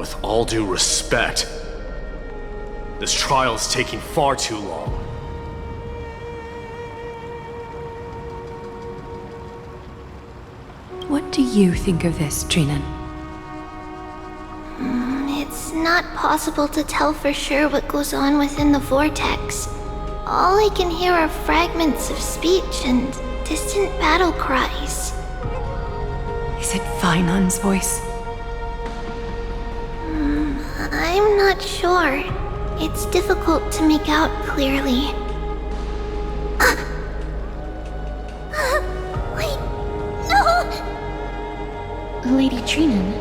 with all due respect, this trial is taking far too long. What do you think of this, Trinan? It's not possible to tell for sure what goes on within the vortex. All I can hear are fragments of speech and distant battle cries. Is it Vainon's voice? I'm not sure. It's difficult to make out clearly. Wait, no! Lady Trinan.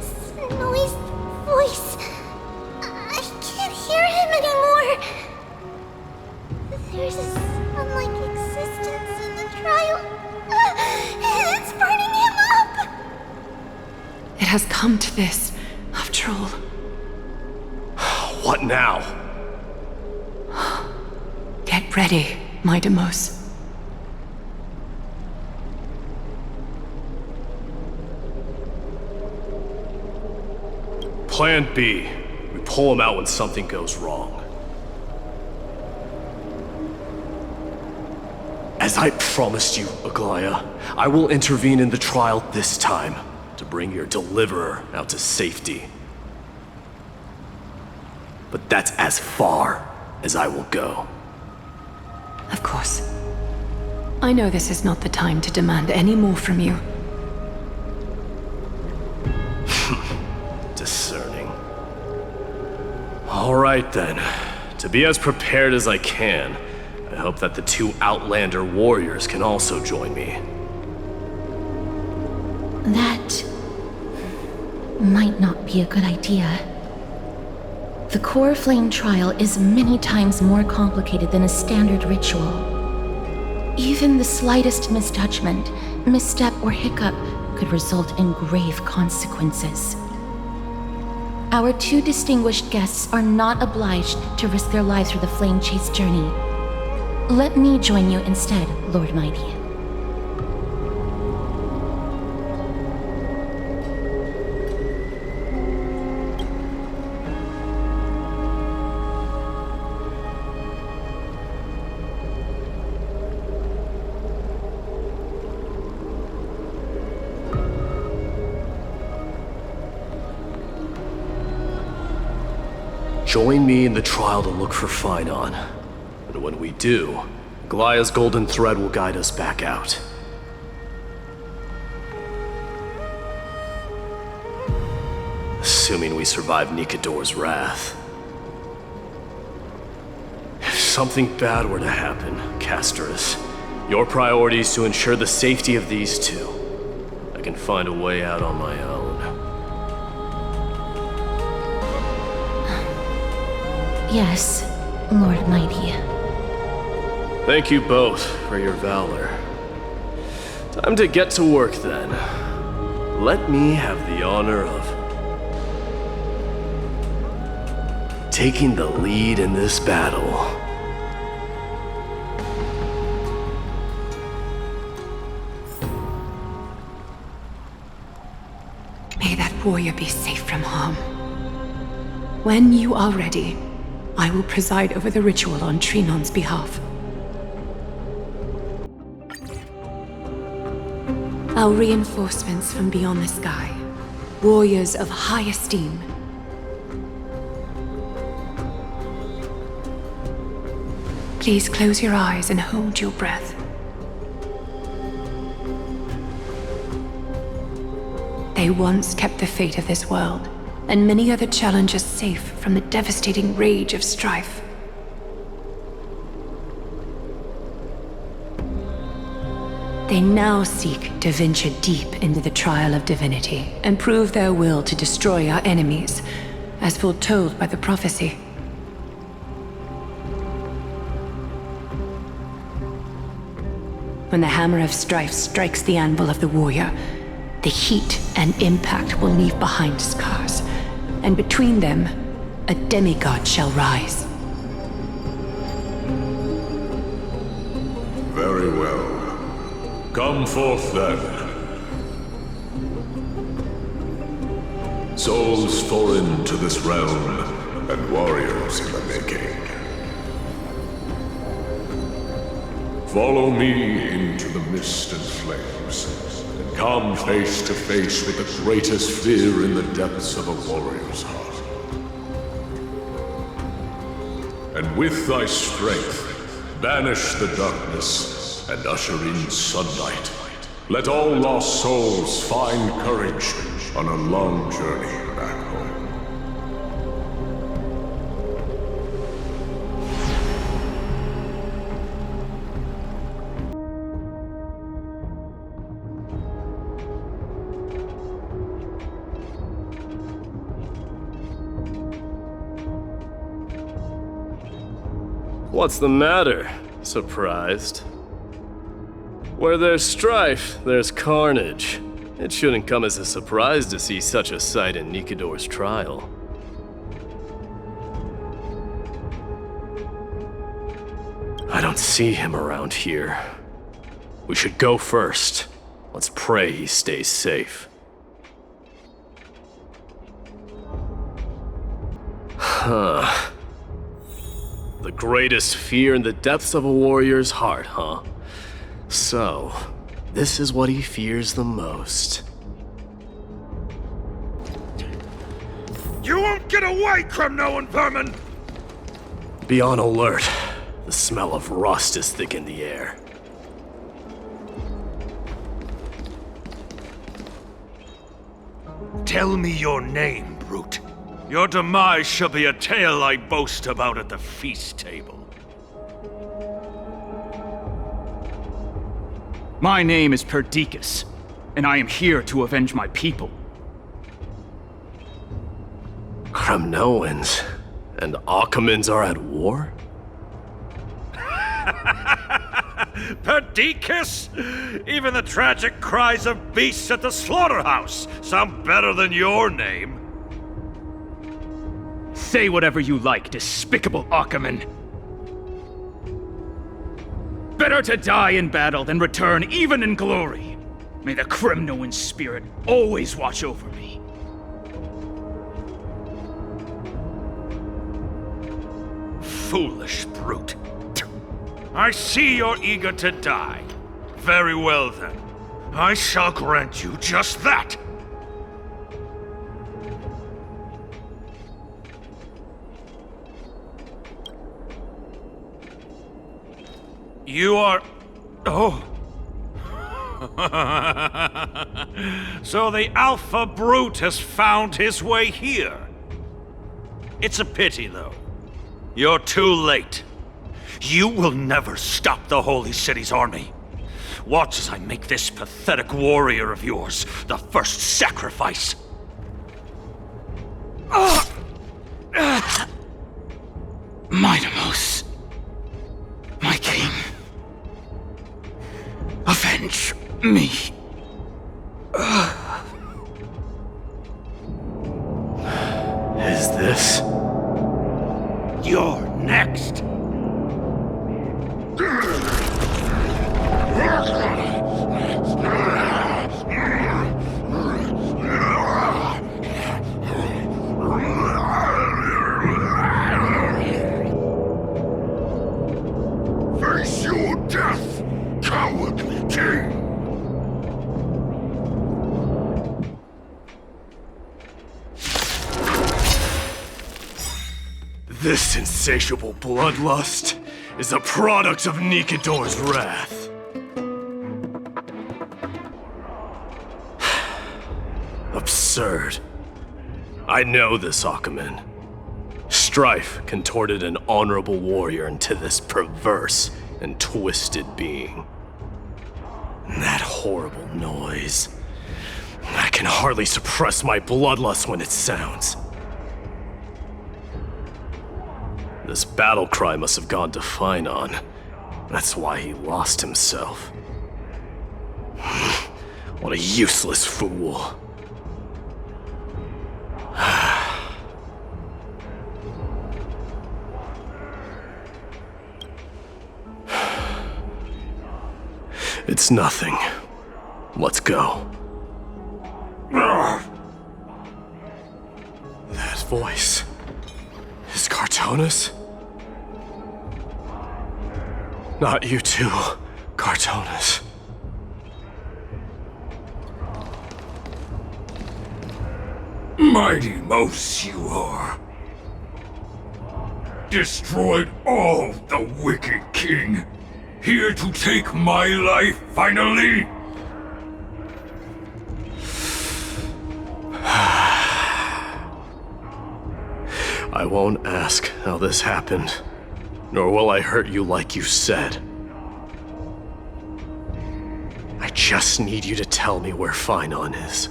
Snowy's voice. I can't hear him anymore. There's a sun-like existence in the trial. It's burning him up! It has come to this, after all. What now? Get ready, my Demos. Plan B. We pull him out when something goes wrong. As I promised you, Aglaya, I will intervene in the trial this time to bring your deliverer out to safety. But that's as far as I will go. Of course. I know this is not the time to demand any more from you. Discerning. All right then. To be as prepared as I can, I hope that the two Outlander warriors can also join me. That might not be a good idea. The core flame trial is many times more complicated than a standard ritual. Even the slightest misjudgment, misstep, or hiccup could result in grave consequences. Our two distinguished guests are not obliged to risk their lives for the flame chase journey. Let me join you instead, Lord Mighty. Join me in the trial to look for Phainon. And when we do, Glaya's golden thread will guide us back out. Assuming we survive Nikador's wrath. If something bad were to happen, Casterus, your priority is to ensure the safety of these two. I can find a way out on my own. Yes, Lord Mighty. Thank you both for your valor. Time to get to work then. Let me have the honor of taking the lead in this battle. May that warrior be safe from harm. When you are ready, I will preside over the ritual on Trinon's behalf. Our reinforcements from beyond the sky, warriors of high esteem. Please close your eyes and hold your breath. They once kept the fate of this world, and many other challenges safe from the devastating rage of strife. They now seek to venture deep into the trial of divinity and prove their will to destroy our enemies, as foretold by the prophecy. When the hammer of strife strikes the anvil of the warrior, the heat and impact will leave behind scars, and between them, a demigod shall rise. Very well. Come forth then. Souls foreign to this realm, and warriors in the making. Follow me into the mist and flames, and come face to face with the greatest fear in the depths of a warrior's heart. And with thy strength, banish the darkness and usher in sunlight. Let all lost souls find courage on a long journey back home. What's the matter? Surprised? Where there's strife, there's carnage. It shouldn't come as a surprise to see such a sight in Nikidor's trial. I don't see him around here. We should go first. Let's pray he stays safe. Huh. The greatest fear in the depths of a warrior's heart, huh? So, this is what he fears the most. You won't get away, Kremnoan vermin! Be on alert. The smell of rust is thick in the air. Tell me your name, brute. Your demise shall be a tale I boast about at the feast table. My name is Perdiccas, and I am here to avenge my people. Kremnoans and Akamans are at war? Perdiccas? Even the tragic cries of beasts at the slaughterhouse sound better than your name. Say whatever you like, despicable Achaman. Better to die in battle than return even in glory. May the Kremnoan spirit always watch over me. Foolish brute. I see you're eager to die. Very well then. I shall grant you just that. You are... Oh. So the Alpha Brute has found his way here. It's a pity, though. You're too late. You will never stop the Holy City's army. Watch as I make this pathetic warrior of yours the first sacrifice. Mightimos, my king, avenge me. Is this? You're next. Face your death, cowardly king! This insatiable bloodlust is a product of Nikidor's wrath. Absurd. I know this Achaman. Strife contorted an honorable warrior into this perverse and twisted being. And that horrible noise. I can hardly suppress my bloodlust when it sounds. This battle cry must have gone to Finon. That's why he lost himself. What a useless fool. It's nothing. Let's go. voice is Cartonis? Not you too, Cartonis. Mighty mouse you are. Destroyed all the wicked king. Here to take my life finally. I won't ask how this happened, nor will I hurt you like you said. I just need you to tell me where Finon is.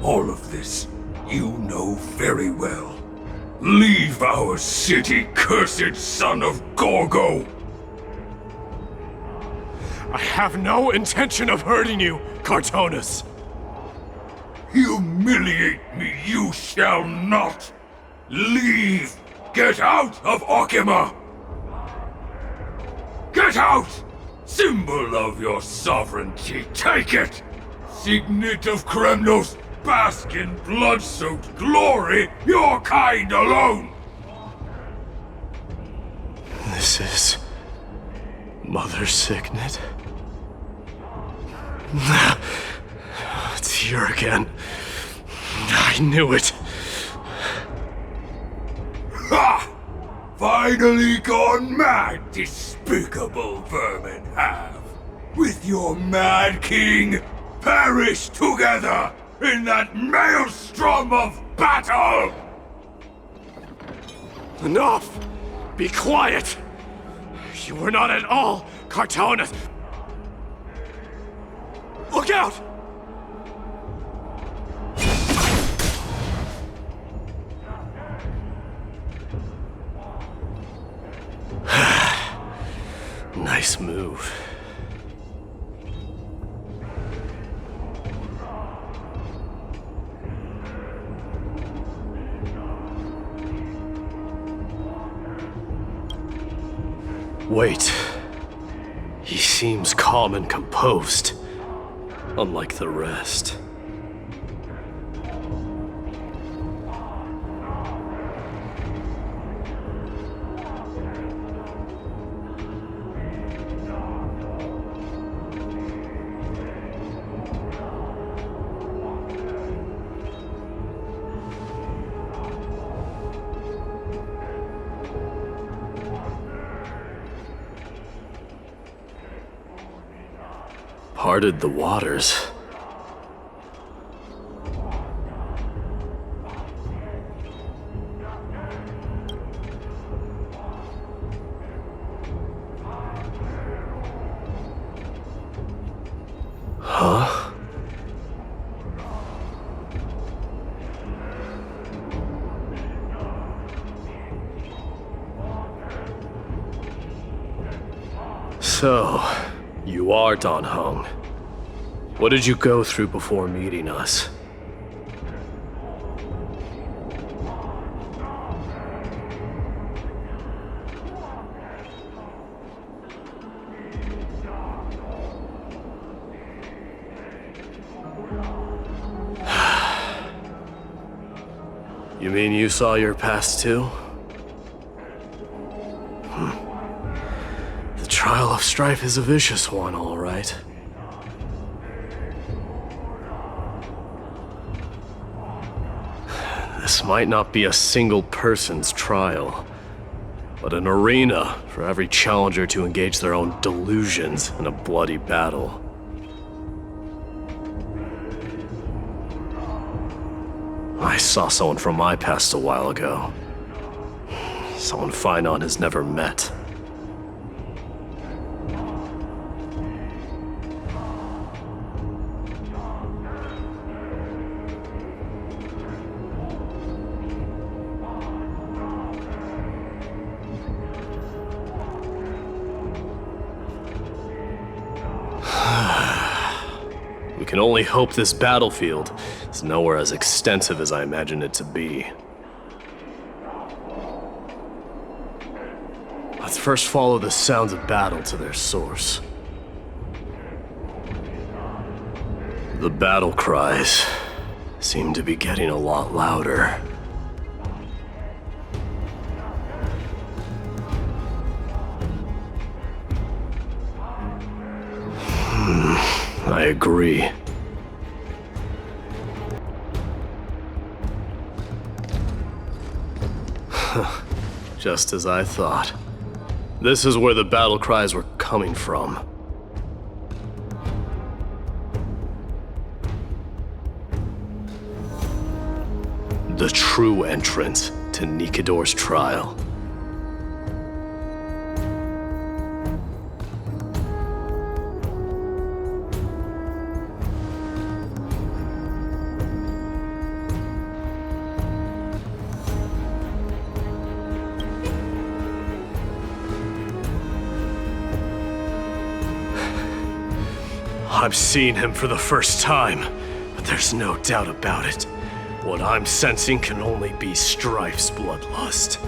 All of this you know very well. Leave our city, cursed son of Gorgo! I have no intention of hurting you, Cartonis. Humiliate me you shall not! Leave! Get out of Okima! Get out! Symbol of your sovereignty, take it! Signet of Kremnos, bask in blood-soaked glory, your kind alone! This is... Mother's signet? It's here again. I knew it. Ha! Finally gone mad, despicable vermin have. With your mad king, perish together in that maelstrom of battle! Enough! Be quiet! You were not at all Cartonis! Look out! Nice move. Wait. He seems calm and composed, unlike the rest. Parted the waters. Huh? So, you are Dan Heng. What did you go through before meeting us? You mean you saw your past too? The trial of strife is a vicious one, all right. This might not be a single person's trial, but an arena for every challenger to engage their own delusions in a bloody battle. I saw someone from my past a while ago. Someone Finon has never met. We can only hope this battlefield is nowhere as extensive as I imagined it to be. Let's first follow the sounds of battle to their source. The battle cries seem to be getting a lot louder. I agree. Just as I thought. This is where the battle cries were coming from. The true entrance to Nikador's trial. I'm seeing him for the first time, but there's no doubt about it. What I'm sensing can only be Strife's bloodlust.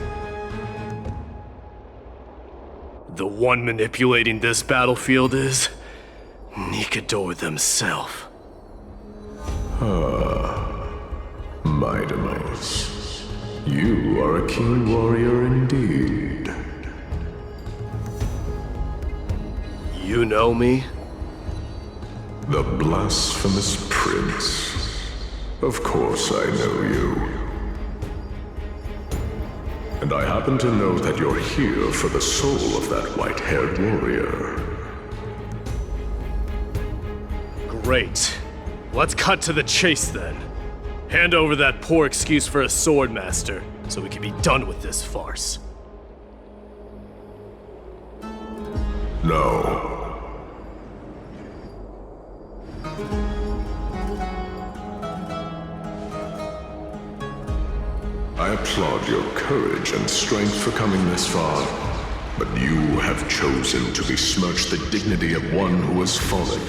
The one manipulating this battlefield is Nikador themselves. Mightimus, you are a keen warrior indeed. You know me? The blasphemous prince. Of course I know you. And I happen to know that you're here for the soul of that white-haired warrior. Great. Let's cut to the chase then. Hand over that poor excuse for a swordmaster, so we can be done with this farce. No. I applaud your courage and strength for coming this far, but you have chosen to besmirch the dignity of one who has fallen,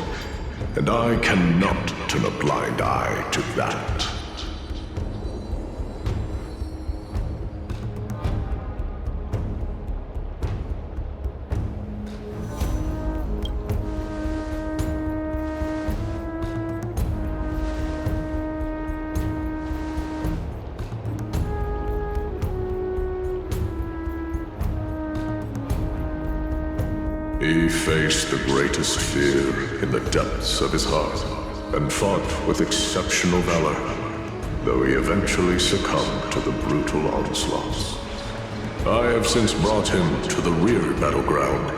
and I cannot turn a blind eye to that. He faced the greatest fear in the depths of his heart, and fought with exceptional valor, though he eventually succumbed to the brutal onslaughts. I have since brought him to the rear battleground,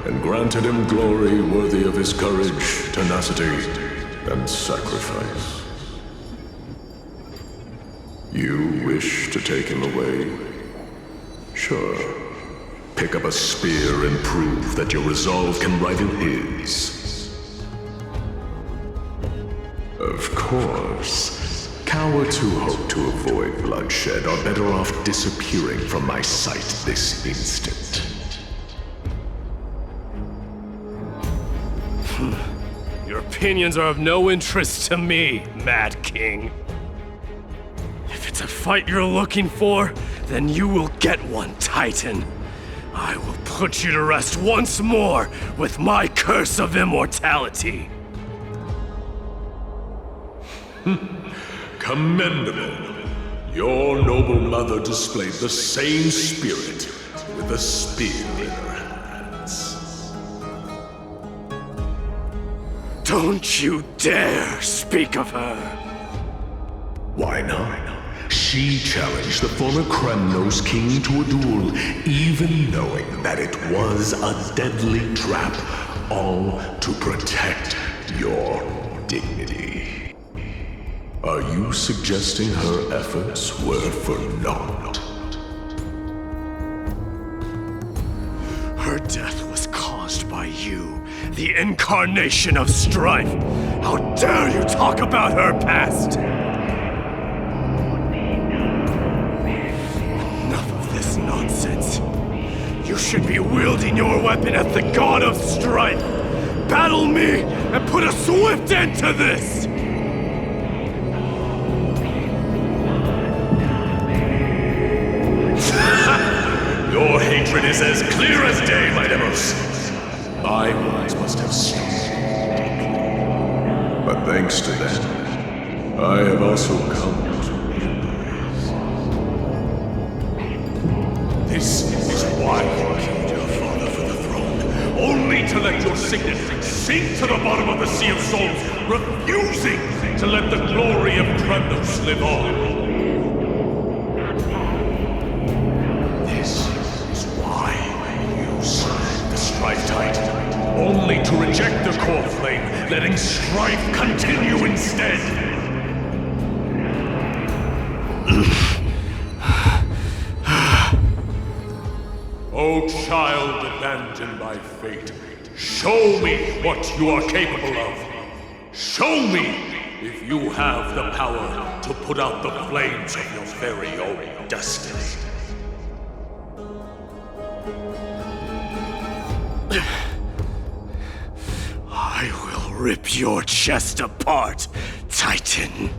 and granted him glory worthy of his courage, tenacity, and sacrifice. You wish to take him away? Sure. Pick up a spear and prove that your resolve can rival his. Of course, cowards who hope to avoid bloodshed are better off disappearing from my sight this instant. Your opinions are of no interest to me, Mad King. If it's a fight you're looking for, then you will get one, Titan. I will put you to rest once more with my curse of immortality. Commendable. Your noble mother displayed the same spirit with a spear in her hands. Don't you dare speak of her. Why not? She challenged the former Kremnos king to a duel, even knowing that it was a deadly trap, all to protect your dignity. Are you suggesting her efforts were for naught? Her death was caused by you, the incarnation of strife. How dare you talk about her past? Nonsense. You should be wielding your weapon at the god of strife. Battle me and put a swift end to this! Your hatred is as clear as day, my demos. I once must have stopped. But thanks to them, I have also come to realize. This is why you killed your father for the throne, only to let your signet sink to the bottom of the Sea of Souls, refusing to let the glory of Kremnos live on. This is why you slain the Strife Titan, only to reject the core flame, letting strife continue instead. O child abandoned by fate, show me what you are capable of. Show me if you have the power to put out the flames of your very own destiny. I will rip your chest apart, Titan.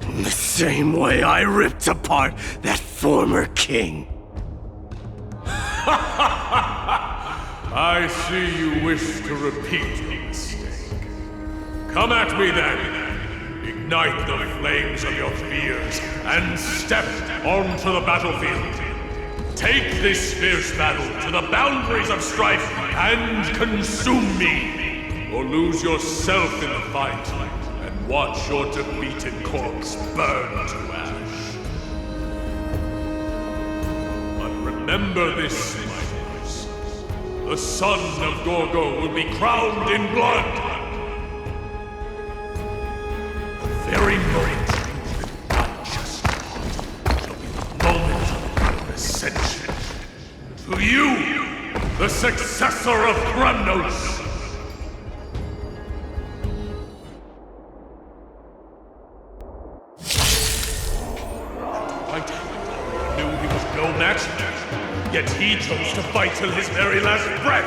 In the same way I ripped apart that former king. I see you wish to repeat the mistake. Come at me then. Ignite the flames of your fears and step onto the battlefield. Take this fierce battle to the boundaries of strife and consume me, or lose yourself in the fight and watch your defeated corpse burn to ash. But remember this, my brothers. The son of Gorgo will be crowned in blood. The very moment you've been unjust will be the moment of your ascension. To you, the successor of Kremnos! Knew he was no match, yet he chose to fight till his very last breath.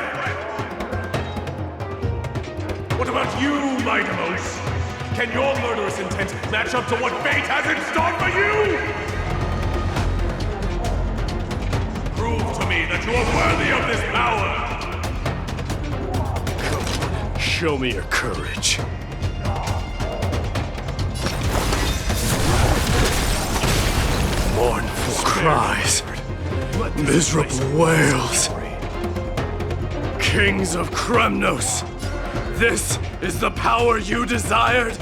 What about you, Mightimos? Can your murderous intent match up to what fate has in store for you? Prove to me that you are worthy of this power. Come on, show me your courage. Mournful cries, miserable wails. Kings of Kremnos, this is the power you desired?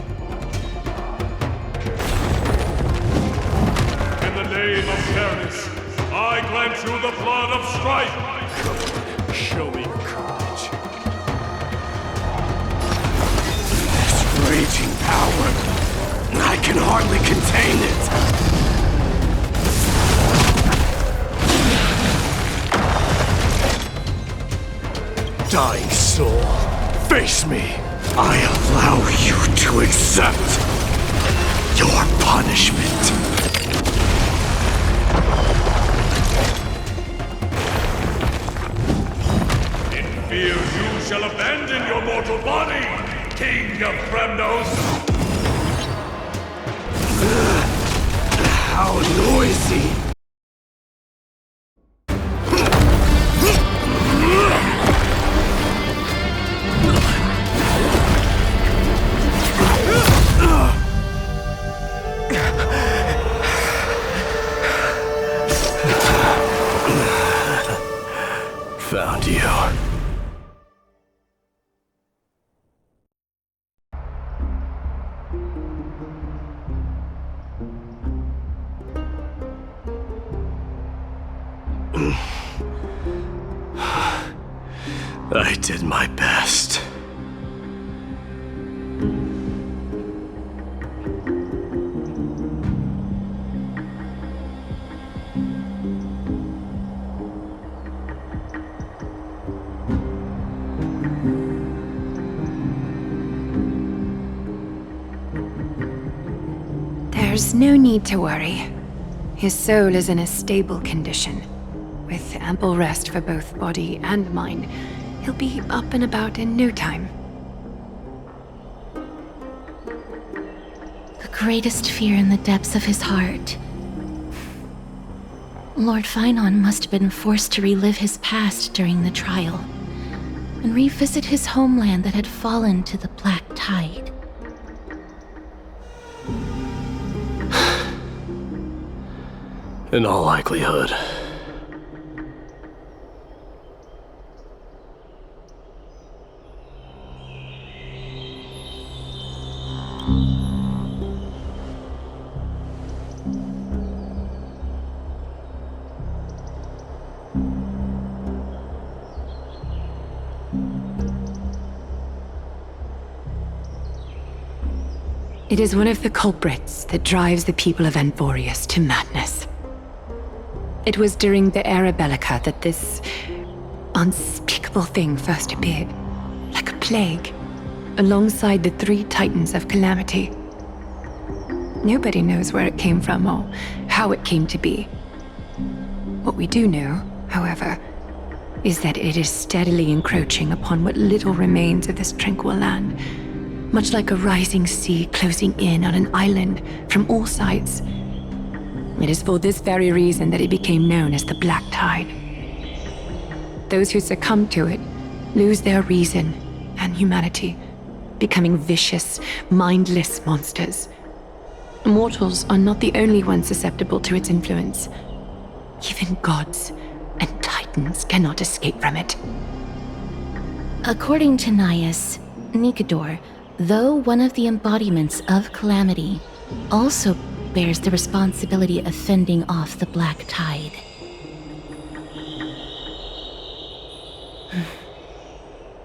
In the name of fairness, I grant you the blood of strife. Come on, show me your courage. This raging power, I can hardly contain it. Dying soul, face me. I allow you to accept your punishment. In fear you shall abandon your mortal body, King of Kremnos! How noisy! Found you. I did my best. There's no need to worry. His soul is in a stable condition. With ample rest for both body and mind, he'll be up and about in no time. The greatest fear in the depths of his heart. Lord Finon must have been forced to relive his past during the trial, and revisit his homeland that had fallen to the black tide. In all likelihood. It is one of the culprits that drives the people of Anvorius to madness. It was during the Era Bellica that this unspeakable thing first appeared, like a plague, alongside the 3 titans of calamity. Nobody knows where it came from or how it came to be. What we do know, however, is that it is steadily encroaching upon what little remains of this tranquil land, much like a rising sea closing in on an island from all sides. It is for this very reason that it became known as the Black Tide. Those who succumb to it lose their reason and humanity, becoming vicious, mindless monsters. Mortals are not the only ones susceptible to its influence. Even gods and titans cannot escape from it. According to Nias, Nikador, though one of the embodiments of calamity, also bears the responsibility of fending off the Black Tide.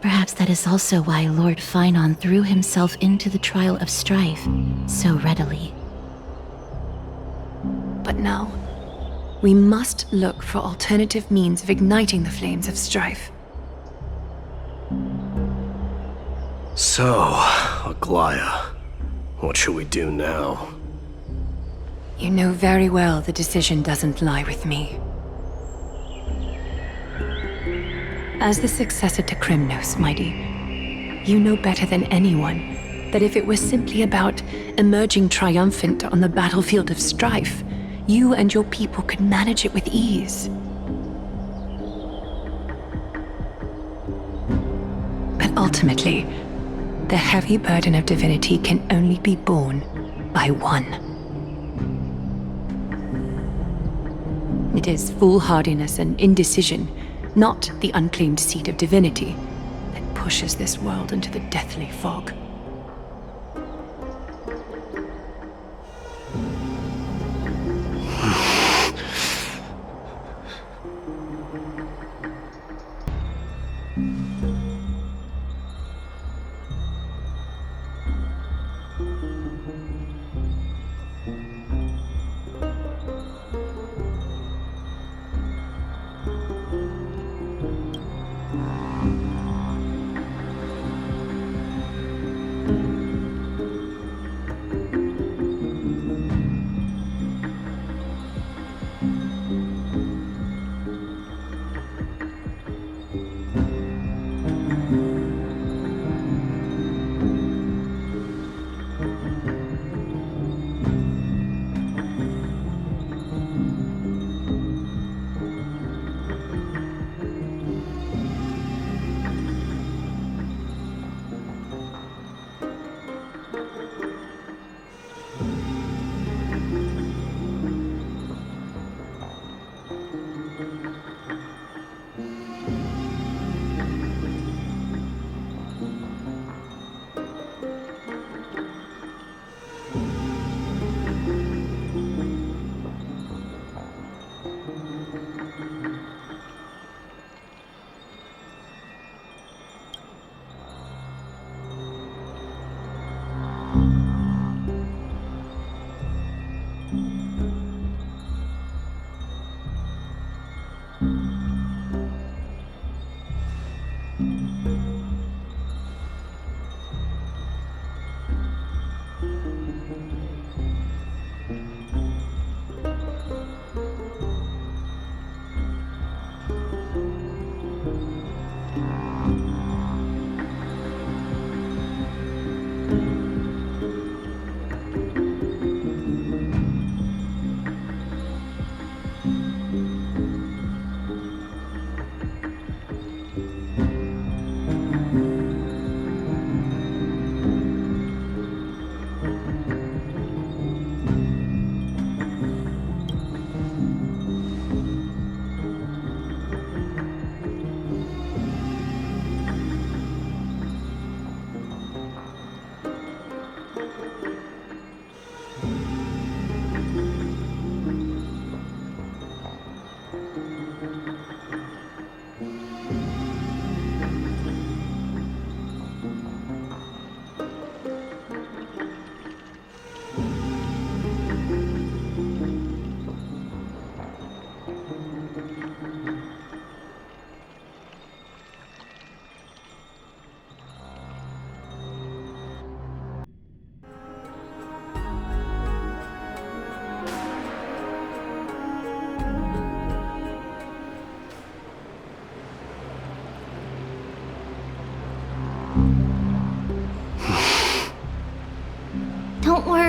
Perhaps that is also why Lord Finon threw himself into the trial of strife so readily. But now, we must look for alternative means of igniting the flames of strife. So, Aglaya, what should we do now? You know very well the decision doesn't lie with me. As the successor to Krymnos, Mighty, you know better than anyone that if it was simply about emerging triumphant on the battlefield of strife, you and your people could manage it with ease. But ultimately, the heavy burden of divinity can only be borne by one. It is foolhardiness and indecision, not the unclaimed seat of divinity, that pushes this world into the deathly fog.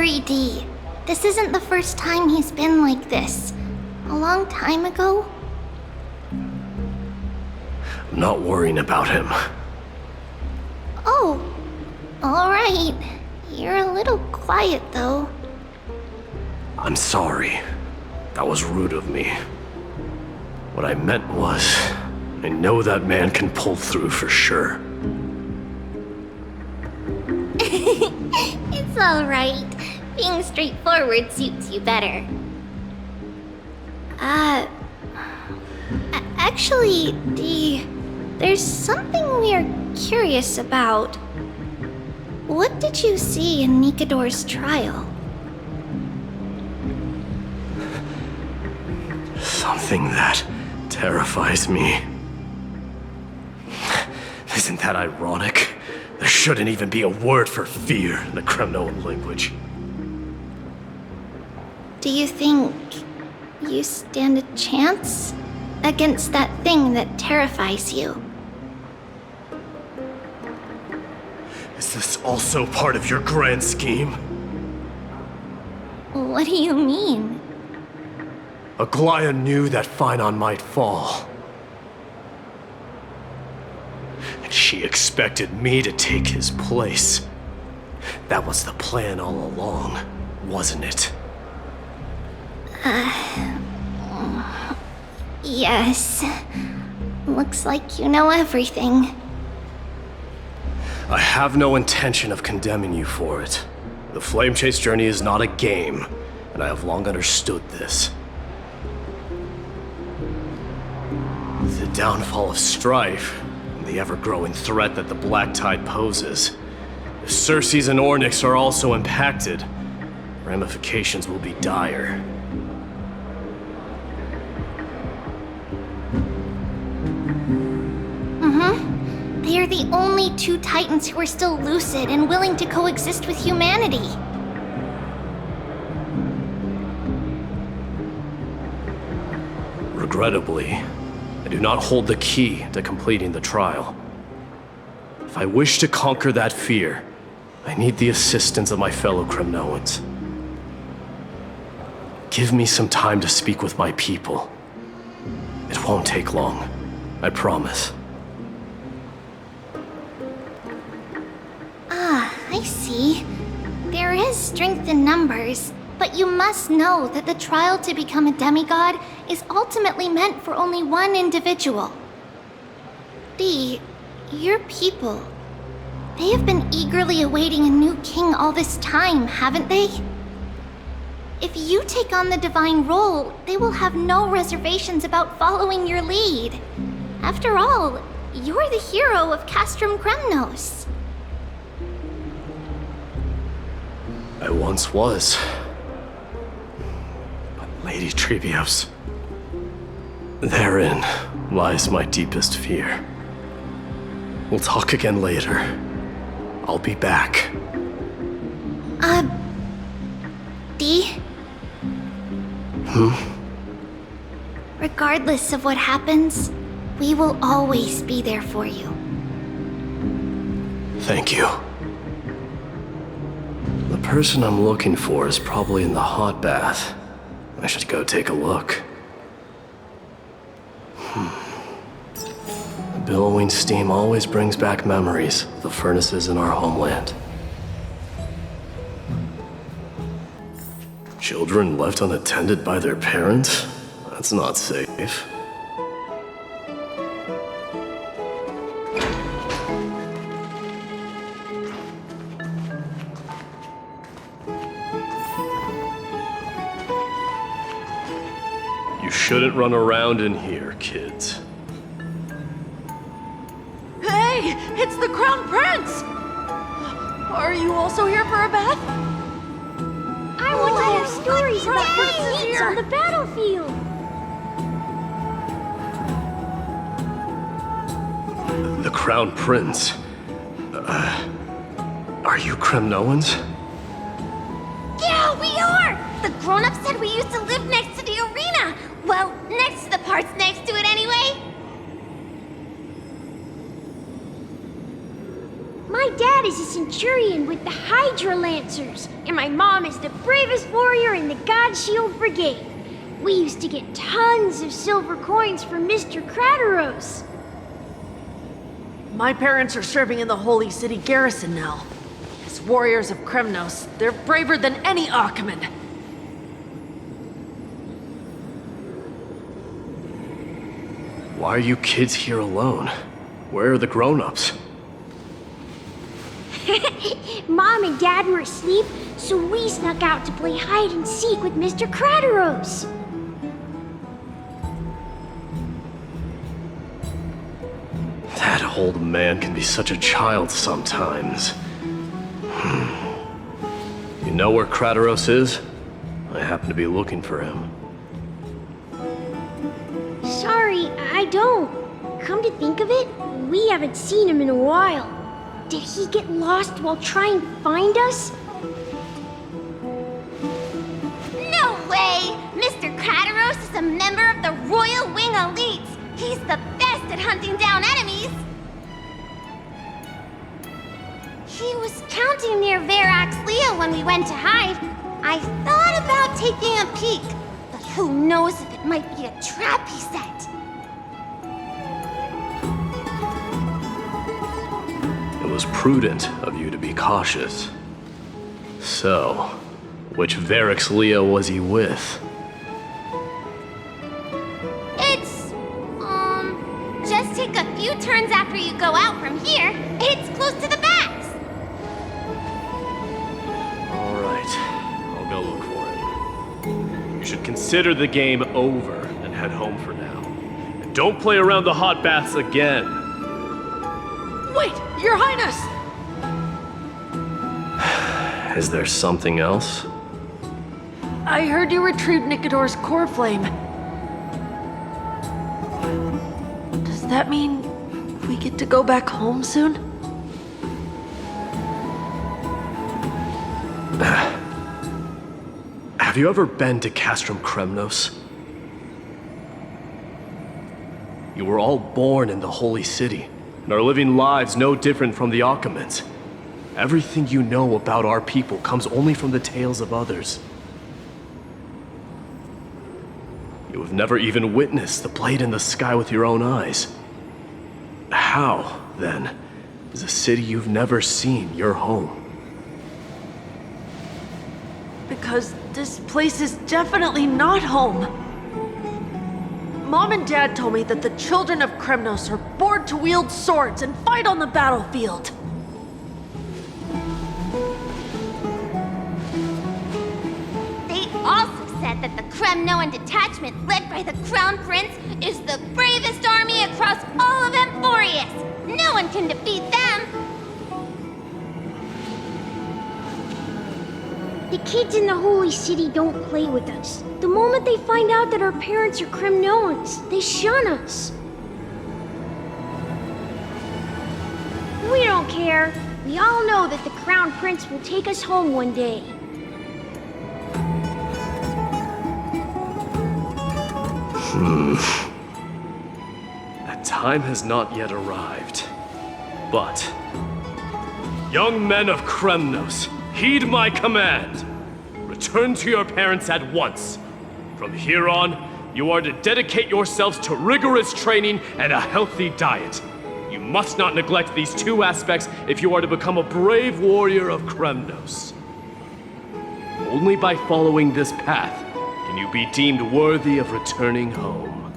worry, Dee. This isn't the first time he's been like this. A long time ago? I'm not worrying about him. Oh, alright. You're a little quiet, though. I'm sorry. That was rude of me. What I meant was, I know that man can pull through for sure. It's alright. Being straightforward suits you better. Actually, Dee, there's something we're curious about. What did you see in Nikador's trial? Something that terrifies me. Isn't that ironic? There shouldn't even be a word for fear in the Kremnoan language. Do you think you stand a chance against that thing that terrifies you? Is this also part of your grand scheme? What do you mean? Aglaya knew that Phynon might fall. And she expected me to take his place. That was the plan all along, wasn't it? Yes. Looks like you know everything. I have no intention of condemning you for it. The Flame Chase journey is not a game, and I have long understood this. The downfall of Strife, and the ever-growing threat that the Black Tide poses. If Circes and Ornyx are also impacted, ramifications will be dire. They are the only two Titans who are still lucid and willing to coexist with humanity. Regrettably, I do not hold the key to completing the trial. If I wish to conquer that fear, I need the assistance of my fellow Kremnoans. Give me some time to speak with my people. It won't take long, I promise. I see. There is strength in numbers, but you must know that the trial to become a demigod is ultimately meant for only one individual. Dee, your people, they have been eagerly awaiting a new king all this time, haven't they? If you take on the divine role, they will have no reservations about following your lead. After all, you're the hero of Castrum Kremnos. I once was. But Lady Trebios, therein lies my deepest fear. We'll talk again later. I'll be back. Dee? Regardless of what happens, we will always be there for you. Thank you. The person I'm looking for is probably in the hot bath. I should go take a look. The billowing steam always brings back memories of the furnaces in our homeland. Children left unattended by their parents? That's not safe. You shouldn't run around in here, kids. Hey, it's the Crown Prince! Are you also here for a bath? I want to hear stories about feats on the battlefield. The Crown Prince. Are you Kremnoans? Yeah, we are! The grown-ups said we used to live next to the arena. Well, next to the parts next to it anyway. My dad dad is a centurion with the Hydra Lancers, and my mom is the bravest warrior in the God Shield Brigade. We used to get tons of silver coins from Mr. Crateros. My parents are serving in the Holy City garrison now. As warriors of Kremnos, they're braver than any Achaemen. Why are you kids here alone? Where are the grown-ups? Mom and Dad were asleep, so we snuck out to play hide and seek with Mr. Crateros. That old man can be such a child sometimes. You know where Crateros is? I happen to be looking for him. Sorry, I don't. Come to think of it, we haven't seen him in a while. Did he get lost while trying to find us? No way! Mr. Crateros is a member of the Royal Wing Elites. He's the best at hunting down enemies. He was counting near Verax Lea when we went to hide. I thought about taking a peek, but who knows if it might be a trap he set. It was prudent of you to be cautious. So, which Verax Lea was he with? It's, just take a few turns after you go out from here. It's close to the backs. All right, I'll go look for him. You should consider the game over and head home for now. And don't play around the hot baths again. Wait, Your Highness! Is there something else? I heard you retrieved Nikador's core flame. Does that mean we get to go back home soon? Have you ever been to Castrum Kremnos? You were all born in the Holy City, and are living lives no different from the Achaemens. Everything you know about our people comes only from the tales of others. You have never even witnessed the blade in the sky with your own eyes. How, then, is a city you've never seen your home? Because this place is definitely not home. Mom and Dad told me that the children of Kremnos are born to wield swords and fight on the battlefield. They also said that the Kremnoan detachment led by the Crown Prince is the bravest army across all of Emphorius. No one can defeat them. The kids in the Holy City don't play with us. The moment they find out that our parents are Kremnoans, they shun us. We don't care. We all know that the Crown Prince will take us home one day. That time has not yet arrived. But, young men of Kremnos, heed my command! Return to your parents at once. From here on, you are to dedicate yourselves to rigorous training and a healthy diet. You must not neglect these two aspects if you are to become a brave warrior of Kremnos. Only by following this path can you be deemed worthy of returning home.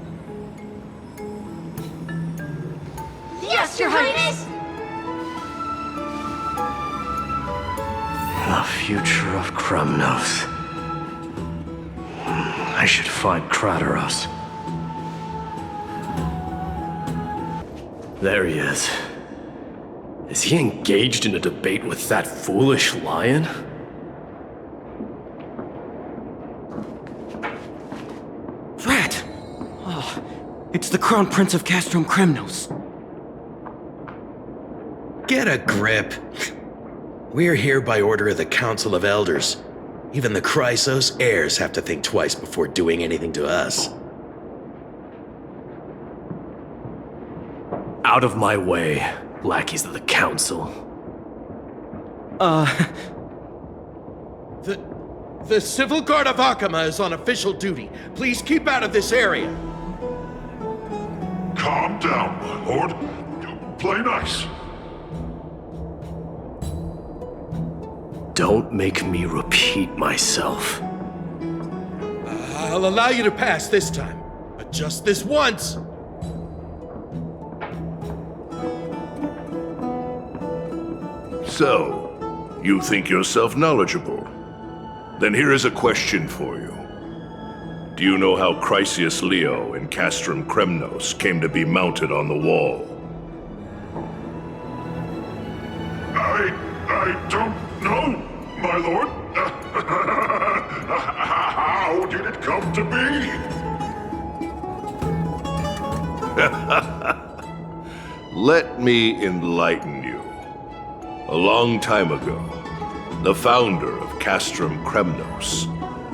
Yes, Your Highness! The future of Kremnos. I should find Crateros. There he is. Is he engaged in a debate with that foolish lion? Rat! Oh, it's the Crown Prince of Castrum Kremnos. Get a grip. We're here by order of the Council of Elders. Even the Chrysos heirs have to think twice before doing anything to us. Out of my way, lackeys of the Council. The Civil Guard of Akama is on official duty. Please keep out of this area. Calm down, my lord. Play nice. Don't make me repeat myself. I'll allow you to pass this time, but just this once. So, you think yourself knowledgeable? Then here is a question for you. Do you know how Chrysius Leo in Castrum Kremnos came to be mounted on the wall? I don't know, my lord. How did it come to be? Let me enlighten you. A long time ago, the founder of Castrum Kremnos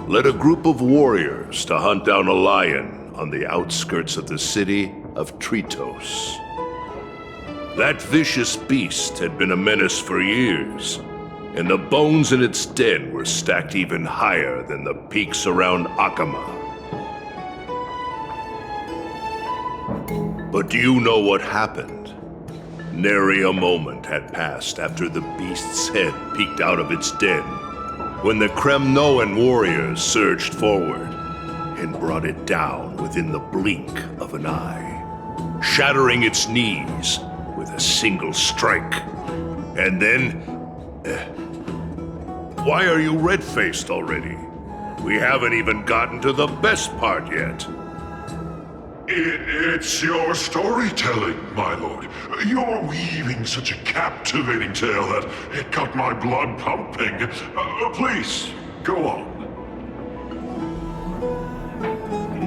led a group of warriors to hunt down a lion on the outskirts of the city of Tritos. That vicious beast had been a menace for years, and the bones in its den were stacked even higher than the peaks around Akama. But do you know what happened? Nary a moment had passed after the beast's head peeked out of its den, when the Kremnoan warriors surged forward and brought it down within the blink of an eye, shattering its knees with a single strike. And then... why are you red-faced already? We haven't even gotten to the best part yet. It's your storytelling, my lord. You're weaving such a captivating tale that it got my blood pumping. Please, go on.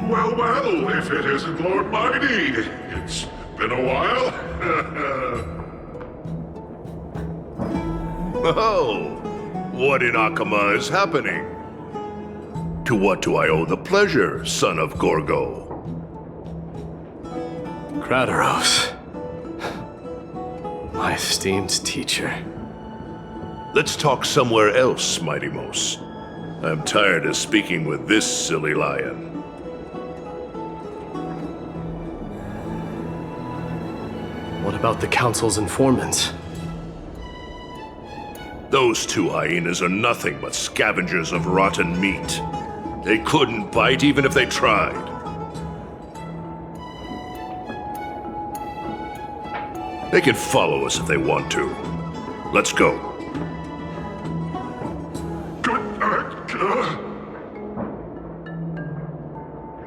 Well, if it isn't Lord Mighty. It's been a while. Oh, what in Akama is happening? To what do I owe the pleasure, son of Gorgo? Krataros. My esteemed teacher. Let's talk somewhere else, Mighty Mos. I'm tired of speaking with this silly lion. What about the Council's informants? Those two hyenas are nothing but scavengers of rotten meat. They couldn't bite even if they tried. They can follow us if they want to. Let's go.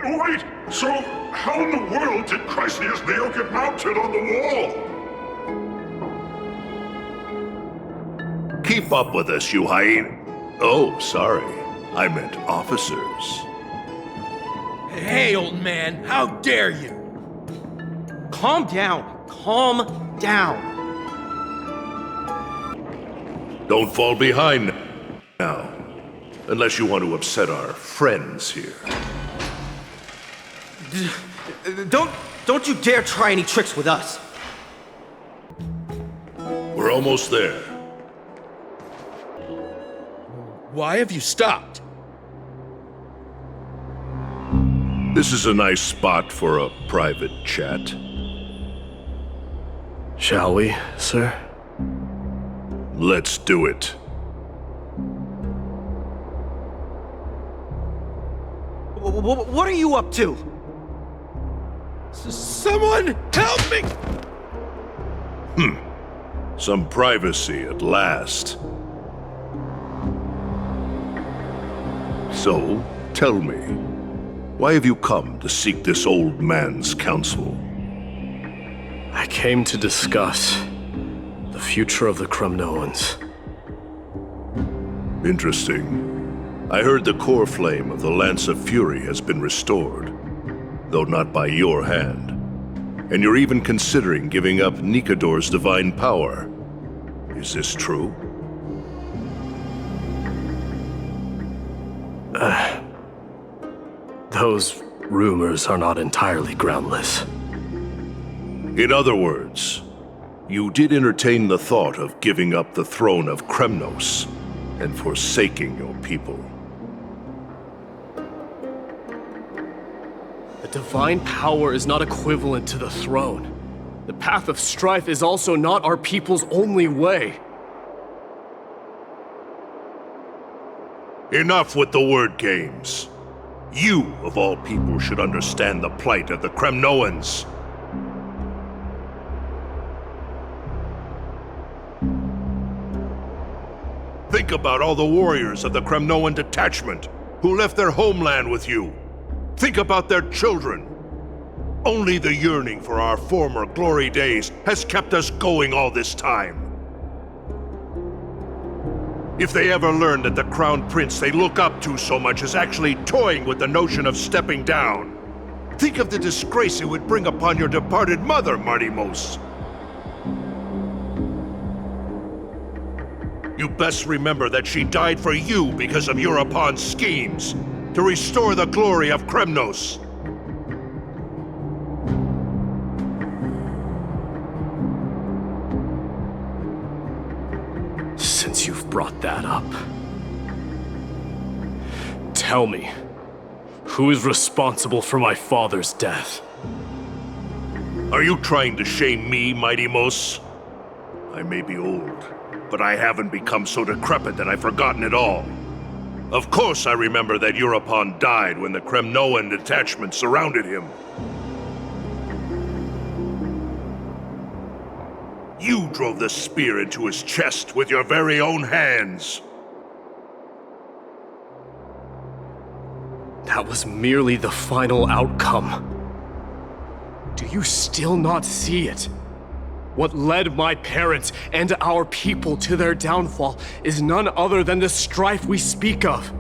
Wait, so how in the world did Chrysius Leo get mounted on the wall? Keep up with us, you hyena. Oh, sorry. I meant officers. Hey, old man, how dare you? Calm down. Calm down. Don't fall behind now. Unless you want to upset our friends here. Don't you dare try any tricks with us. We're almost there. Why have you stopped? This is a nice spot for a private chat. Shall we, sir? Let's do it. What are you up to? Someone help me! Some privacy at last. So, tell me, why have you come to seek this old man's counsel? I came to discuss the future of the Kremnoans. Interesting. I heard the core flame of the Lance of Fury has been restored, though not by your hand. And you're even considering giving up Nikador's divine power. Is this true? Those rumors are not entirely groundless. In other words, You did entertain the thought of giving up the throne of Kremnos and forsaking your people. The divine power is not equivalent to the throne. The path of strife is also not our people's only way. Enough with the word games. You, of all people, should understand the plight of the Kremnoans. Think about all the warriors of the Kremnoan detachment who left their homeland with you. Think about their children. Only the yearning for our former glory days has kept us going all this time. If they ever learn that the Crown Prince they look up to so much is actually toying with the notion of stepping down, think of the disgrace it would bring upon your departed mother, Martimos. You best remember that she died for you because of Europon's schemes, to restore the glory of Kremnos. Since you've brought that up, tell me, who is responsible for my father's death? Are you trying to shame me, Martimos? I may be old, but I haven't become so decrepit that I've forgotten it all. Of course I remember that Europon died when the Kremnoan detachment surrounded him. You drove the spear into his chest with your very own hands. That was merely the final outcome. Do you still not see it? What led my parents and our people to their downfall is none other than the strife we speak of.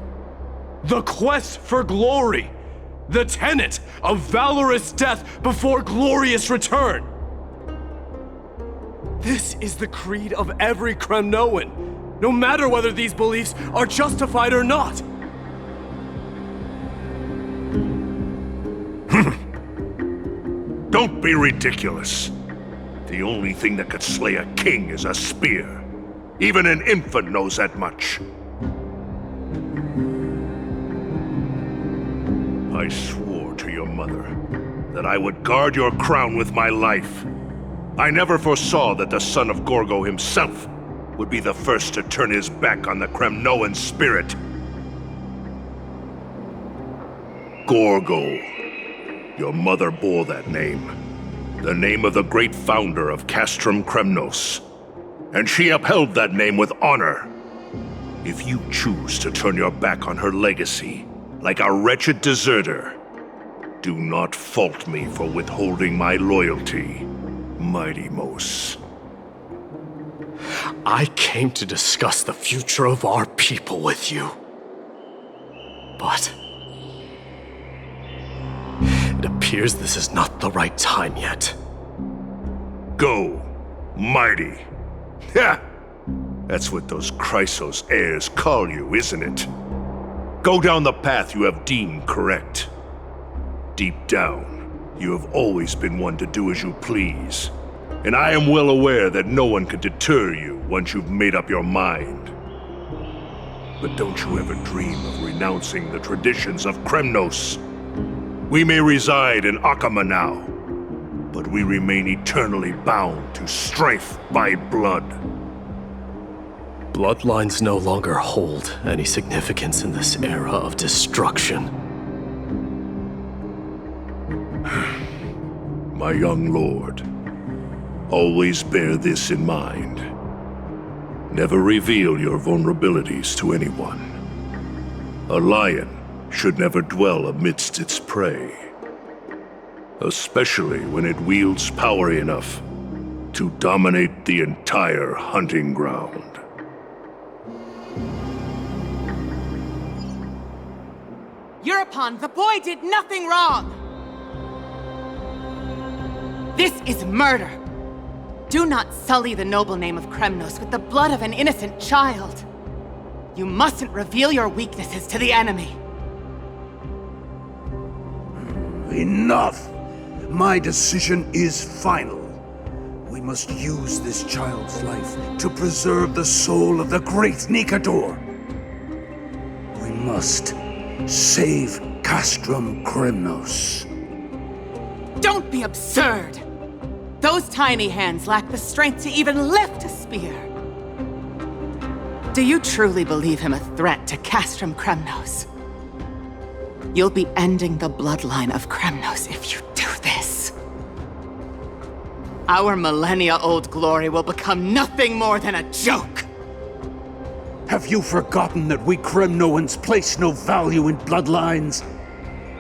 The quest for glory. The tenet of valorous death before glorious return. This is the creed of every Kremnoan, no matter whether these beliefs are justified or not. Don't be ridiculous. The only thing that could slay a king is a spear. Even an infant knows that much. I swore to your mother that I would guard your crown with my life. I never foresaw that the son of Gorgo himself would be the first to turn his back on the Kremnoan spirit. Gorgo. Your mother bore that name. The name of the great founder of Castrum Kremnos. And she upheld that name with honor. If you choose to turn your back on her legacy, like a wretched deserter, do not fault me for withholding my loyalty, Martimos. I came to discuss the future of our people with you. But it appears this is not the right time yet. Go, mighty. Ha! That's what those Chrysos heirs call you, isn't it? Go down the path you have deemed correct. Deep down, you have always been one to do as you please. And I am well aware that no one can deter you once you've made up your mind. But don't you ever dream of renouncing the traditions of Kremnos. We may reside in Akama now, but we remain eternally bound to strife by blood. Bloodlines no longer hold any significance in this era of destruction. My young lord, always bear this in mind. Never reveal your vulnerabilities to anyone. A lion should never dwell amidst its prey, especially when it wields power enough to dominate the entire hunting ground. Europon, the boy did nothing wrong! This is murder! Do not sully the noble name of Kremnos with the blood of an innocent child! You mustn't reveal your weaknesses to the enemy! Enough! My decision is final. We must use this child's life to preserve the soul of the great Nikador. We must save Castrum Kremnos. Don't be absurd! Those tiny hands lack the strength to even lift a spear. Do you truly believe him a threat to Castrum Kremnos? You'll be ending the bloodline of Kremnos if you do this. Our millennia-old glory will become nothing more than a joke. Have you forgotten that we Kremnoans place no value in bloodlines?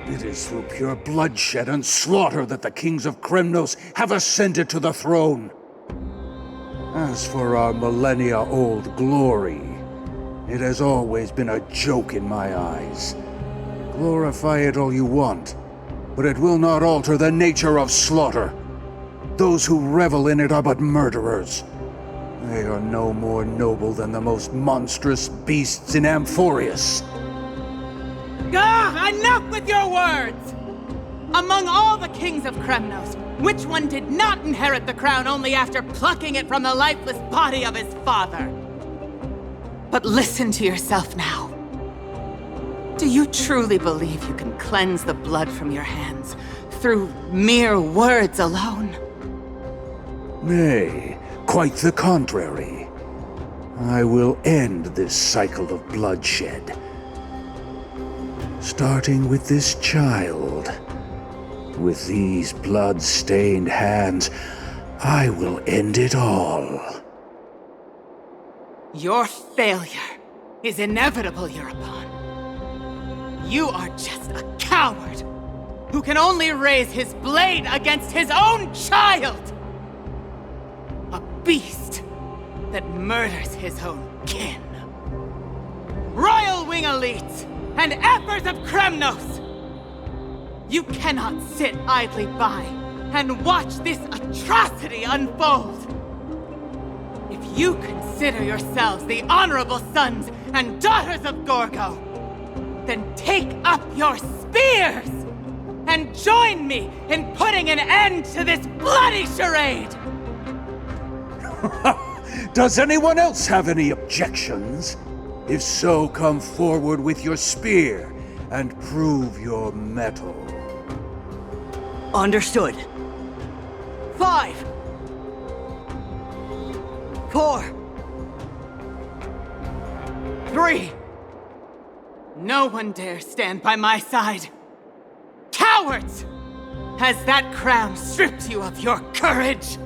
It is through pure bloodshed and slaughter that the kings of Kremnos have ascended to the throne. As for our millennia-old glory, it has always been a joke in my eyes. Glorify it all you want, but it will not alter the nature of slaughter. Those who revel in it are but murderers. They are no more noble than the most monstrous beasts in Amphorius. Enough with your words! Among all the kings of Kremnos, which one did not inherit the crown only after plucking it from the lifeless body of his father? But listen to yourself now. Do you truly believe you can cleanse the blood from your hands through mere words alone? Nay, quite the contrary. I will end this cycle of bloodshed. Starting with this child. With these blood-stained hands, I will end it all. Your failure is inevitable, European. You are just a coward who can only raise his blade against his own child! A beast that murders his own kin. Royal Wing elites and Ephors of Kremnos! You cannot sit idly by and watch this atrocity unfold! If you consider yourselves the honorable sons and daughters of Gorgo, then take up your spears and join me in putting an end to this bloody charade! Does anyone else have any objections? If so, come forward with your spear and prove your mettle. Understood. 5, 4, 3. No one dare stand by my side. Cowards! Has that crown stripped you of your courage?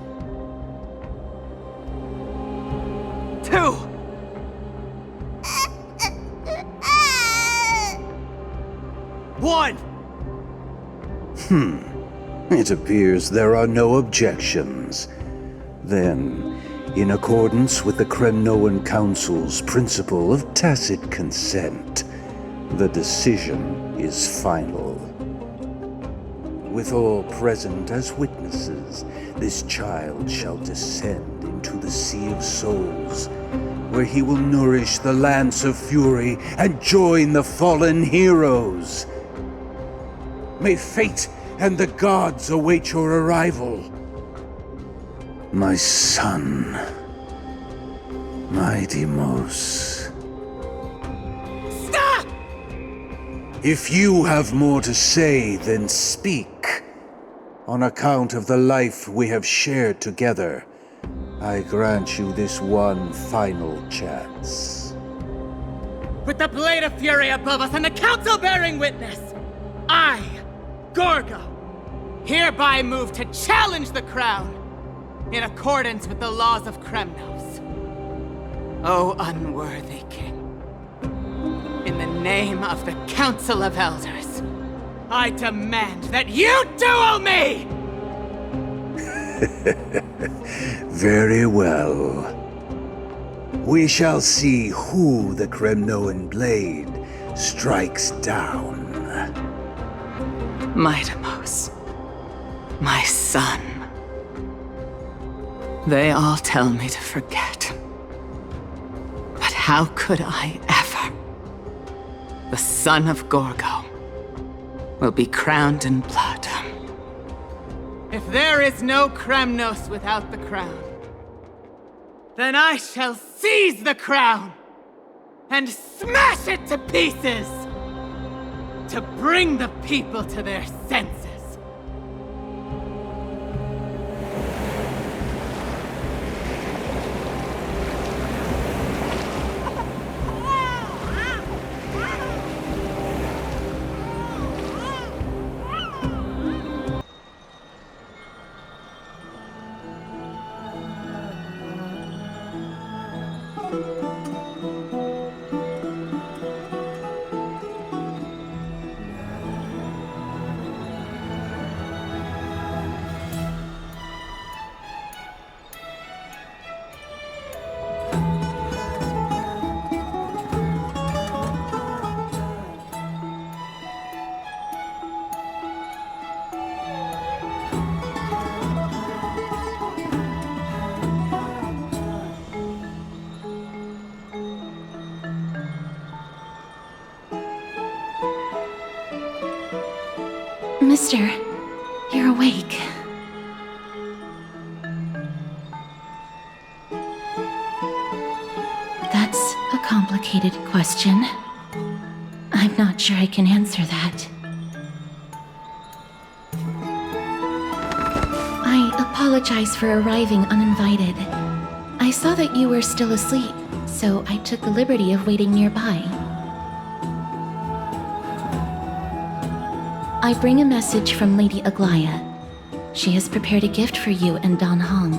2. One. It appears there are no objections. Then, in accordance with the Kremnoan Council's principle of tacit consent, the decision is final. With all present as witnesses, this child shall descend into the Sea of Souls, where he will nourish the Lance of Fury and join the fallen heroes. May fate and the gods await your arrival. My son, my Deimos. Stop! If you have more to say, then speak. On account of the life we have shared together, I grant you this one final chance. With the Blade of Fury above us and the Council bearing witness, I, Gorgo, hereby move to challenge the crown in accordance with the laws of Kremnos. O unworthy king, in the name of the Council of Elders, I demand that you duel me! Very well. We shall see who the Kremnoan blade strikes down. My Deimos, my son. They all tell me to forget. But how could I ever? The son of Gorgo will be crowned in blood. If there is no Kremnos without the crown, then I shall seize the crown and smash it to pieces to bring the people to their senses. Mister, you're awake. That's a complicated question. I'm not sure I can answer that. I apologize for arriving uninvited. I saw that you were still asleep, so I took the liberty of waiting nearby. I bring a message from Lady Aglaya. She has prepared a gift for you and Dan Hong,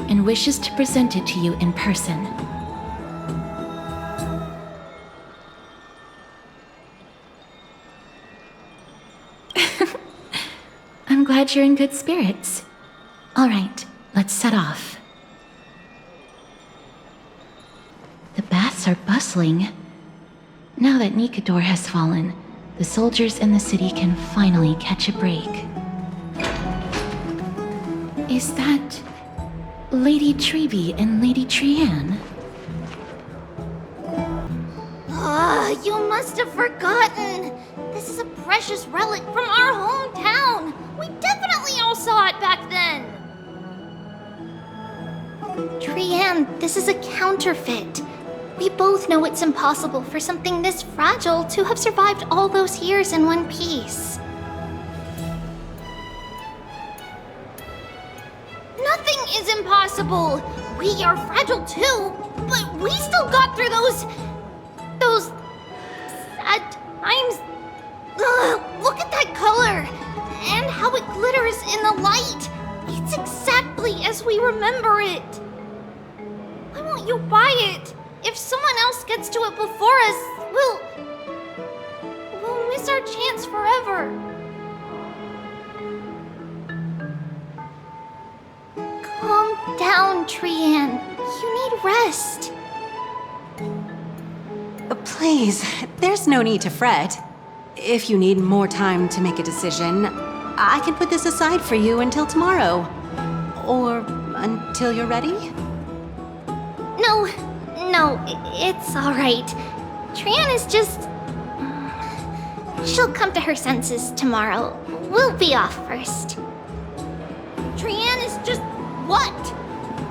and wishes to present it to you in person. I'm glad you're in good spirits. All right, let's set off. The baths are bustling. Now that Nikador has fallen, the soldiers in the city can finally catch a break. Is that Lady Treby and Lady Trianne? You must have forgotten. This is a precious relic from our hometown. We definitely all saw it back then. Trianne, this is a counterfeit. We both know it's impossible for something this fragile to have survived all those years in one piece. Nothing is impossible! We are fragile too, but we still got through those sad times. Ugh, look at that color! And how it glitters in the light! It's exactly as we remember it! Why won't you buy it? If someone else gets to it before us, we'll miss our chance forever. Calm down, Trianne. You need rest. Please, there's no need to fret. If you need more time to make a decision, I can put this aside for you until tomorrow. Or until you're ready? No, it's alright. Trianne is just... She'll come to her senses tomorrow. We'll be off first. Trianne is just... what?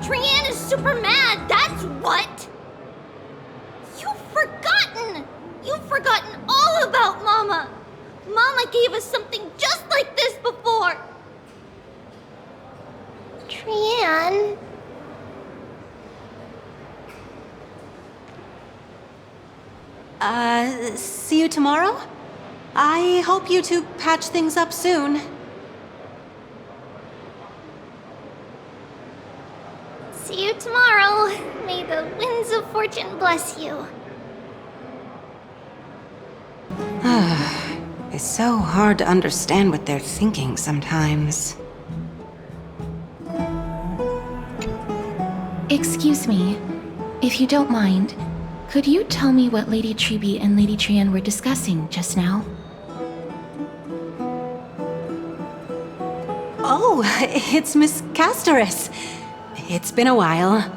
Trianne is super mad, that's what! You've forgotten all about Mama! Mama gave us something just like this before! Trianne... See you tomorrow? I hope you two patch things up soon. See you tomorrow. May the winds of fortune bless you. It's so hard to understand what they're thinking sometimes. Excuse me, if you don't mind, could you tell me what Lady Treby and Lady Trianne were discussing just now? Oh, it's Miss Castoris. It's been a while.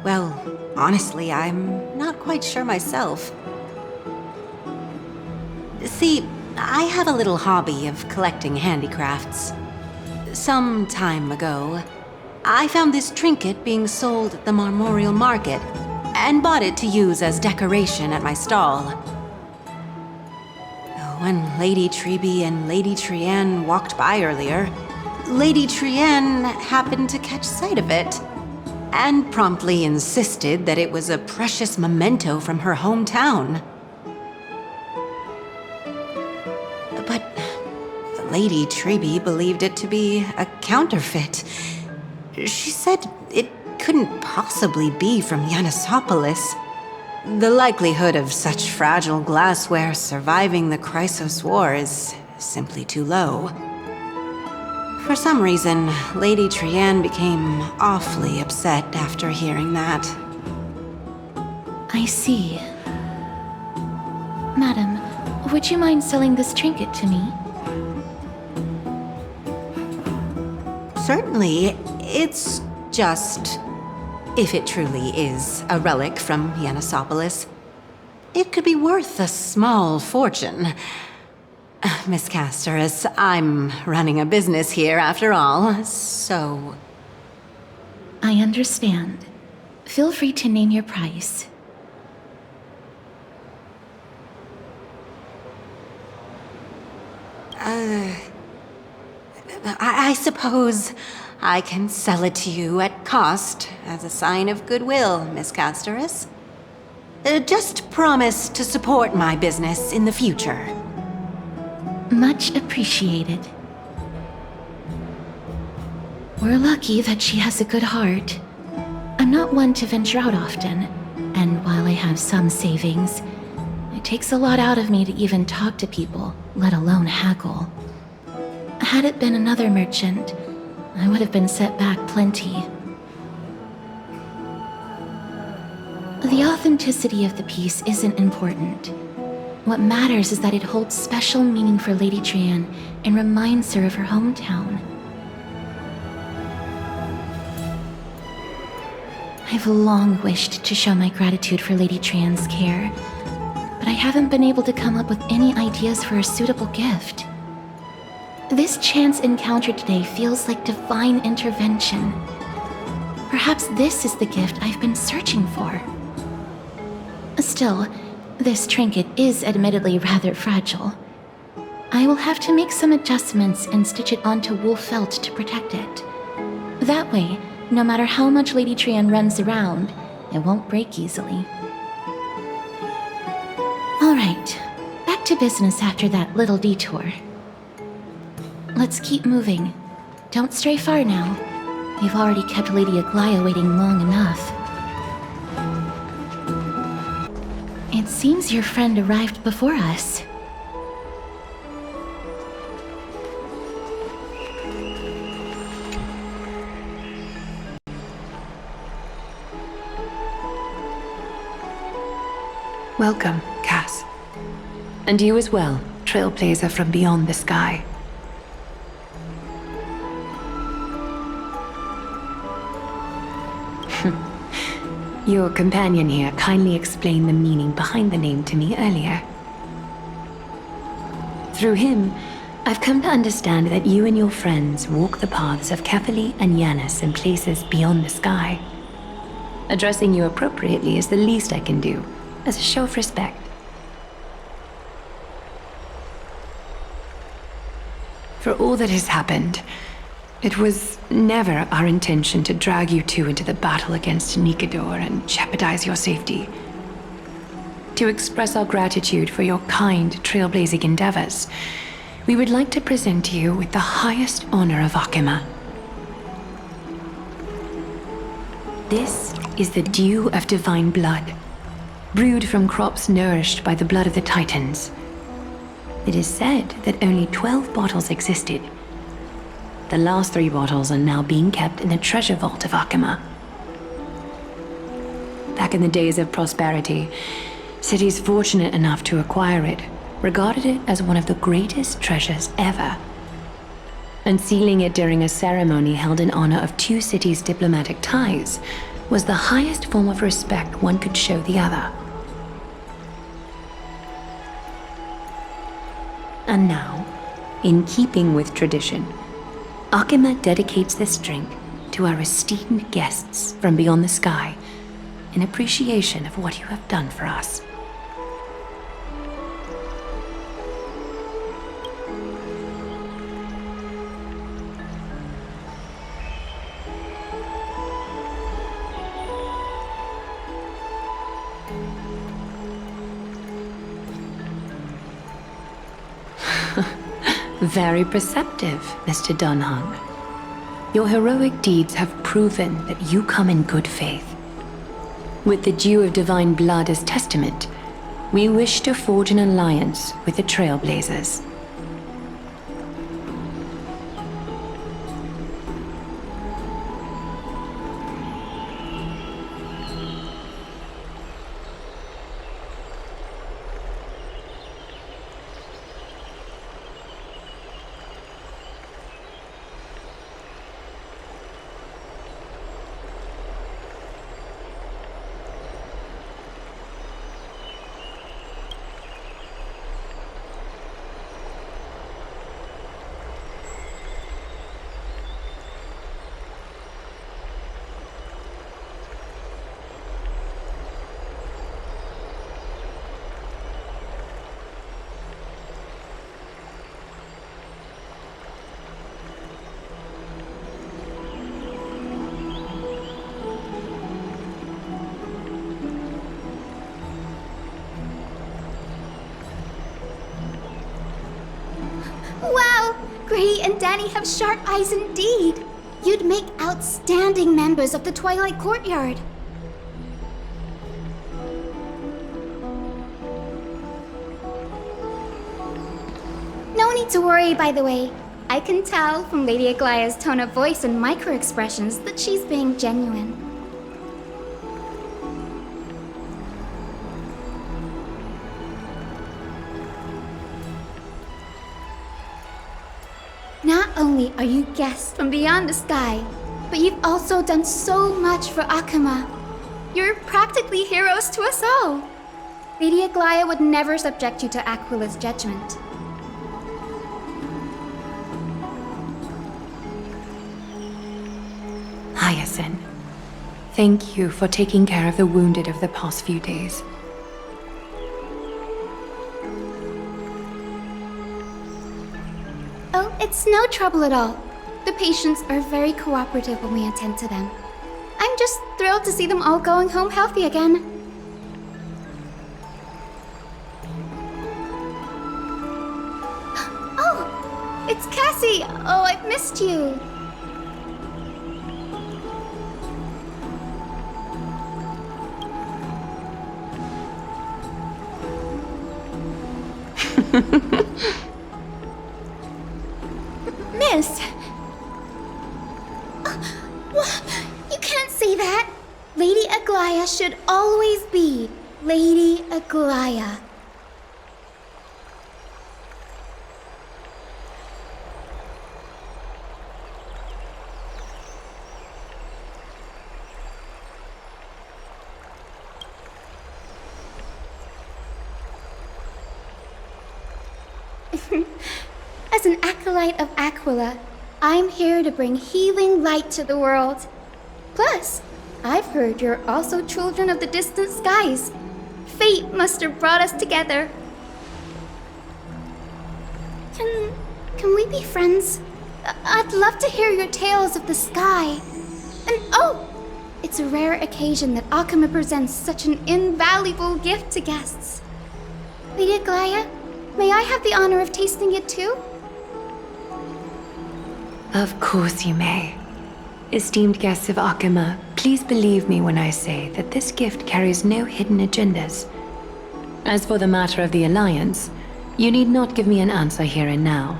Well, honestly, I'm not quite sure myself. See, I have a little hobby of collecting handicrafts. Some time ago, I found this trinket being sold at the Memorial Market and bought it to use as decoration at my stall. When Lady Treby and Lady Trienne walked by earlier, Lady Trienne happened to catch sight of it and promptly insisted that it was a precious memento from her hometown. But Lady Treby believed it to be a counterfeit. She said it couldn't possibly be from Yanisopolis. The likelihood of such fragile glassware surviving the Chrysos War is simply too low. For some reason, Lady Trienne became awfully upset after hearing that. I see. Madam, would you mind selling this trinket to me? Certainly. It's just, if it truly is a relic from Yanisopolis, it could be worth a small fortune. Miss Casterus, I'm running a business here after all, so... I understand. Feel free to name your price. I suppose I can sell it to you at cost as a sign of goodwill, Miss Casterus. Just promise to support my business in the future. Much appreciated. We're lucky that she has a good heart. I'm not one to venture out often, and while I have some savings, it takes a lot out of me to even talk to people, let alone haggle. Had it been another merchant, I would have been set back plenty. The authenticity of the piece isn't important. What matters is that it holds special meaning for Lady Trienne and reminds her of her hometown. I've long wished to show my gratitude for Lady Trienne's care, but I haven't been able to come up with any ideas for a suitable gift. This chance encounter today feels like divine intervention. Perhaps this is the gift I've been searching for. Still, this trinket is admittedly rather fragile. I will have to make some adjustments and stitch it onto wool felt to protect it. That way, no matter how much Lady Trienne runs around, it won't break easily. Alright, back to business after that little detour. Let's keep moving. Don't stray far now. We've already kept Lady Aglaya waiting long enough. It seems your friend arrived before us. Welcome, Cass. And you as well, trailblazer from beyond the sky. Your companion here kindly explained the meaning behind the name to me earlier. Through him, I've come to understand that you and your friends walk the paths of Kefali and Yanis in places beyond the sky. Addressing you appropriately is the least I can do, as a show of respect. For all that has happened, it was never our intention to drag you two into the battle against Nikador and jeopardize your safety. To express our gratitude for your kind, trailblazing endeavors, we would like to present you with the highest honor of Akima. This is the dew of divine blood, brewed from crops nourished by the blood of the Titans. It is said that only 12 bottles existed. The last 3 bottles are now being kept in the treasure vault of Akima. Back in the days of prosperity, cities fortunate enough to acquire it regarded it as one of the greatest treasures ever. Unsealing it during a ceremony held in honor of 2 cities' diplomatic ties was the highest form of respect one could show the other. And now, in keeping with tradition, Akima dedicates this drink to our esteemed guests from beyond the sky in appreciation of what you have done for us. Very perceptive, Mr. Dunhung. Your heroic deeds have proven that you come in good faith. With the dew of divine blood as testament, we wish to forge an alliance with the Trailblazers. Wow! Gray and Danny have sharp eyes indeed. You'd make outstanding members of the Twilight Courtyard. No need to worry, by the way. I can tell from Lady Aglaya's tone of voice and micro-expressions that she's being genuine. Not only are you guests from beyond the sky, but you've also done so much for Akima. You're practically heroes to us all. Lady Aglaya would never subject you to Aquila's judgment. Hyacinth, thank you for taking care of the wounded of the past few days. Oh, it's no trouble at all. The patients are very cooperative when we attend to them. I'm just thrilled to see them all going home healthy again. Oh, it's Cassie! Oh, I've missed you. Miss! You can't say that! Lady Aglaya should always be Lady Aglaya. As an acolyte of Aquila, I'm here to bring healing light to the world. Plus, I've heard you're also children of the distant skies. Fate must have brought us together. Can we be friends? I'd love to hear your tales of the sky. And oh, it's a rare occasion that Akima presents such an invaluable gift to guests. Lady Aglaya, may I have the honor of tasting it too? Of course you may. Esteemed guests of Akima, please believe me when I say that this gift carries no hidden agendas. As for the matter of the Alliance, you need not give me an answer here and now.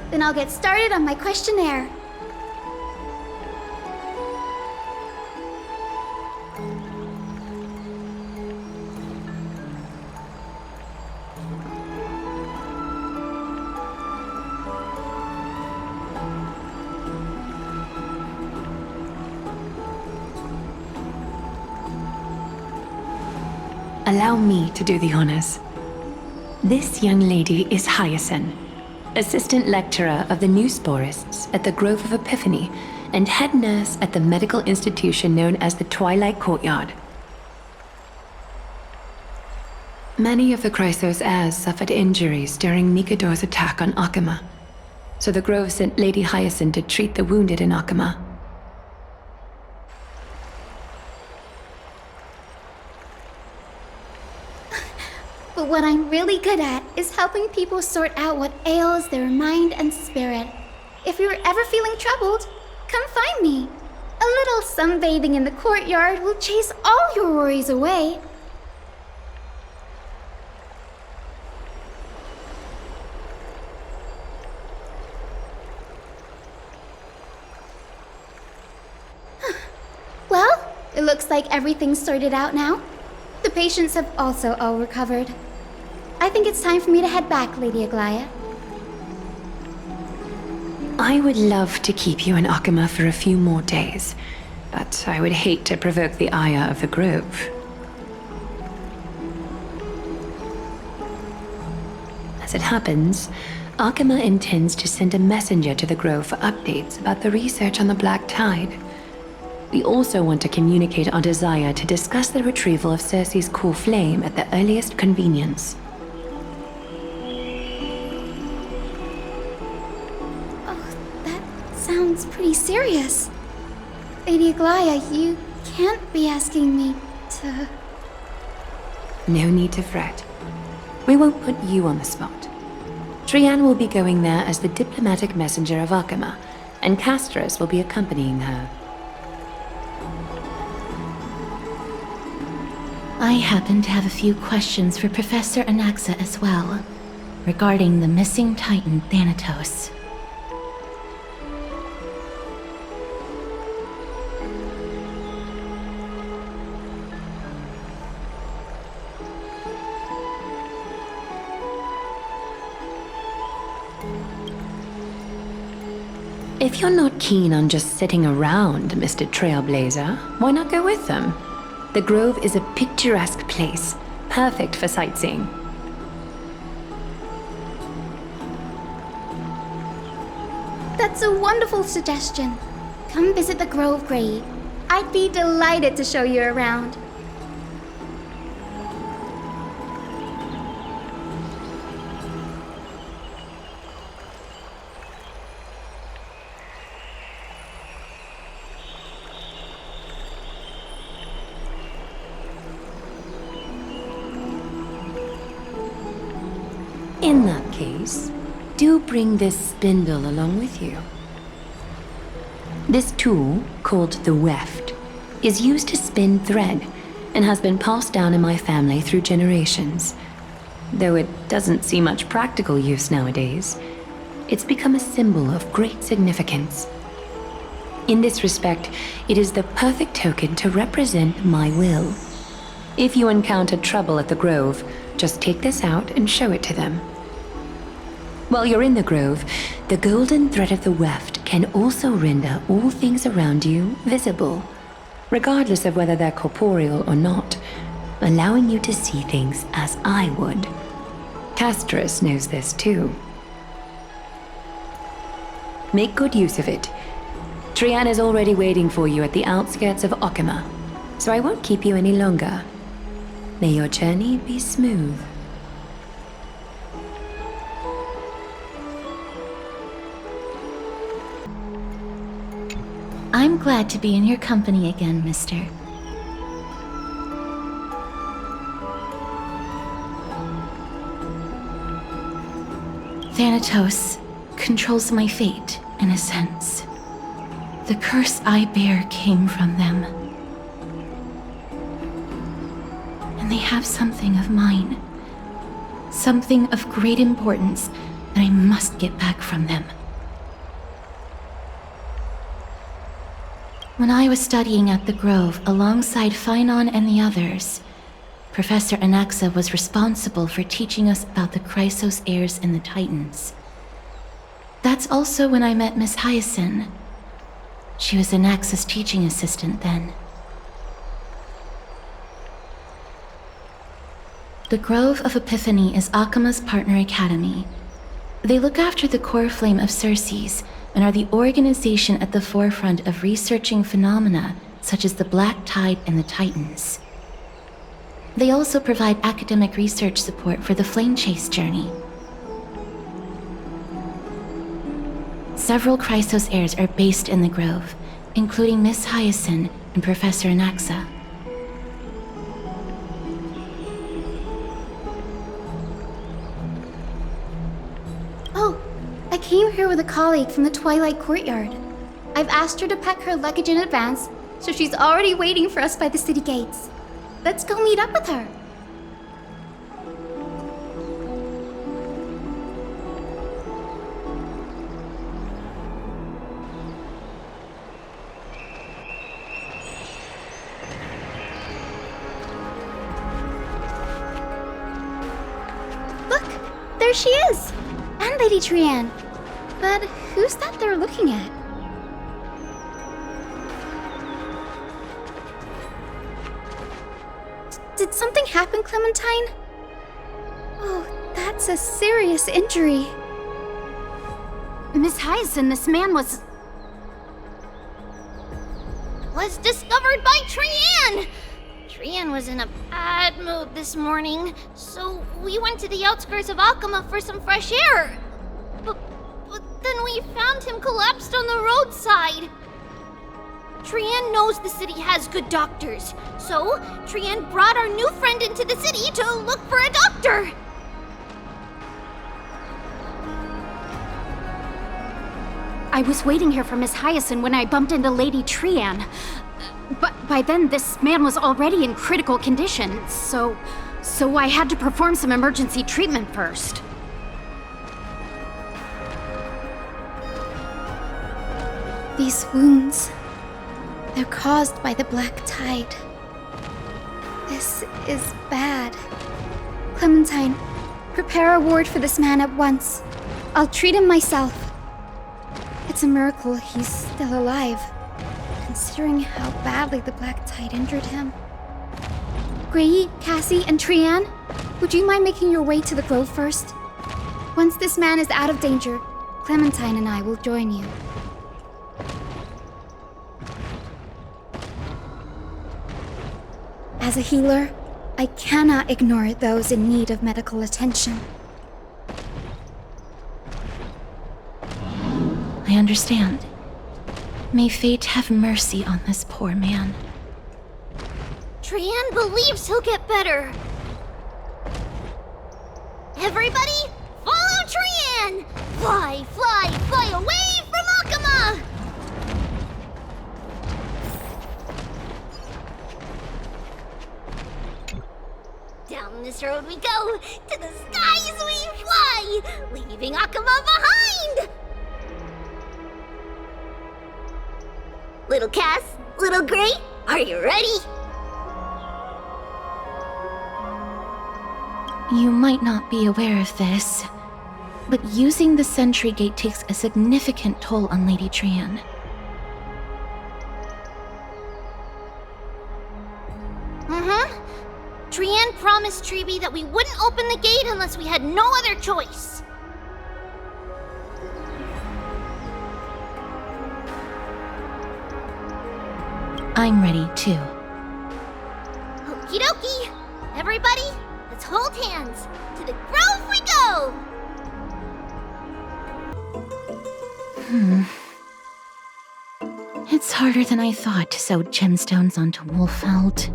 Then I'll get started on my questionnaire. Allow me to do the honors. This young lady is Hyacinth, assistant lecturer of the new sporists at the Grove of Epiphany and head nurse at the medical institution known as the Twilight Courtyard. Many of the Chrysos heirs suffered injuries during Mikador's attack on Akama, so the Grove sent Lady Hyacinth to treat the wounded in Akama. But what I'm really good at is helping people sort out what ails their mind and spirit. If you're ever feeling troubled, come find me. A little sunbathing in the courtyard will chase all your worries away. Well, it looks like everything's sorted out now. The patients have also all recovered. I think it's time for me to head back, Lady Aglaya. I would love to keep you in Akama for a few more days, but I would hate to provoke the ire of the Grove. As it happens, Akama intends to send a messenger to the Grove for updates about the research on the Black Tide. We also want to communicate our desire to discuss the retrieval of Circe's core flame at the earliest convenience. Sounds pretty serious. Lady Aglaya, you can't be asking me to... No need to fret. We won't put you on the spot. Trianne will be going there as the diplomatic messenger of Akama, and Castris will be accompanying her. I happen to have a few questions for Professor Anaxa as well, regarding the missing Titan Thanatos. If you're not keen on just sitting around, Mr. Trailblazer, why not go with them? The Grove is a picturesque place, perfect for sightseeing. That's a wonderful suggestion. Come visit the Grove, Grey. I'd be delighted to show you around. In that case, do bring this spindle along with you. This tool, called the weft, is used to spin thread and has been passed down in my family through generations. Though it doesn't see much practical use nowadays, it's become a symbol of great significance. In this respect, it is the perfect token to represent my will. If you encounter trouble at the Grove, just take this out and show it to them. While you're in the Grove, the golden thread of the weft can also render all things around you visible, regardless of whether they're corporeal or not, allowing you to see things as I would. Castris knows this too. Make good use of it. Trianne is already waiting for you at the outskirts of Akama, so I won't keep you any longer. May your journey be smooth. I'm glad to be in your company again, mister. Thanatos controls my fate, in a sense. The curse I bear came from them. And they have something of mine. Something of great importance that I must get back from them. When I was studying at the Grove alongside Phynon and the others, Professor Anaxa was responsible for teaching us about the Chrysos heirs and the Titans. That's also when I met Miss Hyacinth. She was Anaxa's teaching assistant then. The Grove of Epiphany is Akima's partner academy. They look after the core flame of Circes and are the organization at the forefront of researching phenomena such as the Black Tide and the Titans. They also provide academic research support for the Flame Chase journey. Several Chrysos heirs are based in the Grove, including Miss Hyacinth and Professor Anaxa. Oh, I came here with a colleague from the Twilight Courtyard. I've asked her to pack her luggage in advance, so she's already waiting for us by the city gates. Let's go meet up with her. Look, there she is! And Lady Trianne. But who's that they're looking at? Did something happen, Clementine? Oh, that's a serious injury. Miss Hyacinth, this man was discovered by Trianne! Trianne was in a bad mood this morning, so we went to the outskirts of Akama for some fresh air. But then we found him collapsed on the roadside. Trianne knows the city has good doctors, so Trianne brought our new friend into the city to look for a doctor. I was waiting here for Miss Hyacinth when I bumped into Lady Trianne. But by then, this man was already in critical condition, so I had to perform some emergency treatment first. These wounds, they're caused by the Black Tide. This is bad. Clementine, prepare a ward for this man at once. I'll treat him myself. It's a miracle he's still alive, considering how badly the Black Tide injured him. Grey, Cassie, and Trianne, would you mind making your way to the Grove first? Once this man is out of danger, Clementine and I will join you. As a healer, I cannot ignore those in need of medical attention. I understand. May fate have mercy on this poor man. Trianne believes he'll get better. Everybody, follow Trianne! Fly, fly, fly away from Akama! Down this road we go, to the skies we fly, leaving Akama behind! Little Cass, little Grey, are you ready? You might not be aware of this, but using the Sentry Gate takes a significant toll on Lady Trianne. Trianne promised Treeby that we wouldn't open the gate unless we had no other choice. I'm ready, too. Okie dokie! Everybody, let's hold hands. To the Grove we go! It's harder than I thought to sew gemstones onto Wolfeld.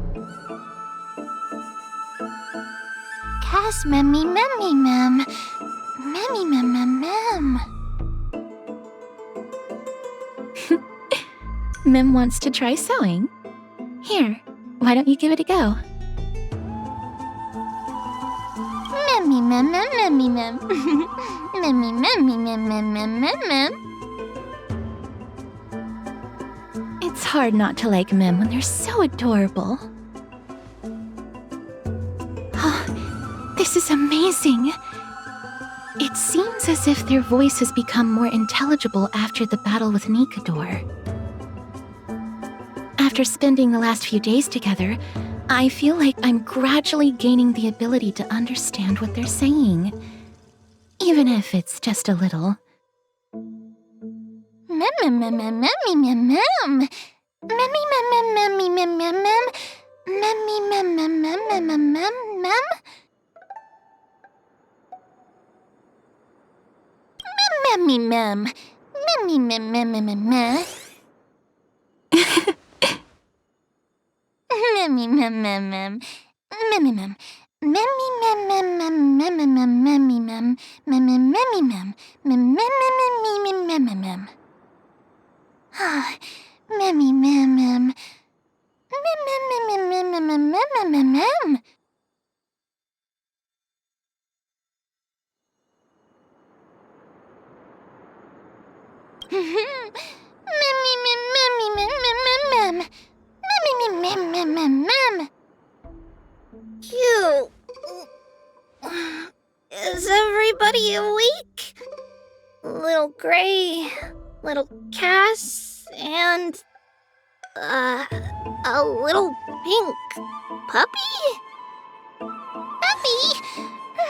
Cass, memmy, memmy, mem. Memmy, mem, mem, mem. Mem wants to try sewing. Here, why don't you give it a go? Memmy, mem, mem, memmy, mem. Memmy, memmy, mem, mem, mem, mem, mem. It's hard not to like Mem when they're so adorable. Oh, this is amazing. It seems as if their voice has become more intelligible after the battle with Nikador. After spending the last few days together, I feel like I'm gradually gaining the ability to understand what they're saying. Even if it's just a little. Cute. Is everybody awake? Little Gray, little Cass, and a little pink puppy? Puppy?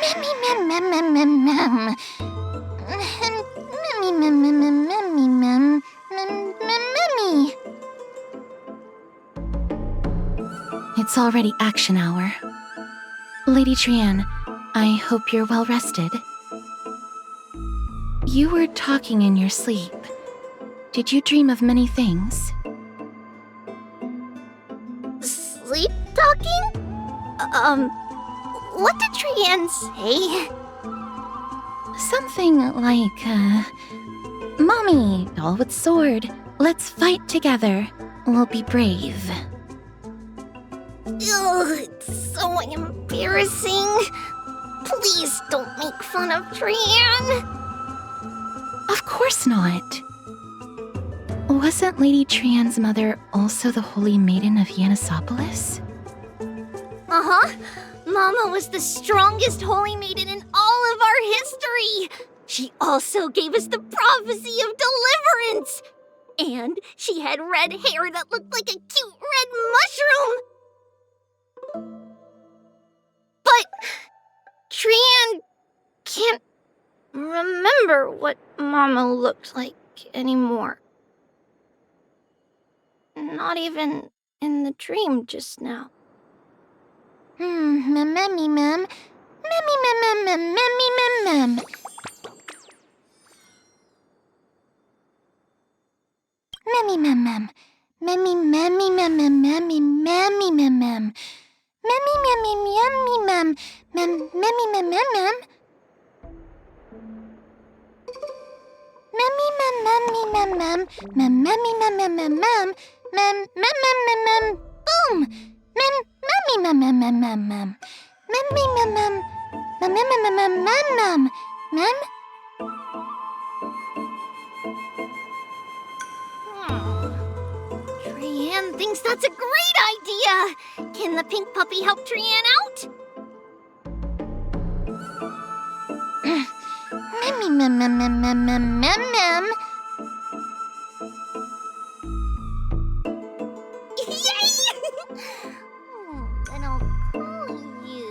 Memmy mem mem mem mem. Memmy mem mem mem memmy mem mem memmy. It's already action hour. Lady Trian, I hope you're well rested. You were talking in your sleep. Did you dream of many things? Sleep talking? What did Trian say? Something like, Mommy, doll with sword, let's fight together. We'll be brave. Ugh, it's so embarrassing. Please don't make fun of Trian. Of course not. Wasn't Lady Trian's mother also the Holy Maiden of Yanisopolis? Uh-huh. Mama was the strongest Holy Maiden in all of our history. She also gave us the prophecy of deliverance. And she had red hair that looked like a cute red mushroom. But Trian can't remember what Mama looked like anymore. Not even in the dream just now. Memmy mem. Memmy mem mem memmy mem mem. Memmy mem mem. Memmy memmy mem mem memmy memmy mem mem. Memmy memmy memmy mem mem memmy mem mem mem. Memmy mem memmy mem mem mem memmy mem mem mem mem mem mem mem mem boom. Mem memmy mem mem mem mem mem. Memmy mem mem mem mem mem mem mem mem. Trian thinks that's a great idea! Can the pink puppy help Trian out? Memmy mem mem mem mem mem mem mem. Yay! Then I'll call you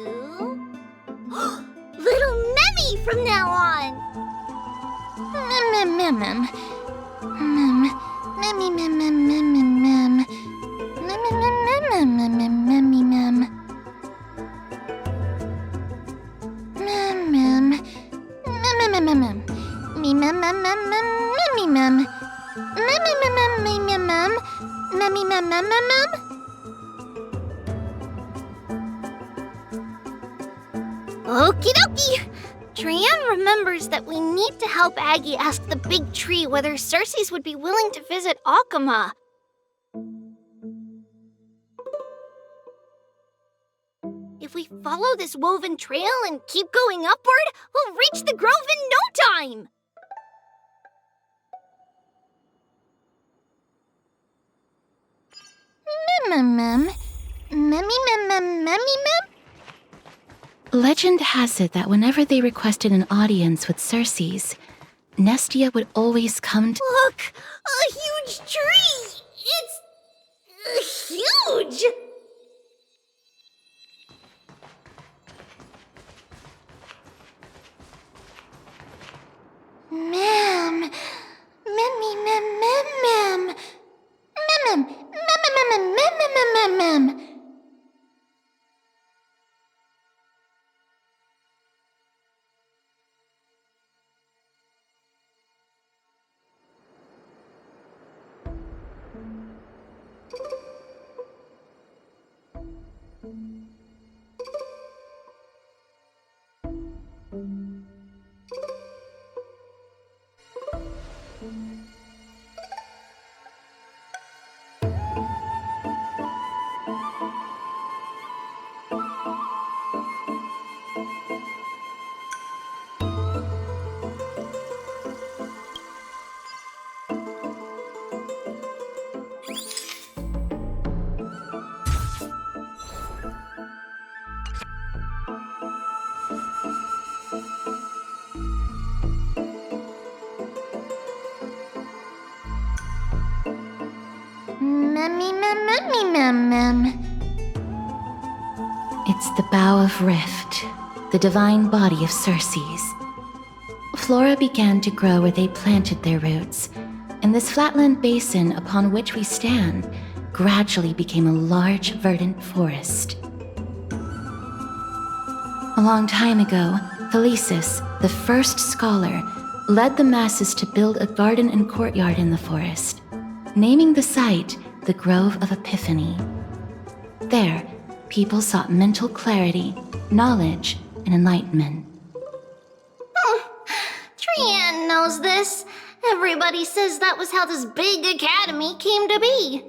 Little Memmy from now on. Mem mem mem mem. Memmy mem mem mem mem mem. Memmy mem mem mem mem memmy mem. Mem mem. Mem mem mem mem. Me mem mem mem mem memmy mem. Memmy mem mem me mem mem. Memmy mem mem mem mem. Okie dokie. Trian remembers that we need to help Aggie ask the big tree whether Circes would be willing to visit Akama. If we follow this woven trail and keep going upward, we'll reach the grove in no time! Legend has it that whenever they requested an audience with Circes, Nestia would always come to— Look! A huge tree! It's... huge! Ma'am. It's the Bough of Rift, the divine body of Circes. Flora began to grow where they planted their roots, and this flatland basin upon which we stand gradually became a large, verdant forest. A long time ago, Thelesis, the first scholar, led the masses to build a garden and courtyard in the forest, naming the site the Grove of Epiphany. There, people sought mental clarity, knowledge, and enlightenment. Trian knows this. Everybody says that was how this big academy came to be.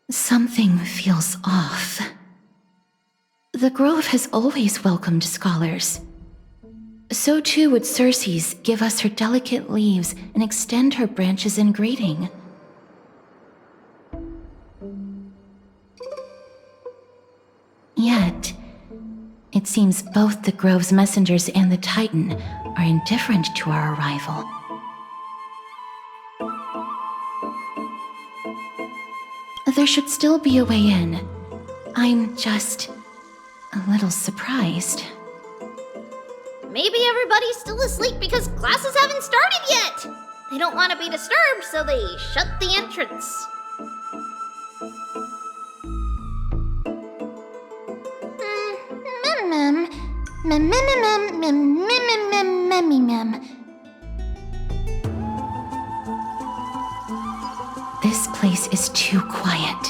Something feels off. The Grove has always welcomed scholars. So too would Circes give us her delicate leaves and extend her branches in greeting. Yet, it seems both the Grove's messengers and the Titan are indifferent to our arrival. There should still be a way in. I'm just a little surprised. Maybe everybody's still asleep because classes haven't started yet. They don't want to be disturbed, so they shut the entrance. This place is too quiet.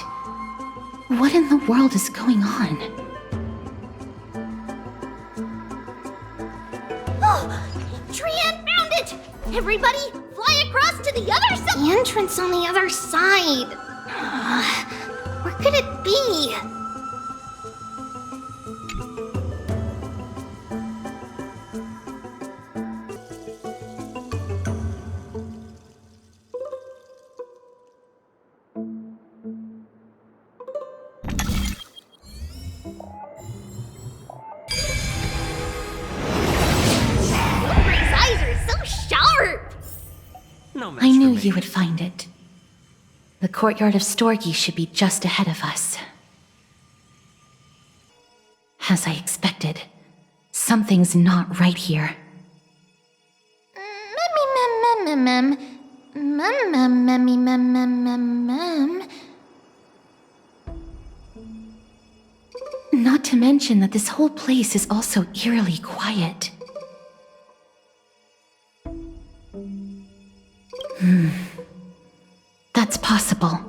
What in the world is going on? Trian found it! Everybody, fly across to the other side! The entrance on the other side. Where could it be? I knew you would find it. The courtyard of Storgi should be just ahead of us. As I expected, something's not right here. Not to mention that this whole place is also eerily quiet. That's possible.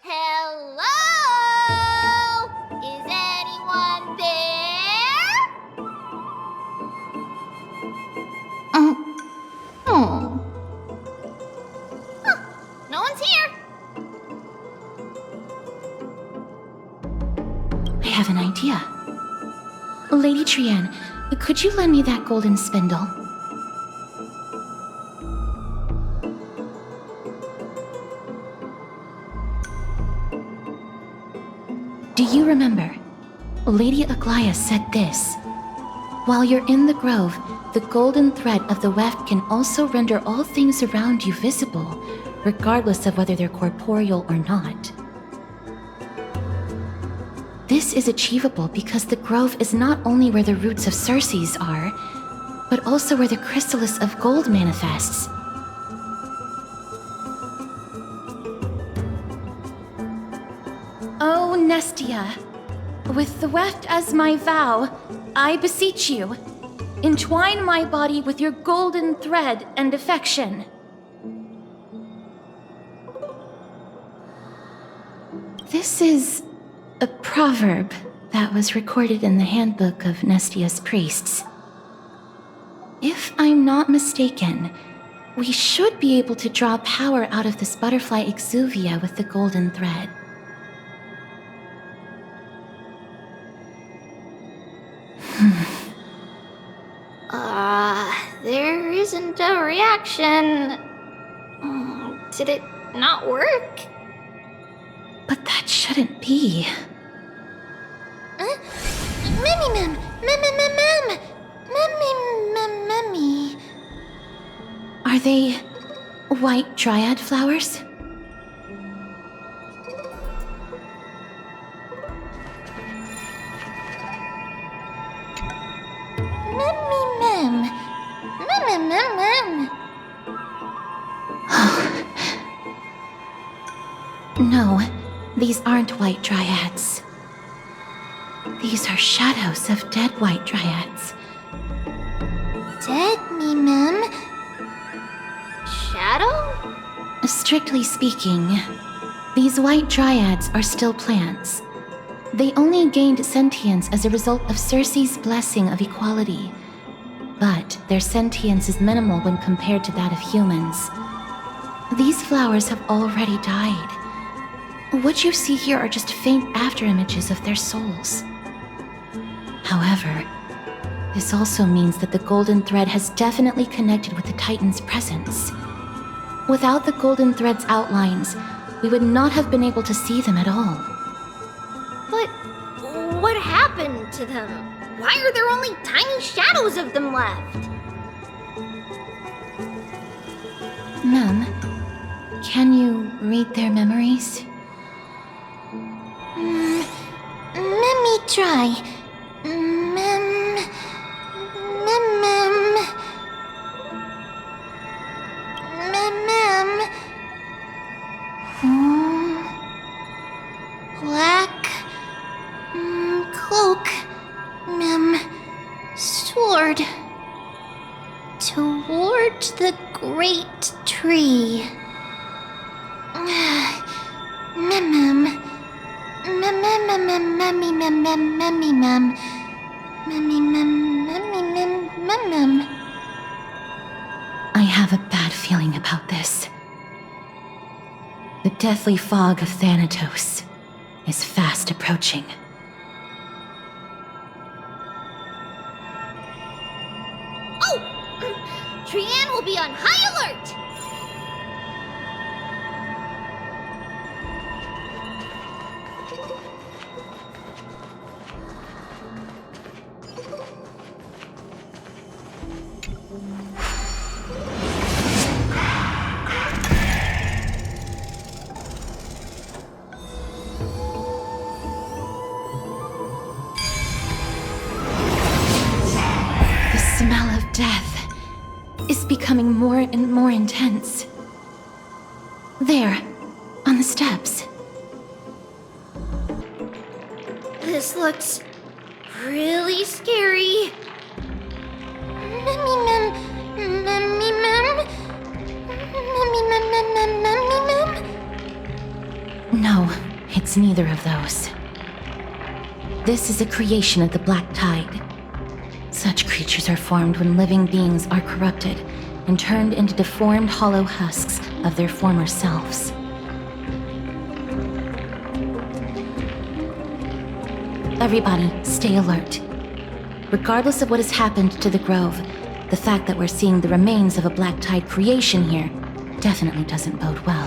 Hello? Is anyone there? No one's here. I have an idea. Lady Trian, Could you lend me that golden spindle? Do you remember? Lady Aglaia said this. While you're in the grove, the golden thread of the weft can also render all things around you visible, regardless of whether they're corporeal or not. This is achievable because the grove is not only where the roots of Circes are, but also where the chrysalis of gold manifests. Oh, Nestia, with the weft as my vow, I beseech you, entwine my body with your golden thread and affection. This is a proverb that was recorded in the handbook of Nestia's priests. If I'm not mistaken, we should be able to draw power out of this butterfly exuvia with the golden thread. There isn't a reaction. Did it not work? But that shouldn't be. Mem. Are they white dryad flowers? Mem. No, these aren't white dryads. These are shadows of dead white dryads. Dead me, Mem. Shadow? Strictly speaking, these white dryads are still plants. They only gained sentience as a result of Circe's blessing of equality. But their sentience is minimal when compared to that of humans. These flowers have already died. What you see here are just faint afterimages of their souls. However, this also means that the golden thread has definitely connected with the Titan's presence. Without the golden thread's outlines, we would not have been able to see them at all. But what happened to them? Why are there only tiny shadows of them left? Mem, can you read their memories? Let me try. Mem. Black cloak. Mem. Sword. Toward the great tree. Mem. I have a bad feeling about this. The deathly fog of Thanatos is fast approaching. Oh! Trian will be on high alert! Death is becoming more and more intense. There, on the steps. This looks really scary. No, it's neither of those. This is a creation of the Black Tide. Such creatures are formed when living beings are corrupted and turned into deformed hollow husks of their former selves. Everybody, stay alert. Regardless of what has happened to the Grove, the fact that we're seeing the remains of a Black Tide creation here definitely doesn't bode well.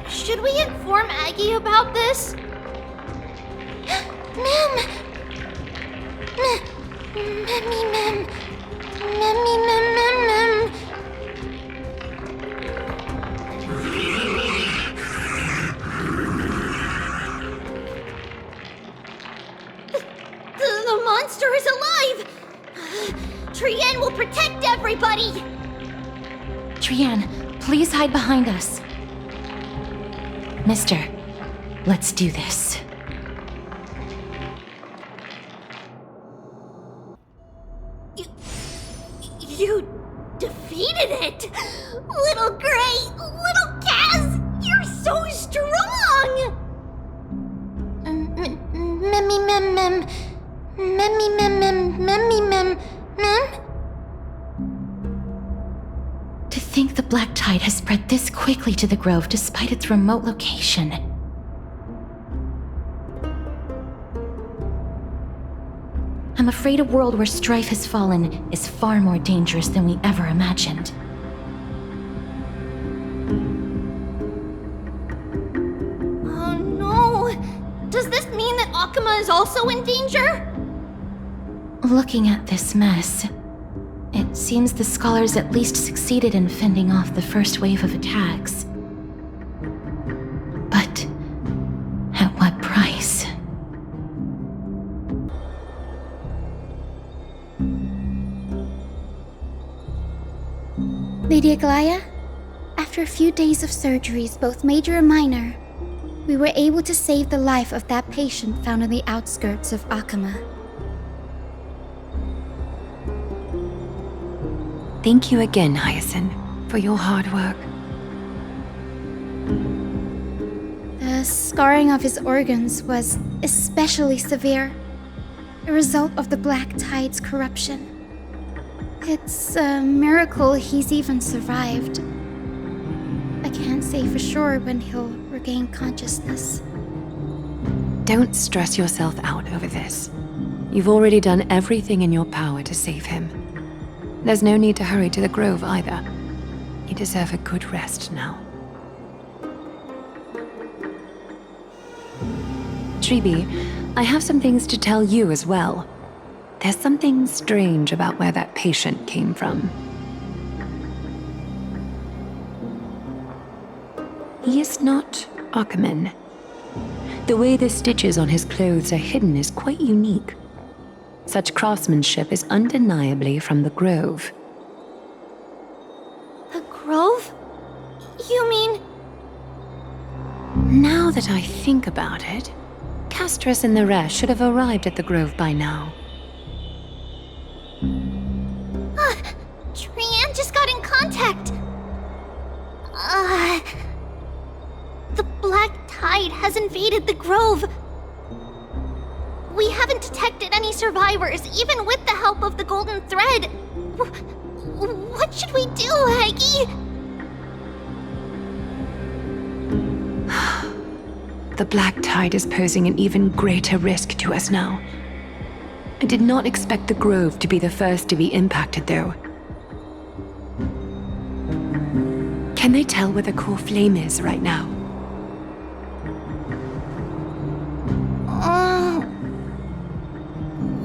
Should we inform Aggie about this? Mem! Mem. The monster is alive! Trienne will protect everybody! Trienne, please hide behind us. Mister, let's do this. You defeated it! Little Gray, little Kaz, you're so strong! To think the Black Tide has spread this quickly to the Grove despite its remote location. I'm afraid a world where strife has fallen is far more dangerous than we ever imagined. Oh no! Does this mean that Akuma is also in danger? Looking at this mess, it seems the scholars at least succeeded in fending off the first wave of attacks. But at what price? Lady Aglaya, after a few days of surgeries, both major and minor, we were able to save the life of that patient found on the outskirts of Akuma. Thank you again, Hyacinth, for your hard work. The scarring of his organs was especially severe, a result of the Black Tide's corruption. It's a miracle he's even survived. I can't say for sure when he'll regain consciousness. Don't stress yourself out over this. You've already done everything in your power to save him. There's no need to hurry to the Grove either. You deserve a good rest now. Treeby, I have some things to tell you as well. There's something strange about where that patient came from. He is not Akuman. The way the stitches on his clothes are hidden is quite unique. Such craftsmanship is undeniably from the Grove. The Grove? You mean... Now that I think about it, Castris and the rest should have arrived at the Grove by now. Trienne just got in contact! The Black Tide has invaded the Grove. We haven't detected any survivors, even with the help of the Golden Thread. What should we do, Aggie? The Black Tide is posing an even greater risk to us now. I did not expect the Grove to be the first to be impacted, though. Can they tell where the core flame is right now?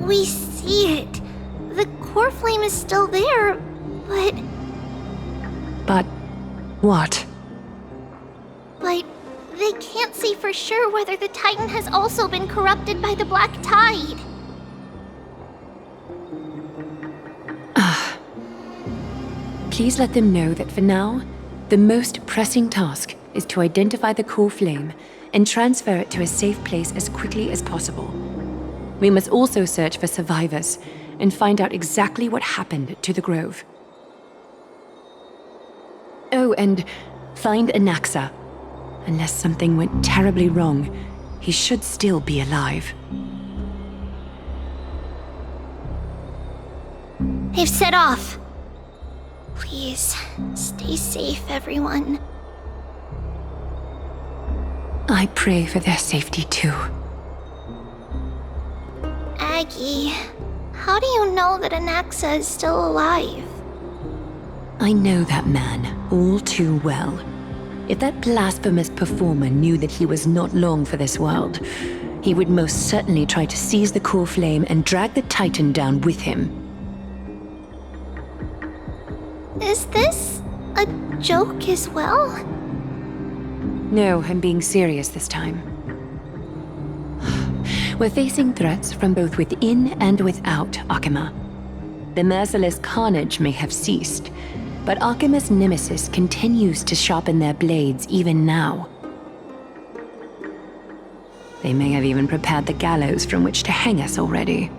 We see it. The core flame is still there, but... But what? But they can't say for sure whether the Titan has also been corrupted by the Black Tide. Please let them know that for now, the most pressing task is to identify the core flame and transfer it to a safe place as quickly as possible. We must also search for survivors and find out exactly what happened to the Grove. Oh, and find Anaxa. Unless something went terribly wrong, he should still be alive. They've set off. Please, stay safe, everyone. I pray for their safety too. Aggie, how do you know that Anaxa is still alive? I know that man all too well. If that blasphemous performer knew that he was not long for this world, he would most certainly try to seize the core flame and drag the Titan down with him. Is this a joke as well? No, I'm being serious this time. We're facing threats from both within and without Akima. The merciless carnage may have ceased, but Akima's nemesis continues to sharpen their blades even now. They may have even prepared the gallows from which to hang us already.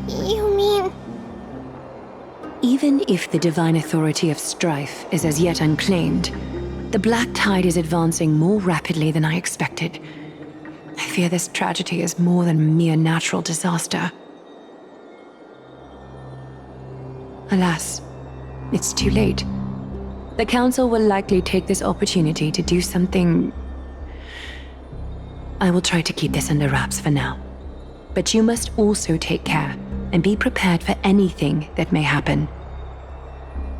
You mean... Even if the divine authority of strife is as yet unclaimed, the Black Tide is advancing more rapidly than I expected. I fear this tragedy is more than a mere natural disaster. Alas, it's too late. The Council will likely take this opportunity to do something... I will try to keep this under wraps for now. But you must also take care and be prepared for anything that may happen.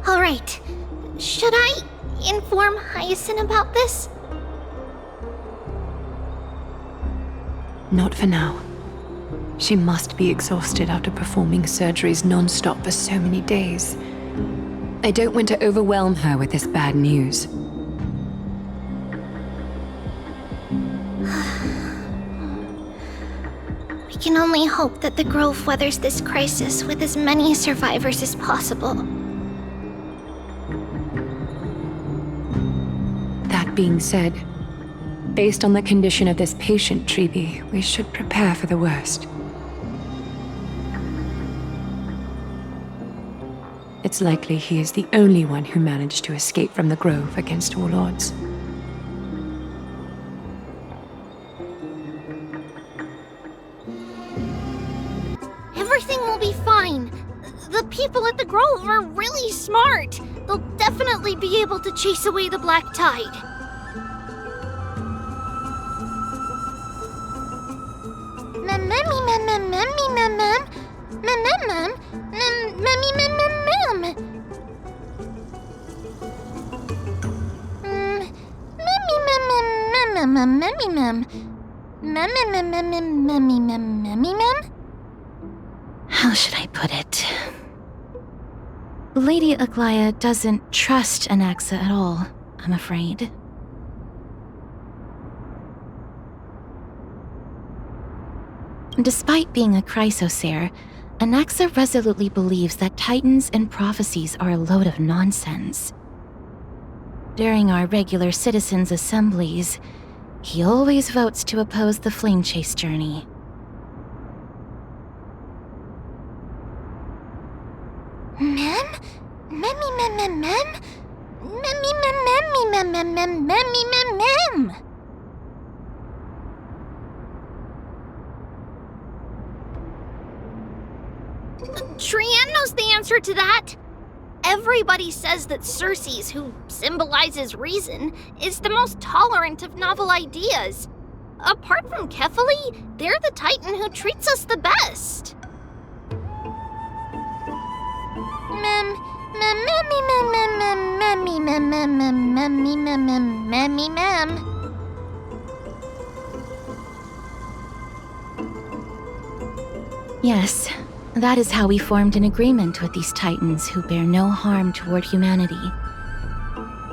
All right. Should I inform Hyacinth about this? Not for now. She must be exhausted after performing surgeries non-stop for so many days. I don't want to overwhelm her with this bad news. We can only hope that the Grove weathers this crisis with as many survivors as possible. That being said, based on the condition of this patient, Treeby, we should prepare for the worst. It's likely he is the only one who managed to escape from the Grove against all odds. Everything will be fine. The people at the Grove are really smart. They'll definitely be able to chase away the Black Tide. How should I put it? Lady Aglaya doesn't trust Anaxa at all, I'm afraid. Despite being a chrysosaur, Anaxa resolutely believes that titans and prophecies are a load of nonsense. During our regular citizens' assemblies, he always votes to oppose the flame chase journey. Trian knows the answer to that. Everybody says that Circes, who symbolizes reason, is the most tolerant of novel ideas. Apart from Kefali, they're the Titan who treats us the best. Yes, that is how we formed an agreement with these Titans who bear no harm toward humanity.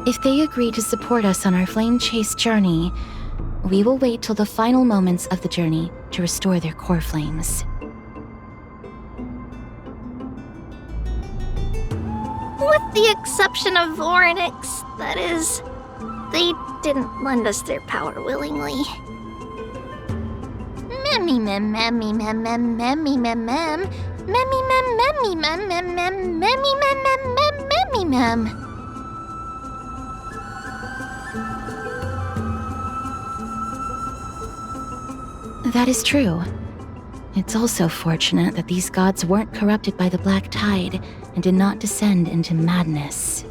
If they agree to support us on our flame chase journey, we will wait till the final moments of the journey to restore their core flames. With the exception of Voronix, that is, they didn't lend us their power willingly. That is true. It's also fortunate that these gods weren't corrupted by the Black Tide and did not descend into madness.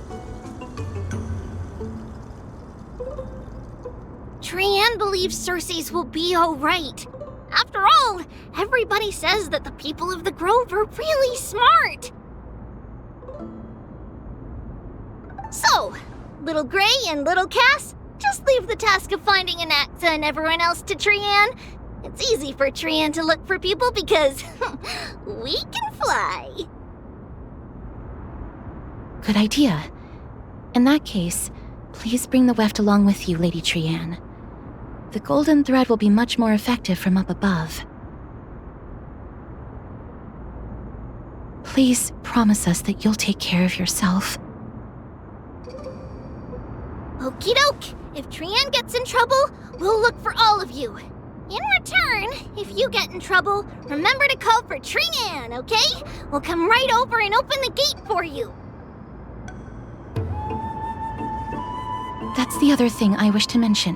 Trianne believes Cersei's will be alright. After all, everybody says that the people of the Grove are really smart. So, Little Gray and Little Cass, just leave the task of finding an Axa and everyone else to Trianne. It's easy for Trianne to look for people because we can fly. Good idea. In that case, please bring the weft along with you, Lady Trianne. The golden thread will be much more effective from up above. Please promise us that you'll take care of yourself. Okie doke. If Trianne gets in trouble, we'll look for all of you. In return, if you get in trouble, remember to call for Trianne, okay? We'll come right over and open the gate for you. That's the other thing I wish to mention.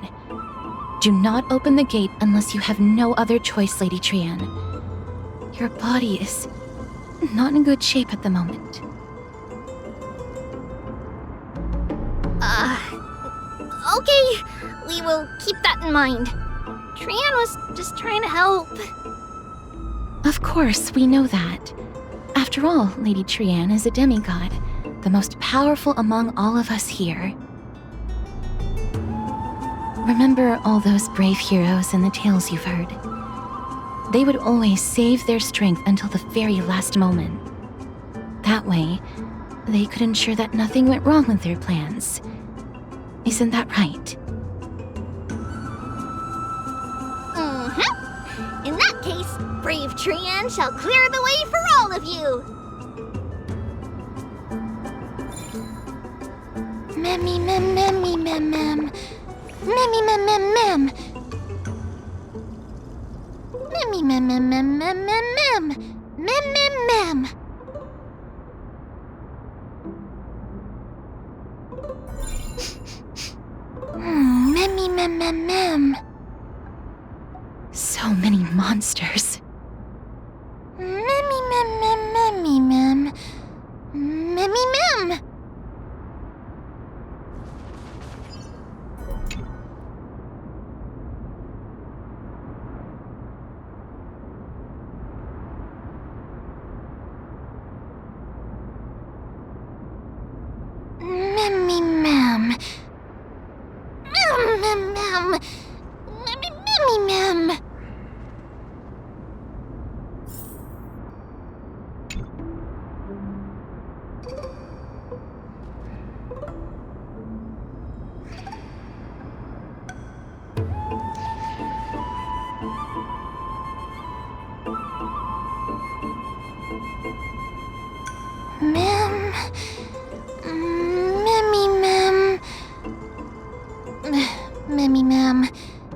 Do not open the gate unless you have no other choice, Lady Trianne. Your body is not in good shape at the moment. Okay. We will keep that in mind. Trianne was just trying to help. Of course, we know that. After all, Lady Trianne is a demigod, the most powerful among all of us here. Remember all those brave heroes and the tales you've heard. They would always save their strength until the very last moment. That way, they could ensure that nothing went wrong with their plans. Isn't that right? Mm-hmm. In that case, brave Trianne shall clear the way for all of you. Memmy mem memmy mem mem. Memmy mem mem mem. Memmy mem mem mem mem mem mem. Mem mem mem. Memmy mem mem mem. So many monsters. Memmy mem mem memmy mem. Memmy mem. Memmy mem. Mem mem mem. Memmy mem. Mem. Memmy mem. Memmy mem.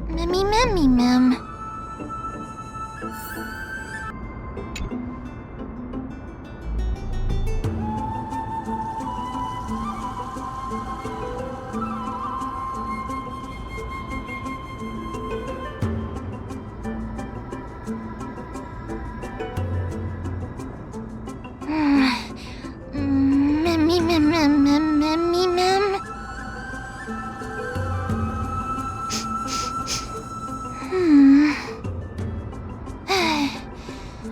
Memmy memmy mem. Memmy mem mem mem memmy mem.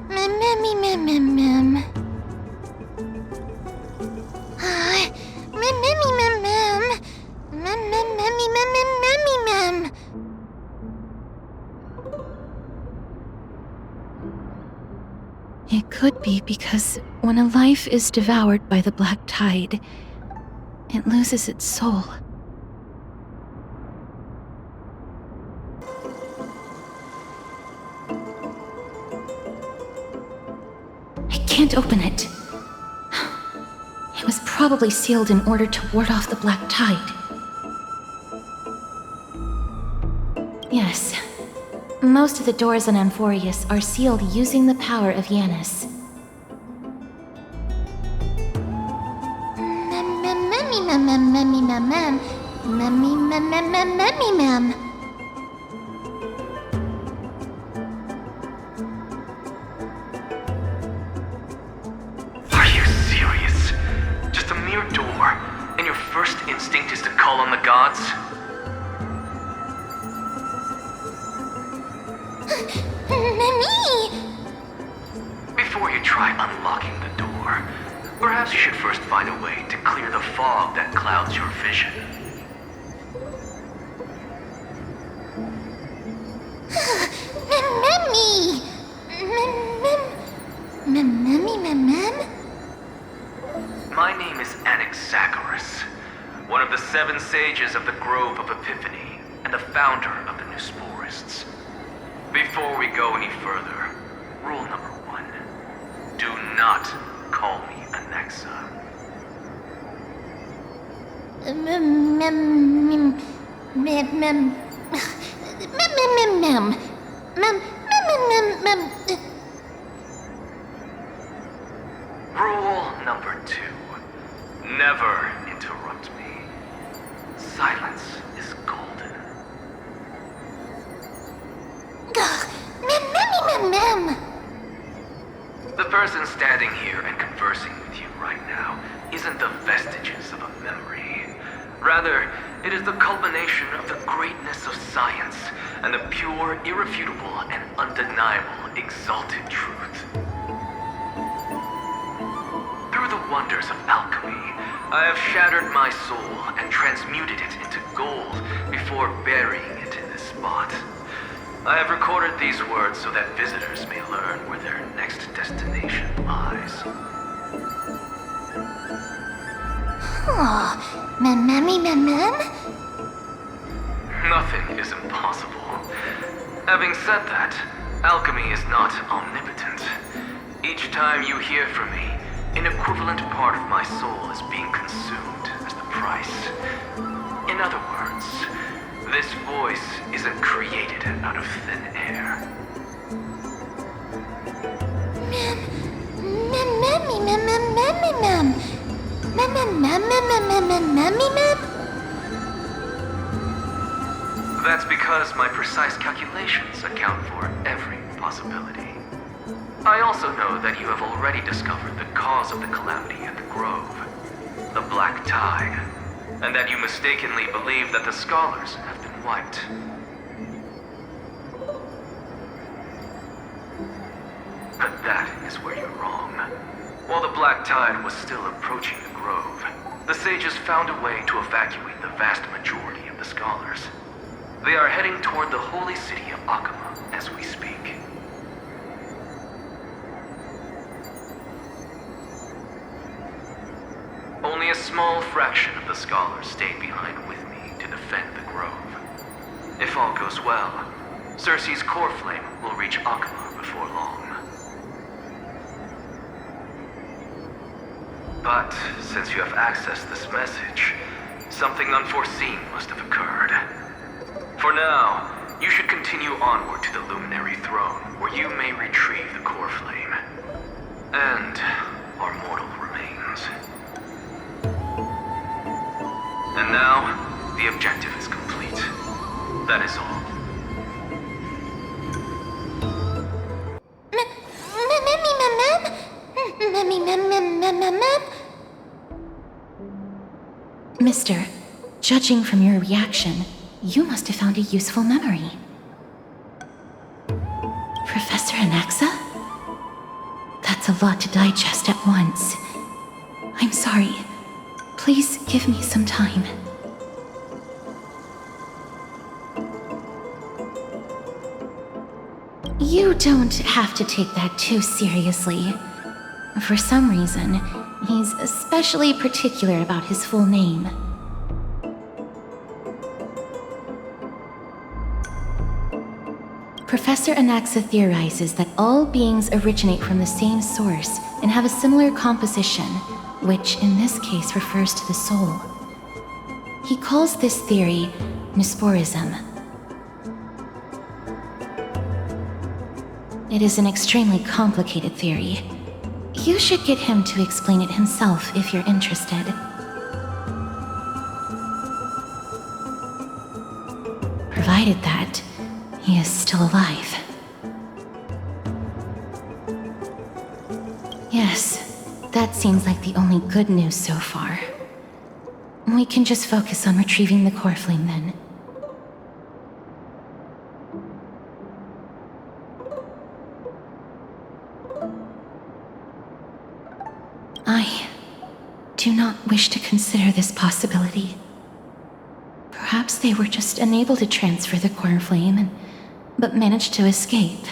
Memmy mem mem mem. Memmy mem mem. Memmy memmy mem mem memmy mem. It could be because when a life is devoured by the black tide, it loses its soul. I can't open it. It was probably sealed in order to ward off the black tide. Yes. Most of the doors on Amphorius are sealed using the power of Yanis. Memmy mem mem memmy mem mem. Memmy mem mem mem memmy mem. Are you serious? find a way to clear the fog that clouds your vision. My name is Anaxagoras, one of the 7 sages of the Grove of Epiphany, and the founder of the New Sporists. Before we go any further, rule number 1. Do not call me Anaxa. Rule number 2. Never interrupt me. Silence is golden. The person standing here and conversing with you right now isn't the vestiges of a memory. Rather, it is the culmination of the greatness of science and the pure, irrefutable, and undeniable exalted truth. Through the wonders of alchemy, I have shattered my soul and transmuted it into gold before burying it in this spot. I have recorded these words so that visitors may learn where their next destination lies. Nothing is impossible. Having said that, alchemy is not omnipotent. Each time you hear from me, an equivalent part of my soul is being consumed as the price. In other words, this voice isn't created out of thin air. That's because my precise calculations account for every possibility. I also know that you have already discovered the cause of the calamity at the Grove, the Black Tide, and that you mistakenly believe that the scholars have been wiped. But that is where you're wrong. While the Black Tide was still approaching the Grove, the sages found a way to evacuate the vast majority of the scholars. They are heading toward the holy city of Akama as we speak. Only a small fraction of the scholars stayed behind with me to defend the Grove. If all goes well, Circe's core flame will reach Akama before long. But since you have accessed this message, something unforeseen must have occurred. For now, you should continue onward to the Luminary Throne, where you may retrieve the core flame. And our mortal remains. And now, the objective is complete. That is all. Mister, judging from your reaction, you must have found a useful memory. Professor Anaxa? That's a lot to digest at once. I'm sorry. Please give me some time. You don't have to take that too seriously. For some reason, he's especially particular about his full name. Professor Anaxa theorizes that all beings originate from the same source and have a similar composition, which in this case refers to the soul. He calls this theory Neusporism. It is an extremely complicated theory. You should get him to explain it himself if you're interested. Provided that he is still alive. Yes, that seems like the only good news so far. We can just focus on retrieving the core flame then. I do not wish to consider this possibility. Perhaps they were just unable to transfer the core flame, but managed to escape.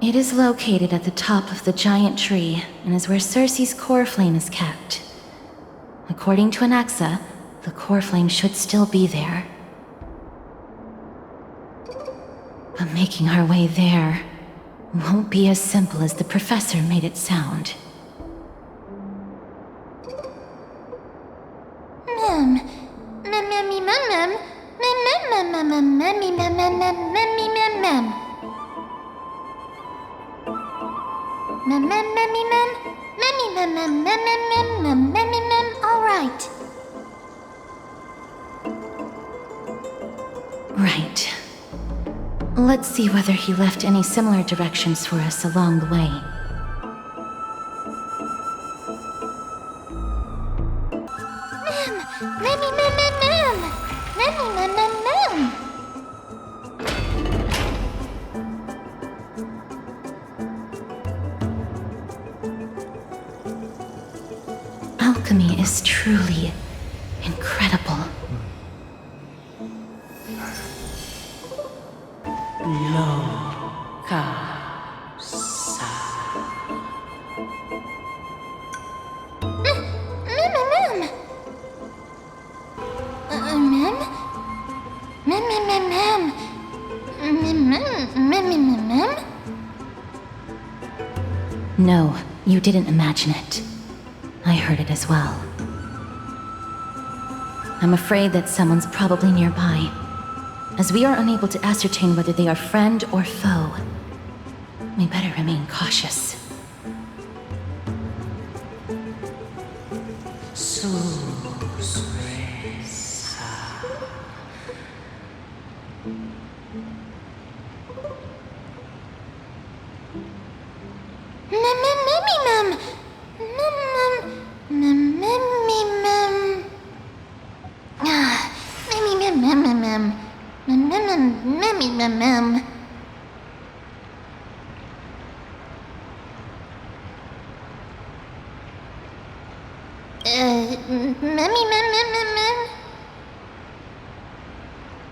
It is located at the top of the giant tree and is where Cersei's core flame is kept. According to Anaxa, the core flame should still be there. But making our way there won't be as simple as the professor made it sound. All right. Right. Let's see whether he left any similar directions for us along the way. Alchemy is truly incredible. No, you didn't imagine it. I heard it as well. I'm afraid that someone's probably nearby, as we are unable to ascertain whether they are friend or foe. We better remain cautious.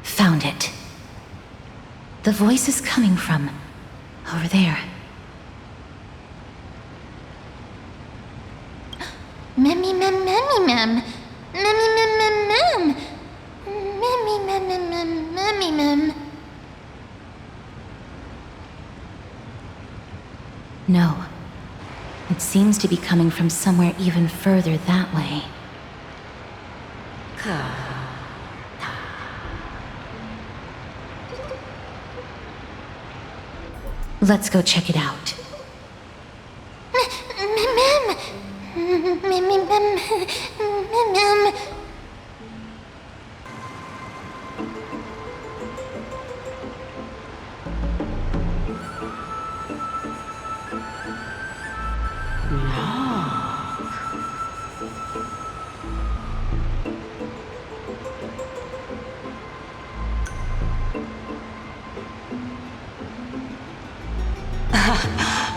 Found it. The voice is coming from over there. No. It seems to be coming from somewhere even further that way. Let's go check it out.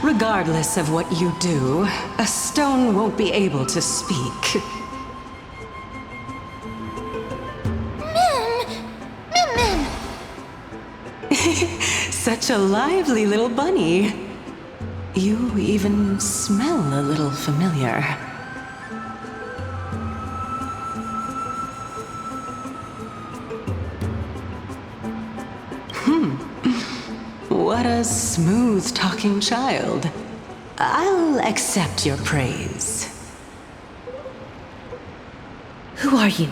Regardless of what you do, a stone won't be able to speak. Such a lively little bunny. You even smell a little familiar. What a smooth-talking child. I'll accept your praise. Who are you?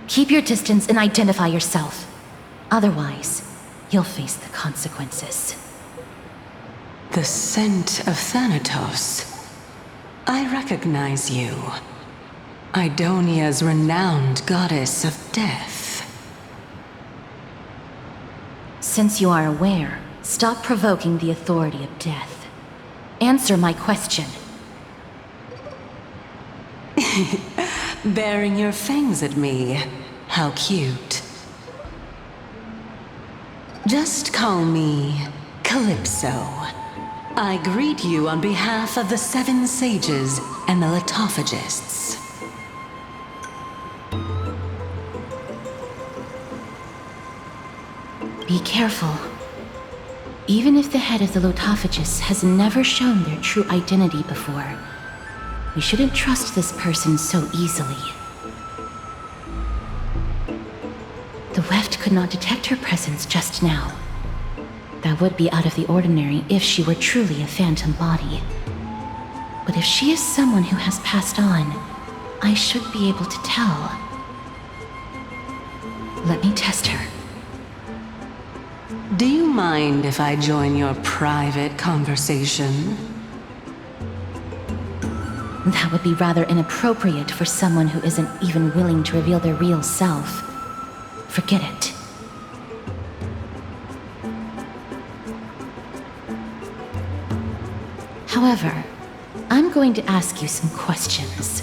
Keep your distance and identify yourself. Otherwise, you'll face the consequences. The scent of Thanatos. I recognize you. Idonia's renowned goddess of death. Since you are aware, stop provoking the authority of death. Answer my question. Baring your fangs at me. How cute. Just call me Calypso. I greet you on behalf of the 7 sages and the litophagists. Be careful. Even if the head of the litophagists has never shown their true identity before, we shouldn't trust this person so easily. The weft could not detect her presence just now. That would be out of the ordinary if she were truly a phantom body. But if she is someone who has passed on, I should be able to tell. Let me test her. Do you mind if I join your private conversation? That would be rather inappropriate for someone who isn't even willing to reveal their real self. Forget it. However, I'm going to ask you some questions.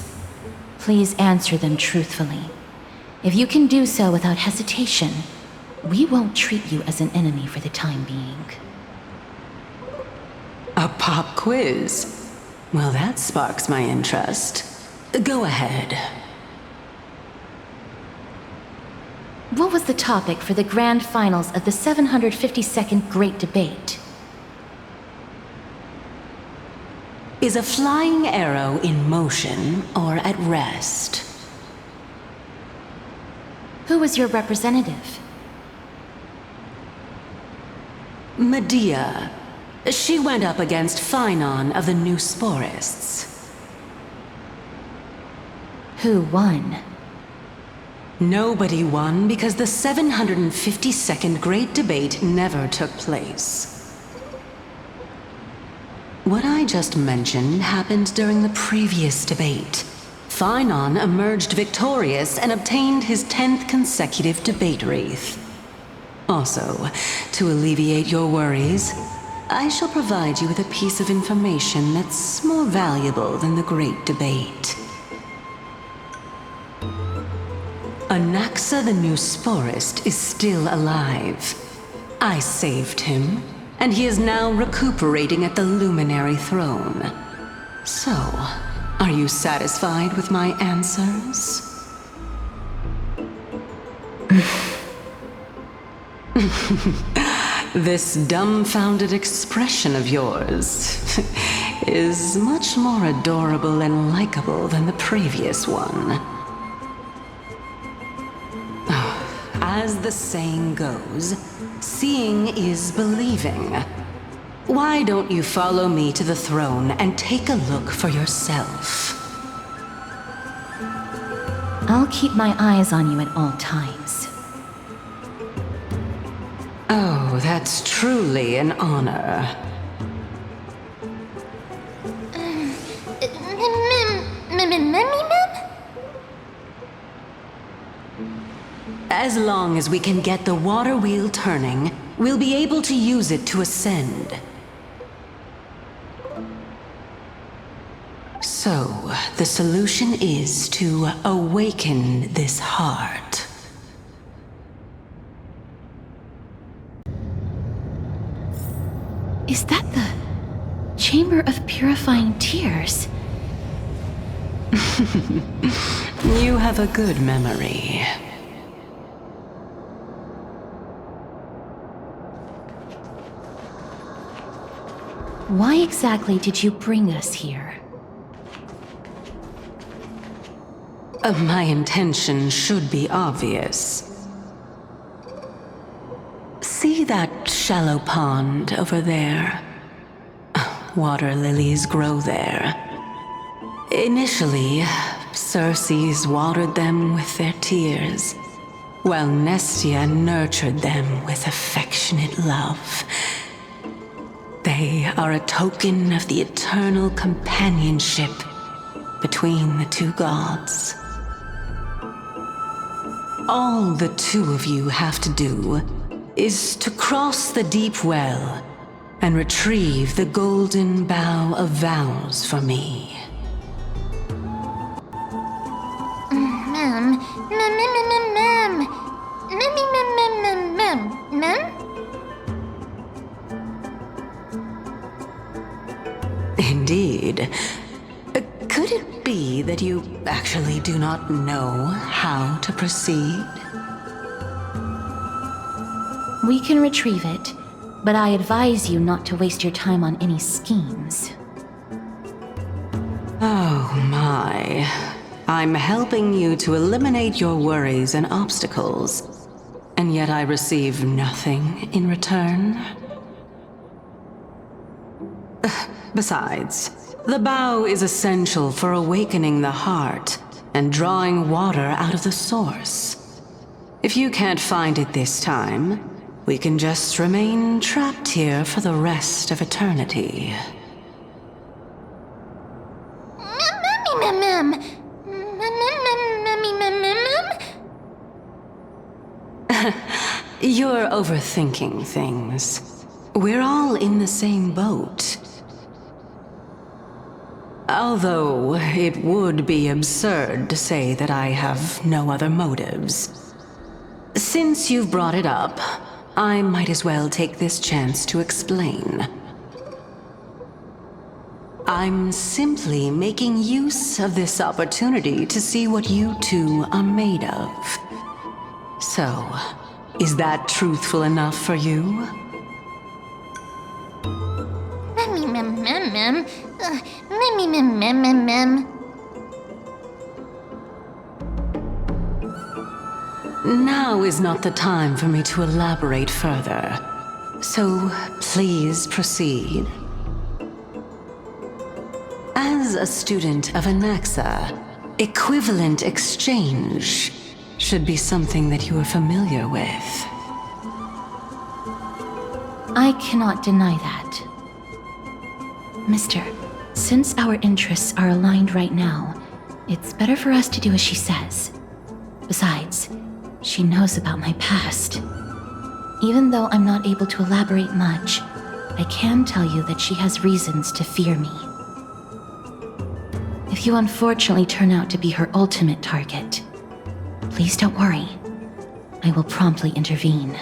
Please answer them truthfully. If you can do so without hesitation, we won't treat you as an enemy for the time being. A pop quiz? Well, that sparks my interest. Go ahead. What was the topic for the grand finals of the 752nd Great Debate? Is a flying arrow in motion or at rest? Who was your representative? Medea. She went up against Phynon of the New Sporists. Who won? Nobody won because the 752nd Great Debate never took place. What I just mentioned happened during the previous debate. Phynon emerged victorious and obtained his 10th consecutive debate wreath. Also, to alleviate your worries, I shall provide you with a piece of information that's more valuable than the Great Debate. Anaxa the New Sporist is still alive. I saved him, and he is now recuperating at the Luminary Throne. So, are you satisfied with my answers? This dumbfounded expression of yours is much more adorable and likable than the previous one. As the saying goes, seeing is believing. Why don't you follow me to the throne and take a look for yourself? I'll keep my eyes on you at all times. Oh, that's truly an honor. As long as we can get the water wheel turning, we'll be able to use it to ascend. So, the solution is to awaken this heart. Is that the Chamber of Purifying Tears? You have a good memory. Why exactly did you bring us here? My intention should be obvious. See that shallow pond over there? Water lilies grow there. Initially, Circes watered them with their tears, while Nestia nurtured them with affectionate love. They are a token of the eternal companionship between the two gods. All the two of you have to do is to cross the deep well and retrieve the golden bough of vows for me. Indeed. Could it be that you actually do not know how to proceed? We can retrieve it, but I advise you not to waste your time on any schemes. Oh my. I'm helping you to eliminate your worries and obstacles, and yet I receive nothing in return? Besides, the bow is essential for awakening the heart and drawing water out of the source. If you can't find it this time, we can just remain trapped here for the rest of eternity. You're overthinking things. We're all in the same boat. Although it would be absurd to say that I have no other motives. Since you've brought it up, I might as well take this chance to explain. I'm simply making use of this opportunity to see what you two are made of. So, is that truthful enough for you? Now is not the time for me to elaborate further. So, please proceed. As a student of Anaxa, equivalent exchange should be something that you are familiar with. I cannot deny that. Mister, since our interests are aligned right now, it's better for us to do as she says. Besides, she knows about my past. Even though I'm not able to elaborate much, I can tell you that she has reasons to fear me. If you unfortunately turn out to be her ultimate target, please don't worry. I will promptly intervene.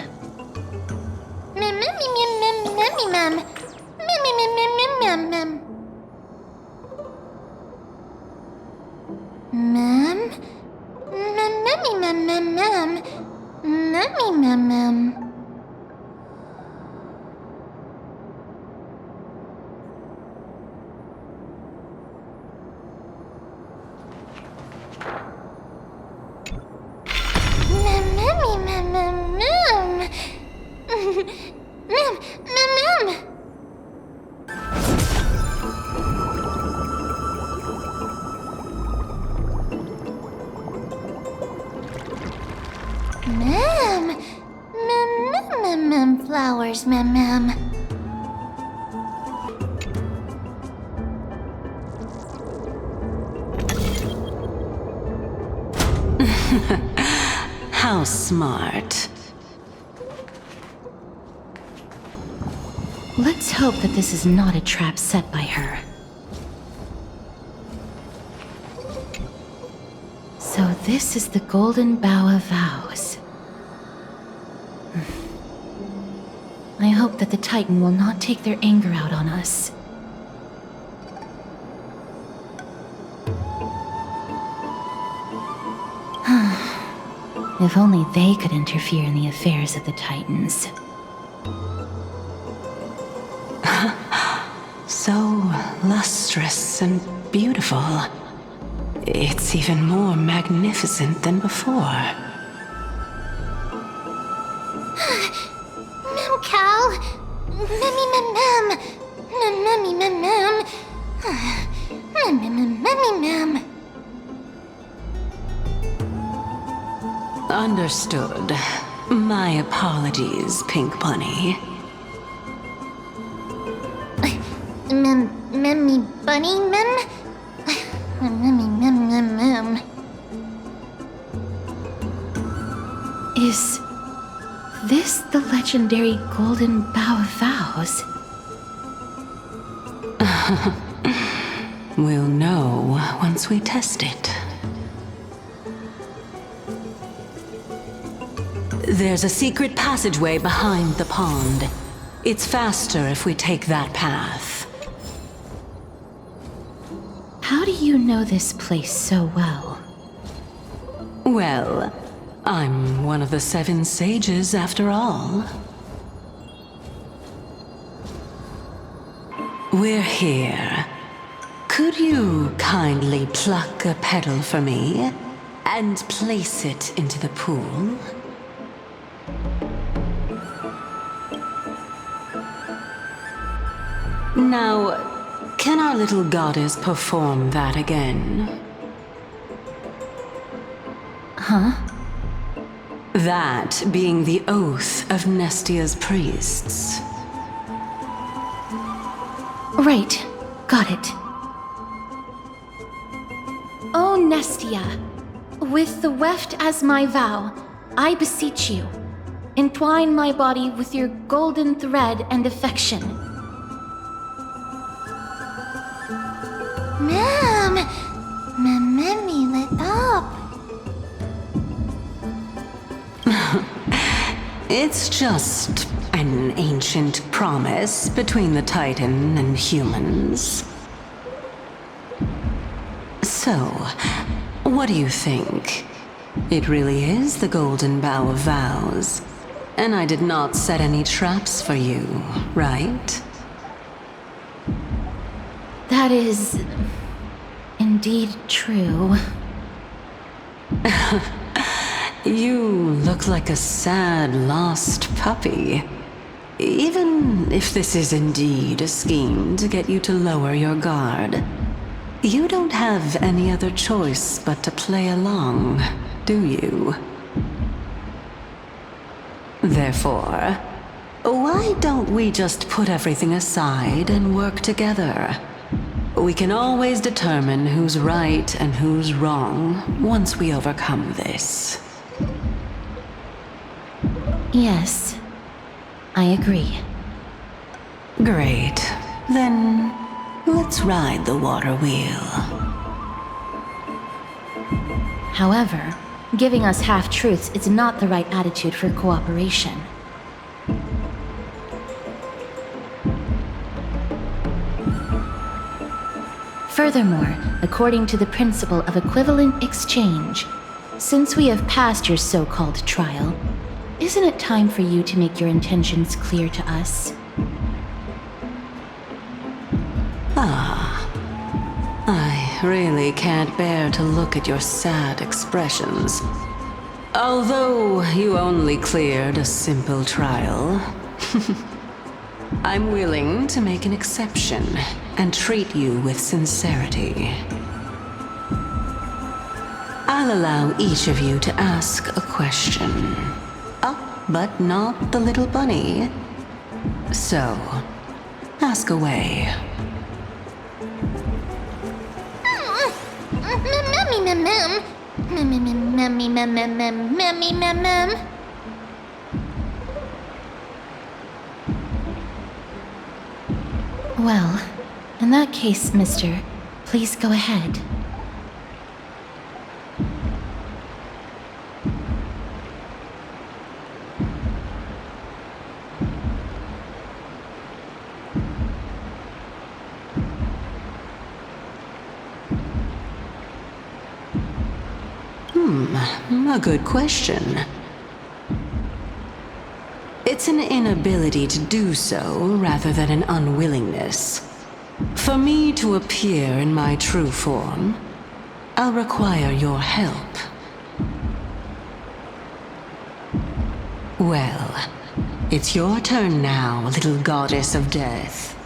Flowers, ma'am. How smart. Let's hope that this is not a trap set by her. So this is the Golden Bough of Vows. I hope that the Titan will not take their anger out on us. If only they could interfere in the affairs of the Titans. So lustrous and beautiful. It's even more magnificent than before. Cal? Understood. My apologies, Pink Bunny. Memmy Bunny, mem? Is this the legendary Golden Bough of Vows? We'll know once we test it. There's a secret passageway behind the pond. It's faster if we take that path. How do you know this place so well? Well, I'm one of the 7 sages after all. We're here. Could you kindly pluck a petal for me and place it into the pool? Now, can our little goddess perform that again? Huh? That being the oath of Nestia's priests. Right. Got it. O Nestia, with the weft as my vow, I beseech you, entwine my body with your golden thread and affection. Ma'am! Mammy lit up. It's just an ancient promise between the Titan and humans. So, what do you think? It really is the Golden Bough of Vows. And I did not set any traps for you, right? That is indeed true. You look like a sad, lost puppy. Even if this is indeed a scheme to get you to lower your guard, you don't have any other choice but to play along, do you? Therefore, why don't we just put everything aside and work together? We can always determine who's right and who's wrong once we overcome this. Yes, I agree. Great. Then, let's ride the water wheel. However, giving us half-truths is not the right attitude for cooperation. Furthermore, according to the principle of equivalent exchange, since we have passed your so-called trial, isn't it time for you to make your intentions clear to us? I really can't bear to look at your sad expressions. Although you only cleared a simple trial, I'm willing to make an exception and treat you with sincerity. I'll allow each of you to ask a question. But not the little bunny. So, ask away. Well, in that case, mister, please go ahead. A good question. It's an inability to do so rather than an unwillingness. For me to appear in my true form, I'll require your help. Well, it's your turn now, little goddess of death.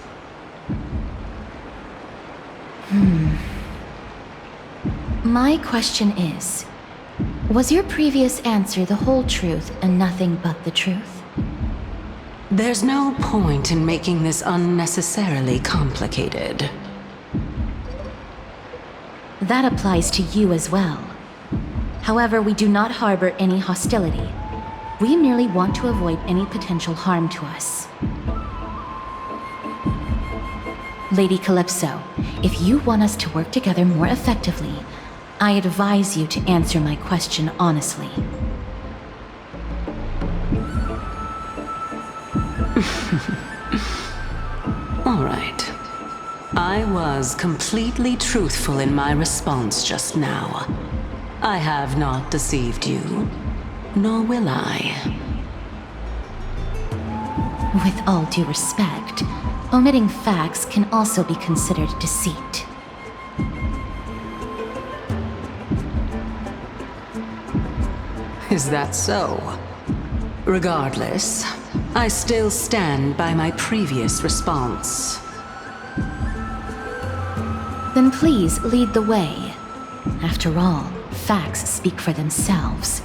My question is, was your previous answer the whole truth and nothing but the truth? There's no point in making this unnecessarily complicated. That applies to you as well. However, we do not harbor any hostility. We merely want to avoid any potential harm to us. Lady Calypso, if you want us to work together more effectively, I advise you to answer my question honestly. All right. I was completely truthful in my response just now. I have not deceived you, nor will I. With all due respect, omitting facts can also be considered deceit. Is that so? Regardless, I still stand by my previous response. Then please lead the way. After all, facts speak for themselves.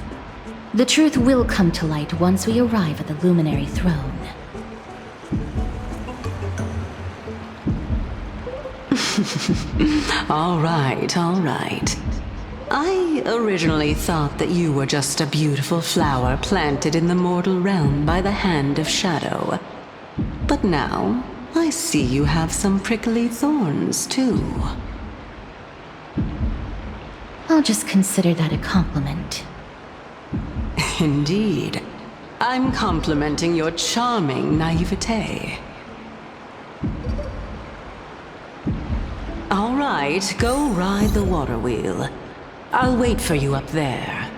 The truth will come to light once we arrive at the Luminary Throne. All right, all right. I originally thought that you were just a beautiful flower planted in the mortal realm by the hand of shadow. But now, I see you have some prickly thorns, too. I'll just consider that a compliment. Indeed. I'm complimenting your charming naivete. All right, go ride the water wheel. I'll wait for you up there.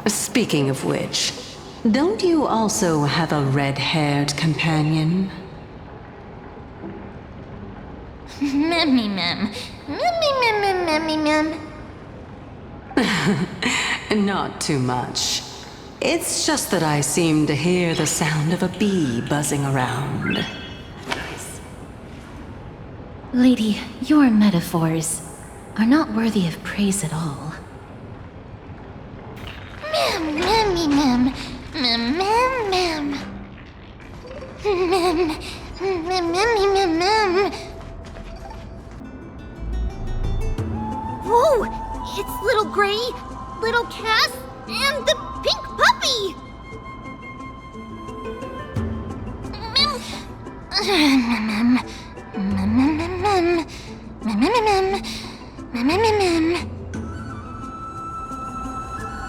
Speaking of which, don't you also have a red-haired companion? Not too much. It's just that I seem to hear the sound of a bee buzzing around. Lady, your metaphors are not worthy of praise at all. Whoa! It's Little Gray, Little Cass, and the pink puppy!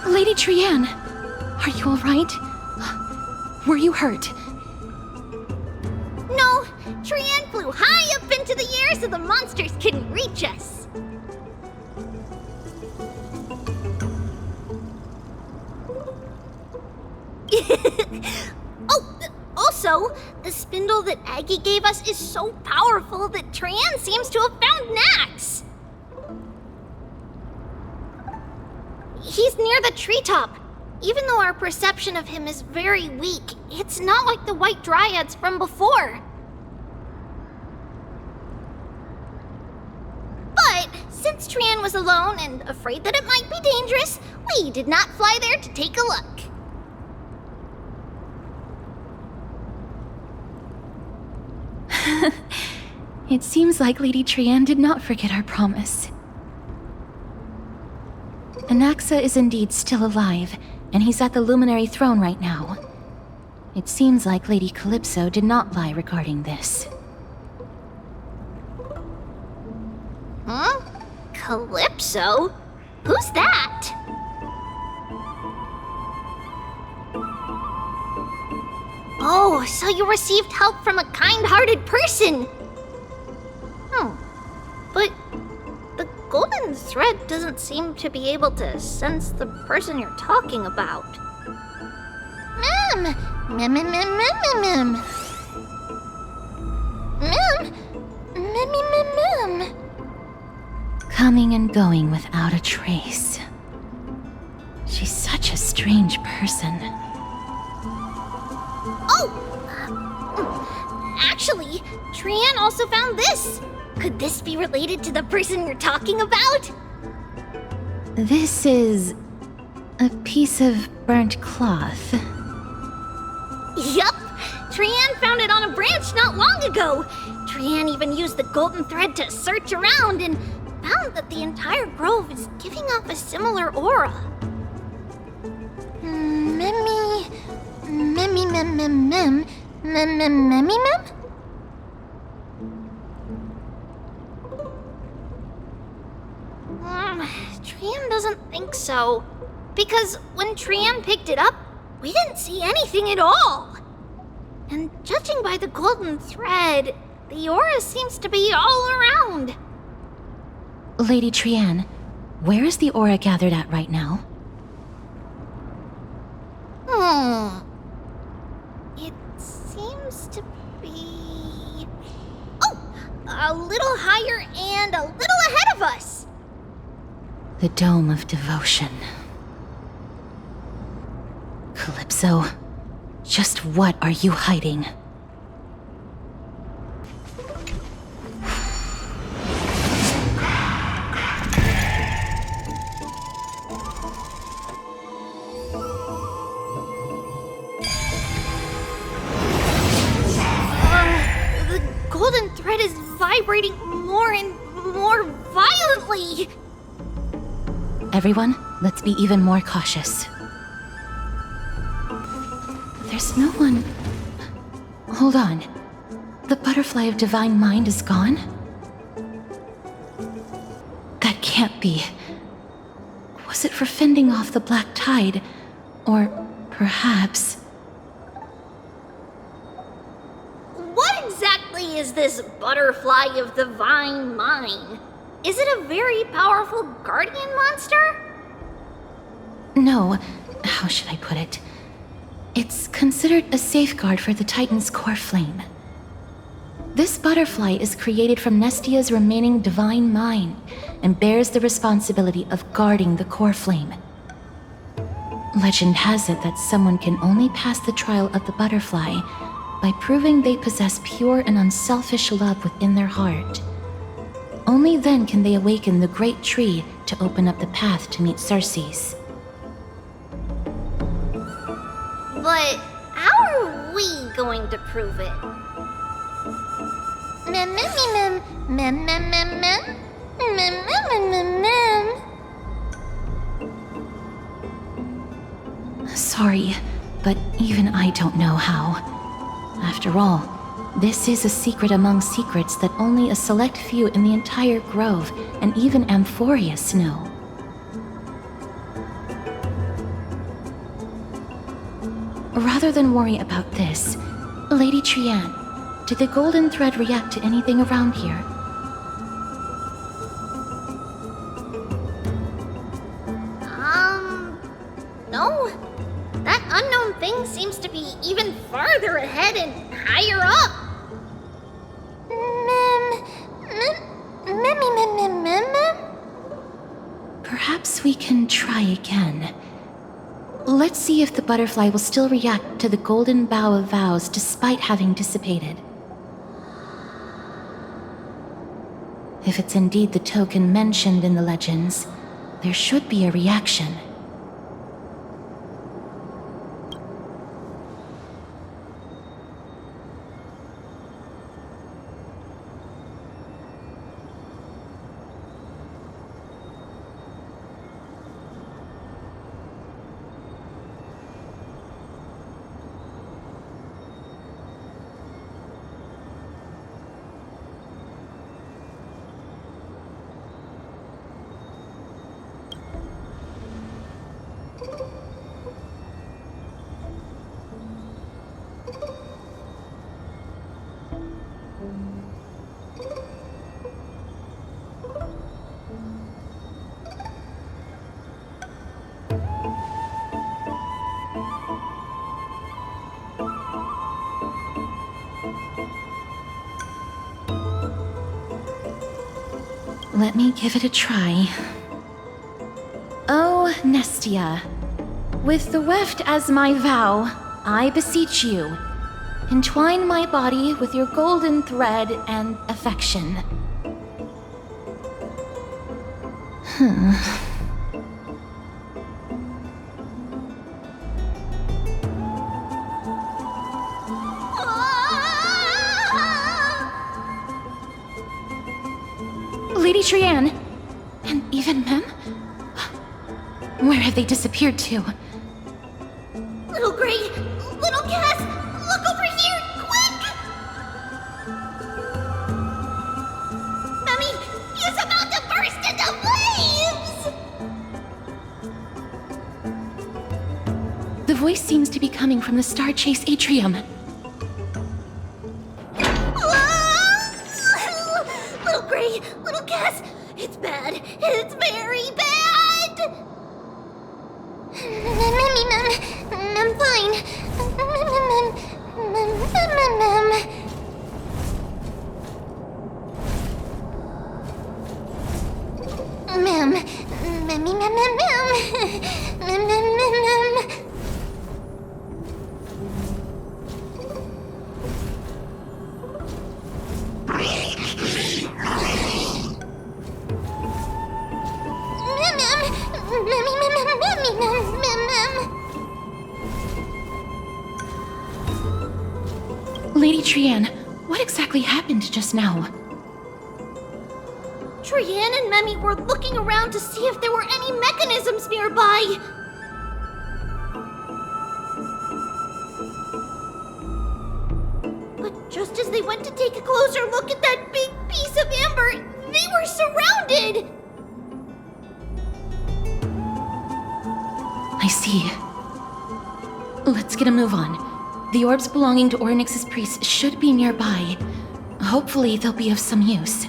Lady Trianne, are you all right? Were you hurt? No, Trianne flew high up into the air so the monsters couldn't reach us. Oh, also, the spindle that Aggie gave us is so powerful that Trianne seems to have found Nax. He's near the treetop. Even though our perception of him is very weak, it's not like the White Dryads from before. But since Trianne was alone and afraid that it might be dangerous, we did not fly there to take a look. It seems like Lady Trianne did not forget our promise. Anaxa is indeed still alive, and he's at the Luminary Throne right now. It seems like Lady Calypso did not lie regarding this. Huh? Calypso? Who's that? Oh, so you received help from a kind-hearted person! But the golden thread doesn't seem to be able to sense the person you're talking about. Mem! Mem, mem, mem, mem, mem, mem. Mem! Mem, mem, mem, mem. Coming and going without a trace. She's such a strange person. Oh! Actually, Trianne also found this. Could this be related to the person you're talking about? This is a piece of burnt cloth. Yup! Trianne found it on a branch not long ago. Trianne even used the golden thread to search around and found that the entire grove is giving off a similar aura. Memmy... Memmy mem mem mem... Mem mem memmy mem? so. Because when Trian picked it up, we didn't see anything at all. And judging by the golden thread, the aura seems to be all around. Lady Trian, where is the aura gathered at right now? It seems to be... Oh! A little higher and a little ahead of us! The Dome of Devotion. Calypso, just what are you hiding? The golden thread is vibrating more and more violently! Everyone, let's be even more cautious. There's no one... Hold on. The butterfly of divine mind is gone? That can't be. Was it for fending off the black tide? Or perhaps... What exactly is this butterfly of divine mind? Is it a very powerful guardian monster? No, how should I put it? It's considered a safeguard for the Titan's core flame. This butterfly is created from Nestia's remaining divine mind and bears the responsibility of guarding the core flame. Legend has it that someone can only pass the trial of the butterfly by proving they possess pure and unselfish love within their heart. Only then can they awaken the great tree to open up the path to meet Circes. But how are we going to prove it? Mem mem mem mem mem mem mem mem mem mem mem. Sorry, but even I don't know how. After all, this is a secret among secrets that only a select few in the entire grove and even Amphorius know. Rather than worry about this, Lady Trian, did the golden thread react to anything around here? No. That unknown thing seems to be even farther ahead and higher up. Perhaps we can try again. Let's see if the butterfly will still react to the golden bough of vows despite having dissipated. If it's indeed the token mentioned in the legends, there should be a reaction. Let me give it a try. Oh, Nestia, with the weft as my vow, I beseech you, entwine my body with your golden thread and affection. Lady Trian, and even Mem? Where have they disappeared to? Little Gray, little Cass, look over here, quick! Mummy, he's about to burst into flames! responding from the Star Chase atrium. Little Gray, little Cass, it's bad. It's very bad. I'm fine. Lady Trian, what exactly happened just now? Trian and Memi were looking around to see if there were any mechanisms nearby. But just as they went to take a closer look at that big piece of amber, they were surrounded! I see. Let's get a move on. The orbs belonging to Ornyx's priests should be nearby. Hopefully they'll be of some use.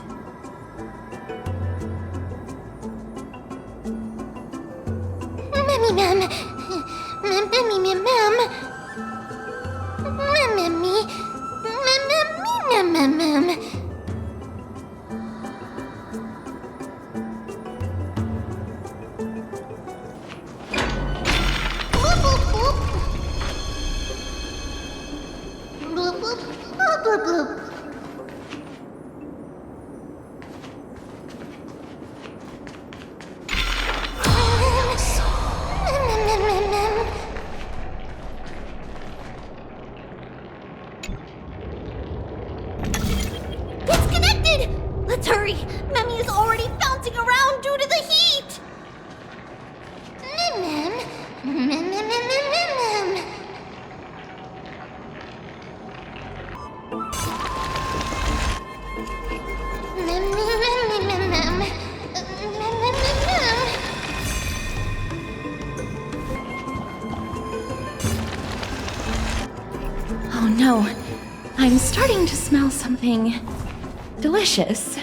It's connected! Let's hurry! Memi is already bouncing around due to the heat! Oh no, I'm starting to smell something delicious.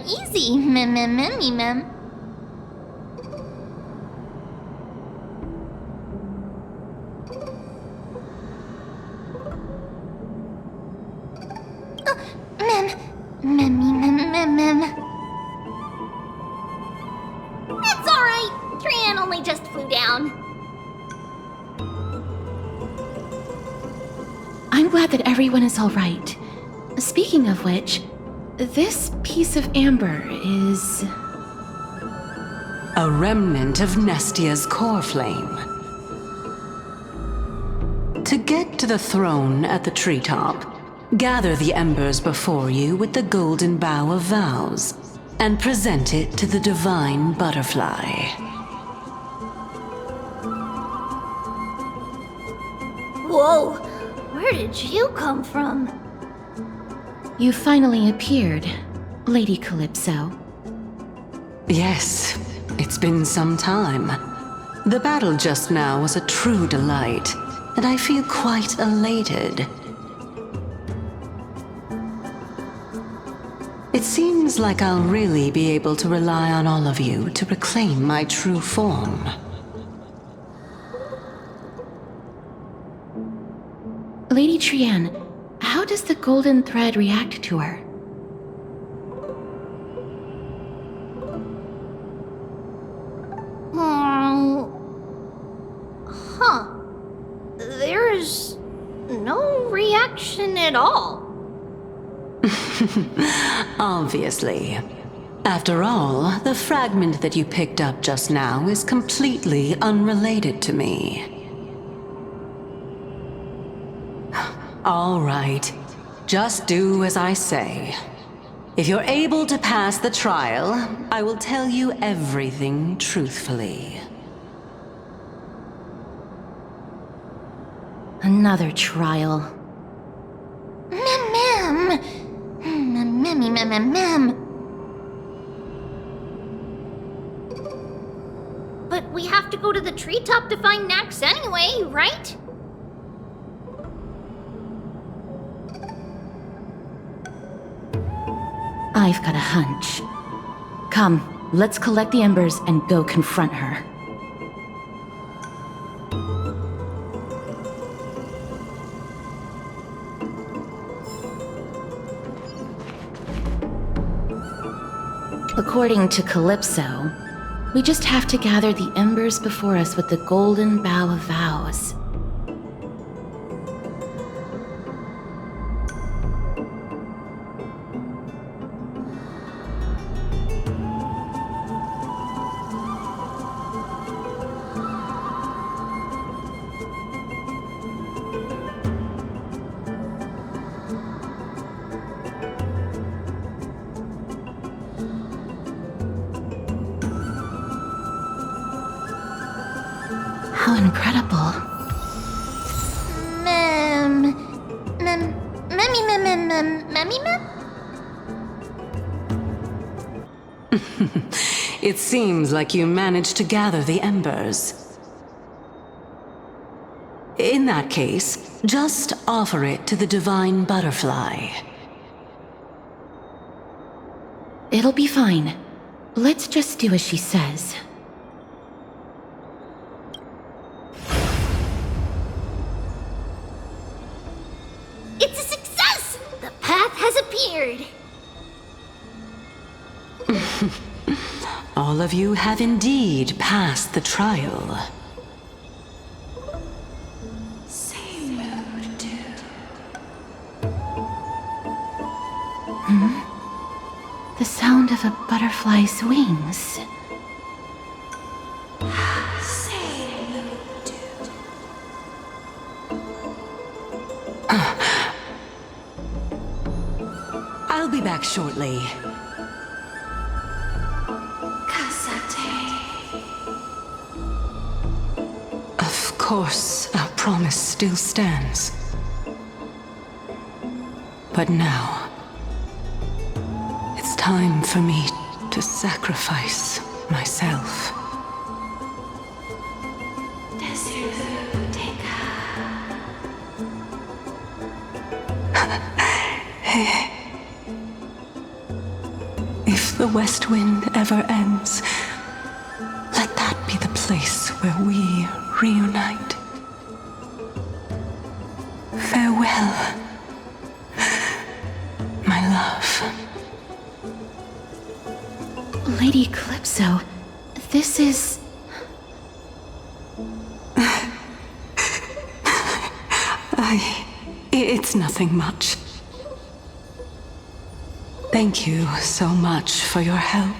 Easy, mem. Mem. It's alright. Trian only just flew down. I'm glad that everyone is all right. Speaking of which, this piece of amber is... a remnant of Nestia's core flame. To get to the throne at the treetop, gather the embers before you with the golden bough of vows, and present it to the divine butterfly. Whoa, where did you come from? You finally appeared, Lady Calypso. Yes, it's been some time. The battle just now was a true delight, and I feel quite elated. It seems like I'll really be able to rely on all of you to reclaim my true form. Lady Trian, how does the golden thread react to her? Huh. There's no reaction at all. Obviously. After all, the fragment that you picked up just now is completely unrelated to me. All right. Just do as I say. If you're able to pass the trial, I will tell you everything truthfully. Another trial. Mem. But we have to go to the treetop to find Nax anyway, right? I've got a hunch. Come, let's collect the embers and go confront her. According to Calypso, we just have to gather the embers before us with the golden bough of vows. How incredible. It seems like you managed to gather the embers. In that case, just offer it to the divine butterfly. It'll be fine. Let's just do as she says. It's a success! The path has appeared! All of you have indeed passed the trial. The sound of a butterfly's wings. I'll be back shortly. Of course, our promise still stands. But now, it's time for me to sacrifice myself. If the west wind ever ends, let that be the place where we reunite. Farewell, my love. Lady Calypso, this is... It's nothing much. Thank you so much for your help.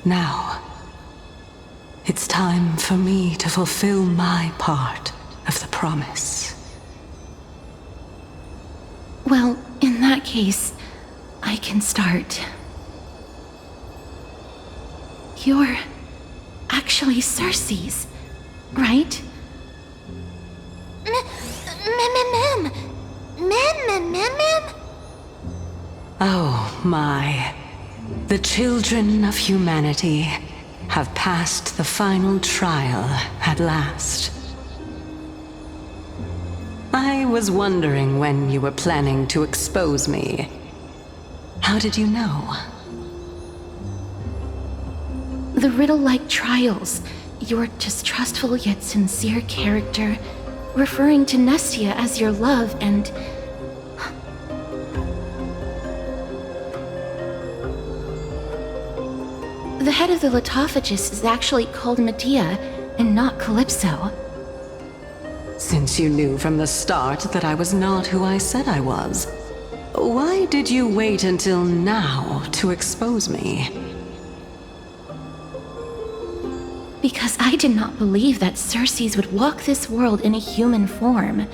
Now, it's time for me to fulfill my part of the promise. Well, in that case, I can start. You're actually Circe's, right? Oh my. The children of humanity have passed the final trial at last. I was wondering when you were planning to expose me. How did you know? The riddle-like trials, your distrustful yet sincere character, referring to Nestia as your love and... The head of the Litophagus is actually called Medea and not Calypso. Since you knew from the start that I was not who I said I was, why did you wait until now to expose me? Because I did not believe that Circes would walk this world in a human form.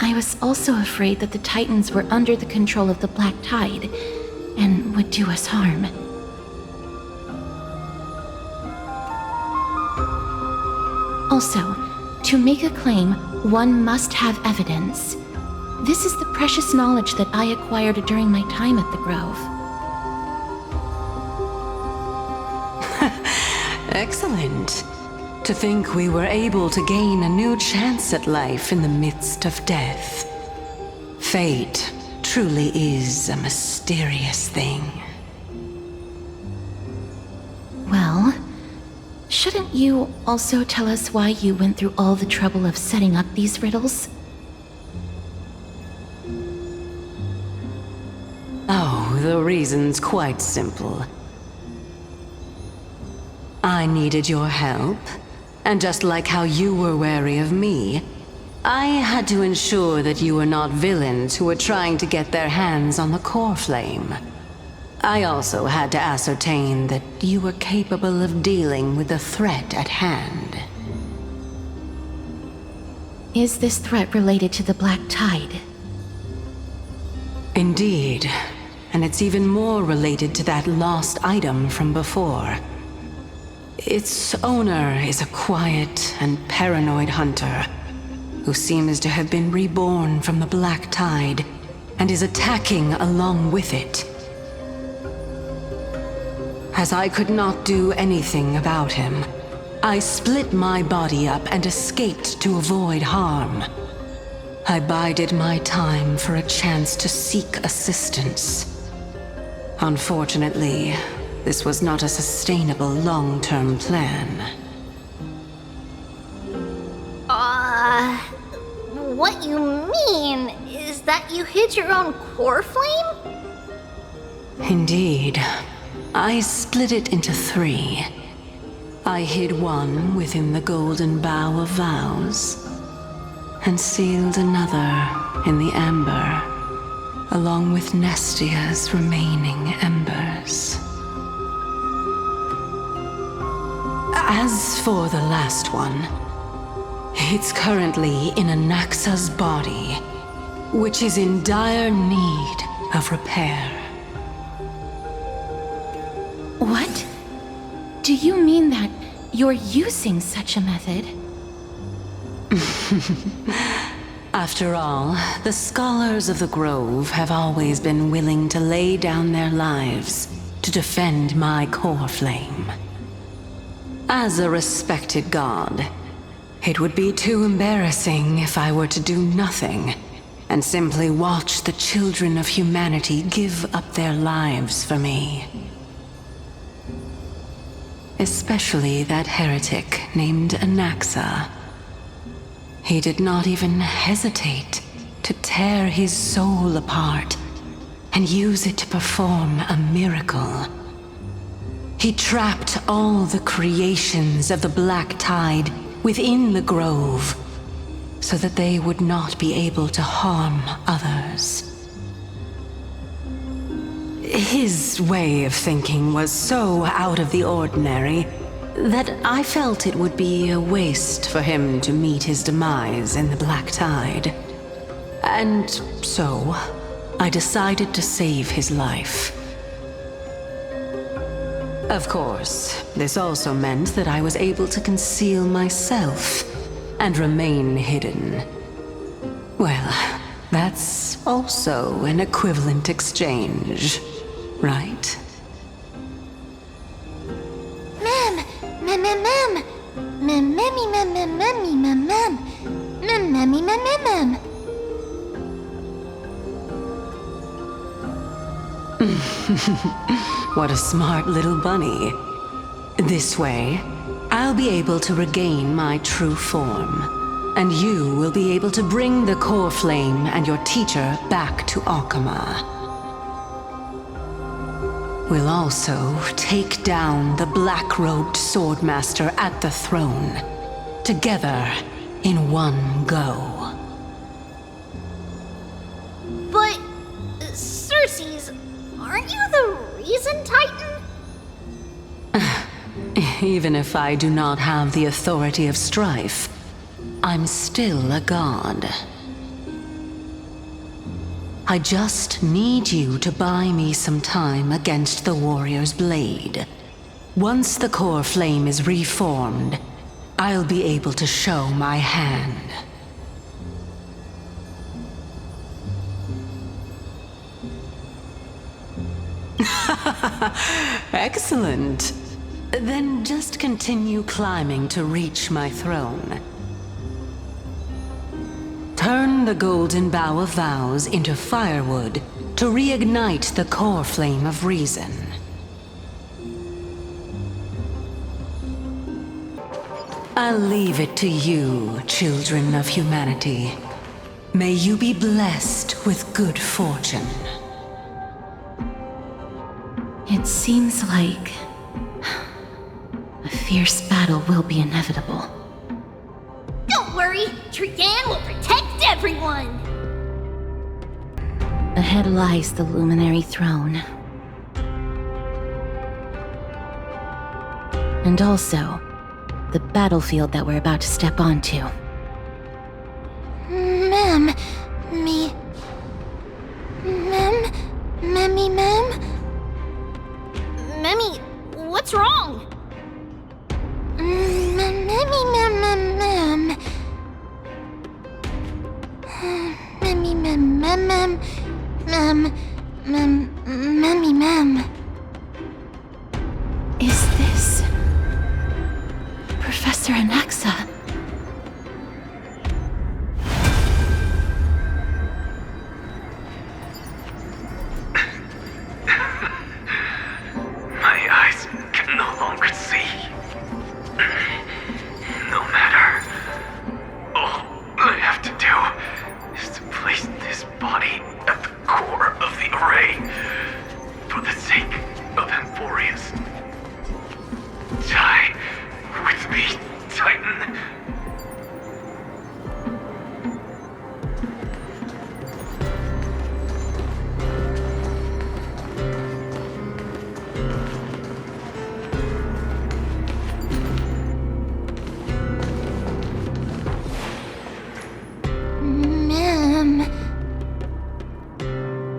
I was also afraid that the Titans were under the control of the Black Tide and would do us harm. Also, to make a claim, one must have evidence. This is the precious knowledge that I acquired during my time at the Grove. Excellent. To think we were able to gain a new chance at life in the midst of death. Fate truly is a mysterious thing. Well, shouldn't you also tell us why you went through all the trouble of setting up these riddles? Oh, the reason's quite simple. I needed your help, and just like how you were wary of me, I had to ensure that you were not villains who were trying to get their hands on the core flame. I also had to ascertain that you were capable of dealing with the threat at hand. Is this threat related to the Black Tide? Indeed, and it's even more related to that lost item from before. Its owner is a quiet and paranoid hunter who seems to have been reborn from the Black Tide and is attacking along with it. As I could not do anything about him, I split my body up and escaped to avoid harm. I bided my time for a chance to seek assistance. Unfortunately, this was not a sustainable long-term plan. What you mean is that you hid your own core flame? Indeed. I split it into 3. I hid one within the golden bough of vows, and sealed another in the amber, along with Nestia's remaining embers. As for the last one, it's currently in Anaxa's body, which is in dire need of repair. What? Do you mean that you're using such a method? After all, the scholars of the Grove have always been willing to lay down their lives to defend my core flame. As a respected god, it would be too embarrassing if I were to do nothing and simply watch the children of humanity give up their lives for me. Especially that heretic named Anaxa. He did not even hesitate to tear his soul apart and use it to perform a miracle. He trapped all the creations of the Black Tide within the Grove, so that they would not be able to harm others. His way of thinking was so out of the ordinary that I felt it would be a waste for him to meet his demise in the Black Tide. And so, I decided to save his life. Of course, this also meant that I was able to conceal myself and remain hidden. Well, that's also an equivalent exchange, right? What a smart little bunny. This way, I'll be able to regain my true form. and you will be able to bring the core flame and your teacher back to Akama. We'll also take down the black-robed swordmaster at the throne, together in one go. But, Cersei's, aren't you the reason, Titan? Even if I do not have the authority of strife, I'm still a god. I just need you to buy me some time against the warrior's blade. Once the core flame is reformed, I'll be able to show my hand. Excellent. Then just continue climbing to reach my throne. Turn the golden bough of vows into firewood to reignite the core flame of reason. I'll leave it to you, children of humanity. May you be blessed with good fortune. It seems like a fierce battle will be inevitable. Don't worry, Trian will protect everyone! Ahead lies the Luminary Throne. And also, the battlefield that we're about to step onto. Ma'am, Memmy, what's wrong? Is this Professor Anaxa? My eyes can no longer see. No matter. All I have to do is to place this body at the core of the array. For the sake of Emporius. Die with me, Titan.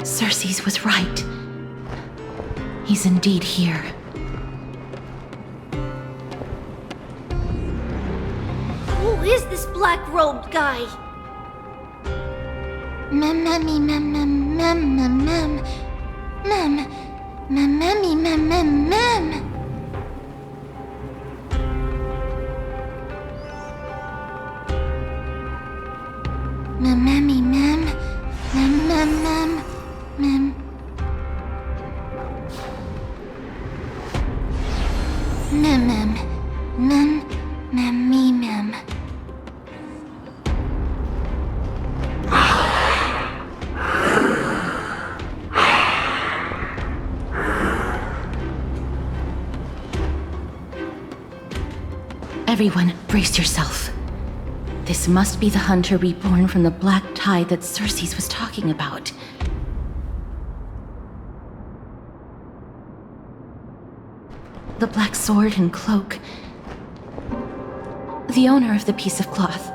Cersei's was right. He's indeed here. Who is this black-robed guy? Everyone, brace yourself. This must be the hunter reborn from the black tide that Cersei's was talking about. The black sword and cloak. The owner of the piece of cloth.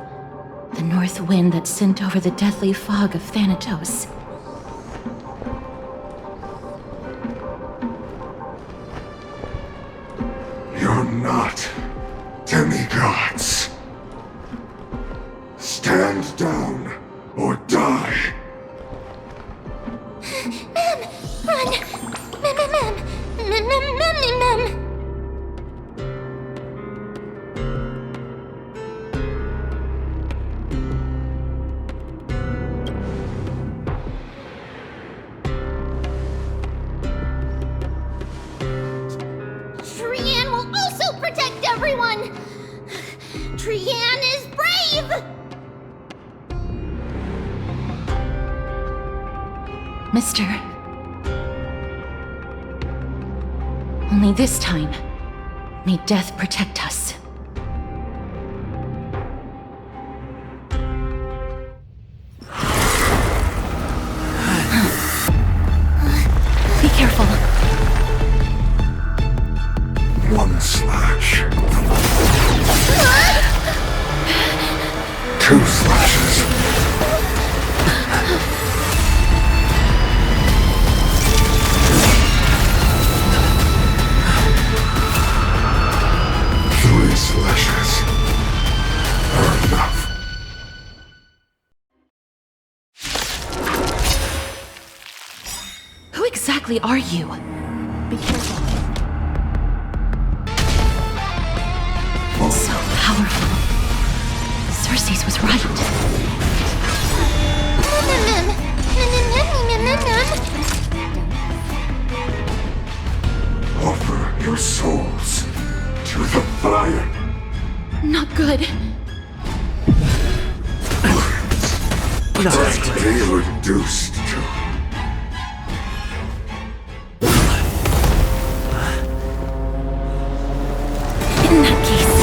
The north wind that sent over the deathly fog of Thanatos. You're not demigods. Stand down or die. Run! Trian will also protect everyone! Trian is brave! Mister. Only this time, may death protect us. Be careful. One slash. 2 slashes. 3 slashes are enough. Who exactly are you? Be careful. So powerful. Cersei's was right. Offer your souls to the fire. Not good. Just be reduced to. In that case.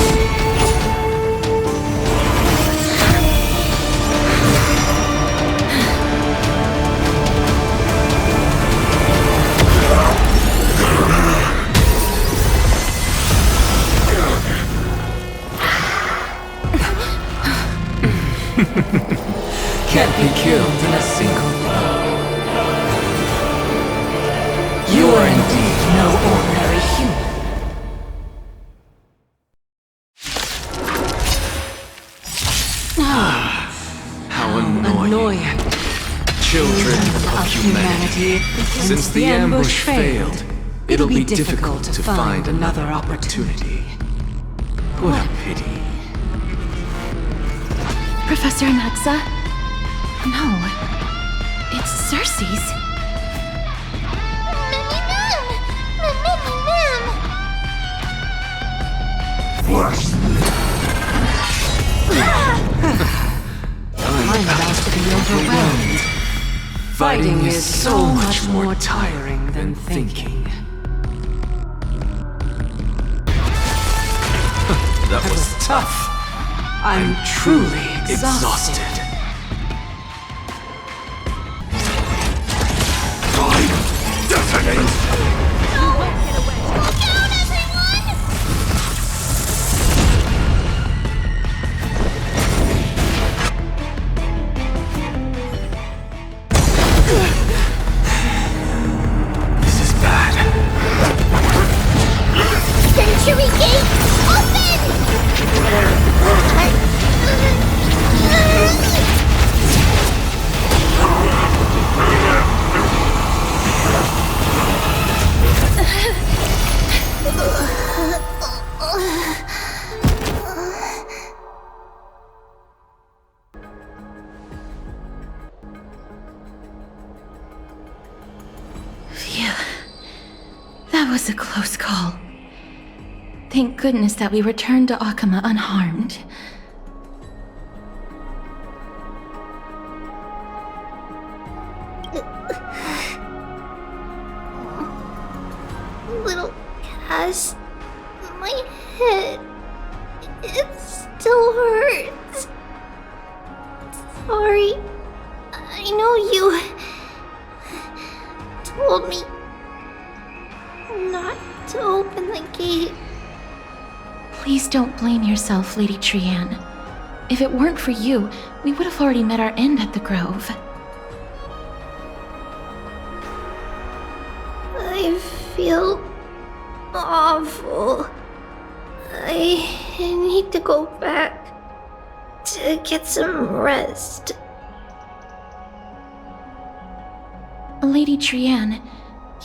Can't be killed in a single blow. You are indeed no ordinary human. How annoying. Children of humanity, since the ambush failed, it'll be difficult to find another opportunity. What a pity. Professor Anaxa? No. It's Cersei's. I'm about to be overwhelmed. Fighting is so much more tiring than thinking. That was tough. I'm truly exhausted. This is bad. Century Gate, open! Phew. That was a close call. Thank goodness that we returned to Akama unharmed. Little Cass, my head, it still hurts. Sorry, I know you told me not to open the gate. Please don't blame yourself, Lady Trianne. If it weren't for you, we would have already met our end at the Grove. I feel awful. I need to go back to get some rest. Lady Trianne,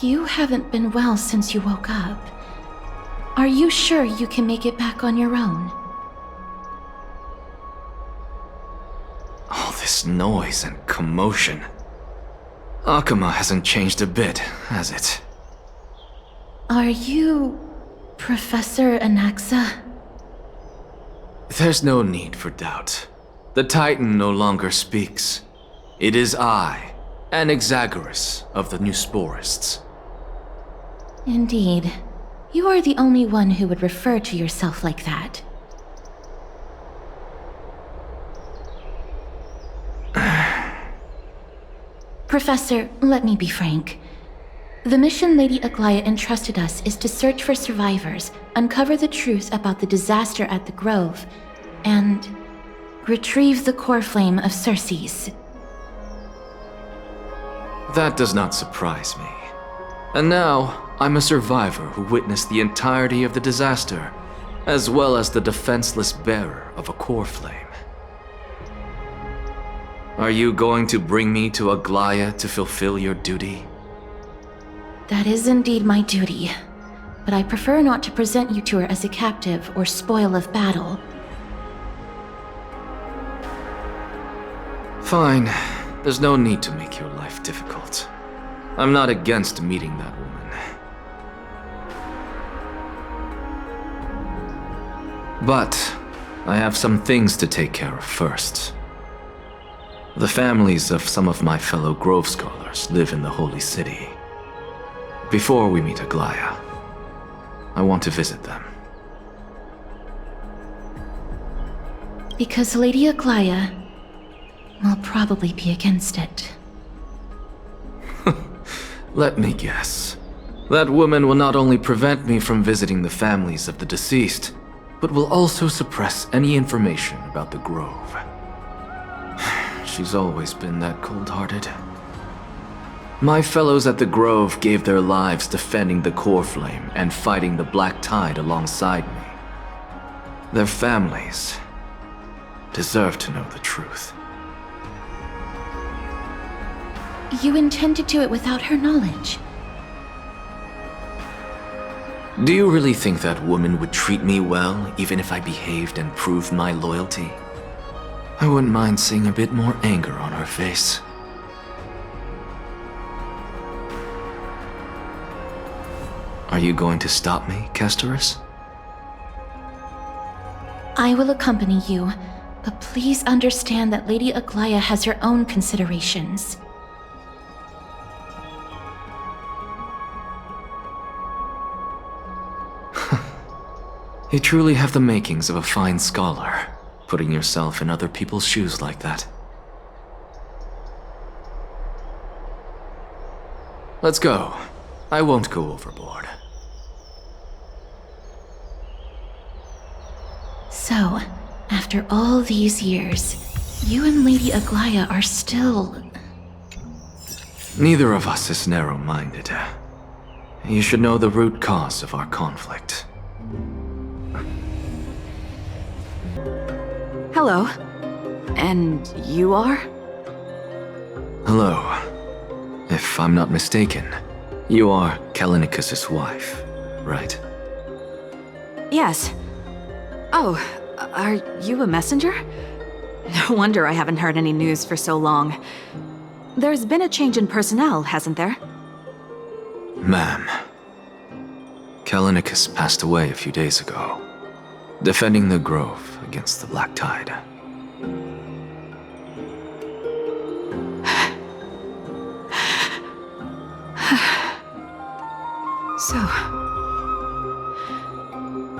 you haven't been well since you woke up. Are you sure you can make it back on your own? All this noise and commotion. Akama hasn't changed a bit, has it? Are you Professor Anaxa? There's no need for doubt. The Titan no longer speaks. It is I, an Exagoras of the Newsporists. Indeed. You are the only one who would refer to yourself like that. Professor, let me be frank. The mission Lady Aglaya entrusted us is to search for survivors, uncover the truth about the disaster at the Grove, and retrieve the core flame of Circes. That does not surprise me. And now, I'm a survivor who witnessed the entirety of the disaster, as well as the defenseless bearer of a core flame. Are you going to bring me to Aglaya to fulfill your duty? That is indeed my duty, but I prefer not to present you to her as a captive or spoil of battle. Fine. There's no need to make your life difficult. I'm not against meeting that woman. But I have some things to take care of first. The families of some of my fellow Grove Scholars live in the Holy City. Before we meet Aglaya, I want to visit them. Because Lady Aglaya will probably be against it. Let me guess. That woman will not only prevent me from visiting the families of the deceased, but will also suppress any information about the Grove. She's always been that cold-hearted. My fellows at the Grove gave their lives defending the core flame and fighting the Black Tide alongside me. Their families deserve to know the truth. You intend to do it without her knowledge? Do you really think that woman would treat me well, even if I behaved and proved my loyalty? I wouldn't mind seeing a bit more anger on her face. Are you going to stop me, Castorus? I will accompany you, but please understand that Lady Aglaya has her own considerations. You truly have the makings of a fine scholar, putting yourself in other people's shoes like that. Let's go. I won't go overboard. So, after all these years, you and Lady Aglaya are still... Neither of us is narrow-minded. You should know the root cause of our conflict. Hello. And you are? Hello. If I'm not mistaken, you are Kallinicus' wife, right? Yes. Oh, are you a messenger? No wonder I haven't heard any news for so long. There's been a change in personnel, hasn't there? Ma'am, Kallinicus passed away a few days ago, defending the Grove against the Black Tide. So,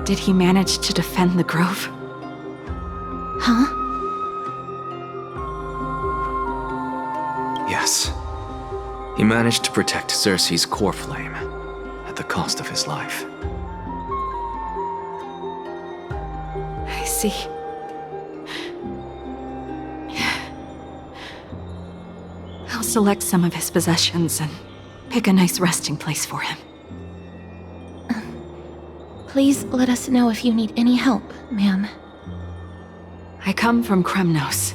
did he manage to defend the Grove? Huh? Yes. He managed to protect Circe's core flame at the cost of his life. I see. I'll select some of his possessions and pick a nice resting place for him. Please let us know if you need any help, ma'am. I come from Kremnos.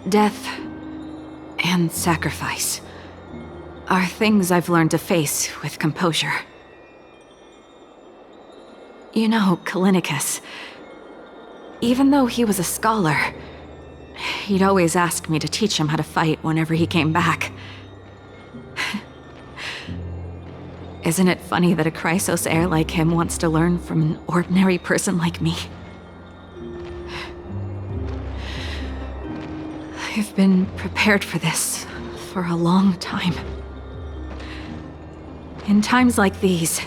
Death and sacrifice are things I've learned to face with composure. You know, Kallinicus, even though he was a scholar, he'd always ask me to teach him how to fight whenever he came back. Isn't it funny that a Chrysos heir like him wants to learn from an ordinary person like me? I've been prepared for this for a long time. In times like these,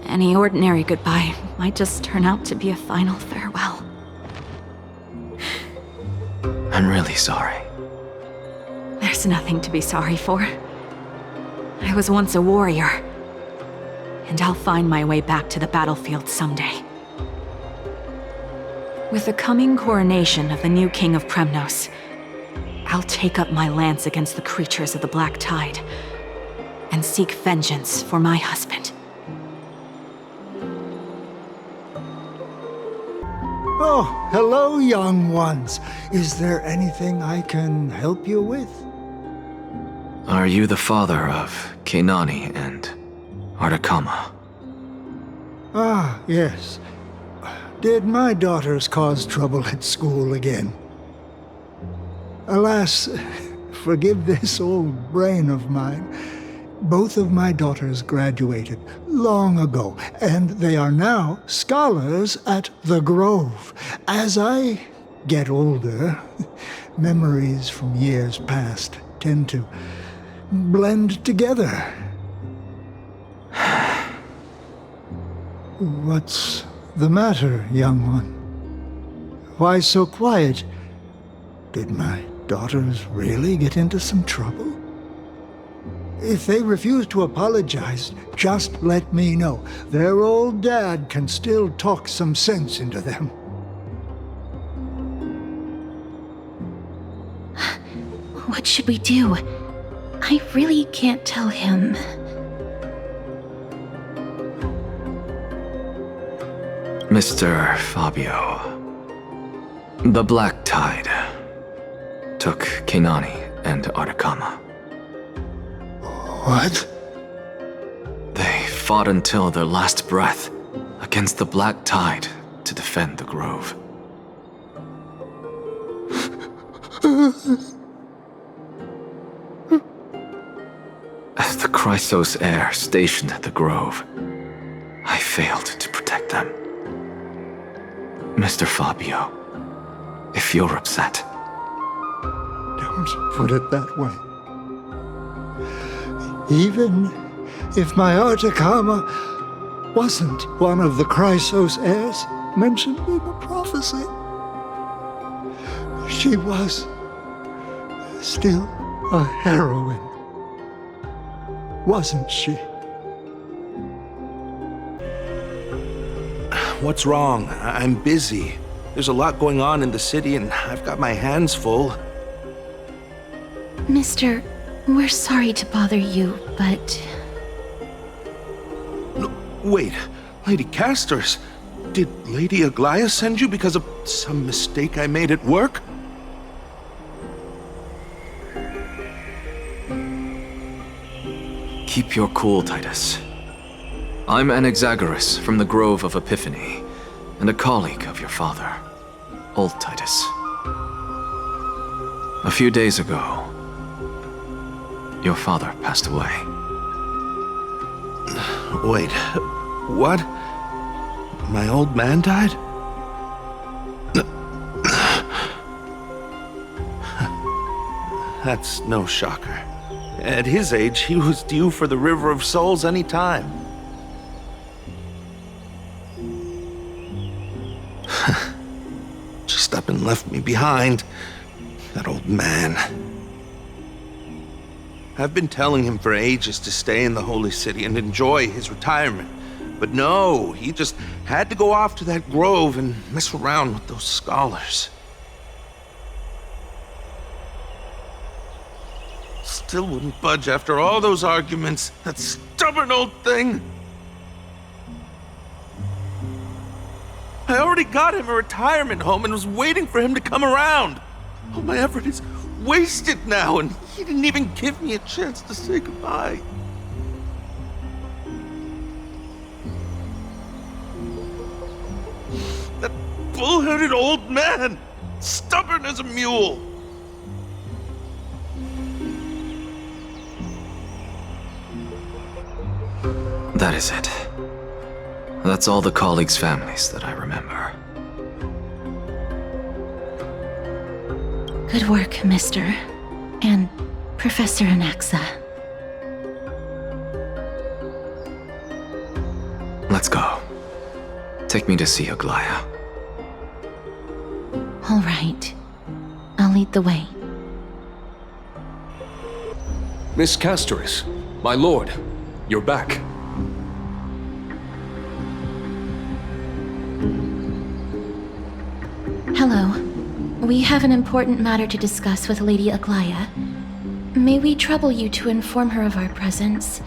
any ordinary goodbye might just turn out to be a final farewell. I'm really sorry. There's nothing to be sorry for. I was once a warrior, and I'll find my way back to the battlefield someday. With the coming coronation of the new king of Kremnos, I'll take up my lance against the creatures of the Black Tide and seek vengeance for my husband. Oh, hello, young ones. Is there anything I can help you with? Are you the father of Keinani and Artakama? Ah, yes. Did my daughters cause trouble at school again? Alas, forgive this old brain of mine. Both of my daughters graduated long ago, and they are now scholars at the Grove. As I get older, memories from years past tend to blend together. What's the matter, young one? Why so quiet? Did my daughters really get into some trouble? If they refuse to apologize, just let me know. Their old dad can still talk some sense into them. What should we do? I really can't tell him. Mr. Fabio, the Black Tide took Keinani and Artakama. What? They fought until their last breath against the Black Tide to defend the Grove. As the Chrysos heir stationed at the Grove, I failed to protect them. Mr. Fabio, if you're upset... Don't put it that way. Even if my Artakama wasn't one of the Chrysos heirs mentioned in the prophecy, she was still a heroine, wasn't she? What's wrong? I'm busy. There's a lot going on in the city and I've got my hands full. Mister, we're sorry to bother you, but... No, wait, Lady Castors, did Lady Aglaia send you because of some mistake I made at work? Keep your cool, Titus. I'm Anaxagoras from the Grove of Epiphany, and a colleague of your father, Old Titus. A few days ago, your father passed away. Wait, what? My old man died? That's no shocker. At his age, he was due for the River of Souls any time. Just up and left me behind. That old man. I've been telling him for ages to stay in the Holy City and enjoy his retirement. But no, he just had to go off to that grove and mess around with those scholars. Still wouldn't budge after all those arguments. That stubborn old thing. I already got him a retirement home and was waiting for him to come around. All my effort is wasted now, and he didn't even give me a chance to say goodbye. That bull-headed old man, stubborn as a mule. That is it. That's all the colleagues' families that I remember. Good work, mister. And Professor Anaxa. Let's go. Take me to see Aglaya. All right. I'll lead the way. Miss Castoris, my lord, you're back. Hello. We have an important matter to discuss with Lady Aglaya. May we trouble you to inform her of our presence?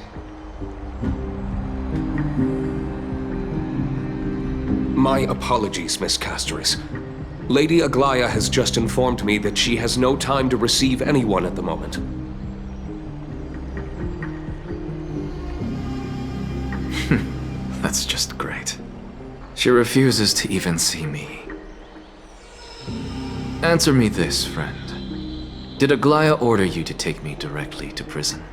My apologies, Miss Castoris. Lady Aglaya has just informed me that she has no time to receive anyone at the moment. That's just great. She refuses to even see me. Answer me this, friend. Did Aglaya order you to take me directly to prison?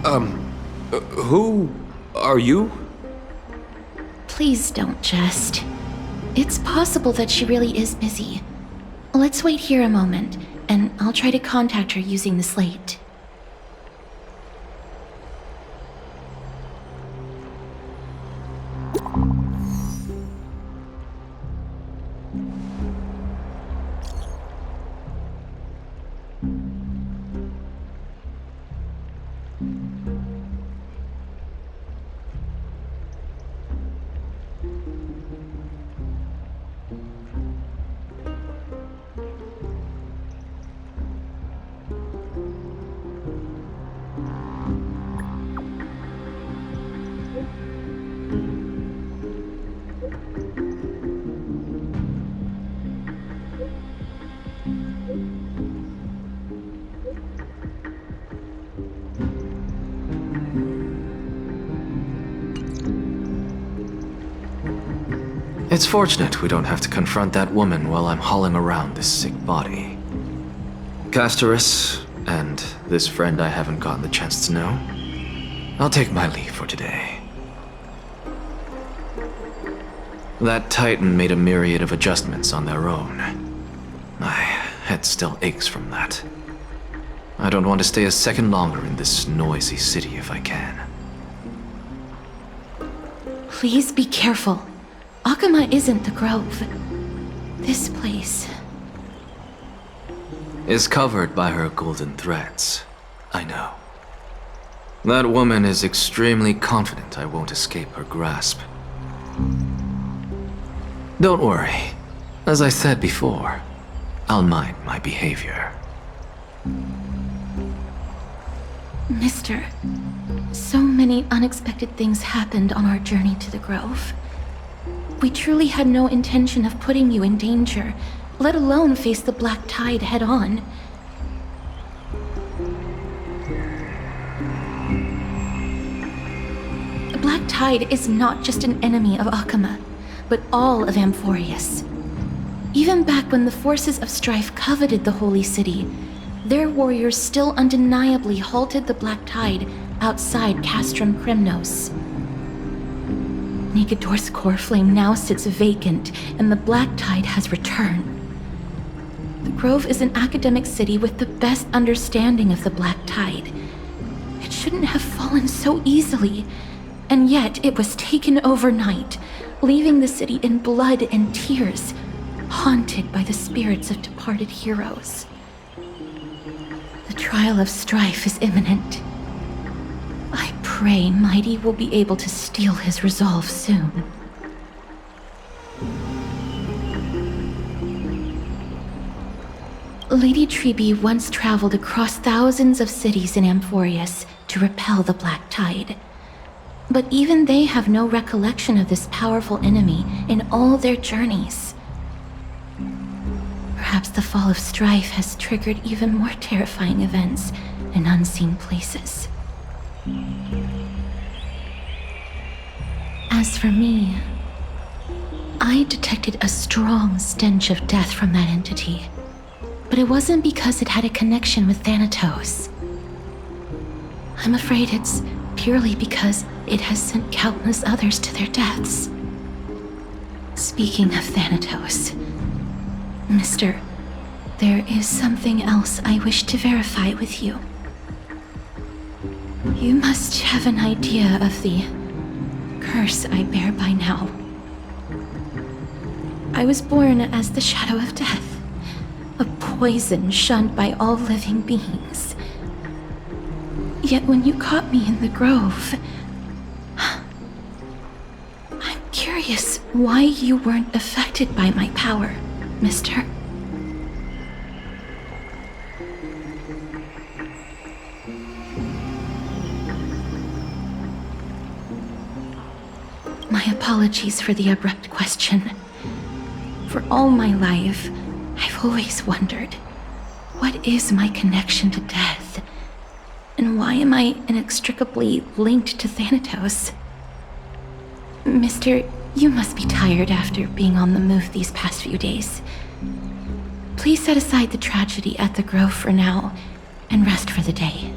Who are you? Please don't jest. It's possible that she really is busy. Let's wait here a moment, and I'll try to contact her using the slate. It's fortunate we don't have to confront that woman while I'm hauling around this sick body. Castoris, and this friend I haven't gotten the chance to know, I'll take my leave for today. That Titan made a myriad of adjustments on their own. My head still aches from that. I don't want to stay a second longer in this noisy city if I can. Please be careful. Akama isn't the Grove. This place is covered by her golden threads. I know. That woman is extremely confident I won't escape her grasp. Don't worry. As I said before, I'll mind my behavior. Mister, so many unexpected things happened on our journey to the Grove. We truly had no intention of putting you in danger, let alone face the Black Tide head-on. The Black Tide is not just an enemy of Akama, but all of Amphorius. Even back when the forces of strife coveted the Holy City, their warriors still undeniably halted the Black Tide outside Castrum Kremnos. Negador's core flame now sits vacant, and the Black Tide has returned. The Grove is an academic city with the best understanding of the Black Tide. It shouldn't have fallen so easily, and yet it was taken overnight, leaving the city in blood and tears, haunted by the spirits of departed heroes. The trial of strife is imminent. I pray Mighty will be able to steal his resolve soon. Lady Trebe once traveled across thousands of cities in Amphorius to repel the Black Tide. But even they have no recollection of this powerful enemy in all their journeys. Perhaps the fall of strife has triggered even more terrifying events in unseen places. As for me, I detected a strong stench of death from that entity, but it wasn't because it had a connection with Thanatos. I'm afraid it's purely because it has sent countless others to their deaths. Speaking of Thanatos, Mister, there is something else I wish to verify with you. You must have an idea of the curse I bear by now. I was born as the shadow of death, a poison shunned by all living beings. Yet when you caught me in the grove, I'm curious why you weren't affected by my power, mister. My apologies for the abrupt question. For all my life, I've always wondered, what is my connection to death? And why am I inextricably linked to Thanatos? Mister, you must be tired after being on the move these past few days. Please set aside the tragedy at the Grove for now, and rest for the day.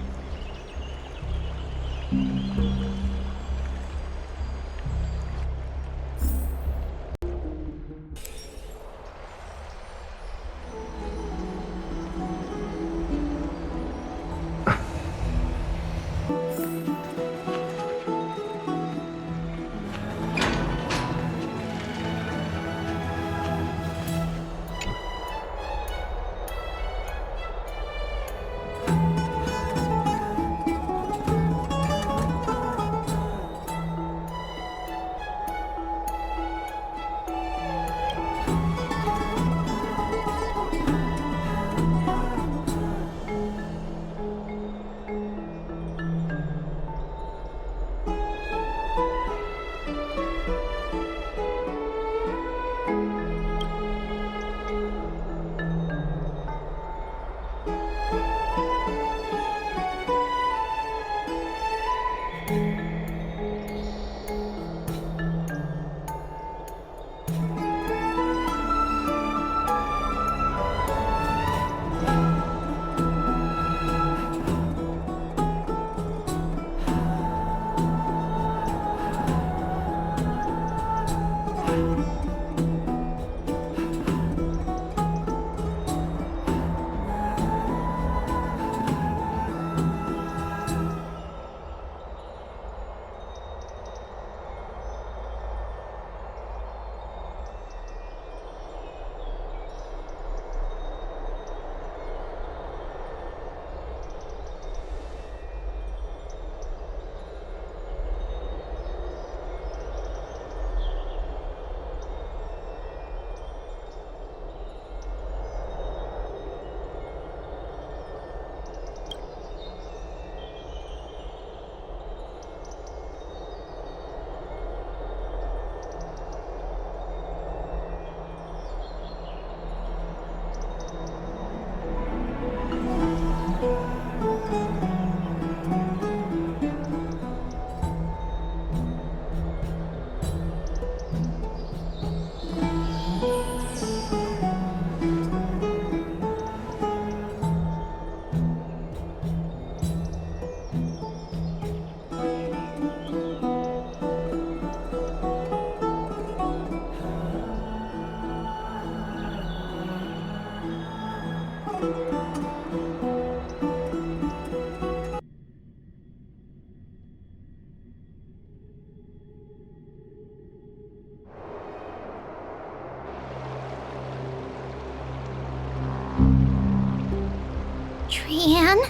Trian?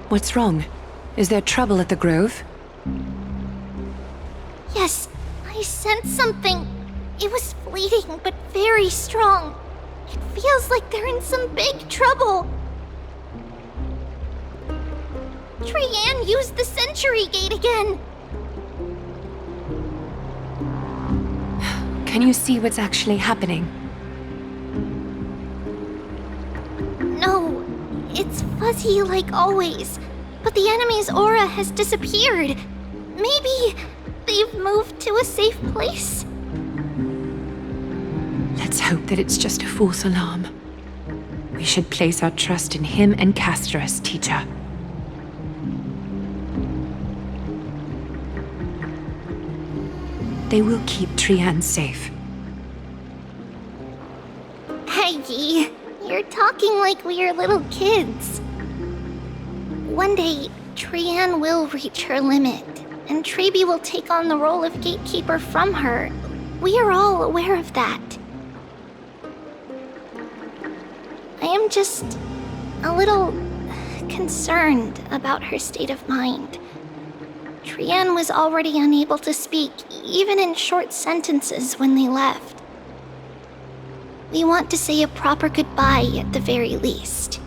What's wrong? Is there trouble at the Grove? Yes, I sensed something. It was fleeting, but very strong. It feels like they're in some big trouble. Trian used the Century Gate again. Can you see what's actually happening? No, it's fuzzy like always. But the enemy's aura has disappeared. Maybe they've moved to a safe place? Let's hope that it's just a false alarm. We should place our trust in him and Castorus, teacher. They will keep Trian safe. Peggy. acting like we are little kids. One day, Trianne will reach her limit, and Trebi will take on the role of gatekeeper from her. We are all aware of that. I am just a little concerned about her state of mind. Trianne was already unable to speak, even in short sentences when they left. We want to say a proper goodbye at the very least.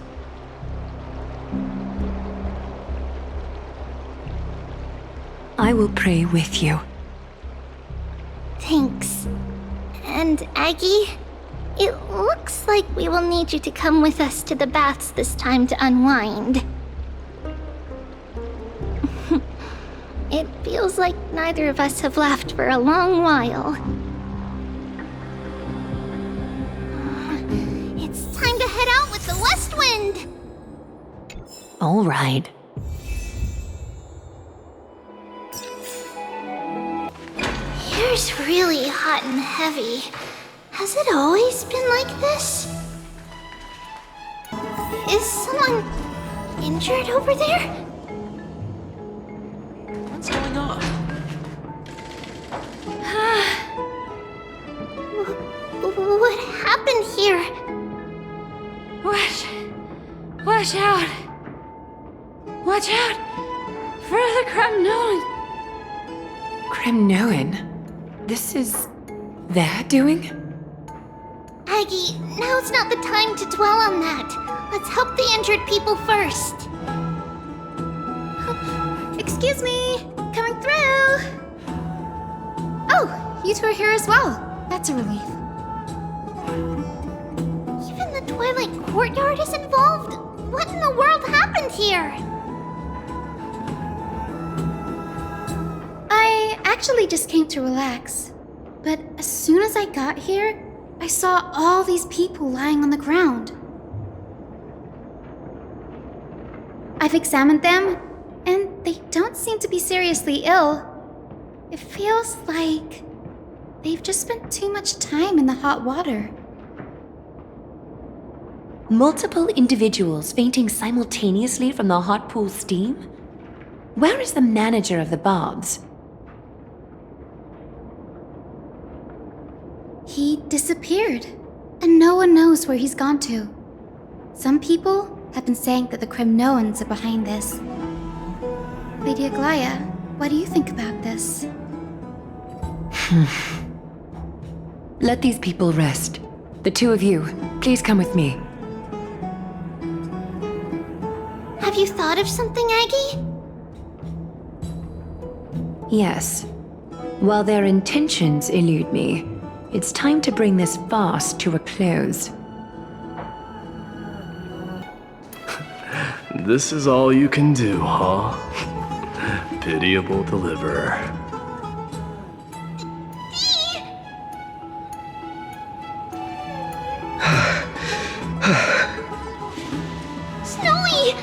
I will pray with you. Thanks. And Aggie, it looks like we will need you to come with us to the baths this time to unwind. It feels like neither of us have laughed for a long while. It's time to head out with the west wind! All right. Here's really hot and heavy. Has it always been like this? Is someone injured over there? What's going on? What happened here? Watch out! Watch out for the Kremnoan! Kremnoan? This is their doing? Aggie, now's not the time to dwell on that. Let's help the injured people first. Excuse me! Coming through! Oh, you two are here as well. That's a relief. Even the Twilight Courtyard is involved? What in the world happened here? I actually just came to relax. But as soon as I got here, I saw all these people lying on the ground. I've examined them, and they don't seem to be seriously ill. It feels like they've just spent too much time in the hot water. Multiple individuals fainting simultaneously from the hot pool steam? Where is the manager of the baths? He disappeared, and no one knows where he's gone to. Some people have been saying that the Kremnoans are behind this. Lady Aglaya, what do you think about this? Let these people rest. The two of you, please come with me. Have you thought of something, Aggie? Yes. While their intentions elude me, it's time to bring this farce to a close. This is all you can do, huh? Pitiable deliverer. Snowy!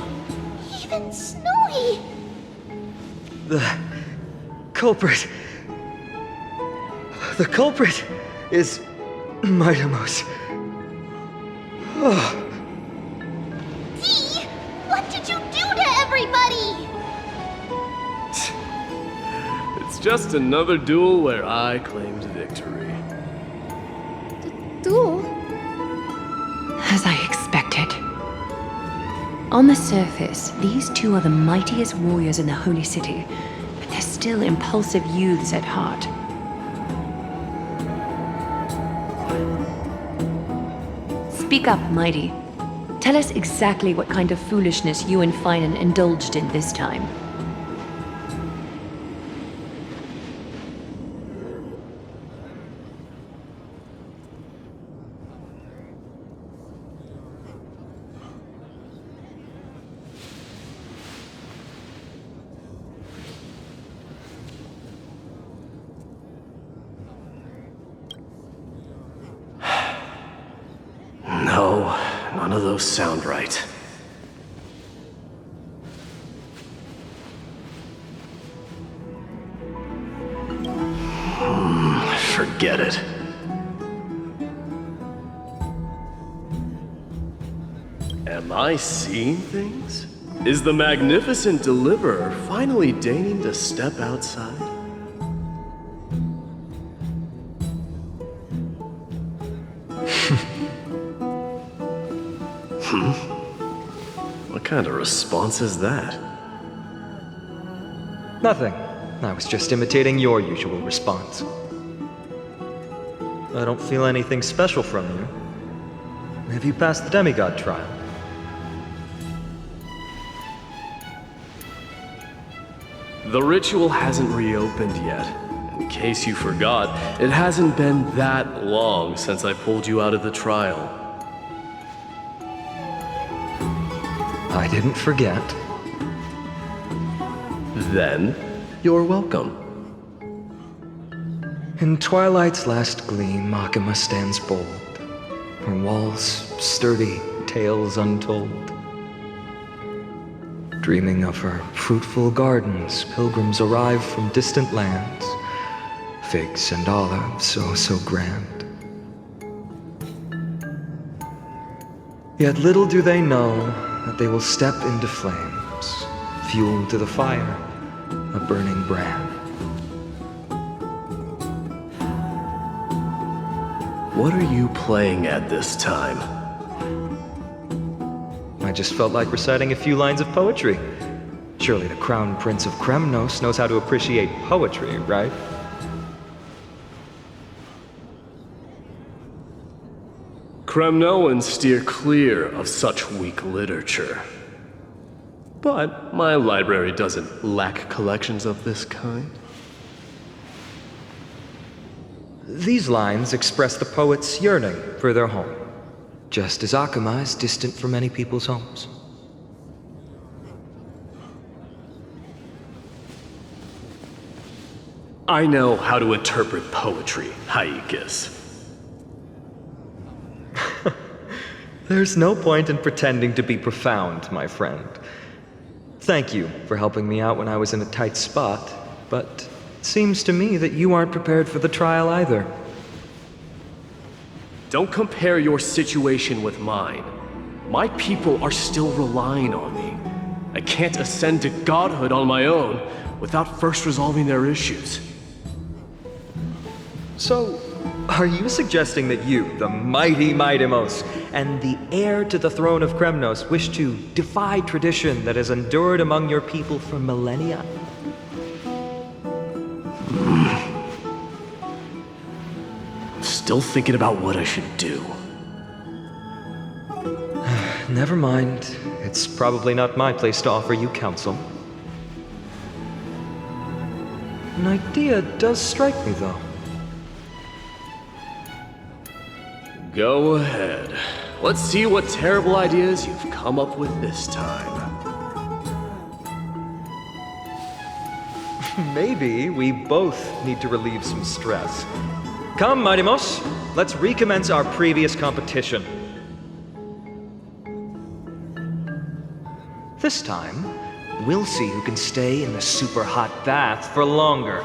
Even Snowy! The culprit is Midamos. Oh. Dee! What did you do to everybody? It's just another duel where I claimed victory. Duel? As I expected. On the surface, these two are the mightiest warriors in the Holy City, but they're still impulsive youths at heart. Speak up, Mighty. Tell us exactly what kind of foolishness you and Finan indulged in this time. No, none of those sound right. Forget it. Am I seeing things? Is the magnificent deliverer finally deigning to step outside? What kind of response is that? Nothing. I was just imitating your usual response. I don't feel anything special from you. Have you passed the demigod trial? The ritual hasn't reopened yet. In case you forgot, it hasn't been that long since I pulled you out of the trial. I didn't forget. Then, you're welcome. In twilight's last gleam, Makima stands bold. Her walls sturdy, tales untold. Dreaming of her fruitful gardens, pilgrims arrive from distant lands. Figs and olives, so grand. Yet little do they know that they will step into flames, fuel to the fire, a burning brand. What are you playing at this time? I just felt like reciting a few lines of poetry. Surely the Crown Prince of Kremnos knows how to appreciate poetry, right? Kremnoans steer clear of such weak literature. But my library doesn't lack collections of this kind. These lines express the poet's yearning for their home, just as Akama is distant from many people's homes. I know how to interpret poetry, Haikis. There's no point in pretending to be profound, my friend. Thank you for helping me out when I was in a tight spot, but it seems to me that you aren't prepared for the trial either. Don't compare your situation with mine. My people are still relying on me. I can't ascend to godhood on my own without first resolving their issues. So, are you suggesting that you, the mighty Mightimos, and the heir to the throne of Kremnos, wish to defy tradition that has endured among your people for millennia? Still thinking about what I should do. Never mind. It's probably not my place to offer you counsel. An idea does strike me, though. Go ahead. Let's see what terrible ideas you've come up with this time. Maybe we both need to relieve some stress. Come, Mightimos, let's recommence our previous competition. This time, we'll see who can stay in the super hot bath for longer.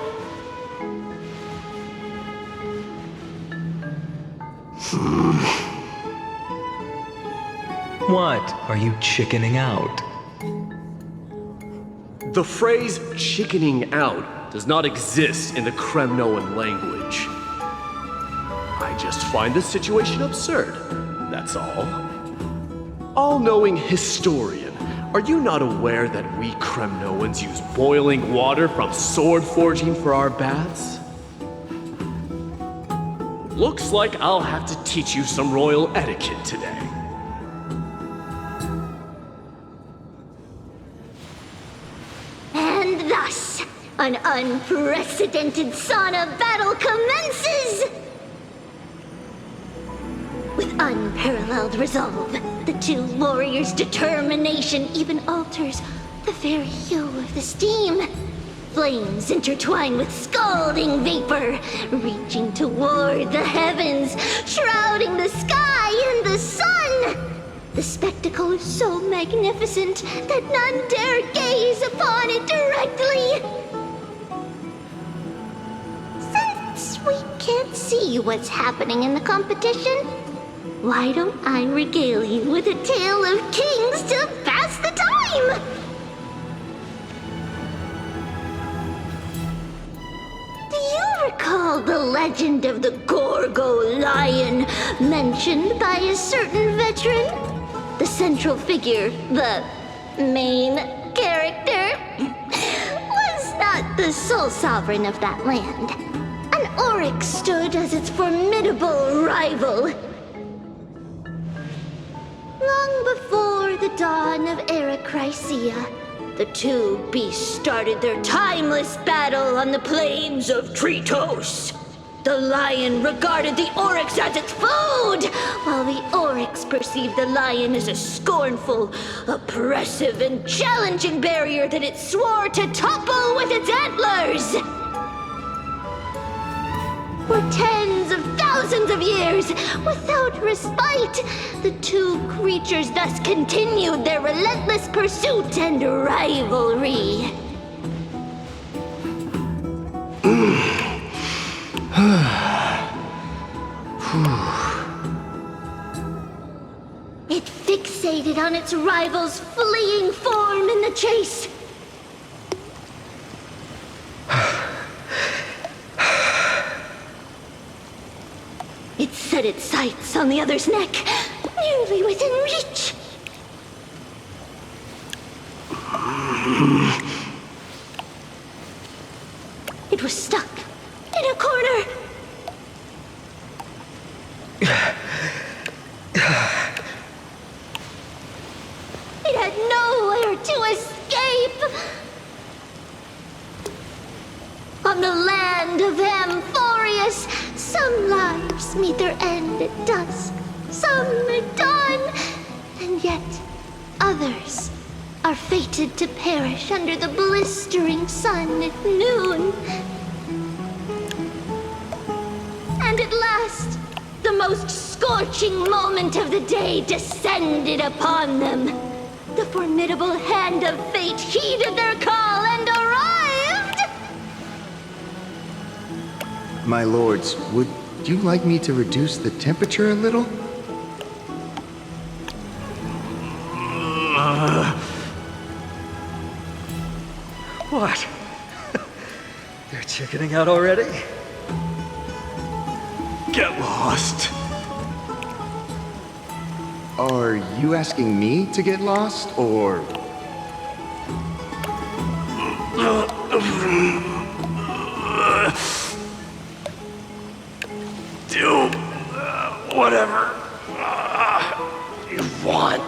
What? Are you chickening out? The phrase chickening out does not exist in the Kremnoan language. I just find this situation absurd, that's all. All-knowing historian, are you not aware that we Kremnoans use boiling water from sword forging for our baths? Looks like I'll have to teach you some royal etiquette today. And thus, an unprecedented sauna battle commences! With unparalleled resolve, the two warriors' determination even alters the very hue of the steam. Flames intertwine with scalding vapor, reaching toward the heavens, shrouding the sky and the sun. The spectacle is so magnificent that none dare gaze upon it directly. Since we can't see what's happening in the competition, why don't I regale you with a tale of kings to pass the time? Do you recall the legend of the Gorgo lion mentioned by a certain veteran? The central figure, the main character, was not the sole sovereign of that land. An Oryx stood as its formidable rival. Long before the dawn of Erechrysia, the two beasts started their timeless battle on the plains of Tritos. The lion regarded the Oryx as its food, while the Oryx perceived the lion as a scornful, oppressive, and challenging barrier that it swore to topple with its antlers. For tens of thousands of years, without respite, the two creatures thus continued their relentless pursuit and rivalry. It fixated on its rival's fleeing form in the chase. It set its sights on the other's neck, nearly within reach. It was stuck in a corner. It had nowhere to escape. On the land of Amphorius, some lives meet their end at dusk, some at dawn, and yet others are fated to perish under the blistering sun at noon. And at last, the most scorching moment of the day descended upon them. The formidable hand of fate heeded their call and arrived! My lords, would you like me to reduce the temperature a little? What? They're chickening out already? Get lost. Are you asking me to get lost, or...? Do whatever you want.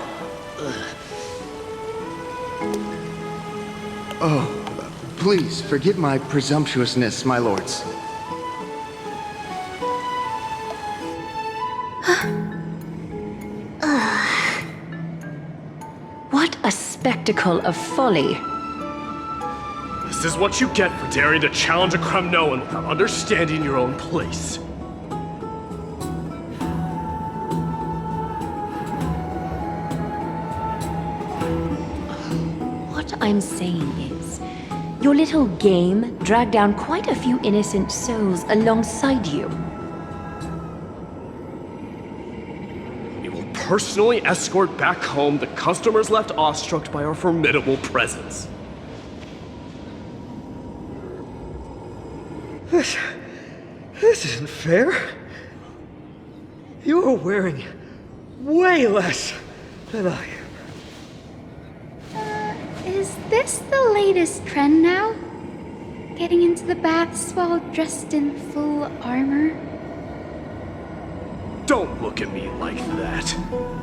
Oh, please forgive my presumptuousness, my lords. What a spectacle of folly. This is what you get for daring to challenge a Kremnoan without understanding your own place. What I'm saying is, your little game dragged down quite a few innocent souls alongside you. We will personally escort back home the customers left awestruck by our formidable presence. This isn't fair. You're wearing way less than I am. Is this the latest trend now? Getting into the baths while dressed in full armor? Don't look at me like that.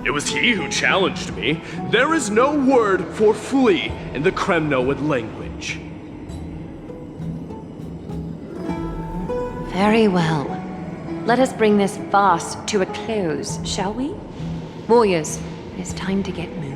It was he who challenged me. There is no word for flee in the Kremnoan language. Very well. Let us bring this farce to a close, shall we? Warriors, it is time to get moving.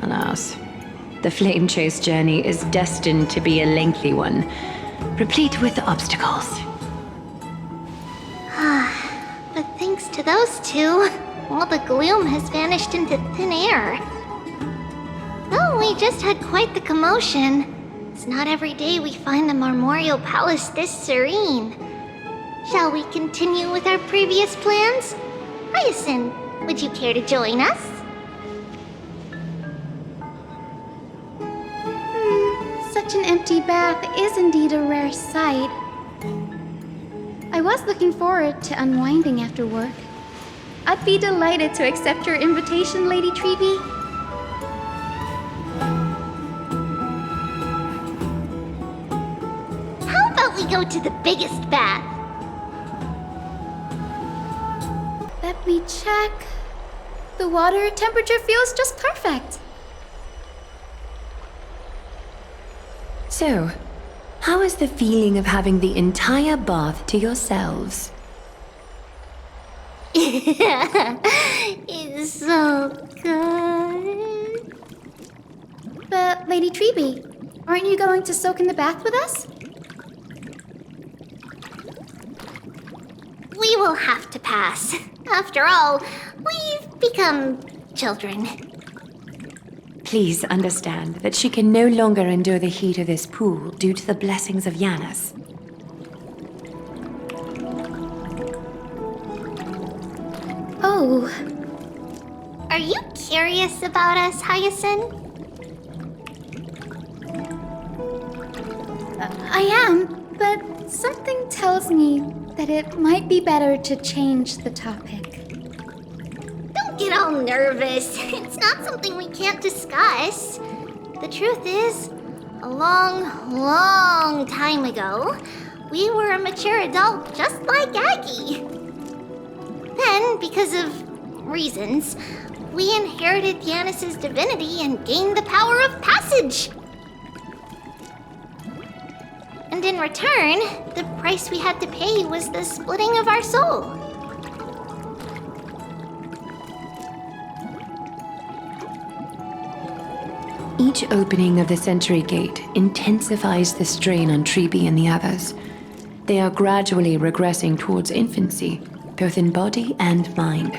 Alas, The flame chase journey is destined to be a lengthy one, replete with obstacles. But thanks to those two, all the gloom has vanished into thin air. Well, we just had quite the commotion. It's not every day we find the Marmoreal Palace this serene. Shall we continue with our previous plans? Hyacinth, would you care to join us? Such an empty bath is indeed a rare sight. I was looking forward to unwinding after work. I'd be delighted to accept your invitation, Lady Treeby. How about we go to the biggest bath? Let me check. The water temperature feels just perfect. So, how is the feeling of having the entire bath to yourselves? It's so good. But, Lady Treeby, aren't you going to soak in the bath with us? We will have to pass. After all, we've become children. Please understand that she can no longer endure the heat of this pool due to the blessings of Yanis. Oh. Are you curious about us, Hyacinth? I am, but something tells me that it might be better to change the topic. Don't get all nervous. It's not something we can't discuss. The truth is, a long time ago, we were a mature adult just like Aggie. Then, because of reasons, we inherited Yanis's divinity and gained the power of passage. And in return, the price we had to pay was the splitting of our soul. Each opening of the Century Gate intensifies the strain on Treeby and the others. They are gradually regressing towards infancy, both in body and mind.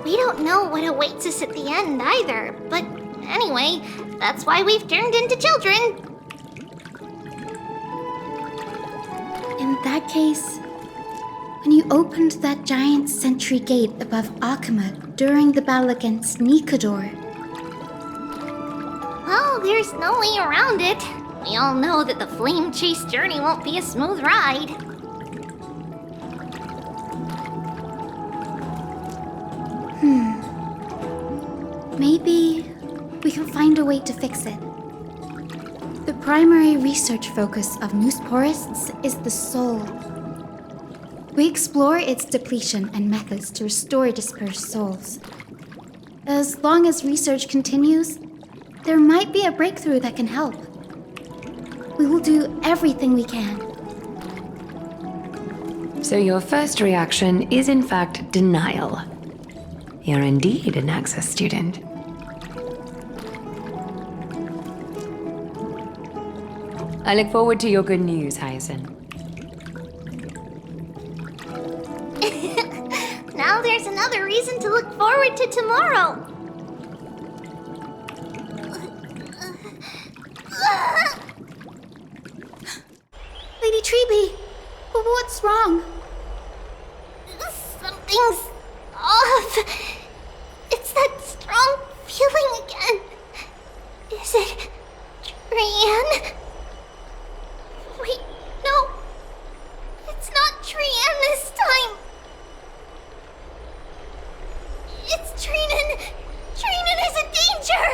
We don't know what awaits us at the end either, but anyway, that's why we've turned into children. In that case, when you opened that giant sentry gate above Akama during the battle against Nikador. Well, there's no way around it. We all know that the flame chase journey won't be a smooth ride. Maybe we can find a way to fix it. The primary research focus of Noosporists is the soul. We explore its depletion and methods to restore dispersed souls. As long as research continues, there might be a breakthrough that can help. We will do everything we can. So your first reaction is in fact denial. You're indeed an Access student. I look forward to your good news, Hyacinth. Now there's another reason to look forward to tomorrow. Lady Treeby, what's wrong? Something's off. It's that strong feeling again. Is it Trian? Wait, no. It's not Trian this time. It's Trinan. Trinan is in danger.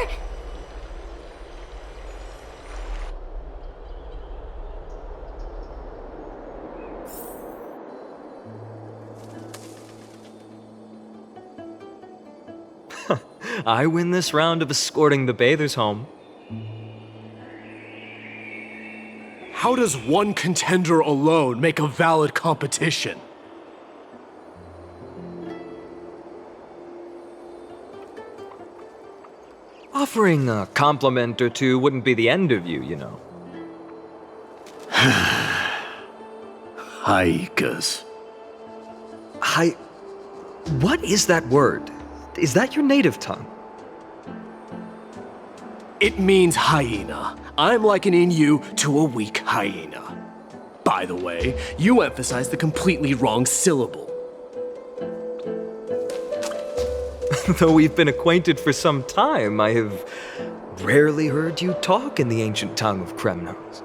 I win this round of escorting the bathers home. How does one contender alone make a valid competition? offering a compliment or two wouldn't be the end of you, you know. Haikas. What is that word? Is that your native tongue? It means hyena. I'm likening you to a weak hyena. By the way, you emphasize the completely wrong syllable. Though we've been acquainted for some time, I have rarely heard you talk in the ancient tongue of Kremnos.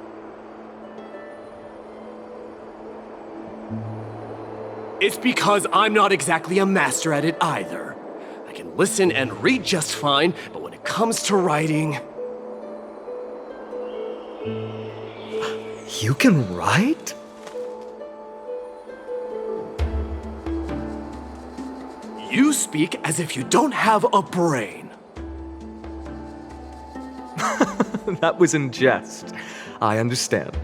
It's because I'm not exactly a master at it either. I can listen and read just fine, but when it comes to writing... You can write? You speak as if you don't have a brain. That was in jest. I understand.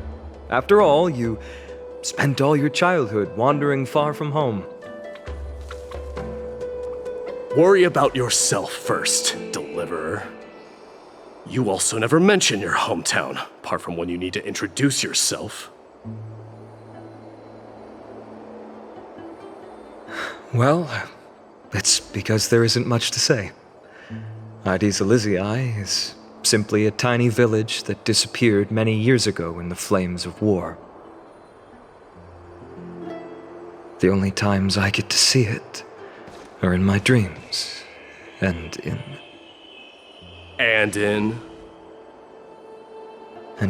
After all, you spent all your childhood wandering far from home. Worry about yourself first, Deliverer. You also never mention your hometown, apart from when you need to introduce yourself. Well, it's because there isn't much to say. Ides Elysiae is simply a tiny village that disappeared many years ago in the flames of war. The only times I get to see it are in my dreams, and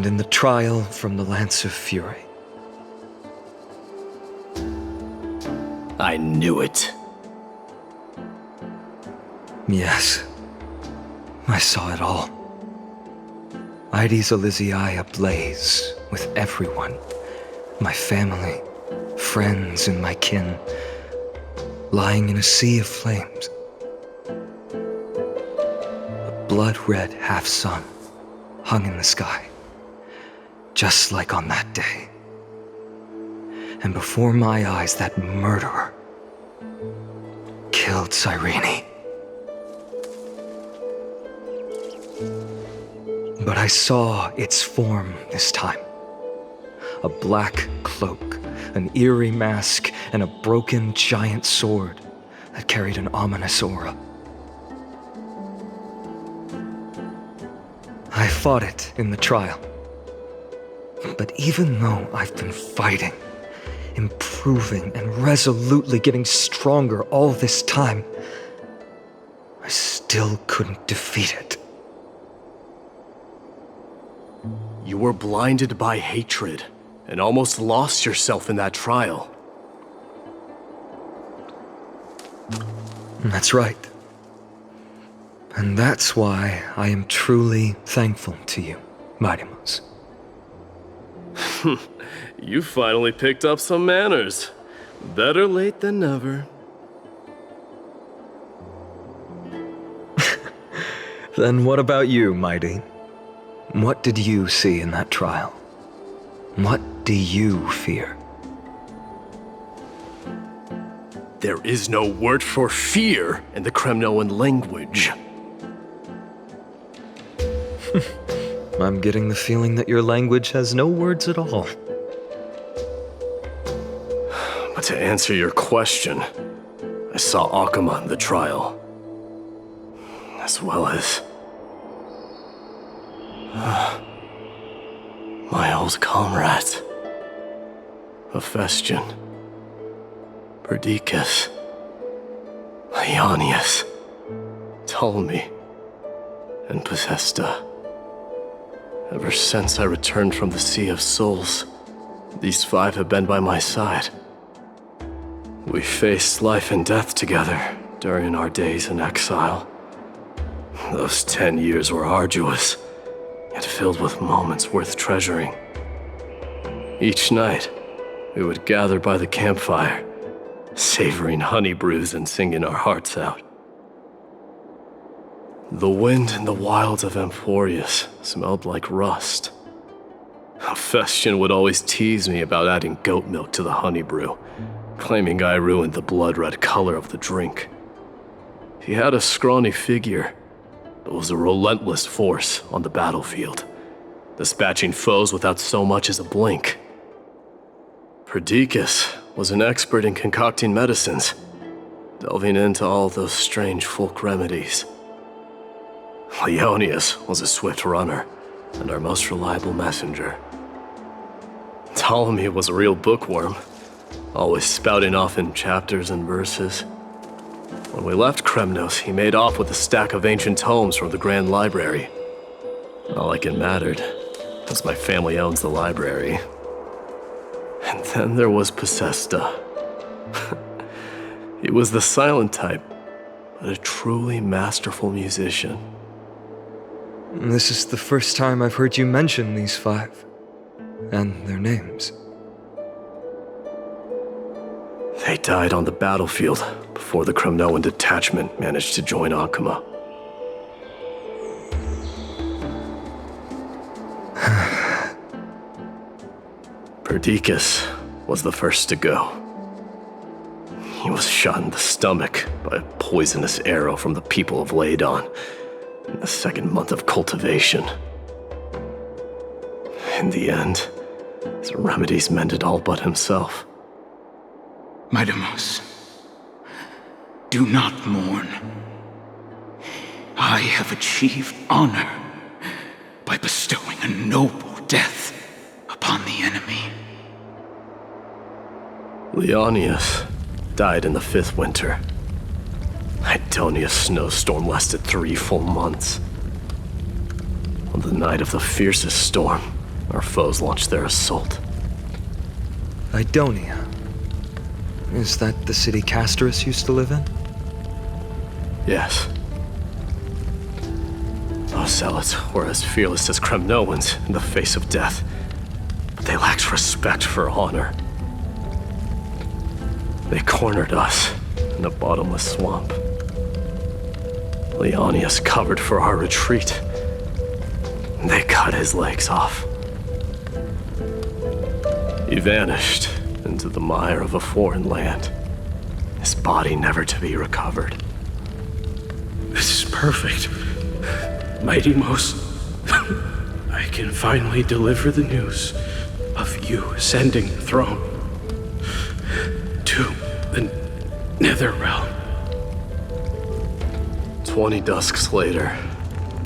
in the trial from the Lance of Fury. I knew it. Yes, I saw it all. Ides Elysiae ablaze with everyone, my family, friends, and my kin, lying in a sea of flames. A blood-red half-sun hung in the sky, just like on that day. And before my eyes, that murderer killed Cyrene. But I saw its form this time. A black cloak, an eerie mask, and a broken giant sword that carried an ominous aura. I fought it in the trial. But even though I've been fighting, improving, and resolutely getting stronger all this time, I still couldn't defeat it. You were blinded by hatred and almost lost yourself in that trial. That's right. And that's why I am truly thankful to you, Mightymouse. You finally picked up some manners. Better late than never. Then what about you, Mighty? What did you see in that trial? What do you fear? There is no word for fear in the Kremnoan language. I'm getting the feeling that your language has no words at all. But to answer your question, I saw Akuma in the trial. As well as... my old comrades. Hephaestion, Perdiccas, Ionius, Ptolemy, and Possesta. Ever since I returned from the Sea of Souls, these five have been by my side. We faced life and death together during our days in exile. Those 10 years were arduous, yet filled with moments worth treasuring. Each night, we would gather by the campfire, savoring honey brews and singing our hearts out. The wind in the wilds of Emphorius smelled like rust. Hephaestion would always tease me about adding goat milk to the honey brew, claiming I ruined the blood-red color of the drink. He had a scrawny figure, but was a relentless force on the battlefield, dispatching foes without so much as a blink. Perdiccas was an expert in concocting medicines, delving into all those strange folk remedies. Leonius was a swift runner and our most reliable messenger. Ptolemy was a real bookworm, always spouting off in chapters and verses. When we left Kremnos, he made off with a stack of ancient tomes from the Grand Library. Not like it mattered, as my family owns the library. And then there was Possesta. He was the silent type, but a truly masterful musician. This is the first time I've heard you mention these 5, and their names. They died on the battlefield before the Kremnoan detachment managed to join Akuma. Perdiccas was the first to go. He was shot in the stomach by a poisonous arrow from the people of Ladon in the 2nd month of cultivation. In the end, his remedies mended all but himself. My Deimos, do not mourn. I have achieved honor by bestowing a noble death upon the enemy. Leonius died in the 5th winter. Idonia's snowstorm lasted 3 full months. On the night of the fiercest storm, our foes launched their assault. Idonia. Is that the city Castorus used to live in? Yes. Those zealots were as fearless as Kremnoans in the face of death, but they lacked respect for honor. They cornered us in a bottomless swamp. Leonius covered for our retreat. They cut his legs off. He vanished into the mire of a foreign land, his body never to be recovered. This is perfect. My Deimos, I can finally deliver the news of you ascending the throne to the Netherrealm. 20 dusks later,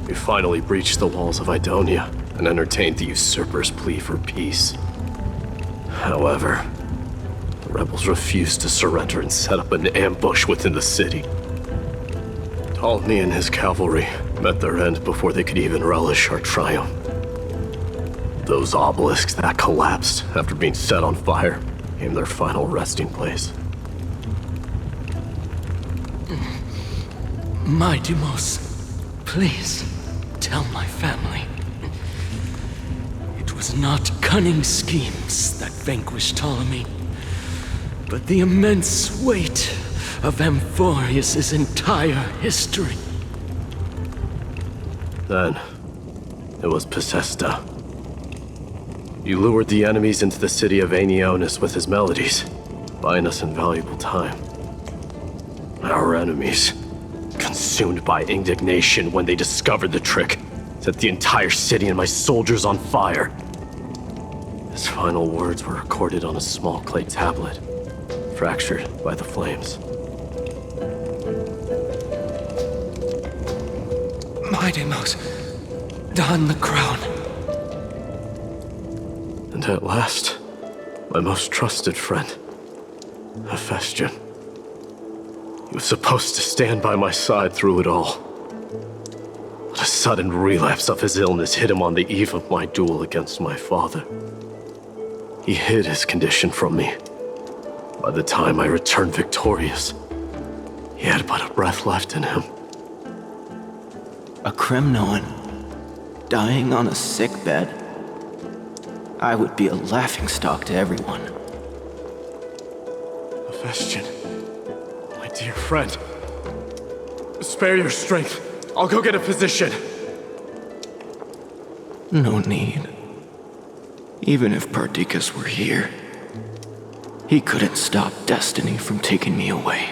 we finally breached the walls of Idonia and entertained the usurper's plea for peace. However, the rebels refused to surrender and set up an ambush within the city. Ptolemy and his cavalry met their end before they could even relish our triumph. Those obelisks that collapsed after being set on fire became their final resting place. My Deimos, please tell my family. It was not cunning schemes that vanquished Ptolemy, but the immense weight of Amphorius' entire history. Then, it was Possesta. He lured the enemies into the city of Aenionis with his melodies, buying us invaluable time. Our enemies, consumed by indignation when they discovered the trick, set the entire city and my soldiers on fire. His final words were recorded on a small clay tablet, fractured by the flames. My Deimos, don the crown. And at last, my most trusted friend, Hephaestion. He was supposed to stand by my side through it all. But a sudden relapse of his illness hit him on the eve of my duel against my father. He hid his condition from me. By the time I returned victorious, he had but a breath left in him. A Kremnoan dying on a sickbed. I would be a laughingstock to everyone. Hephaestion, my dear friend, spare your strength. I'll go get a physician. No need. Even if Perdiccas were here, he couldn't stop destiny from taking me away.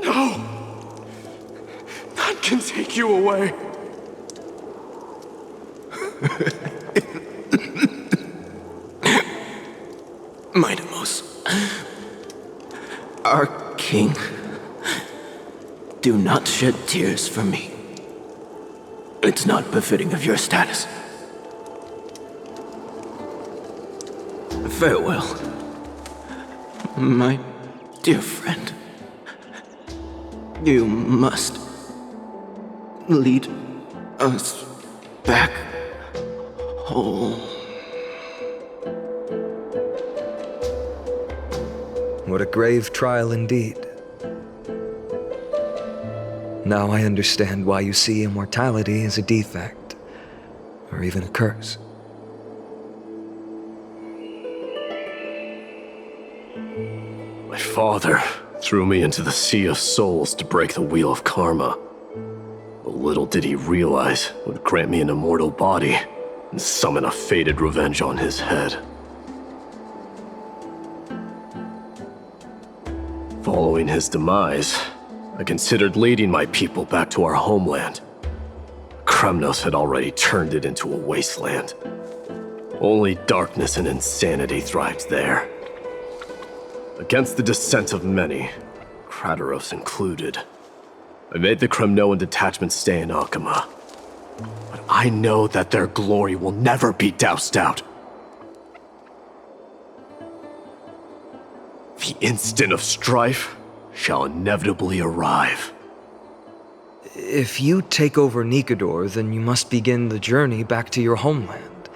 No! took you away. Mightimos, our king, do not shed tears for me. It's not befitting of your status. Farewell, my dear friend. You must lead us back home. What a grave trial indeed. Now I understand why you see immortality as a defect, or even a curse. My father threw me into the sea of souls to break the wheel of karma. But little did he realize it would grant me an immortal body and summon a fated revenge on his head. Following his demise, I considered leading my people back to our homeland. Kremnos had already turned it into a wasteland. Only darkness and insanity thrived there. Against the dissent of many, Krateros included, I made the Kremnoan detachment stay in Akama. But I know that their glory will never be doused out. The instant of strife shall inevitably arrive. If you take over Nikador, then you must begin the journey back to your homeland.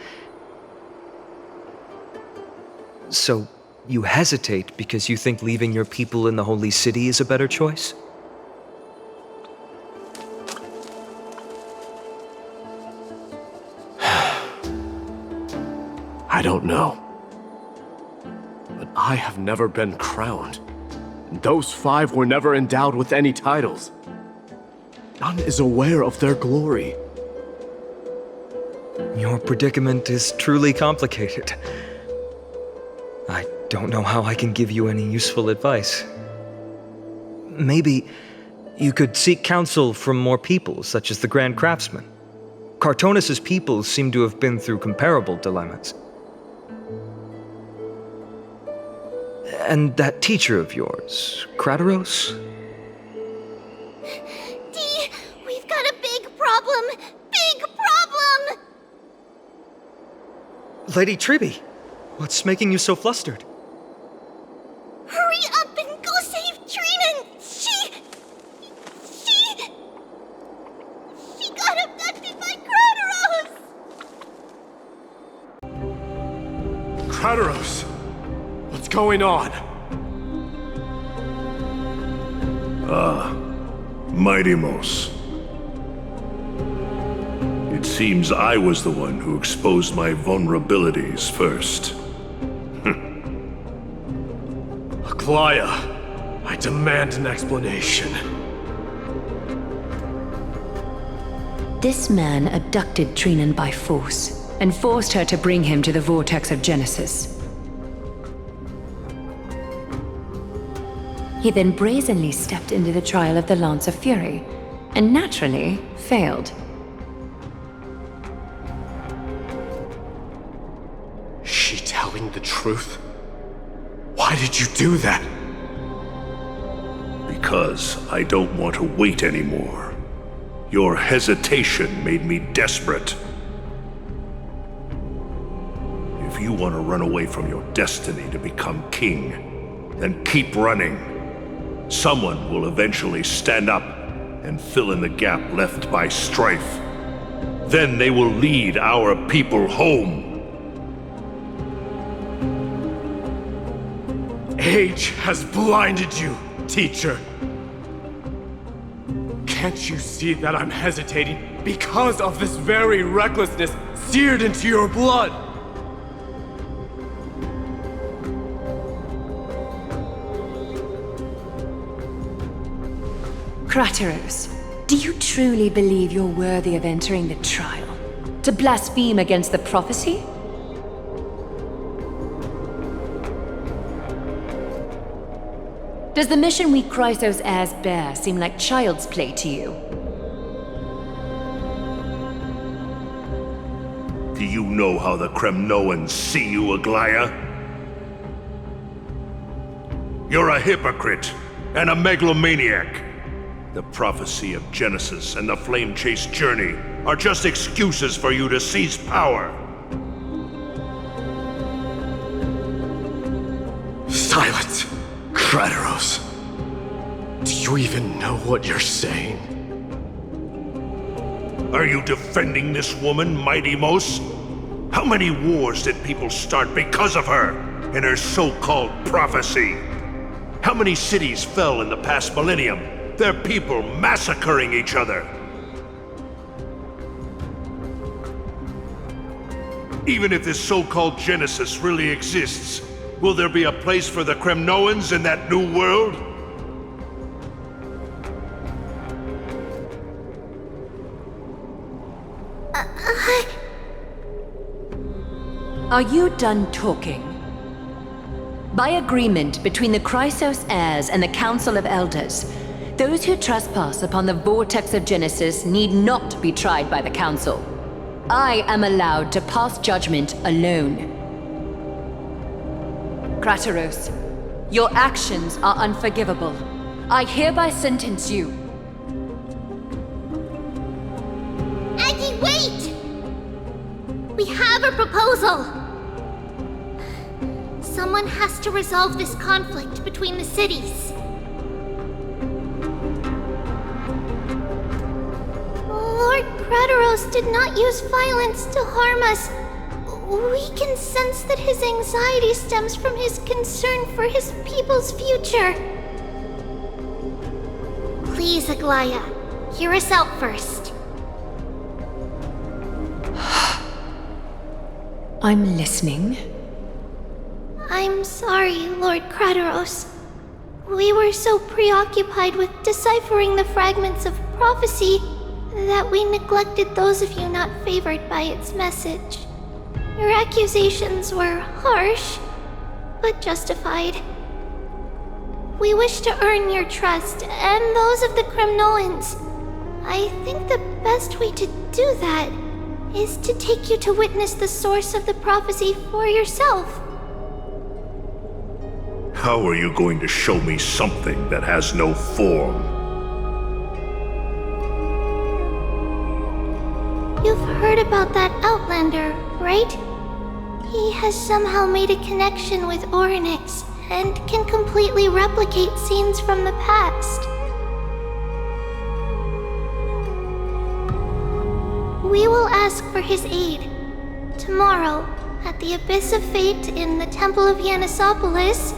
So, you hesitate because you think leaving your people in the Holy City is a better choice? I don't know. But I have never been crowned. And those 5 were never endowed with any titles. None is aware of their glory. Your predicament is truly complicated. I don't know how I can give you any useful advice. Maybe you could seek counsel from more people, such as the Grand Craftsman. Cartonis' people seem to have been through comparable dilemmas. And that teacher of yours, Krateros? Dee, we've got a big problem! Big problem! Lady Triby, what's making you so flustered? Hurry up and go save Trinan! She got abducted by Krateros! Krateros! What's going on? Mightimos. It seems I was the one who exposed my vulnerabilities first. Glava, I demand an explanation. This man abducted Trinan by force and forced her to bring him to the vortex of Genesis. He then brazenly stepped into the trial of the Lance of Fury, and naturally failed. Is she telling the truth? Why did you do that? Because I don't want to wait anymore. Your hesitation made me desperate. If you want to run away from your destiny to become king, then keep running. Someone will eventually stand up and fill in the gap left by strife. Then they will lead our people home. Age has blinded you, teacher. Can't you see that I'm hesitating because of this very recklessness seared into your blood? Krateros, do you truly believe you're worthy of entering the trial? To blaspheme against the prophecy? Does the mission we Chrysos heirs bear seem like child's play to you? Do you know how the Kremnoans see you, Aglaya? You're a hypocrite and a megalomaniac. The prophecy of Genesis and the flame-chased journey are just excuses for you to seize power. Silence! Kratos! Do you even know what you're saying? Are you defending this woman, Mighty Mos? How many wars did people start because of her and her so-called prophecy? How many cities fell in the past millennium? Their people massacring each other. Even if this so-called Genesis really exists, will there be a place for the Kremnoans in that new world? Are you done talking? By agreement between the Chrysos heirs and the Council of Elders, those who trespass upon the vortex of Genesis need not be tried by the Council. I am allowed to pass judgment alone. Kratos, your actions are unforgivable. I hereby sentence you. Aggie, wait! We have a proposal! Someone has to resolve this conflict between the cities. Lord Kratos did not use violence to harm us. We can sense that his anxiety stems from his concern for his people's future. Please, Aglaya, hear us out first. I'm listening. I'm sorry, Lord Kratos. We were so preoccupied with deciphering the fragments of prophecy that we neglected those of you not favored by its message. Your accusations were harsh, but justified. We wish to earn your trust and those of the Kremnoans. I think the best way to do that is to take you to witness the source of the prophecy for yourself. How are you going to show me something that has no form? You've heard about that Outlander, right? He has somehow made a connection with Orynyx and can completely replicate scenes from the past. We will ask for his aid. Tomorrow, at the Abyss of Fate in the Temple of Yanissopolis,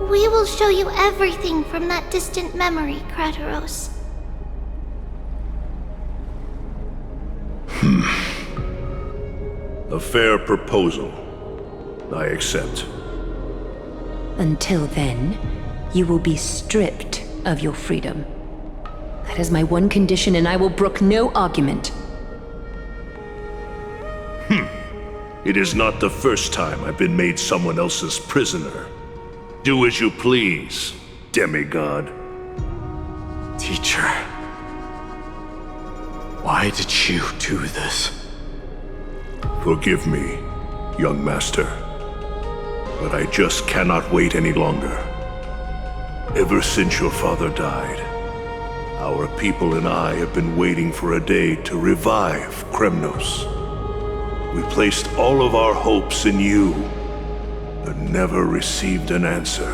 we will show you everything from that distant memory, Kratos. A fair proposal. I accept. Until then, you will be stripped of your freedom. That is my one condition, and I will brook no argument. It is not the first time I've been made someone else's prisoner. Do as you please, demigod. Teacher, why did you do this? Forgive me, young master, but I just cannot wait any longer. Ever since your father died, our people and I have been waiting for a day to revive Kremnos. We placed all of our hopes in you, but never received an answer.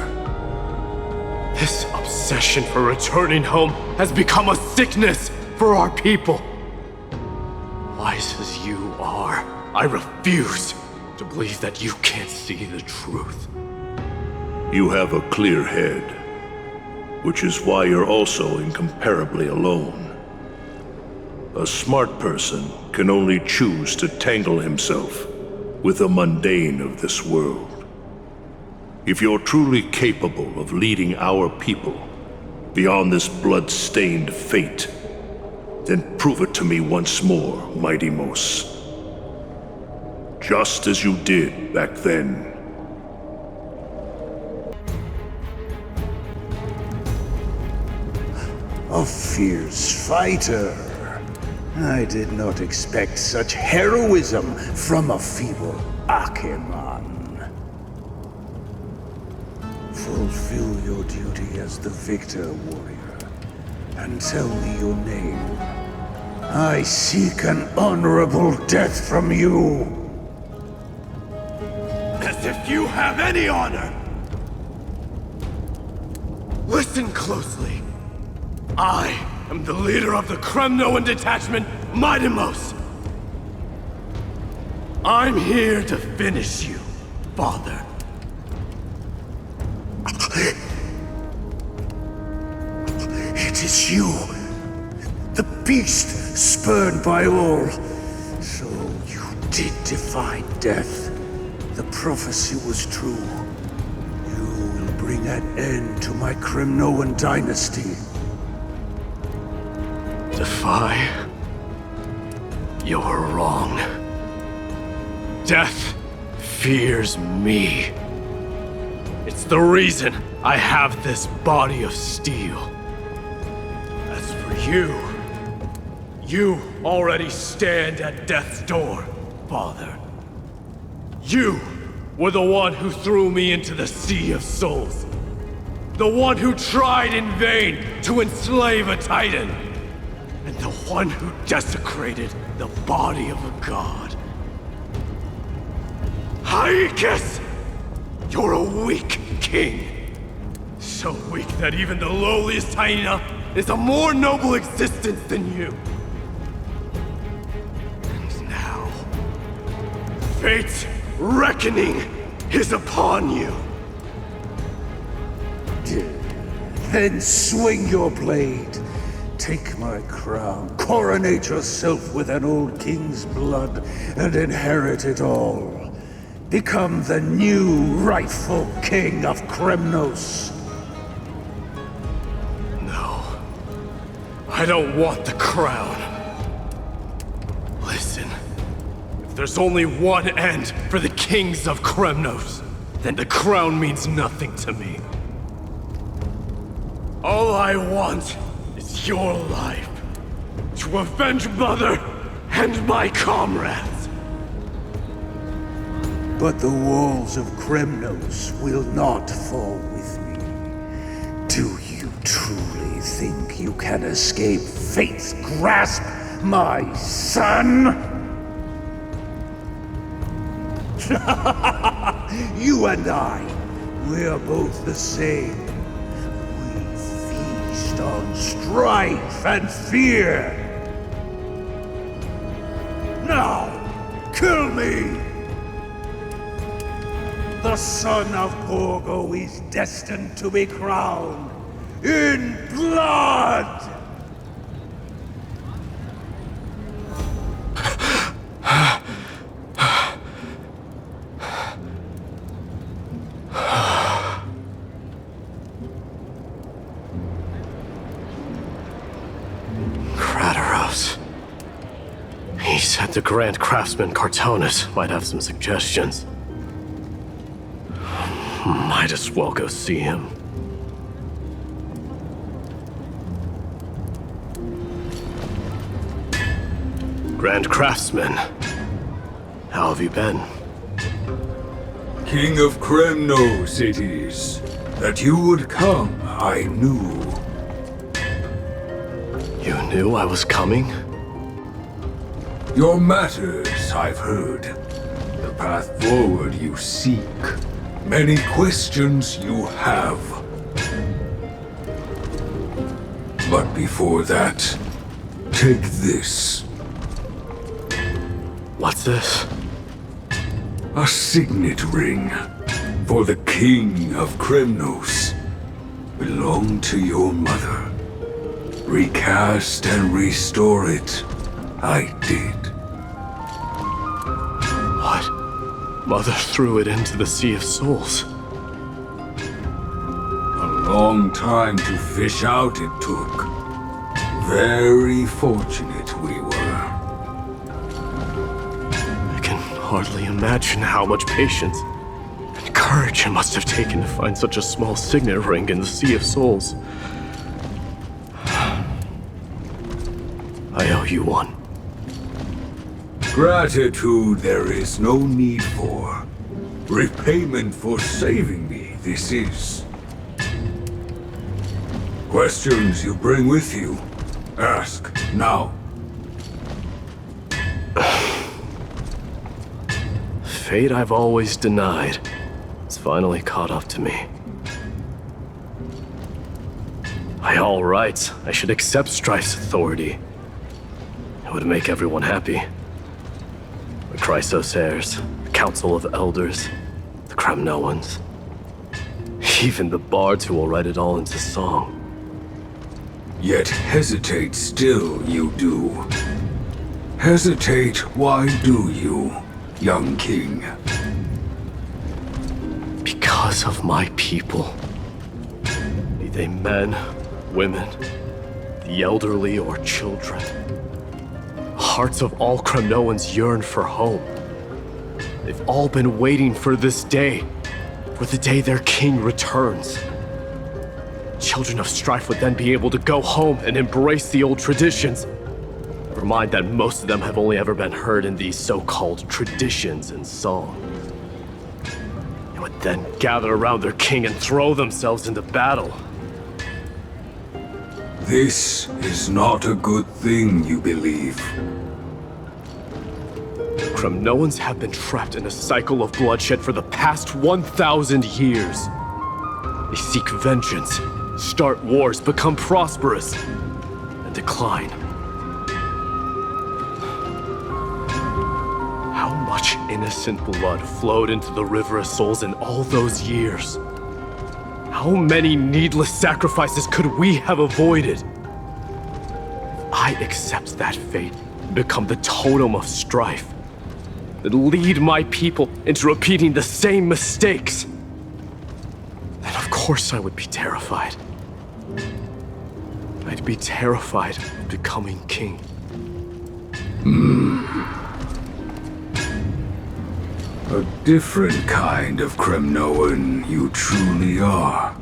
This obsession for returning home has become a sickness for our people. Wise as you are, I refuse to believe that you can't see the truth. You have a clear head, which is why you're also incomparably alone. A smart person can only choose to tangle himself with the mundane of this world. If you're truly capable of leading our people beyond this blood-stained fate, then prove it to me once more, Mighty Mos. Just as you did back then. A fierce fighter. I did not expect such heroism from a feeble Akeman. Fulfill your duty as the victor, warrior, and tell me your name. I seek an honorable death from you. As if you have any honor! Listen closely. I am the leader of the Kremnoan detachment, Mightimos. I'm here to finish you, Father. It is you, the beast spurned by all. So you did defy death. The prophecy was true. You will bring an end to my Kremnoan dynasty. Defy? You're wrong. Death fears me. It's the reason I have this body of steel. As for you, you already stand at death's door, Father. You were the one who threw me into the Sea of Souls. The one who tried in vain to enslave a Titan. And the one who desecrated the body of a god. Haikis! You're a weak king. So weak that even the lowliest hyena is a more noble existence than you. And now, fate's reckoning is upon you. Then swing your blade. Take my crown, coronate yourself with an old king's blood, and inherit it all. Become the new rightful king of Kremnos. No. I don't want the crown. Listen. If there's only one end for the kings of Kremnos, then the crown means nothing to me. All I want is your life, to avenge Mother and my comrades. But the walls of Kremnos will not fall with me. Do you truly think you can escape fate's grasp, my son? You and I, we're both the same. On strife and fear. Now, kill me! The son of Porgo is destined to be crowned in blood! He said the Grand Craftsman Cartonus might have some suggestions. Might as well go see him. Grand Craftsman, how have you been? King of Kremnos it is. That you would come, I knew. You knew I was coming? Your matters, I've heard. The path forward you seek. Many questions you have. But before that, take this. What's this? A signet ring for the King of Kremnos. Belonged to your mother. Recast and restore it. I did. What? Mother threw it into the Sea of Souls. A long time to fish out it took. Very fortunate we were. I can hardly imagine how much patience and courage it must have taken to find such a small signet ring in the Sea of Souls. I owe you one. Gratitude there is no need for. Repayment for saving me, this is. Questions you bring with you? Ask now. Fate I've always denied. It's finally caught up to me. By all rights, I should accept Strife's authority. It would make everyone happy. The Chrysos heirs, the Council of Elders, the Kremnoans. Even the bards who will write it all into song. Yet hesitate still you do. Hesitate, why do you, young king? Because of my people. Be they men, women, the elderly or children. Hearts of all Kremnoans yearn for home. They've all been waiting for this day, for the day their king returns. Children of Strife would then be able to go home and embrace the old traditions. Never mind that most of them have only ever been heard in these so-called traditions and song. They would then gather around their king and throw themselves into battle. This is not a good thing, you believe. Kremnoans have been trapped in a cycle of bloodshed for the past 1,000 years. They seek vengeance, start wars, become prosperous, and decline. How much innocent blood flowed into the River of Souls in all those years? How many needless sacrifices could we have avoided? If I accept that fate and become the totem of strife, that lead my people into repeating the same mistakes, then of course I would be terrified. I'd be terrified of becoming king. A different kind of Kremnoan you truly are.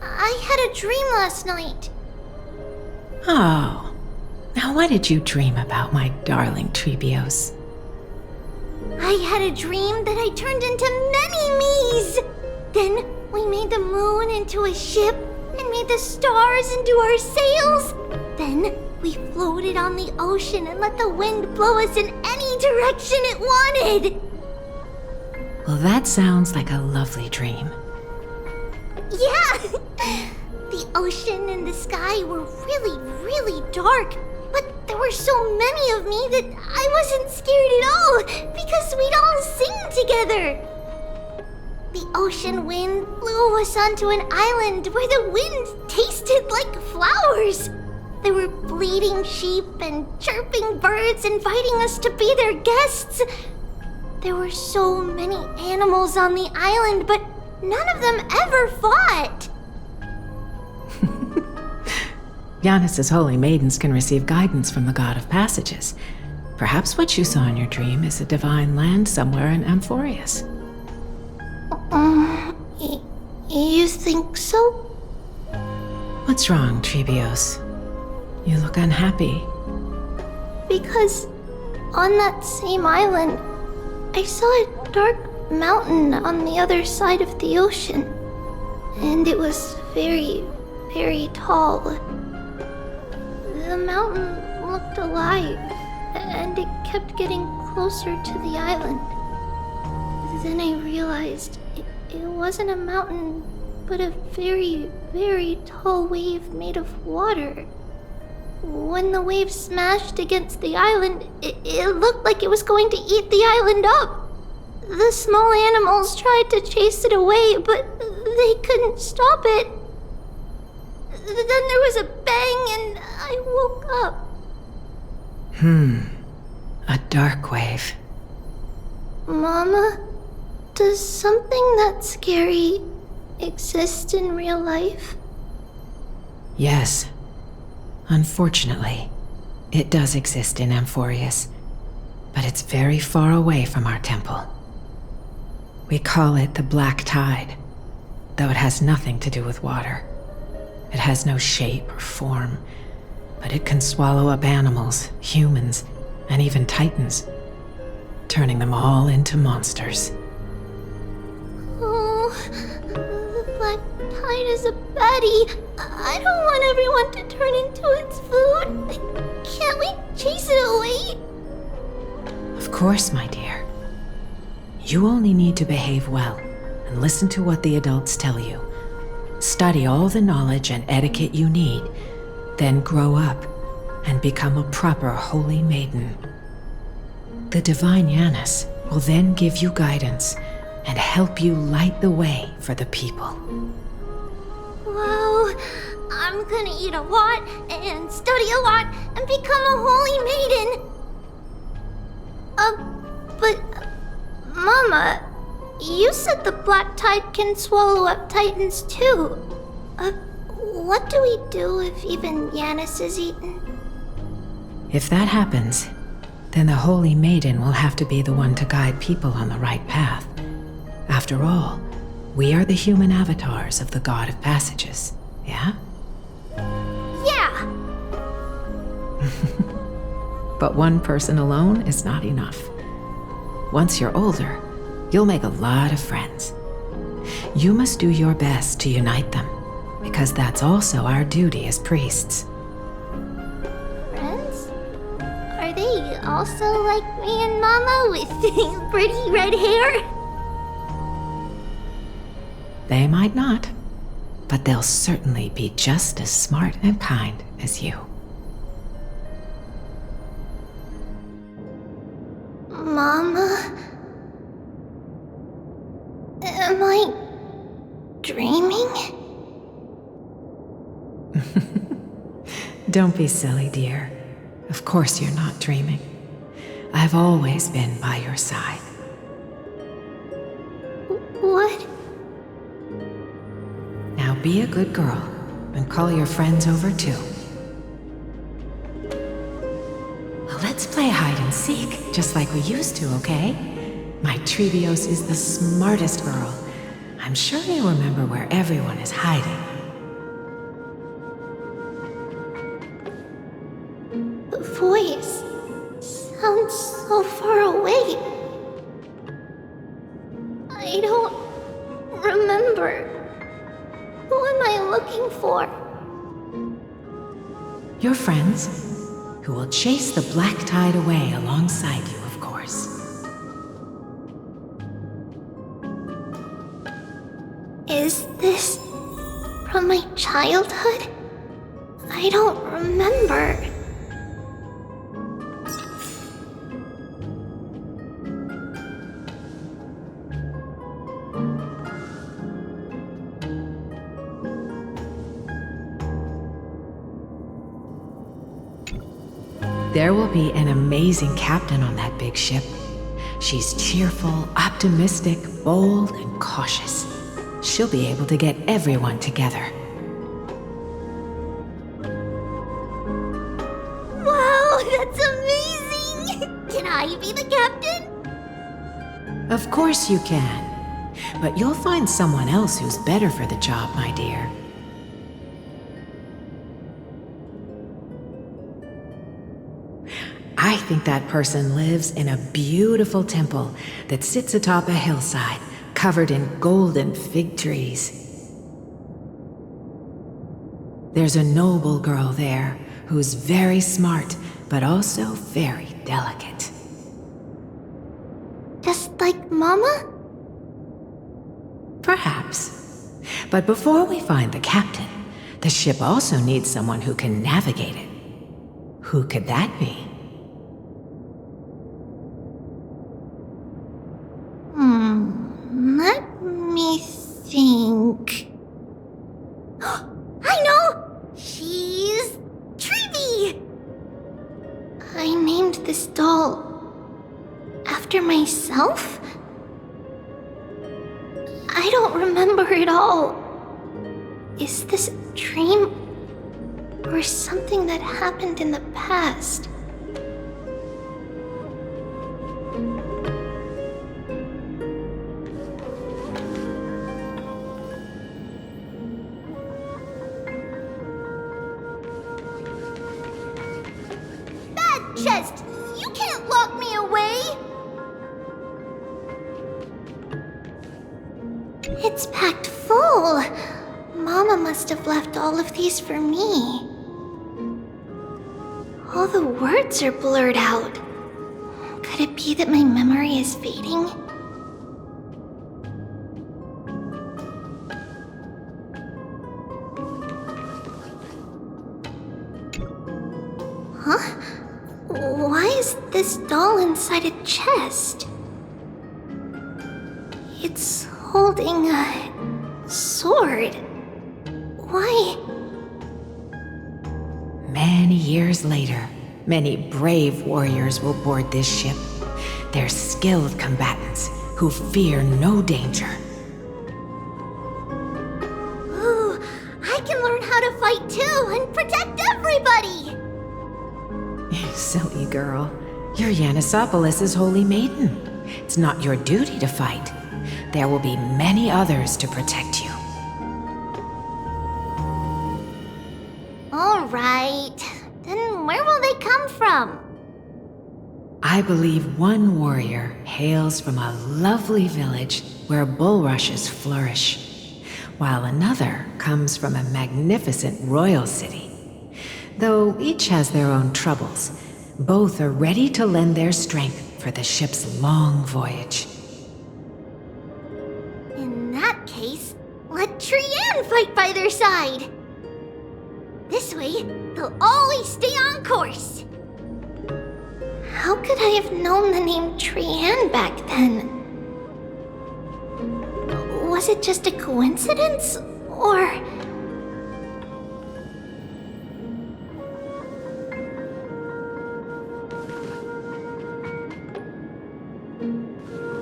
I had a dream last night. Oh. Now what did you dream about, my darling Trebios? I had a dream that I turned into many me's. Then we made the moon into a ship and made the stars into our sails. Then we floated on the ocean and let the wind blow us in any direction it wanted. Well, that sounds like a lovely dream. Yeah! The ocean and the sky were really, really dark, but there were so many of me that I wasn't scared at all because we'd all sing together. The ocean wind blew us onto an island where the wind tasted like flowers. There were bleating sheep and chirping birds inviting us to be their guests. There were so many animals on the island, but none of them ever fought. Giannis's holy maidens can receive guidance from the god of passages. Perhaps what you saw in your dream is a divine land somewhere in Amphorius. You think so? What's wrong, Trebios? You look unhappy. Because on that same island, I saw a dark mountain on the other side of the ocean. And it was very, very tall. The mountain looked alive, and it kept getting closer to the island. Then I realized it wasn't a mountain, but a very, very tall wave made of water. When the wave smashed against the island, it looked like it was going to eat the island up. The small animals tried to chase it away, but they couldn't stop it. Then there was a bang and I woke up. A dark wave. Mama, does something that scary exist in real life? Yes. Unfortunately, it does exist in Amphorius, but it's very far away from our temple. We call it the Black Tide, though it has nothing to do with water. It has no shape or form, but it can swallow up animals, humans, and even titans, turning them all into monsters. Oh, the Black Tide is a baddie. I don't want everyone to turn into its food. Can't we chase it away? Of course, my dear. You only need to behave well and listen to what the adults tell you. Study all the knowledge and etiquette you need, then grow up and become a proper holy maiden. The divine Janus will then give you guidance and help you light the way for the people. Wow, I'm gonna eat a lot and study a lot and become a holy maiden. But Mama, you said the Black Tide can swallow up titans too. What do we do if even Janus is eaten? If that happens, then the Holy Maiden will have to be the one to guide people on the right path. After all, we are the human avatars of the God of Passages, yeah? Yeah! But one person alone is not enough. Once you're older, you'll make a lot of friends. You must do your best to unite them, because that's also our duty as priests. Friends? Are they also like me and Mama with pretty red hair? They might not, but they'll certainly be just as smart and kind as you. Mama? Am I dreaming? Don't be silly, dear. Of course you're not dreaming. I've always been by your side. What? Now be a good girl and call your friends over too. Well, let's play hide and seek, just like we used to, okay? My Trevios is the smartest girl. I'm sure you remember where everyone is hiding. The voice sounds so far away. I don't remember. Who am I looking for? Your friends, who will chase the Black Tide away alongside you, of course. Is this from my childhood? I don't remember. There will be an amazing captain on that big ship. She's cheerful, optimistic, bold, and cautious. She'll be able to get everyone together. Wow, that's amazing! Can I be the captain? Of course you can. But you'll find someone else who's better for the job, my dear. I think that person lives in a beautiful temple that sits atop a hillside, covered in golden fig trees. There's a noble girl there who's very smart, but also very delicate. Just like Mama? Perhaps. But before we find the captain, the ship also needs someone who can navigate it. Who could that be? Let me think. I know! She's Trevi! I named this doll after myself? I don't remember it all. Is this a dream? Or something that happened in the past? Bad chest! You can't lock me away! It's packed full. Mama must have left all of these for me. All the words are blurred out. Could it be that my memory is fading? Huh? Why is this doll inside a chest? It's holding a sword. Why? Many years later, many brave warriors will board this ship. They're skilled combatants who fear no danger. Ooh, I can learn how to fight too and protect everybody! You silly girl. You're Yanisopoulos' holy maiden. It's not your duty to fight. There will be many others to protect you. Alright, then where will they come from? I believe one warrior hails from a lovely village where bulrushes flourish, while another comes from a magnificent royal city. Though each has their own troubles, both are ready to lend their strength for the ship's long voyage. In that case, let Trian fight by their side! This way, they'll always stay on course! How could I have known the name Trian back then? Was it just a coincidence? Or...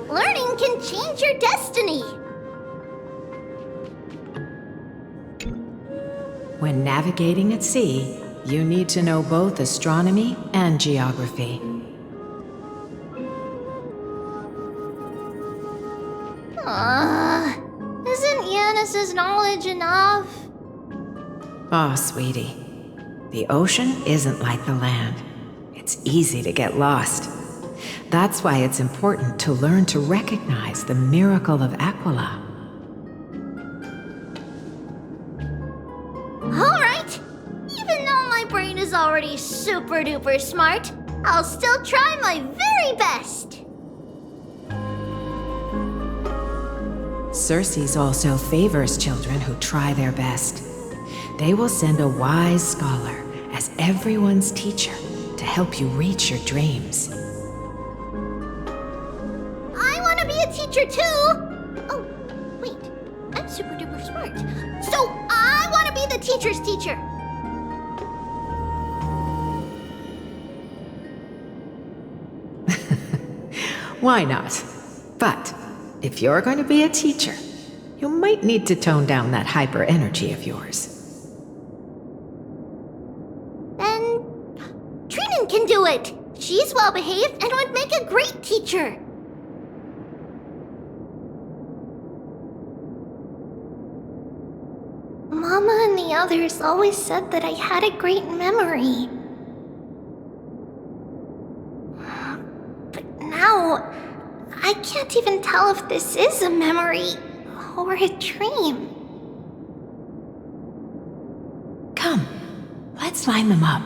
Learning can change your destiny! When navigating at sea, you need to know both astronomy and geography. Isn't Yanis' knowledge enough? Oh, sweetie. The ocean isn't like the land. It's easy to get lost. That's why it's important to learn to recognize the miracle of Aquila. Alright! Even though my brain is already super duper smart, I'll still try my very best! Circe also favors children who try their best. They will send a wise scholar as everyone's teacher to help you reach your dreams. I want to be a teacher too! Oh, wait, I'm super duper smart. So I want to be the teacher's teacher! Why not? But if you're going to be a teacher, you might need to tone down that hyper energy of yours. Then Trinan can do it! She's well behaved and would make a great teacher! Mama and the others always said that I had a great memory. But now, I can't even tell if this is a memory or a dream. Come, let's line them up.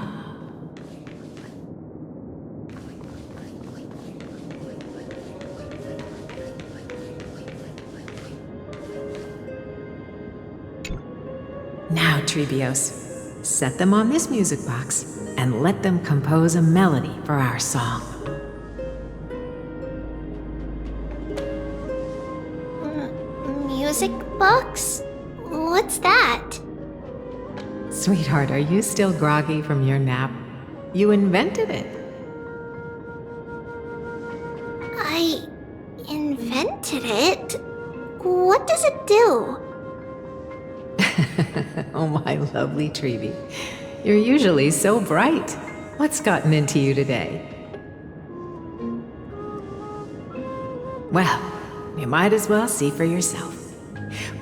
Now, Trebios, set them on this music box and let them compose a melody for our song. Music box? What's that? Sweetheart, are you still groggy from your nap? You invented it. I invented it? What does it do? Oh, my lovely Treevee. You're usually so bright. What's gotten into you today? Well, you might as well see for yourself.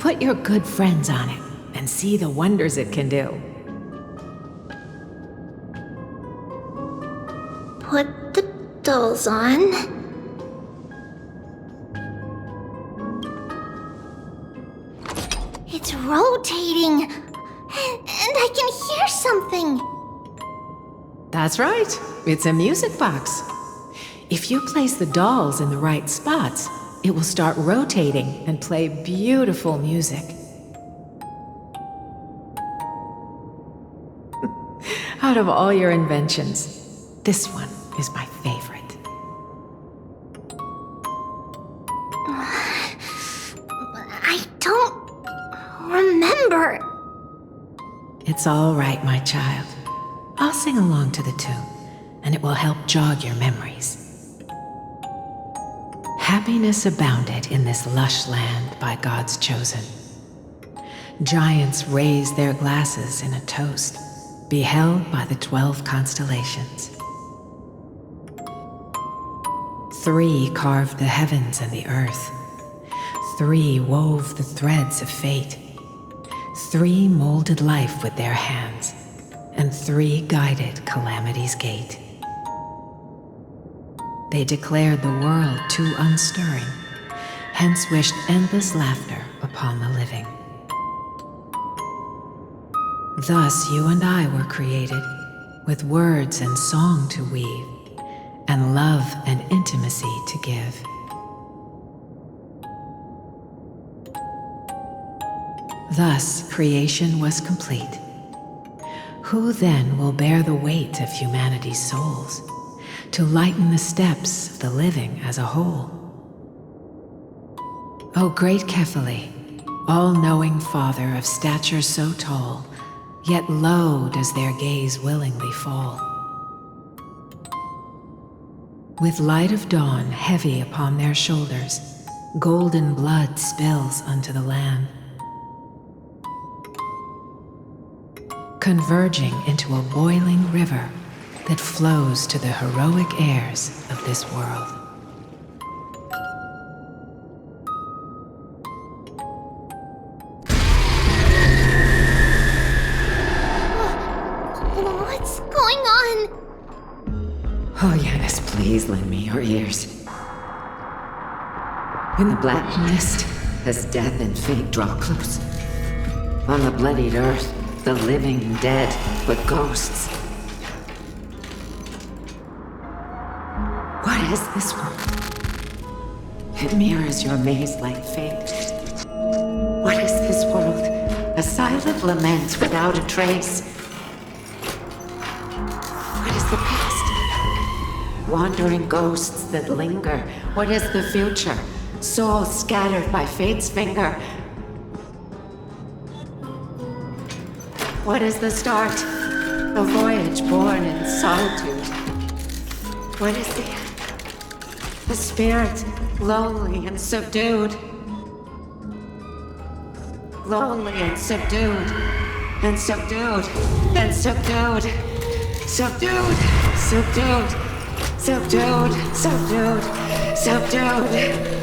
Put your good friends on it and see the wonders it can do. Put the dolls on. It's rotating, and I can hear something. That's right. It's a music box. If you place the dolls in the right spots, it will start rotating and play beautiful music. Out of all your inventions, this one is my favorite. I don't remember. It's all right, my child. I'll sing along to the tune, and it will help jog your memories. Happiness abounded in this lush land by God's chosen. Giants raised their glasses in a toast, beheld by the 12 constellations. 3 carved the heavens and the earth. 3 wove the threads of fate. 3 molded life with their hands, and 3 guided calamity's gate. They declared the world too unstirring, hence wished endless laughter upon the living. Thus you and I were created, with words and song to weave, and love and intimacy to give. Thus creation was complete. Who then will bear the weight of humanity's souls, to lighten the steps of the living as a whole? O great Kephale, all-knowing Father of stature so tall, yet low does their gaze willingly fall. With light of dawn heavy upon their shoulders, golden blood spills unto the land, converging into a boiling river that flows to the heroic heirs of this world. What's going on? Oh yes, please lend me your ears. In the black mist, as death and fate draw close, on the bloodied earth, the living dead but ghosts. What is this world? It mirrors your maze-like fate. What is this world? A silent lament without a trace. What is the past? Wandering ghosts that linger. What is the future? Souls scattered by fate's finger. What is the start? A voyage born in solitude. What is the end? The spirit, lonely and subdued. Lonely and subdued. And subdued. And subdued. Subdued. Subdued. Subdued. Subdued. Subdued.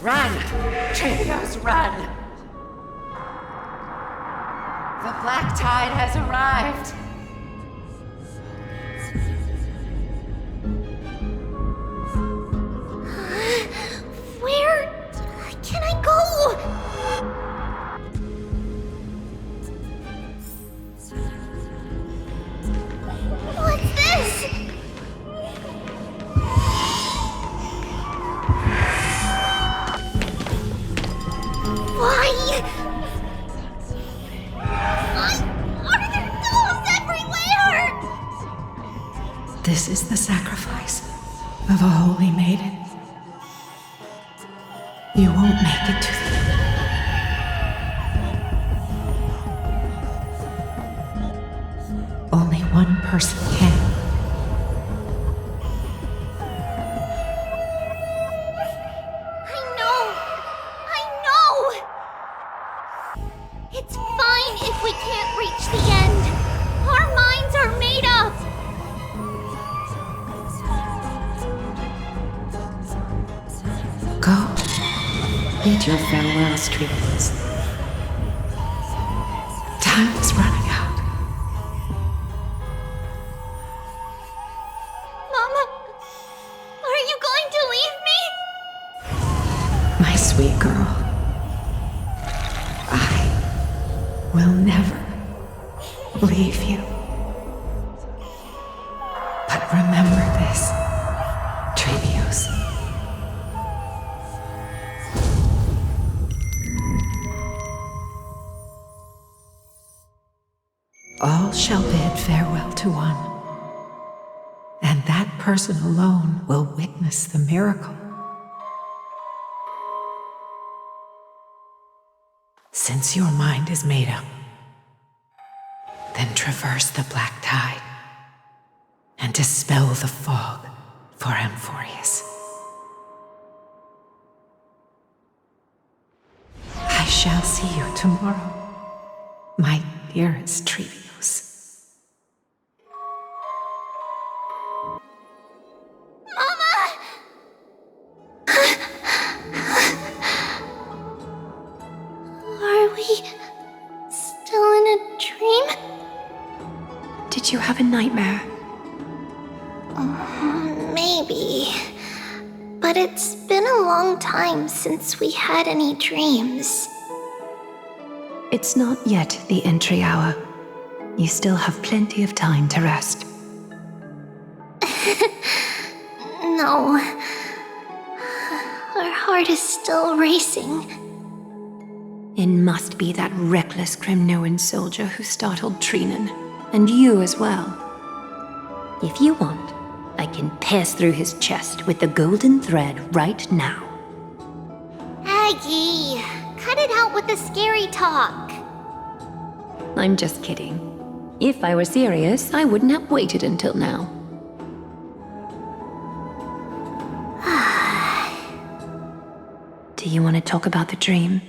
Run! Trios, run! The black tide has arrived! Where can I go? What's this? Why are there dolls everywhere? This is the sacrifice of a holy maiden. You won't make it to the... person can. I know! It's fine if we can't reach the end. Our minds are made up. Go. Bid your farewells, Trivius. Time is running out. Mama, are you going to leave me? My sweet girl. I will never leave you. But remember this, Trevios. All shall bid farewell to one, and that person alone will witness the miracle. Since your mind is made up, then traverse the black tide and dispel the fog for Amphorius. I shall see you tomorrow, my dearest Trevios. Are we still in a dream? Did you have a nightmare? Maybe. But it's been a long time since we had any dreams. It's not yet the entry hour. You still have plenty of time to rest. No. Our heart is still racing. It must be that reckless Grimnoan soldier who startled Trinan, and you as well. If you want, I can pass through his chest with the golden thread right now. Aggie, cut it out with the scary talk. I'm just kidding. If I were serious, I wouldn't have waited until now. Do you want to talk about the dream?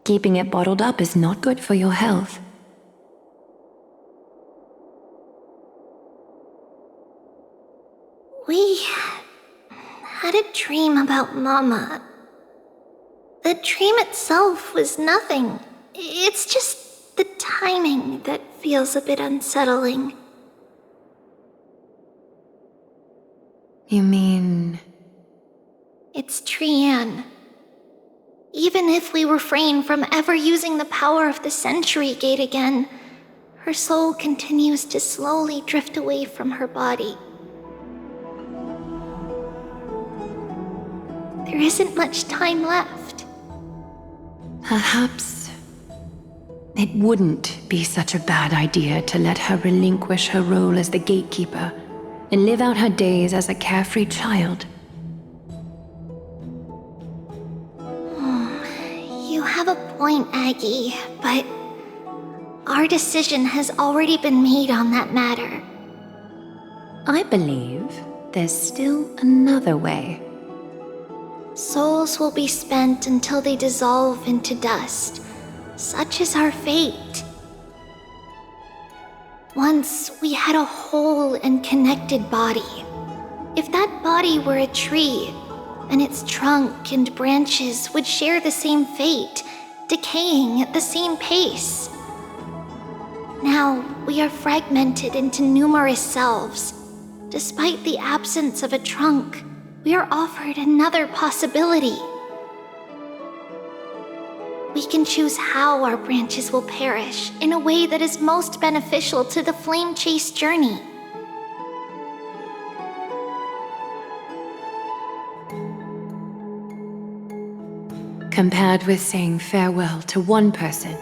Keeping it bottled up is not good for your health. We had a dream about Mama. The dream itself was nothing. It's just the timing that feels a bit unsettling. You mean... It's Trian. Even if we refrain from ever using the power of the Century Gate again, her soul continues to slowly drift away from her body. There isn't much time left. Perhaps it wouldn't be such a bad idea to let her relinquish her role as the gatekeeper and live out her days as a carefree child. You have a point, Aggie, but our decision has already been made on that matter. I believe there's still another way. Souls will be spent until they dissolve into dust. Such is our fate. Once we had a whole and connected body. If that body were a tree, then its trunk and branches would share the same fate, decaying at the same pace. Now, we are fragmented into numerous selves. Despite the absence of a trunk, we are offered another possibility. We can choose how our branches will perish in a way that is most beneficial to the flame chase journey. Compared with saying farewell to one person,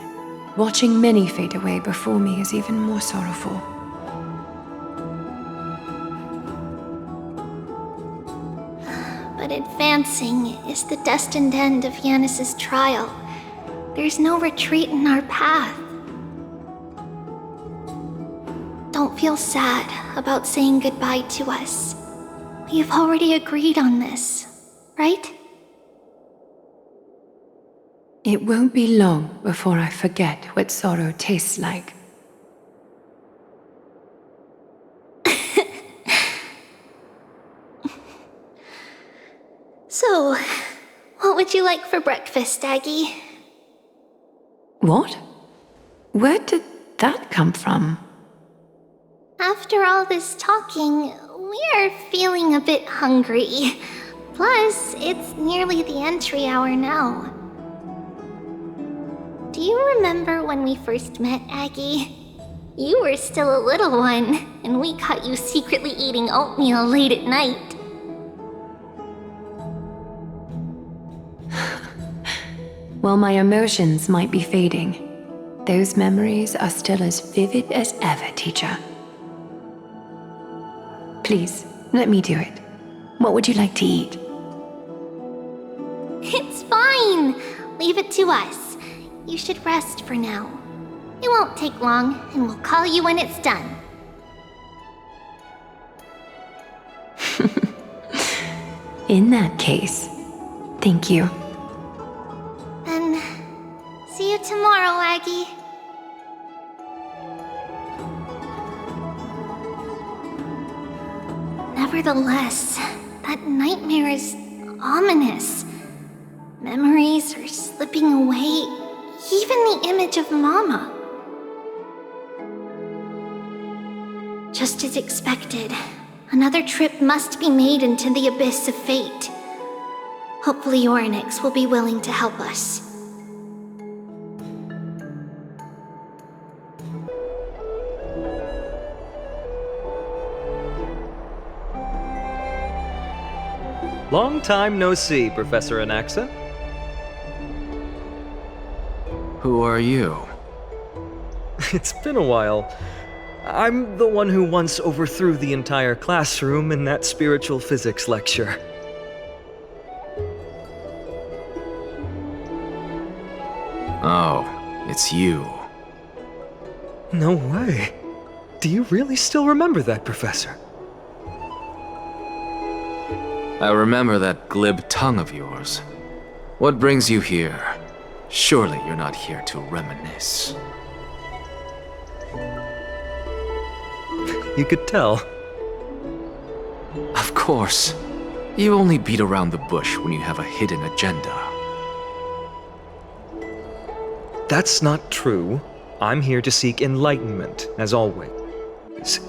watching many fade away before me is even more sorrowful. But advancing is the destined end of Yanis's trial. There's no retreat in our path. Don't feel sad about saying goodbye to us. We've already agreed on this, right? It won't be long before I forget what sorrow tastes like. So, what would you like for breakfast, Aggie? What? Where did that come from? After all this talking, we're feeling a bit hungry. Plus, it's nearly the entry hour now. Do you remember when we first met, Aggie? You were still a little one, and we caught you secretly eating oatmeal late at night. While my emotions might be fading, those memories are still as vivid as ever, teacher. Please, let me do it. What would you like to eat? It's fine! Leave it to us. You should rest for now. It won't take long, and we'll call you when it's done. In that case, thank you. Then, see you tomorrow, Aggie. Nevertheless, that nightmare is ominous. Memories are slipping away, even the image of Mama. Just as expected, another trip must be made into the abyss of fate. Hopefully Orynyx will be willing to help us. Long time no see, Professor Anaxa. Who are you? It's been a while. I'm the one who once overthrew the entire classroom in that spiritual physics lecture. Oh, it's you. No way. Do you really still remember that, Professor? I remember that glib tongue of yours. What brings you here? Surely you're not here to reminisce. You could tell. Of course. You only beat around the bush when you have a hidden agenda. That's not true. I'm here to seek enlightenment, as always.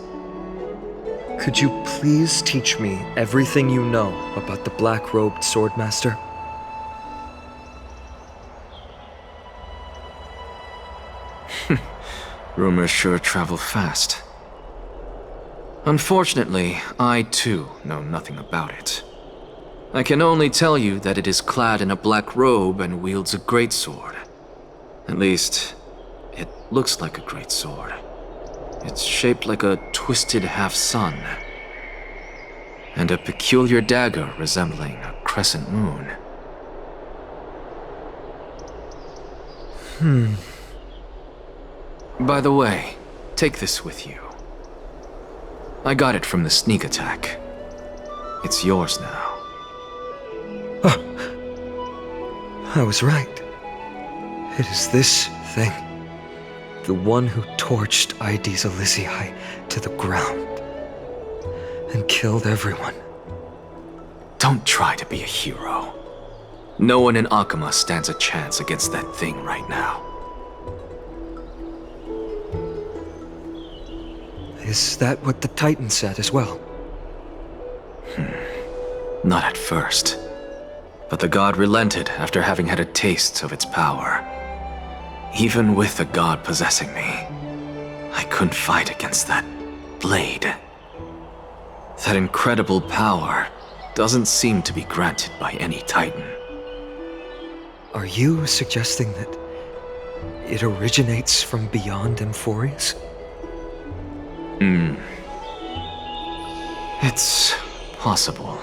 Could you please teach me everything you know about the black-robed swordmaster? Rumors sure travel fast. Unfortunately, I too know nothing about it. I can only tell you that it is clad in a black robe and wields a greatsword. At least, it looks like a greatsword. It's shaped like a twisted half-sun, and a peculiar dagger resembling a crescent moon. By the way, take this with you. I got it from the sneak attack. It's yours now. I was right. It is this thing. The one who torched Aedes Elysiae to the ground and killed everyone. Don't try to be a hero. No one in Akama stands a chance against that thing right now. Is that what the Titan said as well? Not at first. But the god relented after having had a taste of its power. Even with the god possessing me, I couldn't fight against that blade. That incredible power doesn't seem to be granted by any Titan. Are you suggesting that it originates from beyond Amphorius? It's possible.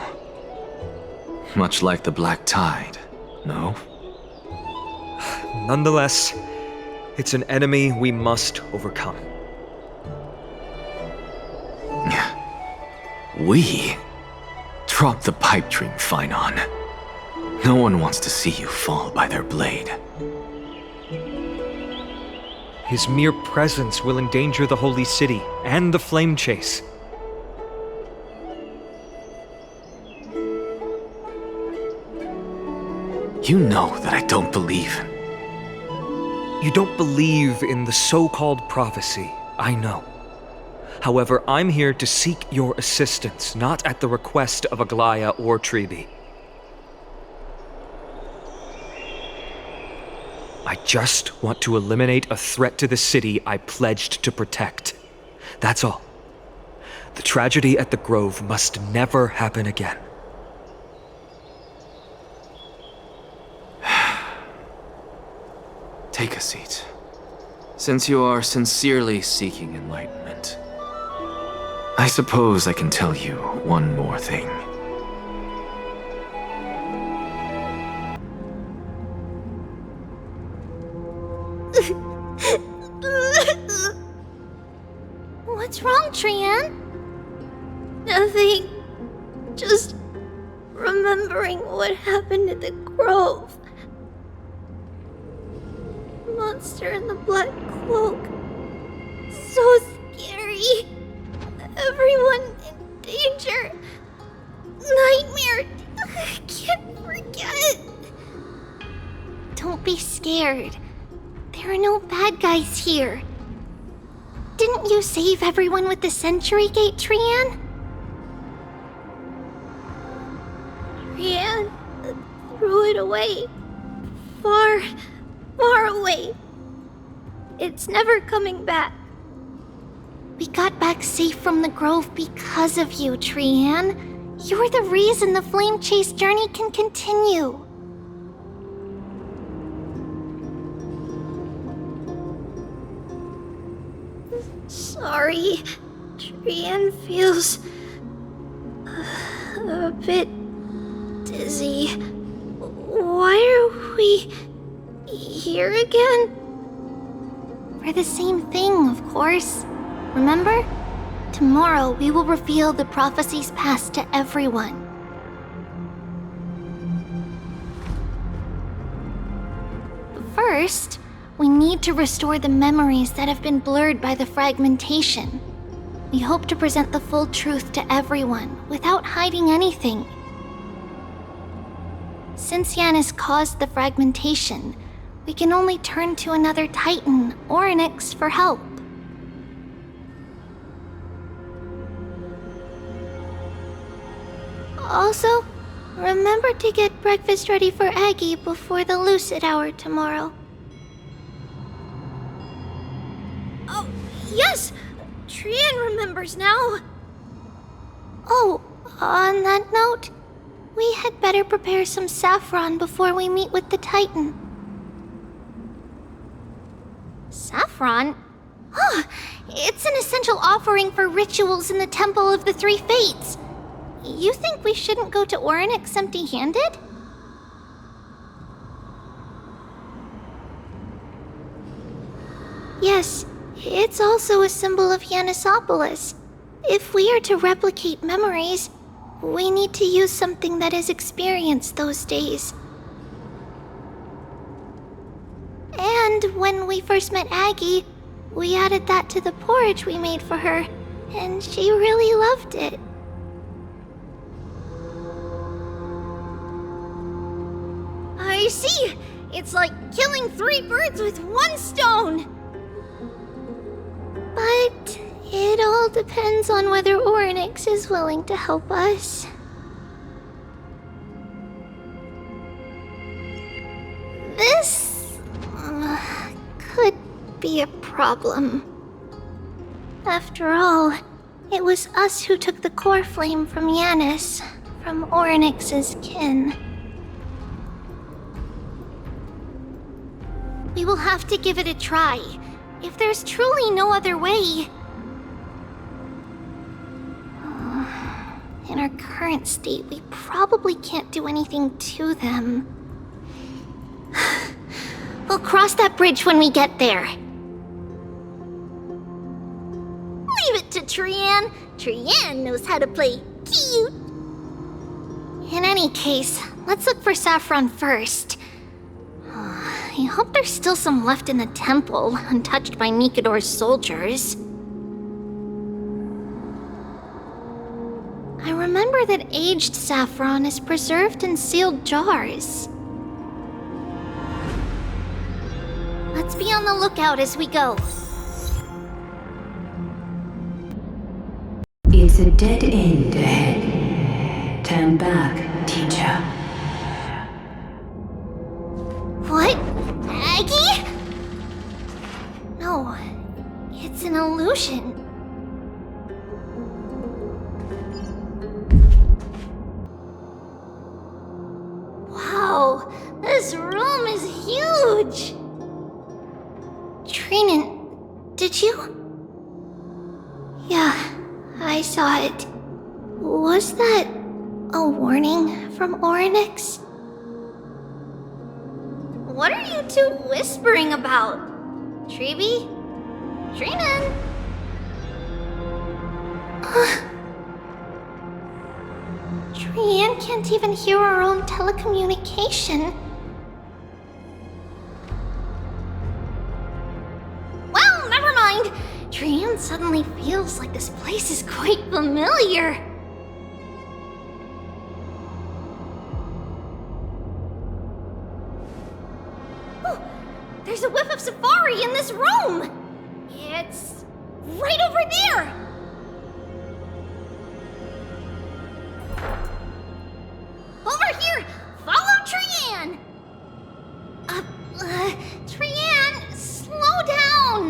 Much like the Black Tide, no? Nonetheless, it's an enemy we must overcome. We? Drop the pipe dream, Finon. No one wants to see you fall by their blade. His mere presence will endanger the holy city and the flame chase. You know that I don't believe. You don't believe in the so-called prophecy, I know. However, I'm here to seek your assistance, not at the request of Aglaya or Treeby. I just want to eliminate a threat to the city I pledged to protect. That's all. The tragedy at the Grove must never happen again. Take a seat. Since you are sincerely seeking enlightenment, I suppose I can tell you one more thing. What's wrong, Trian? Nothing. Just remembering what happened at the Grove. Monster in the black cloak. So scary. Everyone in danger. Nightmare. I can't forget. Don't be scared. There are no bad guys here. Didn't you save everyone with the Century Gate, Trian? Trian threw it away. Far, far away. It's never coming back. We got back safe from the Grove because of you, Trian. You're the reason the Flame Chase journey can continue. Sorry, Trian feels a bit dizzy. Why are we here again? For the same thing, of course. Remember? Tomorrow we will reveal the prophecies past to everyone. First, we need to restore the memories that have been blurred by the fragmentation. We hope to present the full truth to everyone without hiding anything. Since Yanis caused the fragmentation, we can only turn to another Titan or an Onyx for help. Also, remember to get breakfast ready for Aggie before the lucid hour tomorrow. Oh, yes! Trian remembers now. Oh, on that note, we had better prepare some saffron before we meet with the Titan. Saffron? Huh, it's an essential offering for rituals in the Temple of the Three Fates. You think we shouldn't go to Onyx empty-handed? Yes, it's also a symbol of Yanisopolis. If we are to replicate memories, we need to use something that has experienced those days. And when we first met Aggie, we added that to the porridge we made for her, and she really loved it. I see! It's like killing 3 birds with 1 stone! But it all depends on whether Onyx is willing to help us. This could be a problem. After all, it was us who took the core flame from Yanis, from Onyx's kin. We will have to give it a try. If there's truly no other way. In our current state, we probably can't do anything to them. We'll cross that bridge when we get there. Leave it to Trian. Trian knows how to play cute. In any case, let's look for Saffron first. I hope there's still some left in the temple, untouched by Nikador's soldiers. I remember that aged saffron is preserved in sealed jars. Let's be on the lookout as we go. It's a dead end ahead. Turn back, teacher. What? Aggie? No, it's an illusion. Wow, this room is huge! Trinan, did you? Yeah, I saw it. Was that a warning from Orynyx? What are you two whispering about? Treeby? Trinan? Trian can't even hear our own telecommunication. Well, never mind. Trian suddenly feels like this place is quite familiar. Oh, there's a whiff of safari in this room. It's right over there. Over here! Follow Trian! Trian, slow down!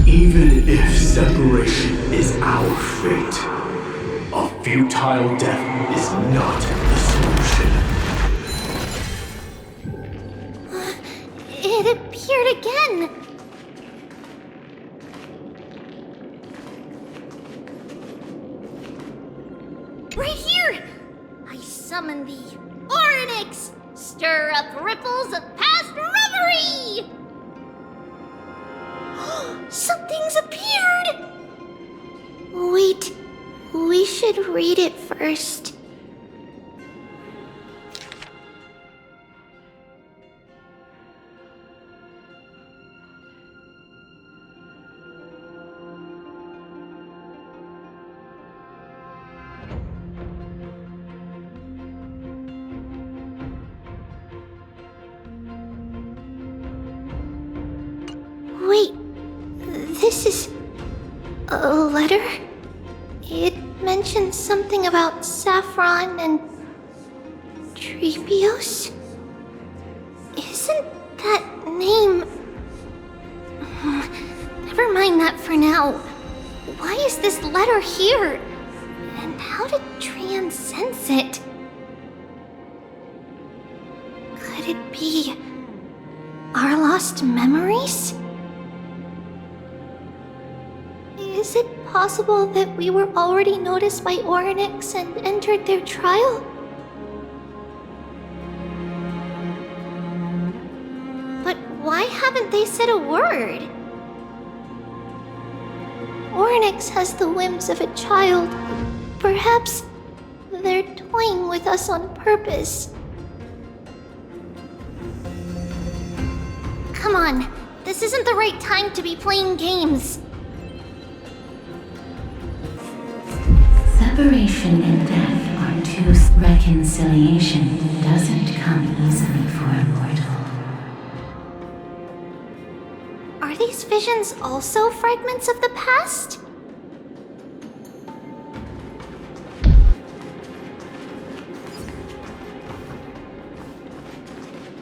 Even if separation is our fate, a futile death is not the solution. It appeared again! Right here! I summon thee, Orynyx! Stir up ripples of past reverie! Something's appeared! Wait, we should read it first. Wait, this is a letter? It mentions something about Saffron and Trebios? Isn't that name... Never mind that for now. Why is this letter here? And how did Trian sense it? Could it be our lost memories? Is it possible that we were already noticed by Orynyx and entered their trial? But why haven't they said a word? Orynyx has the whims of a child. Perhaps they're toying with us on purpose. Come on, this isn't the right time to be playing games. Separation and death are two. Reconciliation doesn't come easily for a mortal. Are these visions also fragments of the past?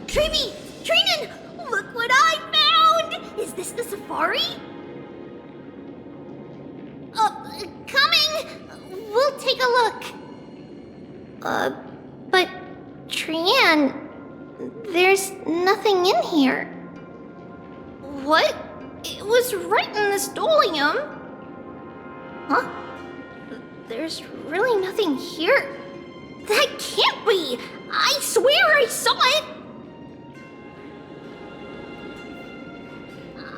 Treeby! Trinan! Look what I found! Is this the safari? Coming! We'll take a look. But Trian, there's nothing in here. What? It was right in the stolium. Huh? There's really nothing here. That can't be! I swear I saw it!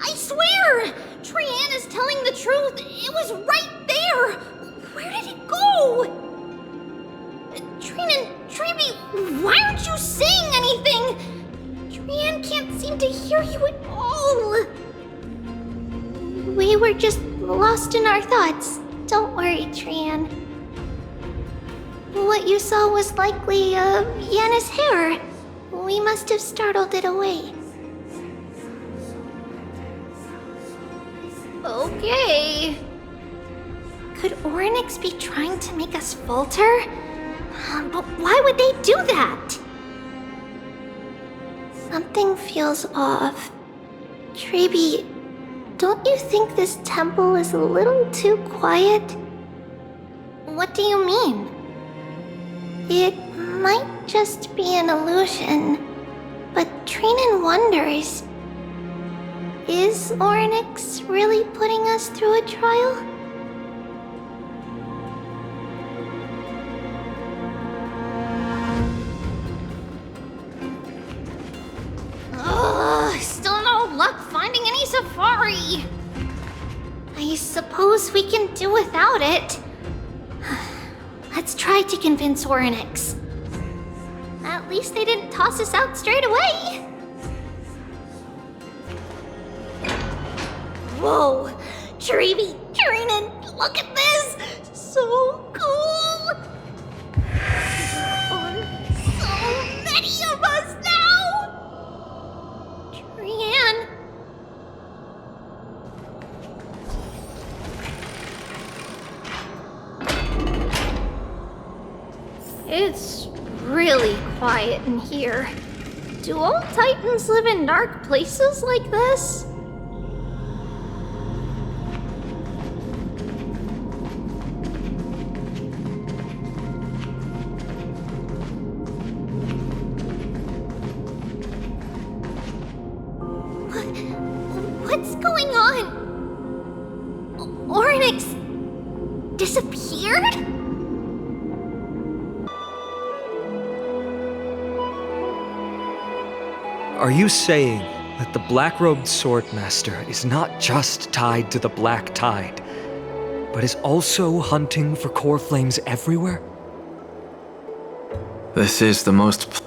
I swear! Trian is telling the truth. It was right there. Where did it go? Trian, Treeby, why aren't you saying anything? Trian can't seem to hear you at all. We were just lost in our thoughts. Don't worry, Trian. What you saw was likely, Yenna's hair. We must have startled it away. Okay. Could Orynyx be trying to make us falter? But why would they do that? Something feels off. Treeby, don't you think this temple is a little too quiet? What do you mean? It might just be an illusion, but Trinan wonders, is Orynyx really putting us through a trial? Still no luck finding any safari. I suppose we can do without it. Let's try to convince Orynyx. At least they didn't toss us out straight away. Whoa, Treeby, Trinan, look at this! So cool! So many of us now! Trian. It's really quiet in here. Do all Titans live in dark places like this? What's going on? Orynyx disappeared? Are you saying that the black-robed swordmaster is not just tied to the Black Tide, but is also hunting for core flames everywhere? This is the most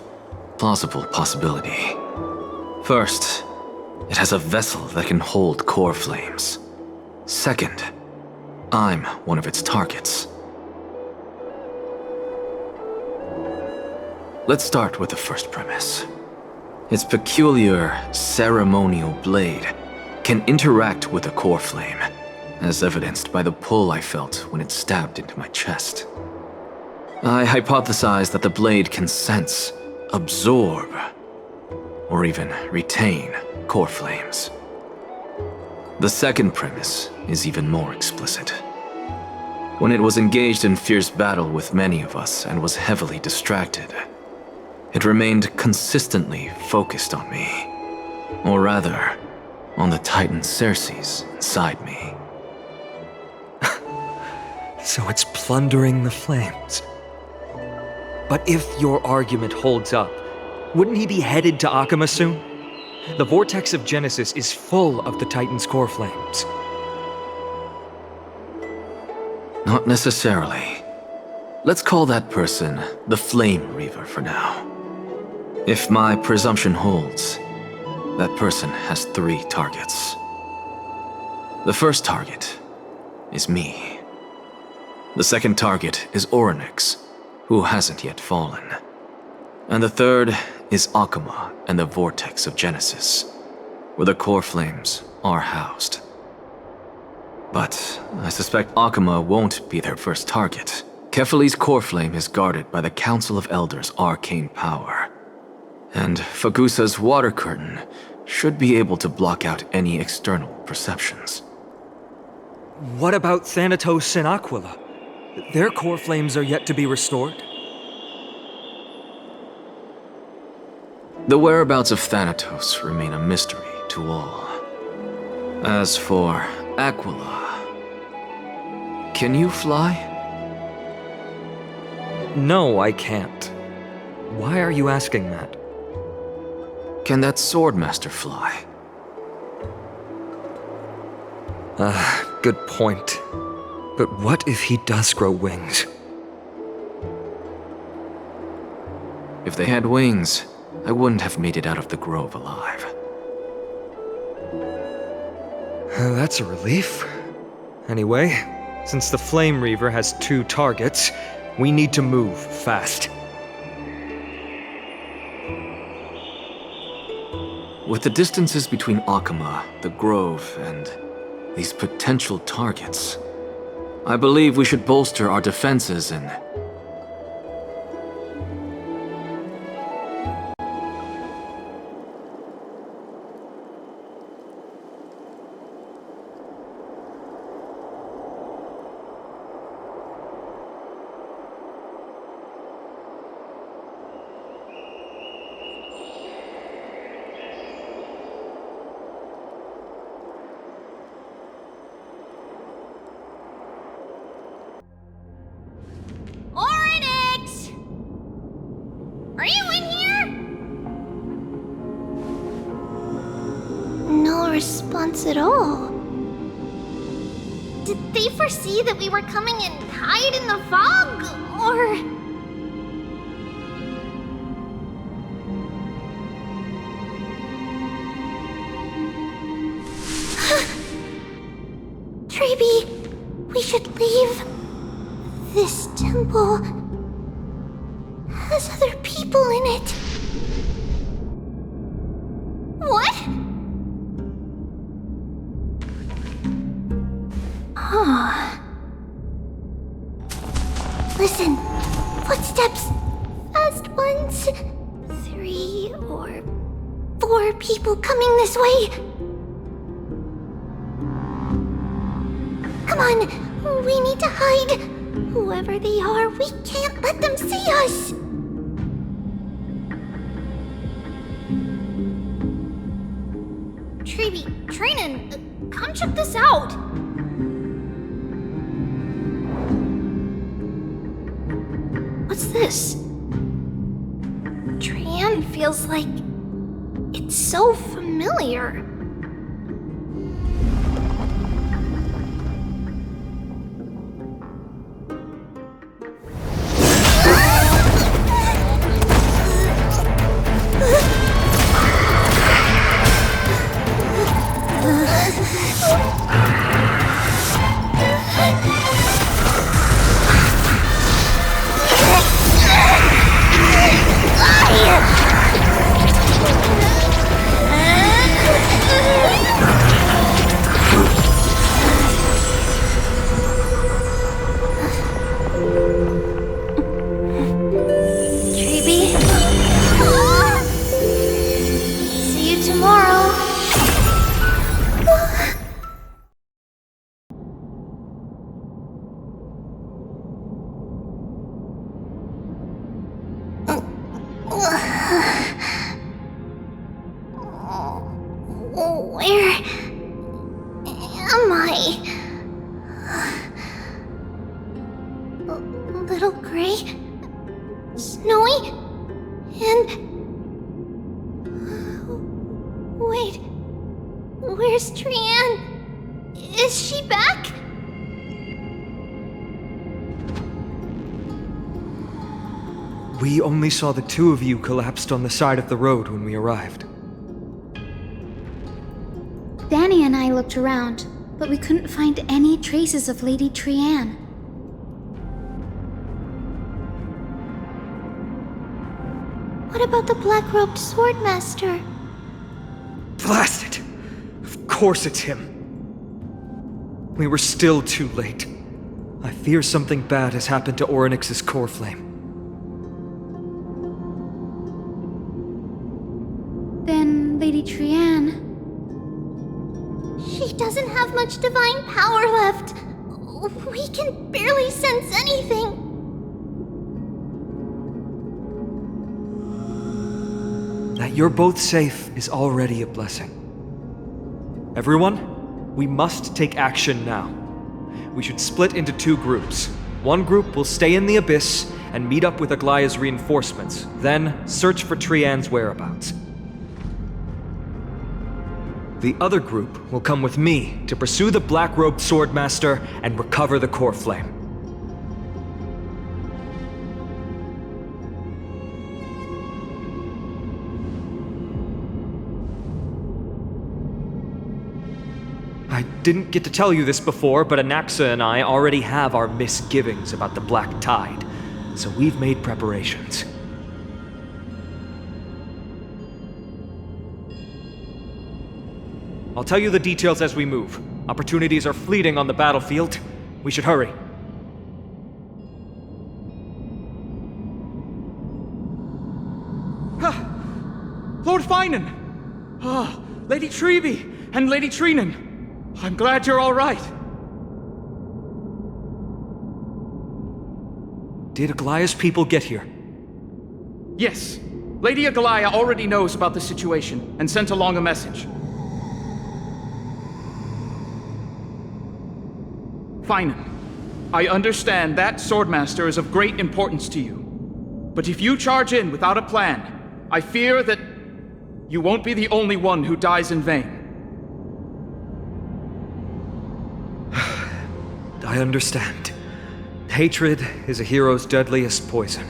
plausible possibility. First, it has a vessel that can hold core flames. Second, I'm one of its targets. Let's start with the first premise. Its peculiar ceremonial blade can interact with a core flame, as evidenced by the pull I felt when it stabbed into my chest. I hypothesized that the blade can sense, absorb, or even retain core flames. The second premise is even more explicit. When it was engaged in fierce battle with many of us and was heavily distracted, it remained consistently focused on me. Or rather, on the Titan Circes inside me. So it's plundering the flames. But if your argument holds up, wouldn't he be headed to Akama soon? The vortex of Genesis is full of the Titan's core flames. Not necessarily. Let's call that person the Flame Reaver for now. If my presumption holds, that person has 3 targets. The first target is me. The second target is Orynyx, who hasn't yet fallen. And the third is Akama and the Vortex of Genesis, where the core flames are housed. But I suspect Akama won't be their first target. Kefali's core flame is guarded by the Council of Elders' arcane power. And Fagusa's water curtain should be able to block out any external perceptions. What about Thanatos and Aquila? Their core flames are yet to be restored. The whereabouts of Thanatos remain a mystery to all. As for Aquila, can you fly? No, I can't. Why are you asking that? Can that Swordmaster fly? Good point. But what if he does grow wings? If they had wings, I wouldn't have made it out of the grove alive. That's a relief. Anyway, since the Flame Reaver has 2 targets, we need to move fast. With the distances between Akama, the grove, and these potential targets, I believe we should bolster our defenses and... Oryx! Are you in here? No response at all. Did they foresee that we were coming and hide in the fog? Or... Treeby, we should leave. This temple has other people in it. What? Oh. Listen, footsteps. Fast ones. 3 or 4 people coming this way. Come on, we need to hide. Whoever they are, we can't let them see us! Treeby, Trinan, come check this out! What's this? Trian feels like... it's so familiar. Where am I? Little gray, snowy, and... Wait, where's Trian? Is she back? We only saw the 2 of you collapsed on the side of the road when we arrived. Danny and I looked around, but we couldn't find any traces of Lady Trian. What about the black-robed swordmaster? Blast it! Of course it's him. We were still too late. I fear something bad has happened to Orynyx's core flame. Then Lady Trian... She doesn't have much divine power left. We can barely sense anything. That you're both safe is already a blessing. Everyone, we must take action now. We should split into 2 groups. One group will stay in the Abyss and meet up with Aglaya's reinforcements, then search for Trian's whereabouts. The other group will come with me to pursue the black-robed swordmaster and recover the core flame. I didn't get to tell you this before, but Anaxa and I already have our misgivings about the Black Tide, so we've made preparations. I'll tell you the details as we move. Opportunities are fleeting on the battlefield. We should hurry. Lord Finan! Lady Treby and Lady Treenan! I'm glad you're all right. Did Aglaya's people get here? Yes. Lady Aglaya already knows about the situation and sent along a message. Finan, I understand that Swordmaster is of great importance to you. But if you charge in without a plan, I fear that you won't be the only one who dies in vain. I understand. Hatred is a hero's deadliest poison.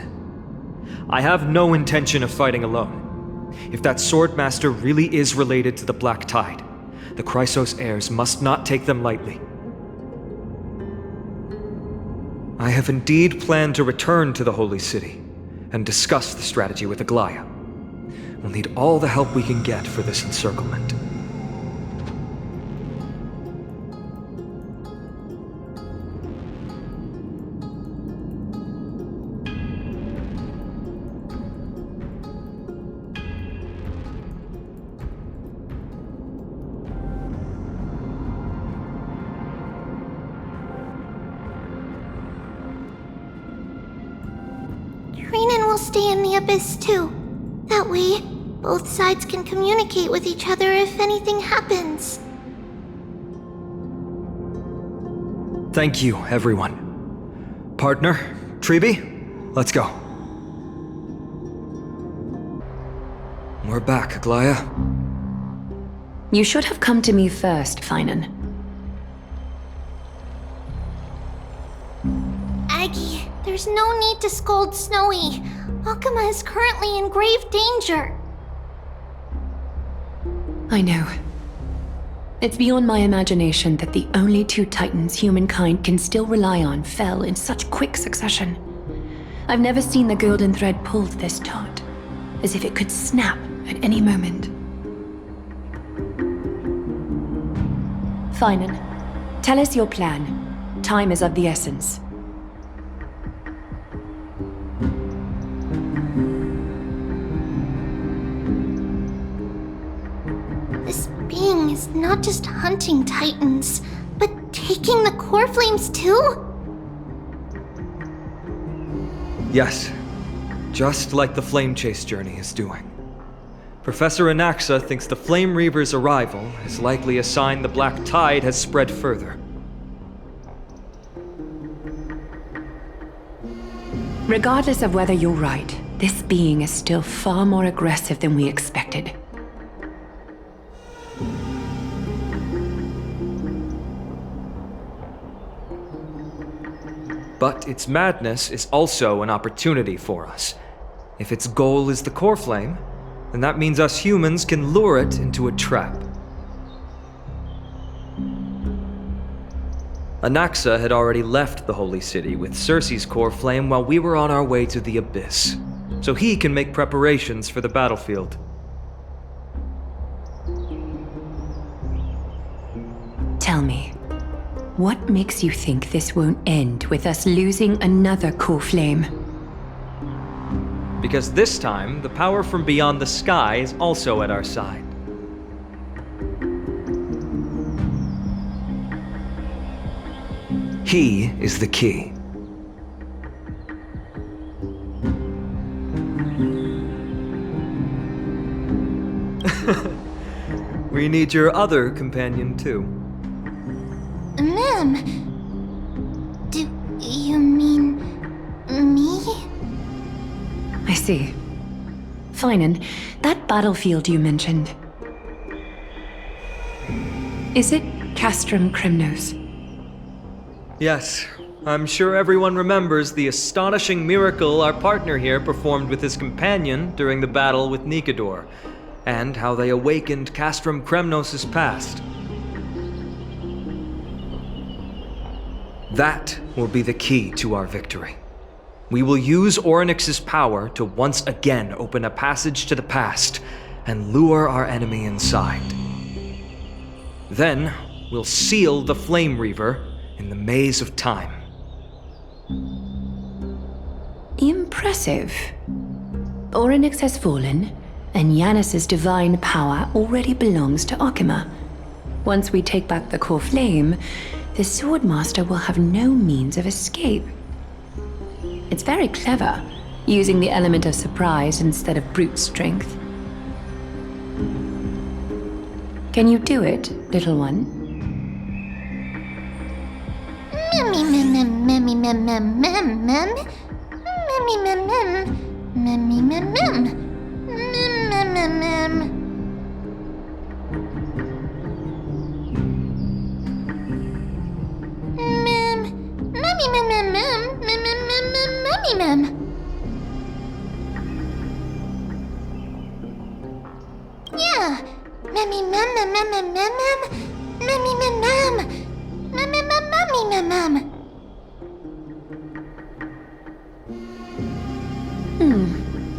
I have no intention of fighting alone. If that Swordmaster really is related to the Black Tide, the Chrysos heirs must not take them lightly. I have indeed planned to return to the Holy City and discuss the strategy with Aglaya. We'll need all the help we can get for this encirclement. Treenan will stay in the Abyss too. That way, both sides can communicate with each other if anything happens. Thank you, everyone. Partner, Treby, let's go. We're back, Aglaya. You should have come to me first, Finan. Aggie, there's no need to scold Snowy. Akama is currently in grave danger. I know. It's beyond my imagination that the only two titans humankind can still rely on fell in such quick succession. I've never seen the golden thread pulled this taut, as if it could snap at any moment. Finan, tell us your plan. Time is of the essence. This being is not just hunting titans, but taking the core flames too? Yes, just like the Flame Chase journey is doing. Professor Anaxa thinks the Flame Reaver's arrival is likely a sign the Black Tide has spread further. Regardless of whether you're right, this being is still far more aggressive than we expected. But its madness is also an opportunity for us. If its goal is the core flame, then that means us humans can lure it into a trap. Anaxa had already left the Holy City with Cersei's core flame while we were on our way to the Abyss, so he can make preparations for the battlefield. Tell me, what makes you think this won't end with us losing another core flame? Because this time, the power from beyond the sky is also at our side. He is the key. We need your other companion, too. Ma'am, do you mean me? I see. Finan, that battlefield you mentioned. Is it Castrum Kremnos? Yes, I'm sure everyone remembers the astonishing miracle our partner here performed with his companion during the battle with Nikador, and how they awakened Castrum Kremnos' past. That will be the key to our victory. We will use Orynyx's power to once again open a passage to the past and lure our enemy inside. Then, we'll seal the Flame Reaver in the maze of time. Impressive. Orynyx has fallen, and Yanis's divine power already belongs to Okima. Once we take back the core flame, the Swordmaster will have no means of escape. It's very clever, using the element of surprise instead of brute strength. Can you do it, little one? Yeah.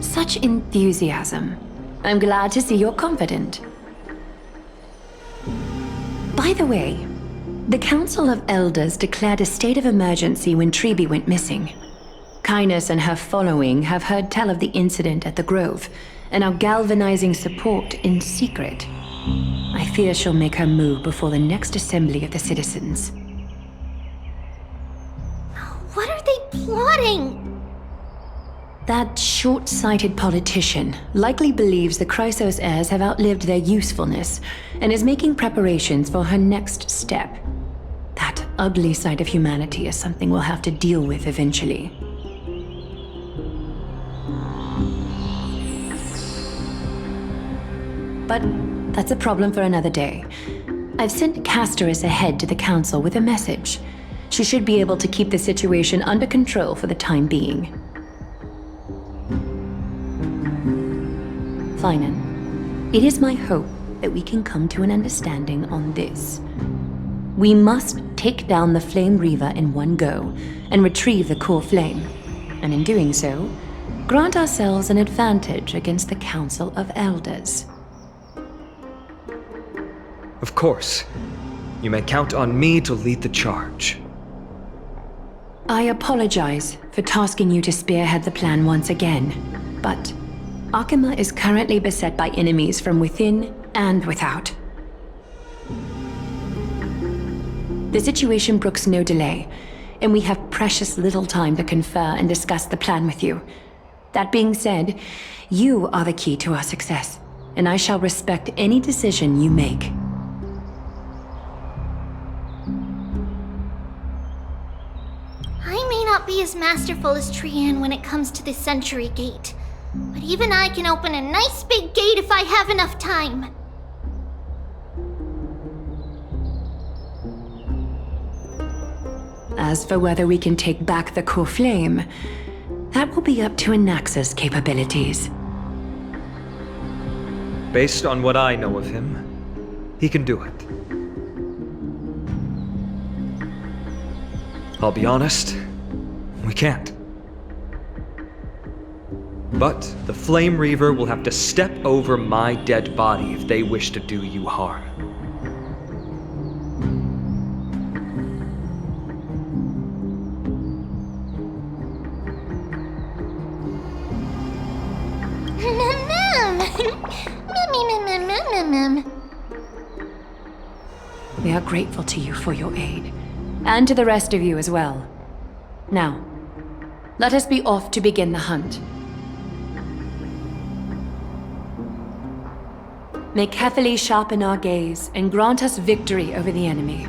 Such enthusiasm. I'm glad to see you're confident. By the way, the Council of Elders declared a state of emergency when Treeby went missing. Kynus and her following have heard tell of the incident at the Grove, and are galvanizing support in secret. I fear she'll make her move before the next assembly of the citizens. What are they plotting? That short-sighted politician likely believes the Chrysos heirs have outlived their usefulness, and is making preparations for her next step. That ugly side of humanity is something we'll have to deal with eventually. But that's a problem for another day. I've sent Castoris ahead to the council with a message. She should be able to keep the situation under control for the time being. Finan, it is my hope that we can come to an understanding on this. We must take down the Flame Reaver in one go and retrieve the core flame, and in doing so, grant ourselves an advantage against the Council of Elders. Of course. You may count on me to lead the charge. I apologize for tasking you to spearhead the plan once again, but Okima is currently beset by enemies from within and without. The situation brooks no delay, and we have precious little time to confer and discuss the plan with you. That being said, you are the key to our success, and I shall respect any decision you make. I may not be as masterful as Trian when it comes to the Century Gate, but even I can open a nice big gate if I have enough time. As for whether we can take back the core flame, that will be up to Anaxa's capabilities. Based on what I know of him, he can do it. I'll be honest, we can't. But the Flame Reaver will have to step over my dead body if they wish to do you harm. We are grateful to you for your aid, and to the rest of you as well. Now, let us be off to begin the hunt. May Kethely sharpen our gaze and grant us victory over the enemy.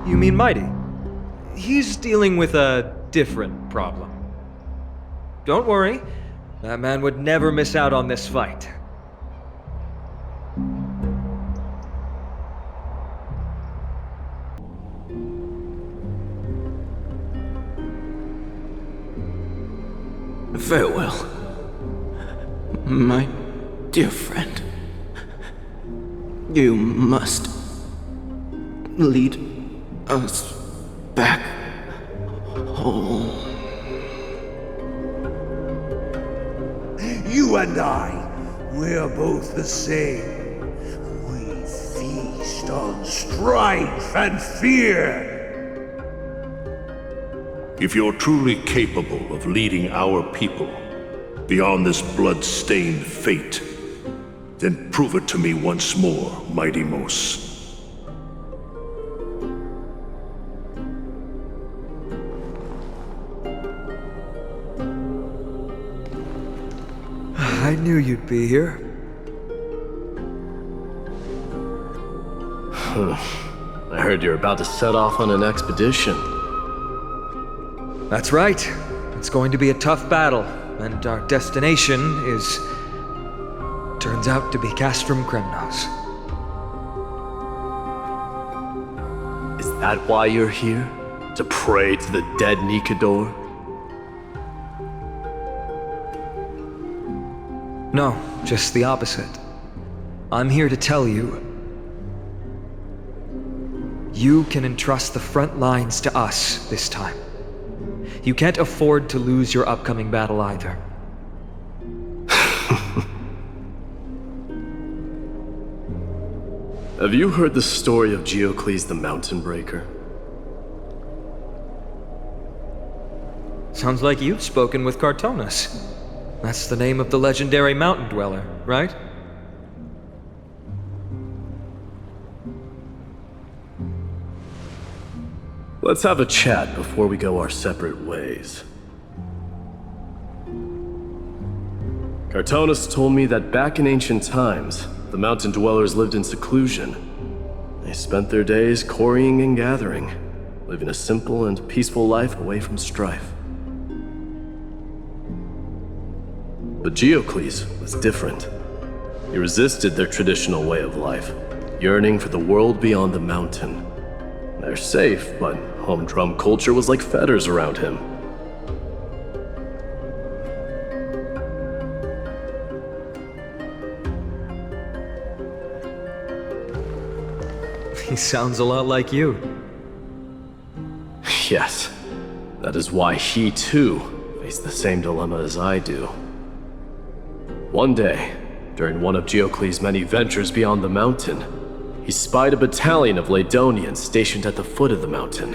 You mean Mighty? he's dealing with a different problem. Don't worry, that man would never miss out on this fight. Farewell, my dear friend. You must lead us back home. You and I, we're both the same. We feast on strife and fear. If you're truly capable of leading our people beyond this blood-stained fate, then prove it to me once more, Mighty Mos. I knew you'd be here. I heard you're about to set off on an expedition. That's right. It's going to be a tough battle, and our destination turns out to be Castrum Kremnos. Is that why you're here? To pray to the dead Nikador? No, just the opposite. I'm here to tell you, you can entrust the front lines to us this time. You can't afford to lose your upcoming battle either. Have you heard the story of Geocles the Mountain Breaker? Sounds like you've spoken with Cartonus. That's the name of the legendary mountain dweller, right? Let's have a chat before we go our separate ways. Cartonus told me that back in ancient times, the mountain dwellers lived in seclusion. They spent their days quarrying and gathering, living a simple and peaceful life away from strife. But Geocles was different. He resisted their traditional way of life, yearning for the world beyond the mountain. They're safe, but humdrum culture was like fetters around him. He sounds a lot like you. Yes, that is why he too faced the same dilemma as I do. One day, during one of Geocles' many ventures beyond the mountain, he spied a battalion of Ladonians stationed at the foot of the mountain.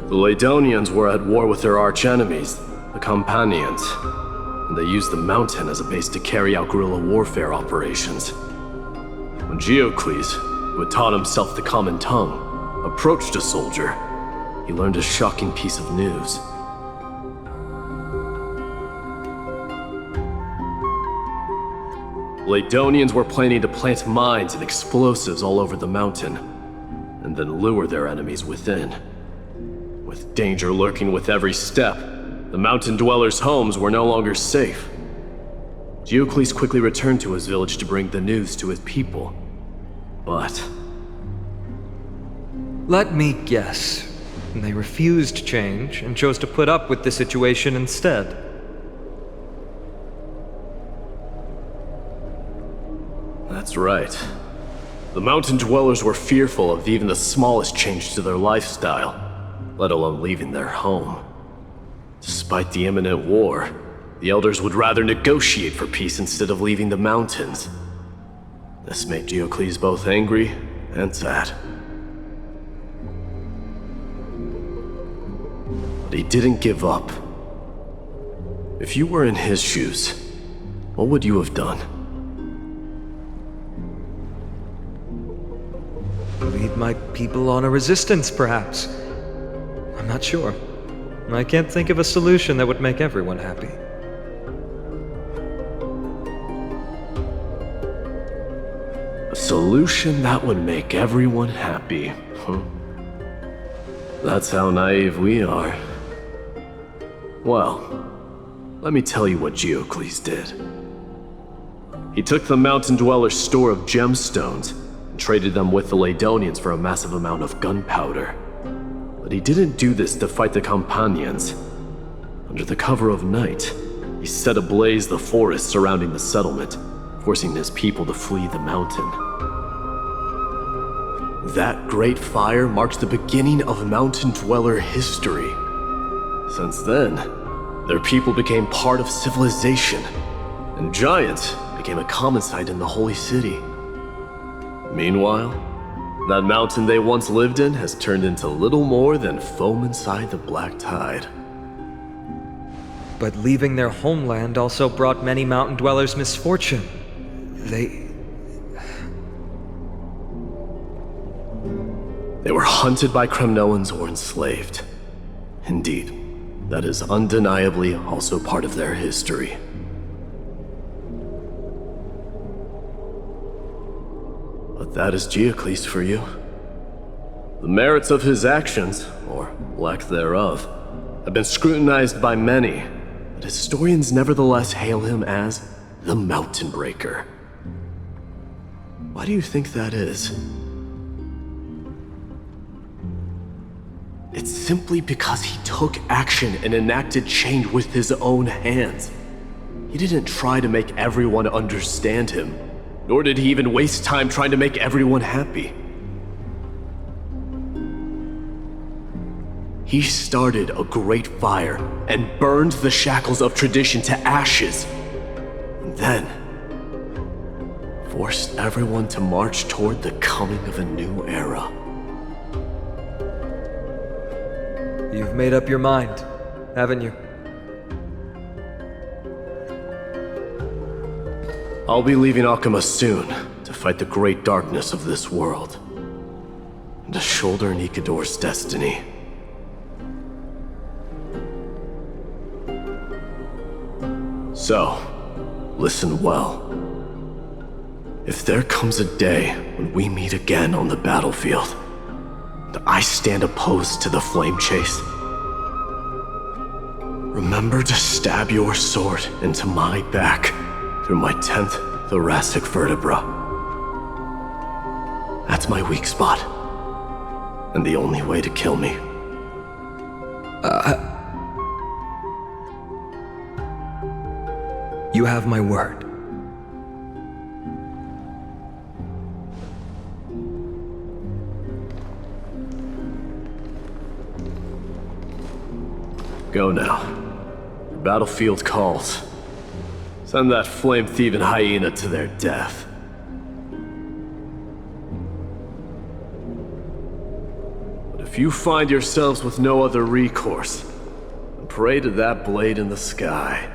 The Ladonians were at war with their arch-enemies, the Companions, and they used the mountain as a base to carry out guerrilla warfare operations. When Geocles, who had taught himself the common tongue, approached a soldier, he learned a shocking piece of news. Ladonians were planning to plant mines and explosives all over the mountain, and then lure their enemies within. With danger lurking with every step, the mountain dwellers' homes were no longer safe. Geocles quickly returned to his village to bring the news to his people. But... let me guess. They refused change and chose to put up with the situation instead. That's right. The mountain dwellers were fearful of even the smallest change to their lifestyle, let alone leaving their home. Despite the imminent war, the elders would rather negotiate for peace instead of leaving the mountains. This made Geocles both angry and sad. But he didn't give up. If you were in his shoes, what would you have done? Lead my people on a resistance, perhaps. I'm not sure. I can't think of a solution that would make everyone happy. A solution that would make everyone happy, huh? That's how naive we are. Well, let me tell you what Geocles did. He took the Mountain Dweller's store of gemstones and traded them with the Ladonians for a massive amount of gunpowder. But he didn't do this to fight the Companions. Under the cover of night, he set ablaze the forest surrounding the settlement, forcing his people to flee the mountain. That great fire marked the beginning of Mountain Dweller history. Since then, their people became part of civilization, and giants became a common sight in the Holy City. Meanwhile, that mountain they once lived in has turned into little more than foam inside the black tide. But leaving their homeland also brought many mountain dwellers misfortune. They were hunted by Kremnoans or enslaved. Indeed, that is undeniably also part of their history. But that is Geocles for you. The merits of his actions, or lack thereof, have been scrutinized by many, but historians nevertheless hail him as the Mountain Breaker. Why do you think that is? It's simply because he took action and enacted change with his own hands. He didn't try to make everyone understand him, nor did he even waste time trying to make everyone happy. He started a great fire and burned the shackles of tradition to ashes, and then forced everyone to march toward the coming of a new era. You've made up your mind, haven't you? I'll be leaving Akama soon to fight the great darkness of this world, and to shoulder Nikador's destiny. So, listen well. If there comes a day when we meet again on the battlefield, and I stand opposed to the flame chase, remember to stab your sword into my back through my 10th thoracic vertebra. That's my weak spot, and the only way to kill me. You have my word. Go now. The battlefield calls. Send that flame-thieving hyena to their death. But if you find yourselves with no other recourse, then pray to that blade in the sky.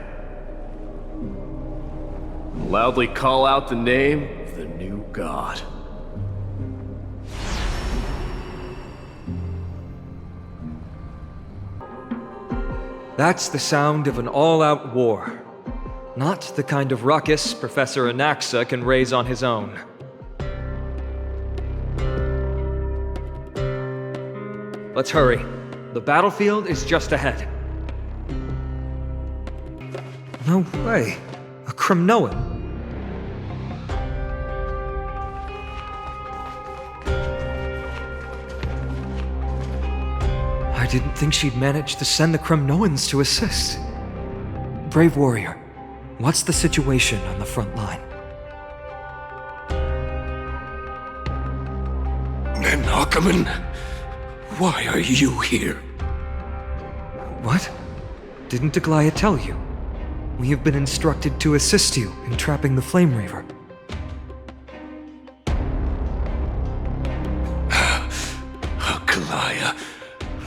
And loudly call out the name of the new god. That's the sound of an all-out war. Not the kind of ruckus Professor Anaxa can raise on his own. Let's hurry. The battlefield is just ahead. No way. A Kremnoan? I didn't think she'd manage to send the Kremnoans to assist. Brave warrior, what's the situation on the front line? Nakaman, why are you here? What? Didn't Aglaya tell you? We have been instructed to assist you in trapping the Flame Reaver. Aglaya,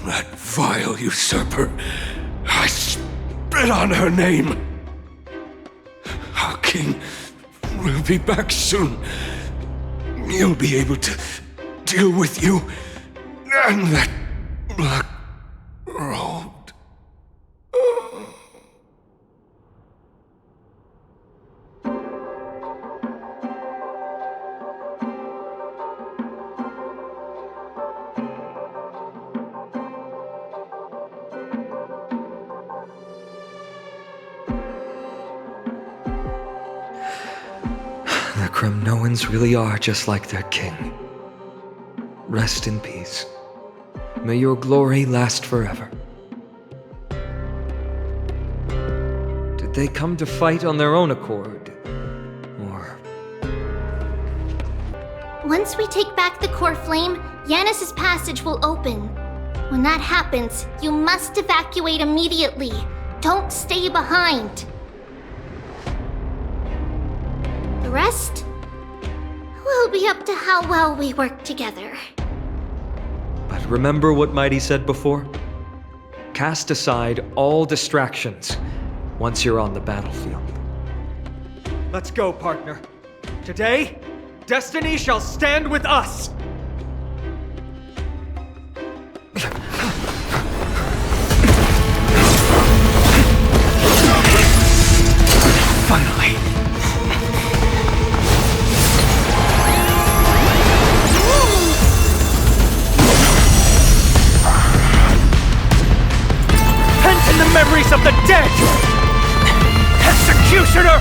that vile usurper. I spit on her name. Our king will be back soon. He'll be able to deal with you and that black road. Kremnoans really are just like their king. Rest in peace. May your glory last forever. Did they come to fight on their own accord? Or... Once we take back the core flame, Yanis's passage will open. When that happens, you must evacuate immediately. Don't stay behind. The rest will be up to how well we work together. But remember what Mighty said before? Cast aside all distractions once you're on the battlefield. Let's go, partner. Today, destiny shall stand with us! Finally! Pent in the memories of the dead! Executioner!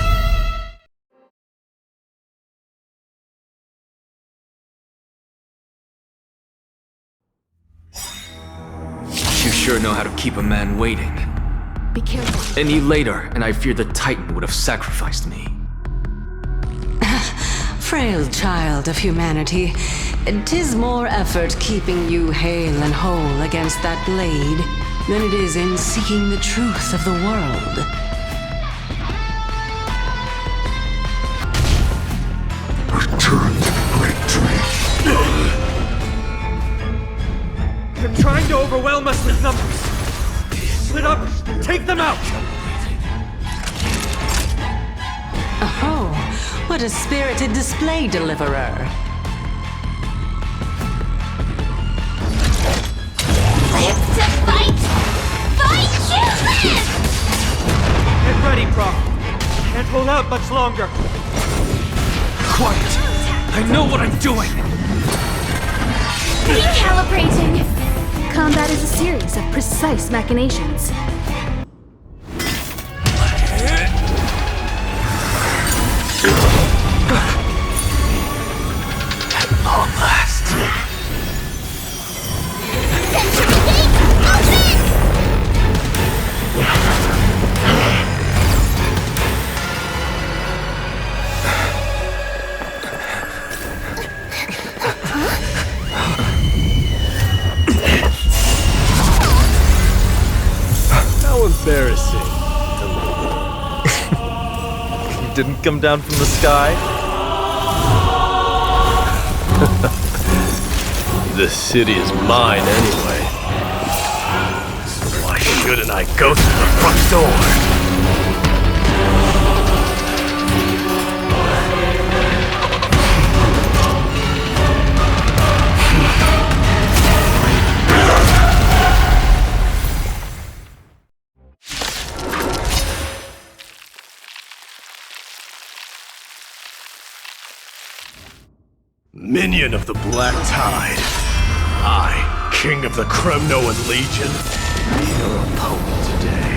You sure know how to keep a man waiting. Be careful. Any later, and I fear the Titan would have sacrificed me. Frail child of humanity, 'tis more effort keeping you hale and whole against that blade than it is in seeking the truth of the world. Return to the great tree. They're trying to overwhelm us with numbers. Split up, take them out! Oh, what a spirited display, deliverer. Live to fight! Fight you! Get ready, Prof. Can't hold out much longer. Quiet! I know what I'm doing! Recalibrating! Combat is a series of precise machinations. At long last. Century Gate, open! How embarrassing. You didn't come down from the sky? This city is mine anyway. So why shouldn't I go through the front door? Minion of the Black Tide. I, King of the Kremnoan Legion, be your opponent today.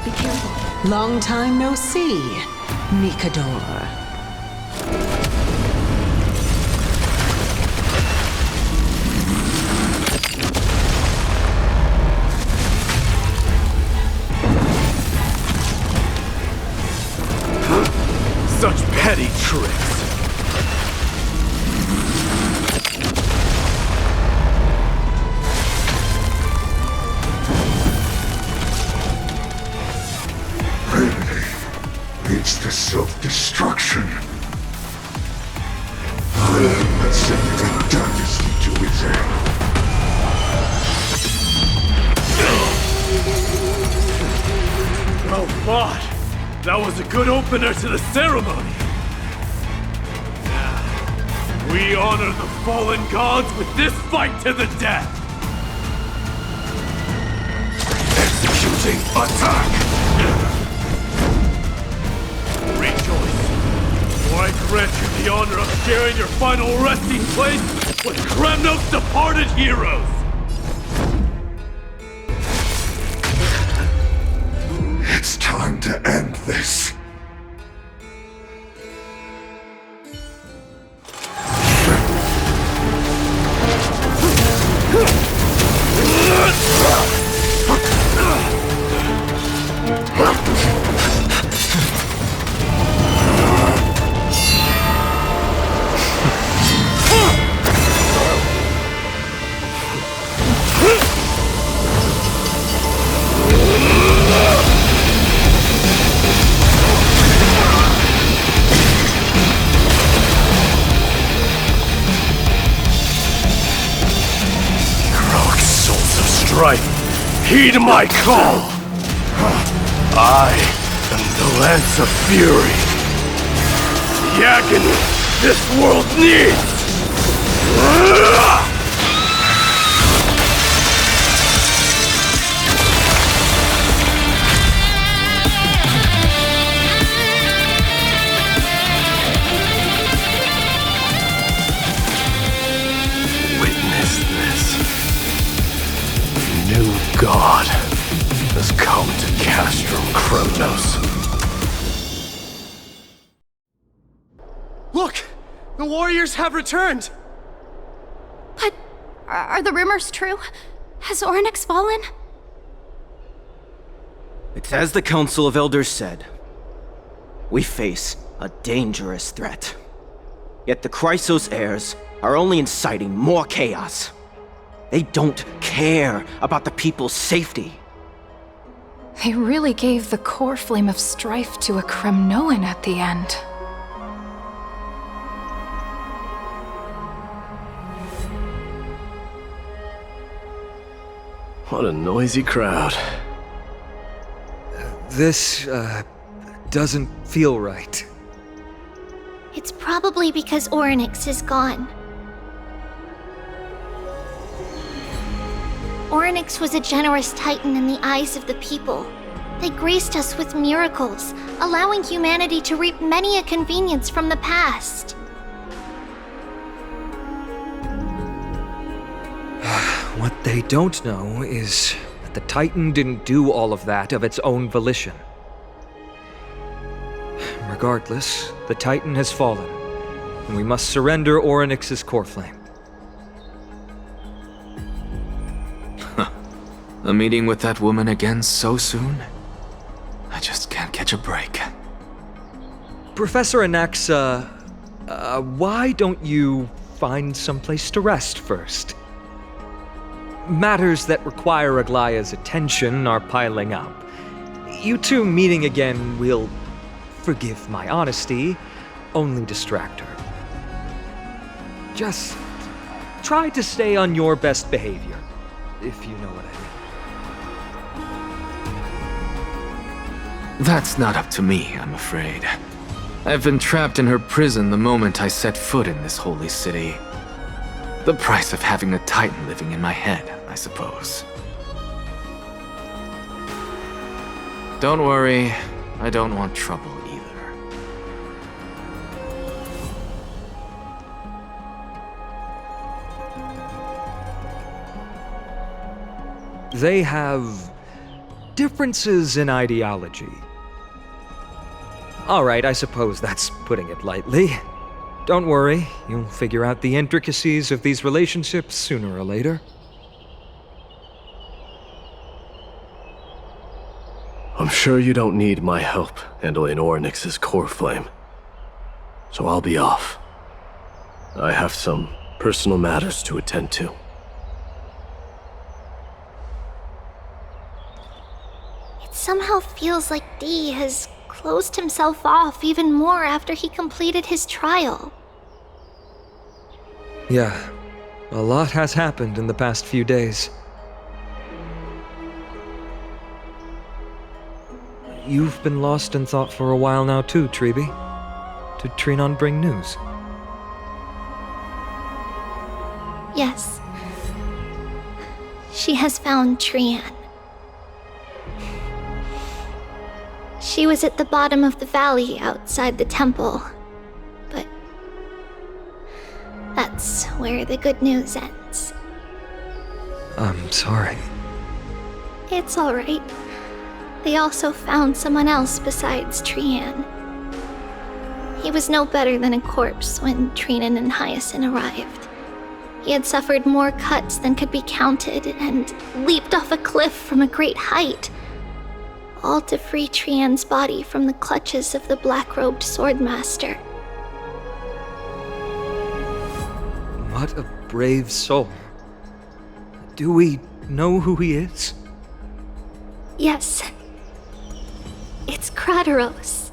Be careful. Long time no see, Mikador. Such petty tricks. Leads to self-destruction. Let's send the dynasty to its end. Well fought. That was a good opener to the ceremony. Now, we honor the fallen gods with this fight to the death. Executing attack! Rejoice, for I grant you the honor of sharing your final resting place with Kremnos' departed heroes! It's time to end this. strife, heed my call! I am the Lance of Fury. The agony this world needs! Witness this. New God has come to Castrum Kronos. Look! The warriors have returned! But are the rumors true? Has Ornyx fallen? It's as the Council of Elders said. We face a dangerous threat. Yet the Chrysos heirs are only inciting more chaos. They don't care about the people's safety. They really gave the core flame of strife to a Kremnoan at the end. What a noisy crowd. This, doesn't feel right. It's probably because Ornyx is gone. Ornyx was a generous titan in the eyes of the people. They graced us with miracles, allowing humanity to reap many a convenience from the past. What they don't know is that the Titan didn't do all of that of its own volition. Regardless, the Titan has fallen, and we must surrender Ornyx's core flame. A meeting with that woman again so soon? I just can't catch a break. Professor Anaxa, why don't you find someplace to rest first? Matters that require Aglaya's attention are piling up. You two meeting again will, forgive my honesty, only distract her. Just try to stay on your best behavior, if you know what I mean. That's not up to me, I'm afraid. I've been trapped in her prison the moment I set foot in this holy city. The price of having a Titan living in my head, I suppose. Don't worry, I don't want trouble either. They have differences in ideology. All right, I suppose that's putting it lightly. Don't worry, you'll figure out the intricacies of these relationships sooner or later. I'm sure you don't need my help handling Ornyx's core flame. So I'll be off. I have some personal matters to attend to. It somehow feels like D has closed himself off even more after he completed his trial. Yeah, a lot has happened in the past few days. You've been lost in thought for a while now too, Treeby. Did Trinon bring news? Yes. She has found Trian. She was at the bottom of the valley outside the temple, but that's where the good news ends. I'm sorry. It's alright. They also found someone else besides Trian. He was no better than a corpse when Trinan and Hyacinth arrived. He had suffered more cuts than could be counted and leaped off a cliff from a great height, all to free Trian's body from the clutches of the black-robed swordmaster. What a brave soul. Do we know who he is? Yes. It's Krateros.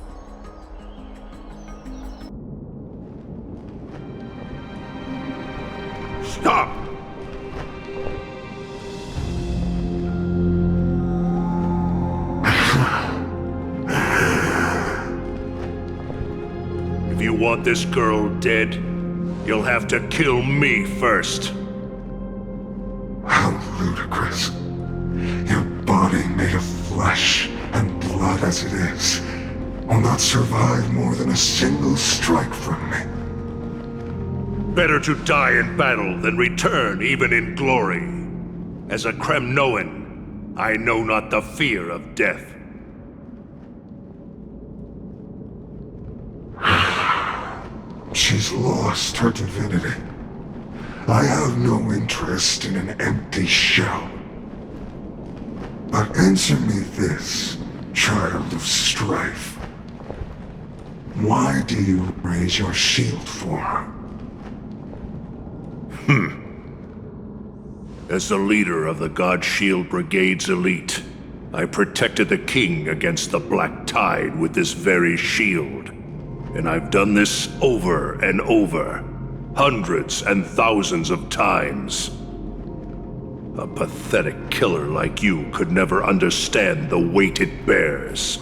Stop! If you want this girl dead, you'll have to kill me first. How ludicrous. Your body made of flesh and blood as it is will not survive more than a single strike from me. Better to die in battle than return even in glory. As a Kremnoan, I know not the fear of death. She's lost her divinity. I have no interest in an empty shell. But answer me this, child of strife. Why do you raise your shield for her? As the leader of the God Shield Brigade's elite, I protected the king against the Black Tide with this very shield. And I've done this over and over, hundreds and thousands of times. A pathetic killer like you could never understand the weight it bears.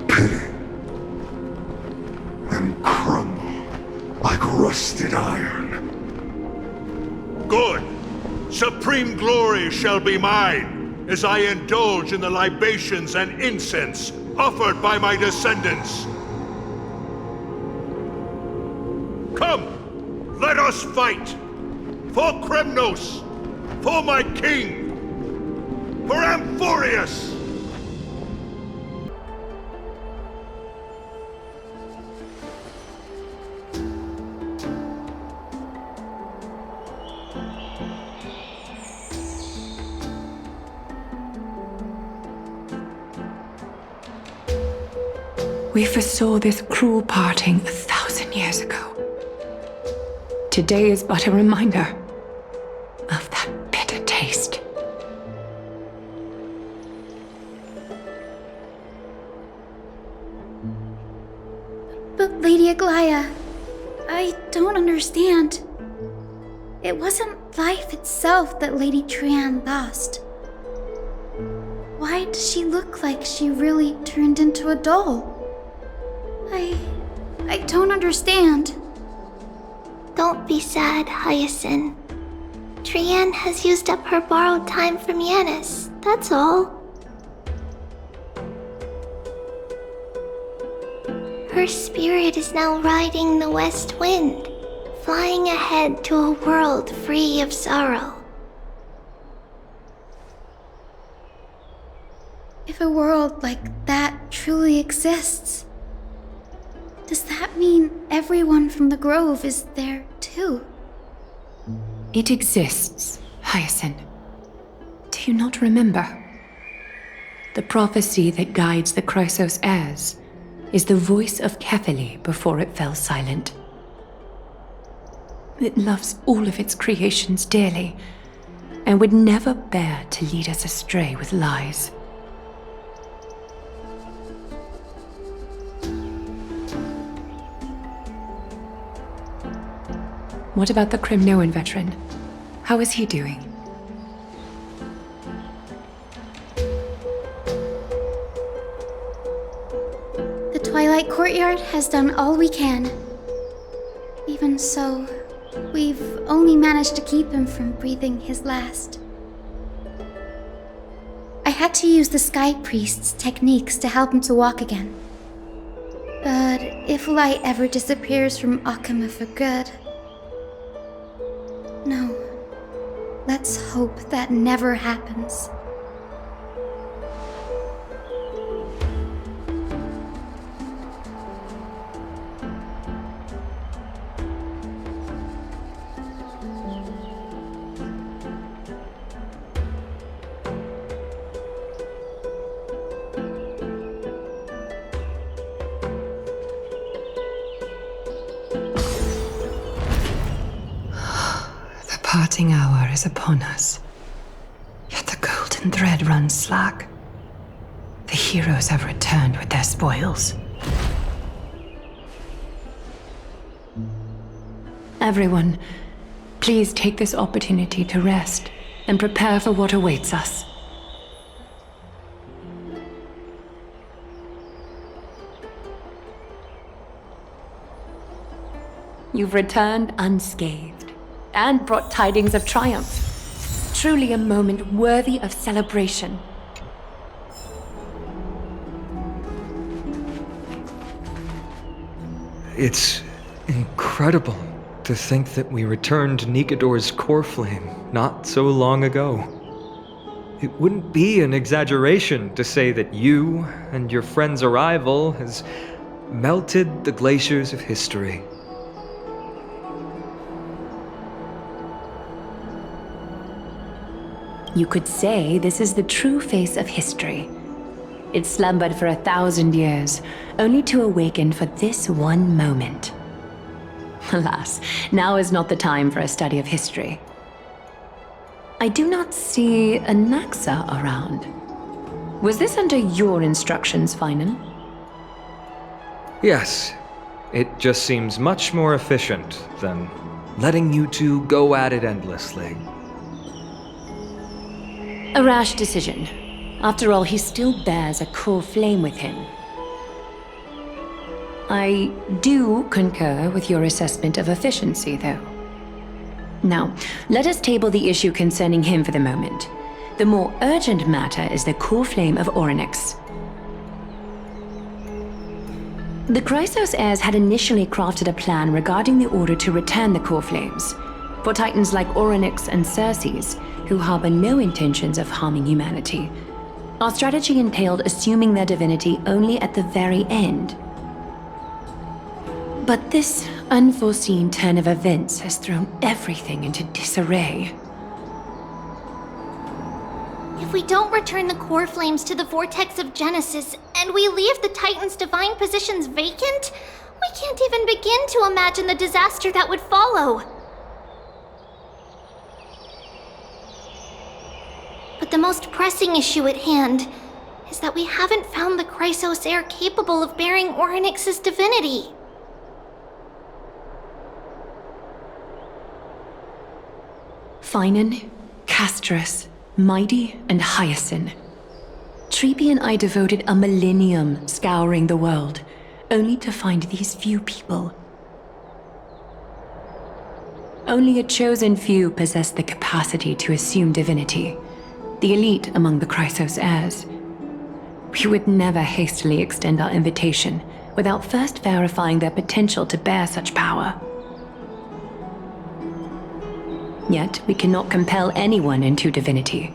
Pity. And crumble like rusted iron. Good! Supreme glory shall be mine, as I indulge in the libations and incense offered by my descendants. Come, let us fight! For Kremnos! For my king! For Amphorius! We foresaw this cruel parting 1,000 years ago. Today is but a reminder of that bitter taste. But Lady Aglaya, I don't understand. It wasn't life itself that Lady Trian lost. Why does she look like she really turned into a doll? I don't understand. Don't be sad, Hyacinth. Trian has used up her borrowed time from Yanis, that's all. Her spirit is now riding the west wind, flying ahead to a world free of sorrow. If a world like that truly exists, does that mean everyone from the Grove is there too? It exists, Hyacinth. Do you not remember? The prophecy that guides the Chrysos heirs is the voice of Kefili before it fell silent. It loves all of its creations dearly, and would never bear to lead us astray with lies. What about the Kremnoan veteran? How is he doing? The Twilight Courtyard has done all we can. Even so, we've only managed to keep him from breathing his last. I had to use the Sky Priest's techniques to help him to walk again. But if light ever disappears from Akama for good... No. Let's hope that never happens. The parting hour is upon us. Yet the golden thread runs slack. The heroes have returned with their spoils. Everyone, please take this opportunity to rest and prepare for what awaits us. you've returned unscathed and brought tidings of triumph. Truly a moment worthy of celebration. It's incredible to think that we returned Nikador's core flame not so long ago. It wouldn't be an exaggeration to say that you and your friend's arrival has melted the glaciers of history. You could say this is the true face of history. It slumbered for 1,000 years, only to awaken for this one moment. Alas, now is not the time for a study of history. I do not see a Naxa around. Was this under your instructions, Finan? Yes, it just seems much more efficient than letting you two go at it endlessly. A rash decision. After all, he still bears a core flame with him. I do concur with your assessment of efficiency, though. Now, let us table the issue concerning him for the moment. The more urgent matter is the core flame of Orynyx. The Chrysos heirs had initially crafted a plan regarding the order to return the core flames. For titans like Orynyx and Circes, who harbor no intentions of harming humanity, our strategy entailed assuming their divinity only at the very end. But this unforeseen turn of events has thrown everything into disarray. If we don't return the core flames to the vortex of Genesis, and we leave the Titan's divine positions vacant, we can't even begin to imagine the disaster that would follow. But the most pressing issue at hand is that we haven't found the Chrysos heir capable of bearing Orynyx's divinity. Finan, Castrus, Mighty, and Hyacinth. Treepy and I devoted a millennium scouring the world, only to find these few people. Only a chosen few possess the capacity to assume divinity, the elite among the Chrysos heirs. We would never hastily extend our invitation without first verifying their potential to bear such power. Yet we cannot compel anyone into divinity,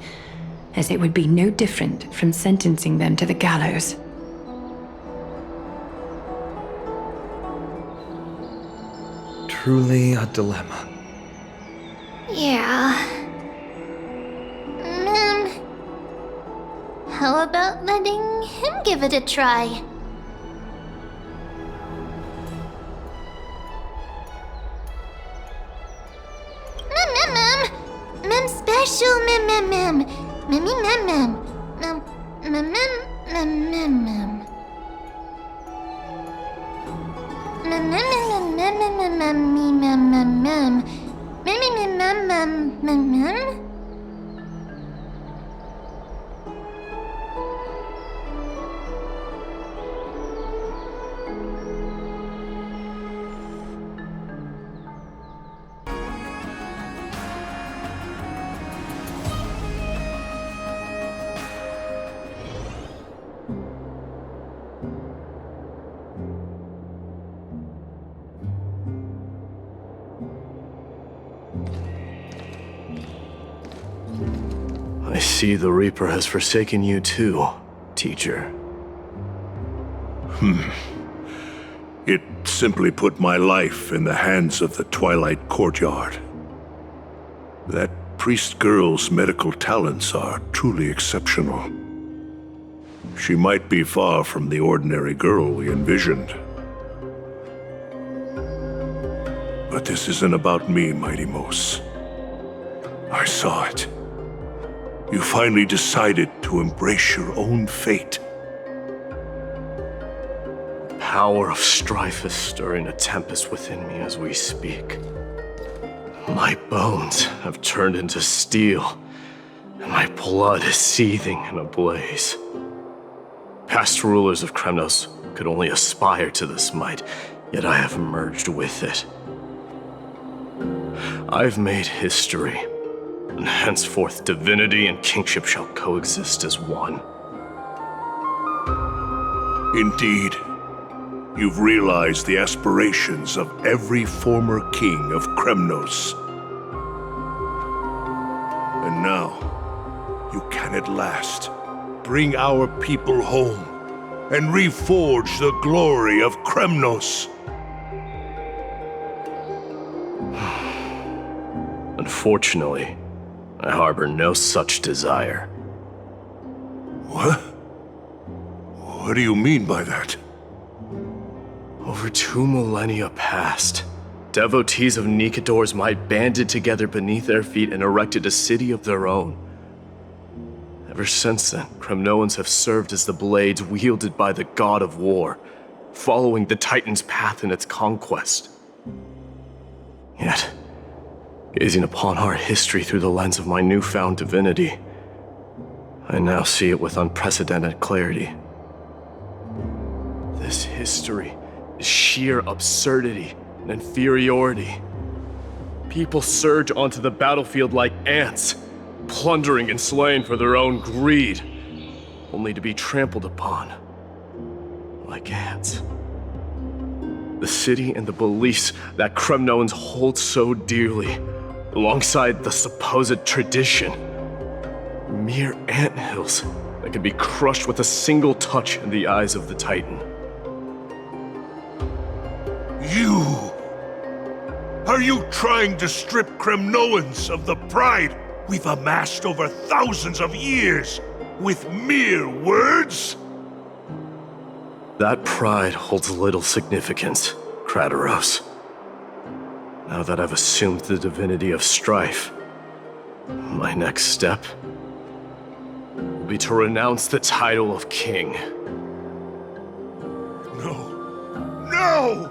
as it would be no different from sentencing them to the gallows. Truly a dilemma. Yeah. How about letting him give it a try? Mem special mem. I see the Reaper has forsaken you too, teacher. It simply put my life in the hands of the Twilight Courtyard. That priest girl's medical talents are truly exceptional. She might be far from the ordinary girl we envisioned. But this isn't about me, Mighty Mos. I saw it. You finally decided to embrace your own fate. The power of strife is stirring a tempest within me as we speak. My bones have turned into steel, and my blood is seething in a blaze. Past rulers of Kremnos could only aspire to this might, yet I have merged with it. I've made history, and henceforth divinity and kingship shall coexist as one. Indeed, you've realized the aspirations of every former king of Kremnos. And now, you can at last bring our people home and reforge the glory of Kremnos. Unfortunately, I harbor no such desire. What? What do you mean by that? Over 2 millennia past, devotees of Nikador's might banded together beneath their feet and erected a city of their own. Ever since then, Kremnoans have served as the blades wielded by the god of war, following the Titan's path in its conquest. Yet, gazing upon our history through the lens of my newfound divinity, I now see it with unprecedented clarity. This history is sheer absurdity and inferiority. People surge onto the battlefield like ants, plundering and slaying for their own greed, only to be trampled upon like ants. The city and the beliefs that Kremnoans hold so dearly, alongside the supposed tradition, mere anthills that can be crushed with a single touch in the eyes of the Titan. You! Are you trying to strip Kremnoans of the pride we've amassed over thousands of years with mere words? That pride holds little significance, Kratoros. Now that I've assumed the divinity of strife, my next step will be to renounce the title of king. No!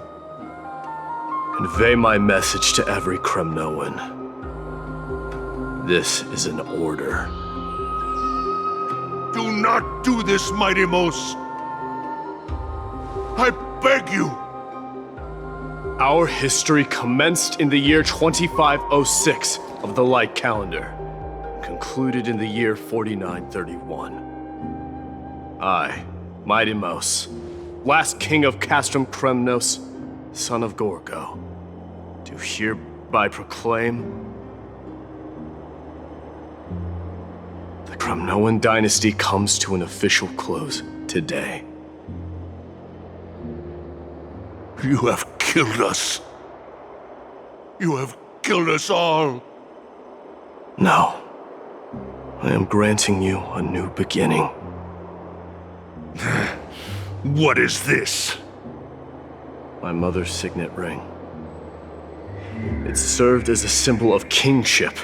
Convey my message to every Kremnoan. This is an order. Do not do this, Mighty Mos! I beg you! Our history commenced in the year 2506 of the Light Calendar, concluded in the year 4931. I, Mighty Mos, last king of Castrum Kremnos, son of Gorgo, do hereby proclaim the Kremnoan dynasty comes to an official close today. You have killed us. You have killed us all. No. I am granting you a new beginning. What is this? My mother's signet ring. It served as a symbol of kingship,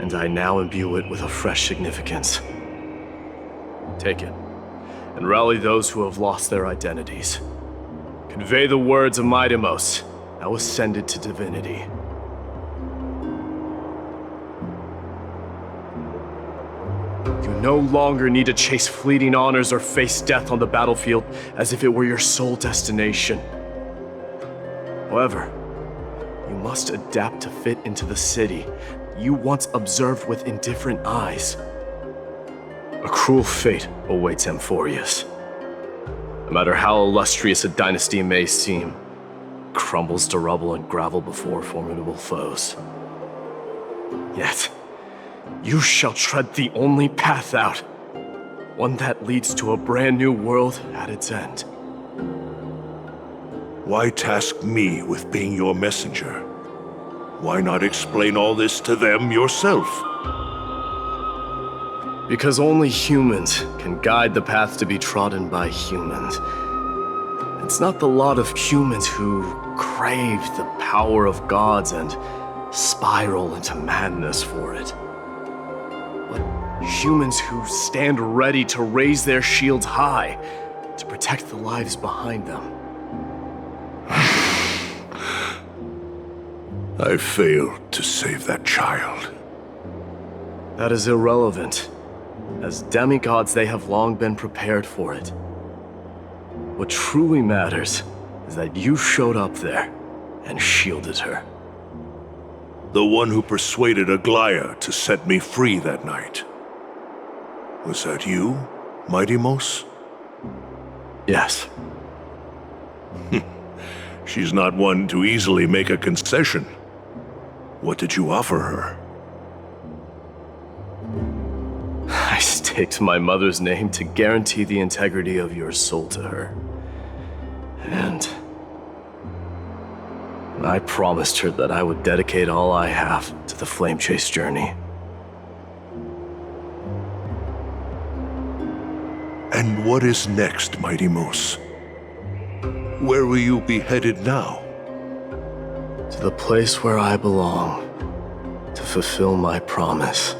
and I now imbue it with a fresh significance. Take it, and rally those who have lost their identities. Convey the words of Mighty Mos, now ascended to divinity. You no longer need to chase fleeting honors or face death on the battlefield as if it were your sole destination. However, you must adapt to fit into the city you once observed with indifferent eyes. A cruel fate awaits Amphorius. No matter how illustrious a dynasty may seem, it crumbles to rubble and gravel before formidable foes. Yet, you shall tread the only path out, one that leads to a brand new world at its end. Why task me with being your messenger? Why not explain all this to them yourself? Because only humans can guide the path to be trodden by humans. It's not the lot of humans who crave the power of gods and spiral into madness for it, but humans who stand ready to raise their shields high to protect the lives behind them. I failed to save that child. That is irrelevant. As demigods, they have long been prepared for it. What truly matters is that you showed up there and shielded her. The one who persuaded Aglaya to set me free that night. Was that you, Mighty Mos? Yes. She's not one to easily make a concession. What did you offer her? I staked my mother's name to guarantee the integrity of your soul to her. And I promised her that I would dedicate all I have to the Flame Chase journey. And what is next, Mighty Mos? Where will you be headed now? To the place where I belong, to fulfill my promise.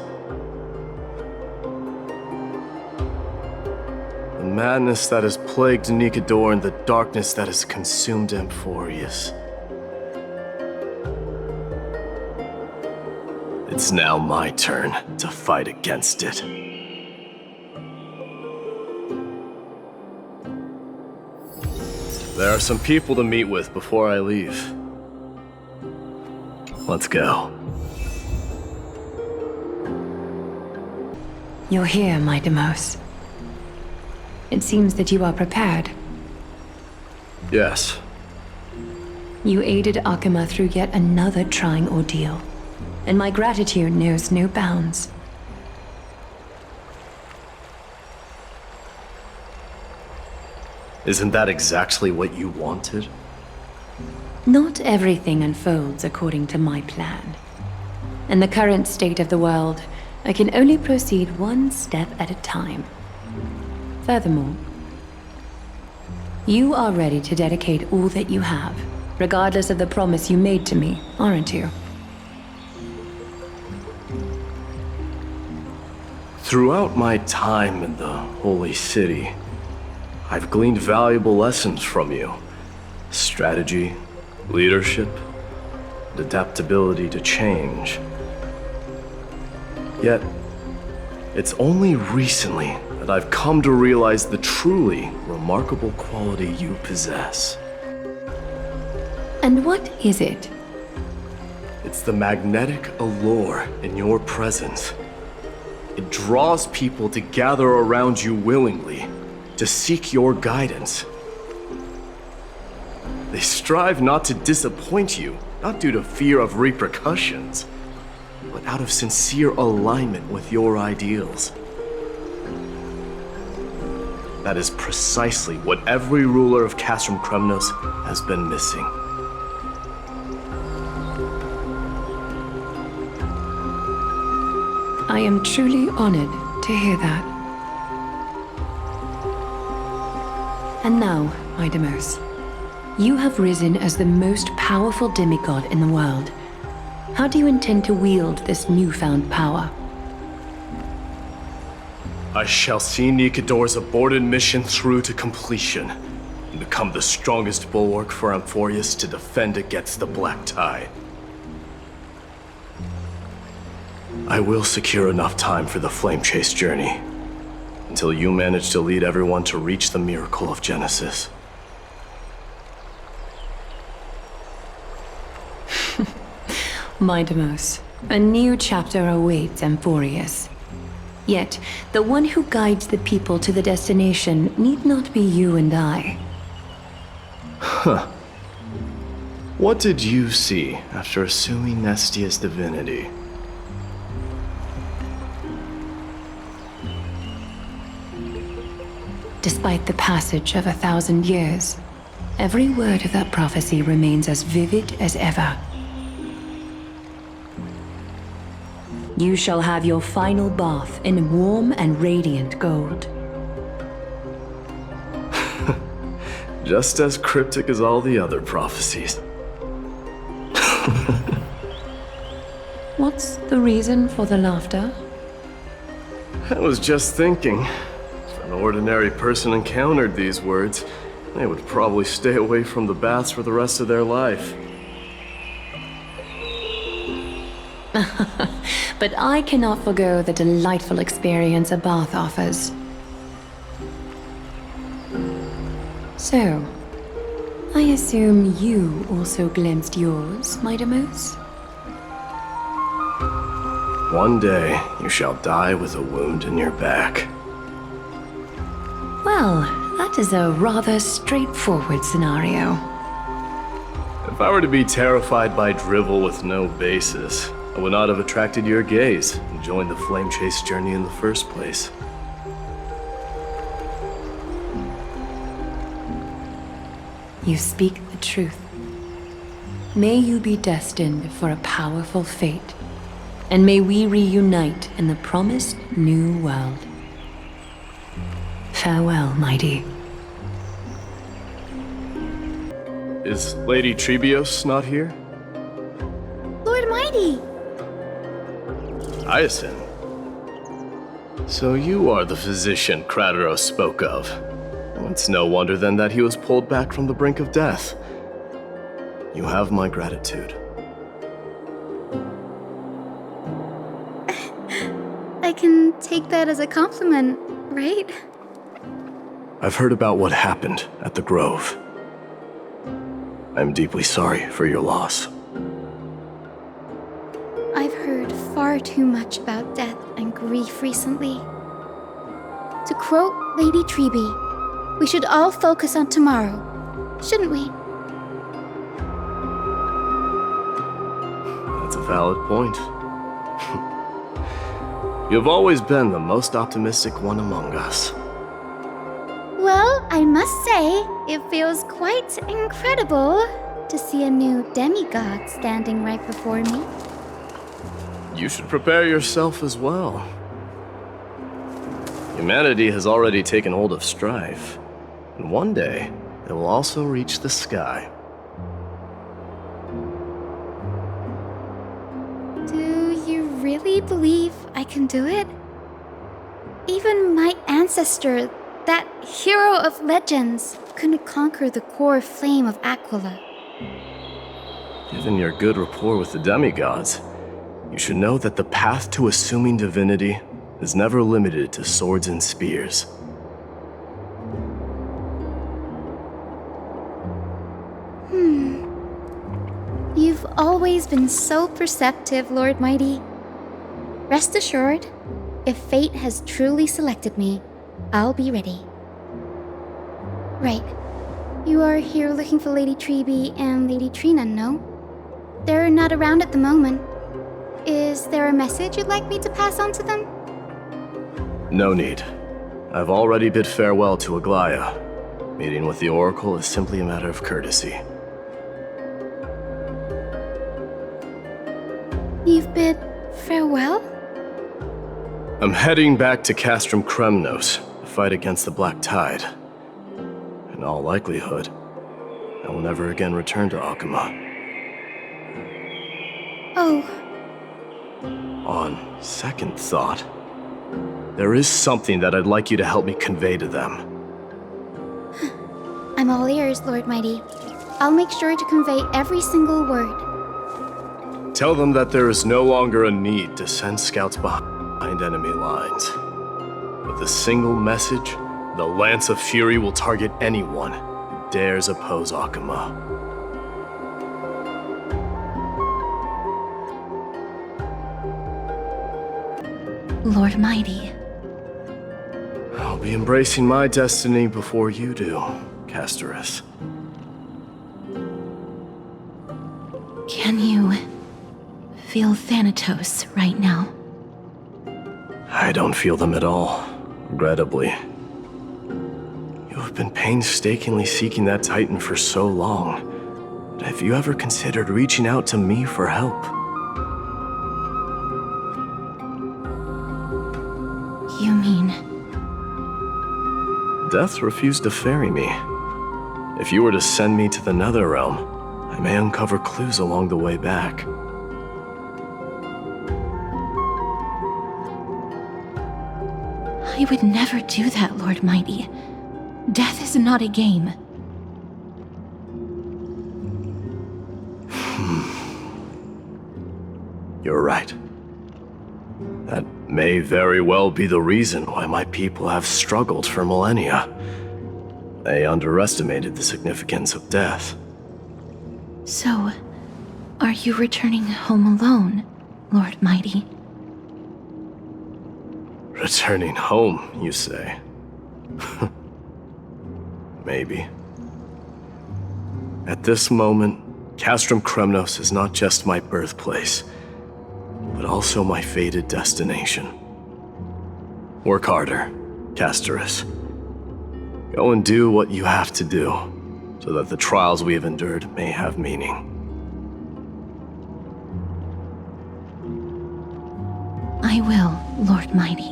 The madness that has plagued Nikador and the darkness that has consumed Amphorius. It's now my turn to fight against it. There are some people to meet with before I leave. Let's go. You're here, my Demos. It seems that you are prepared. Yes. You aided Akuma through yet another trying ordeal, and my gratitude knows no bounds. Isn't that exactly what you wanted? Not everything unfolds according to my plan. In the current state of the world, I can only proceed one step at a time. Furthermore, you are ready to dedicate all that you have, regardless of the promise you made to me, aren't you? Throughout my time in the Holy City, I've gleaned valuable lessons from you. Strategy, leadership, and adaptability to change. Yet, it's only recently that I've come to realize the truly remarkable quality you possess. And what is it? It's the magnetic allure in your presence. It draws people to gather around you willingly, to seek your guidance. They strive not to disappoint you, not due to fear of repercussions, but out of sincere alignment with your ideals. That is precisely what every ruler of Castrum Kremnos has been missing. I am truly honored to hear that. And now, my Demos, you have risen as the most powerful demigod in the world. How do you intend to wield this newfound power? I shall see Nikador's aborted mission through to completion, and become the strongest bulwark for Amphorius to defend against the Black Tide. I will secure enough time for the Flame Chase journey, until you manage to lead everyone to reach the miracle of Genesis. My Demos, a new chapter awaits Amphorius. Yet, the one who guides the people to the destination need not be you and I. Huh. What did you see after assuming Nestia's divinity? Despite the passage of 1,000 years, every word of that prophecy remains as vivid as ever. You shall have your final bath in warm and radiant gold. Just as cryptic as all the other prophecies. What's the reason for the laughter? I was just thinking, if an ordinary person encountered these words, they would probably stay away from the baths for the rest of their life. But I cannot forgo the delightful experience a bath offers. So, I assume you also glimpsed yours, my Demos? One day, you shall die with a wound in your back. Well, that is a rather straightforward scenario. If I were to be terrified by drivel with no basis, I would not have attracted your gaze and joined the flame chase journey in the first place. You speak the truth. May you be destined for a powerful fate, and may we reunite in the promised new world. Farewell, mighty. Is Lady Trebios not here? Lord Mighty! Hyacinth. So you are the physician Krateros spoke of. It's no wonder then that he was pulled back from the brink of death. You have my gratitude. I can take that as a compliment, right? I've heard about what happened at the Grove. I'm deeply sorry for your loss. I've heard far too much about death and grief recently. To quote Lady Trebi, we should all focus on tomorrow, shouldn't we? That's a valid point. You've always been the most optimistic one among us. Well, I must say, it feels quite incredible to see a new demigod standing right before me. You should prepare yourself as well. Humanity has already taken hold of strife, and one day it will also reach the sky. Do you really believe I can do it? Even my ancestor, that hero of legends, couldn't conquer the core flame of Aquila. Given your good rapport with the demigods, you should know that the path to assuming divinity is never limited to swords and spears. You've always been so perceptive, Lord Mighty. Rest assured, if fate has truly selected me, I'll be ready. Right. You are here looking for Lady Trebi and Lady Trina, no? They're not around at the moment. Is there a message you'd like me to pass on to them? No need. I've already bid farewell to Aglaya. Meeting with the Oracle is simply a matter of courtesy. You've bid farewell? I'm heading back to Castrum Kremnos to fight against the Black Tide. In all likelihood, I will never again return to Akama. Oh. On second thought, there is something that I'd like you to help me convey to them. I'm all ears, Lord Mighty. I'll make sure to convey every single word. Tell them that there is no longer a need to send scouts behind enemy lines. With a single message, the Lance of Fury will target anyone who dares oppose Akama. Lord Mighty. I'll be embracing my destiny before you do, Castorus. Can you feel Thanatos right now? I don't feel them at all, regrettably. You have been painstakingly seeking that Titan for so long. But have you ever considered reaching out to me for help? You mean... Death refused to ferry me. If you were to send me to the Netherrealm, I may uncover clues along the way back. I would never do that, Lord Mighty. Death is not a game. You're right. That may very well be the reason why my people have struggled for millennia. They underestimated the significance of death. So, are you returning home alone, Lord Mighty? Returning home, you say? Maybe. At this moment, Castrum Kremnos is not just my birthplace, but also my fated destination. Work harder, Castorus. Go and do what you have to do, so that the trials we have endured may have meaning. I will, Lord Mighty.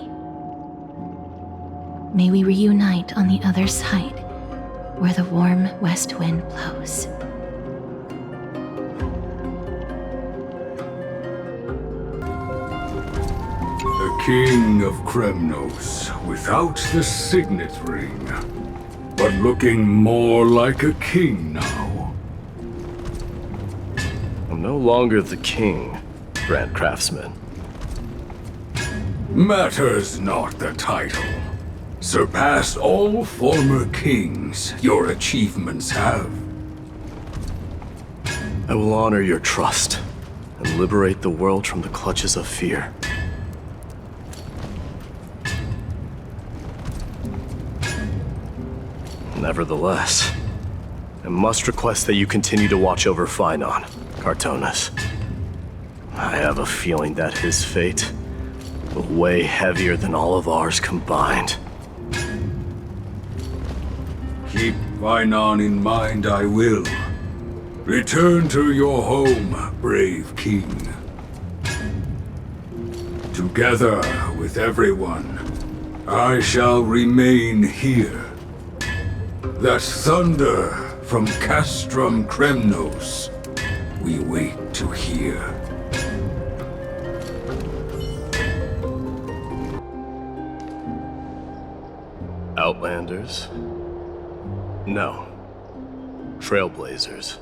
May we reunite on the other side, where the warm west wind blows. The King of Kremnos, without the signet ring, but looking more like a king now. I'm no longer the king, Grand Craftsman. Matters not the title. Surpassed all former kings your achievements have. I will honor your trust and liberate the world from the clutches of fear. Nevertheless, I must request that you continue to watch over Phainon, Cartonis. I have a feeling that his fate will weigh heavier than all of ours combined. Keep Phainon in mind, I will. Return to your home, brave king. Together with everyone, I shall remain here. That thunder from Castrum Kremnos we wait to hear. Outlanders? No. Trailblazers.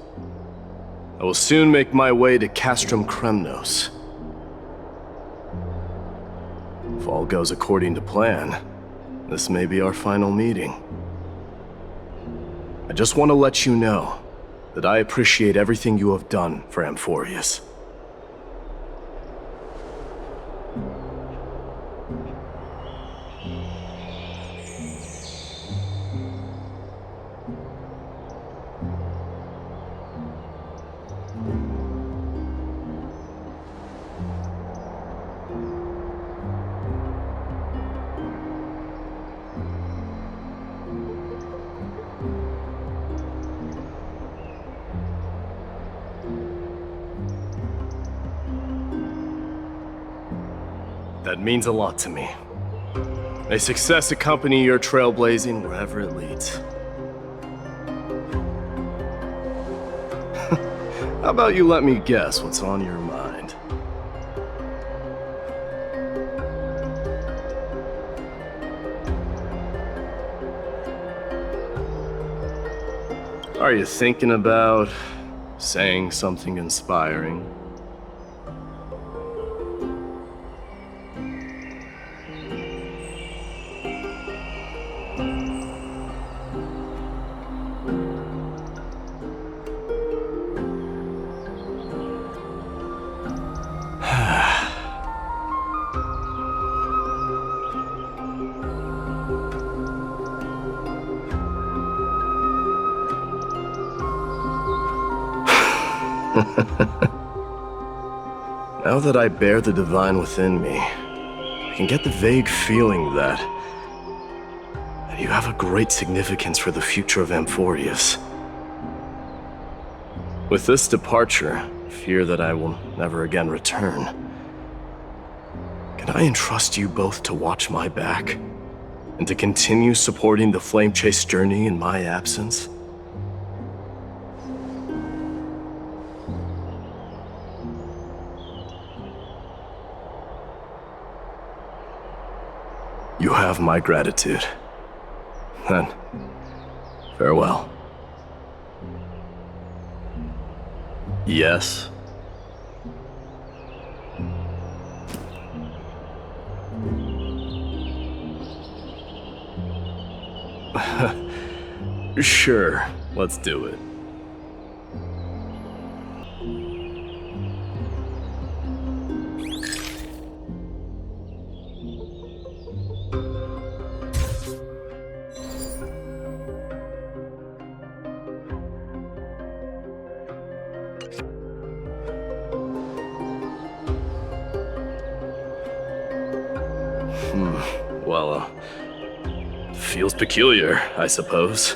I will soon make my way to Castrum Kremnos. If all goes according to plan, this may be our final meeting. I just want to let you know that I appreciate everything you have done for Amphorius. That means a lot to me. May success accompany your trailblazing wherever it leads. How about you let me guess what's on your mind? Are you thinking about saying something inspiring? Now that I bear the divine within me, I can get the vague feeling that you have a great significance for the future of Amphorius. With this departure, I fear that I will never again return. Can I entrust you both to watch my back and to continue supporting the Flame Chase journey in my absence? You have my gratitude. Then, farewell. Yes? Sure, let's do it. Feels peculiar, I suppose.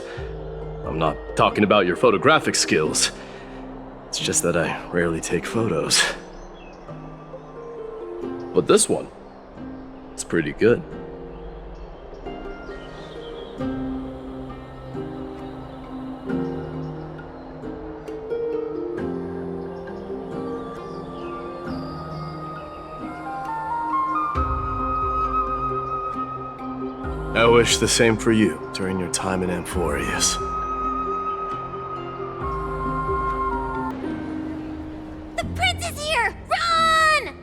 I'm not talking about your photographic skills. It's just that I rarely take photos. But this one, it's pretty good. I wish the same for you during your time in Amphorius. The prince is here! Run!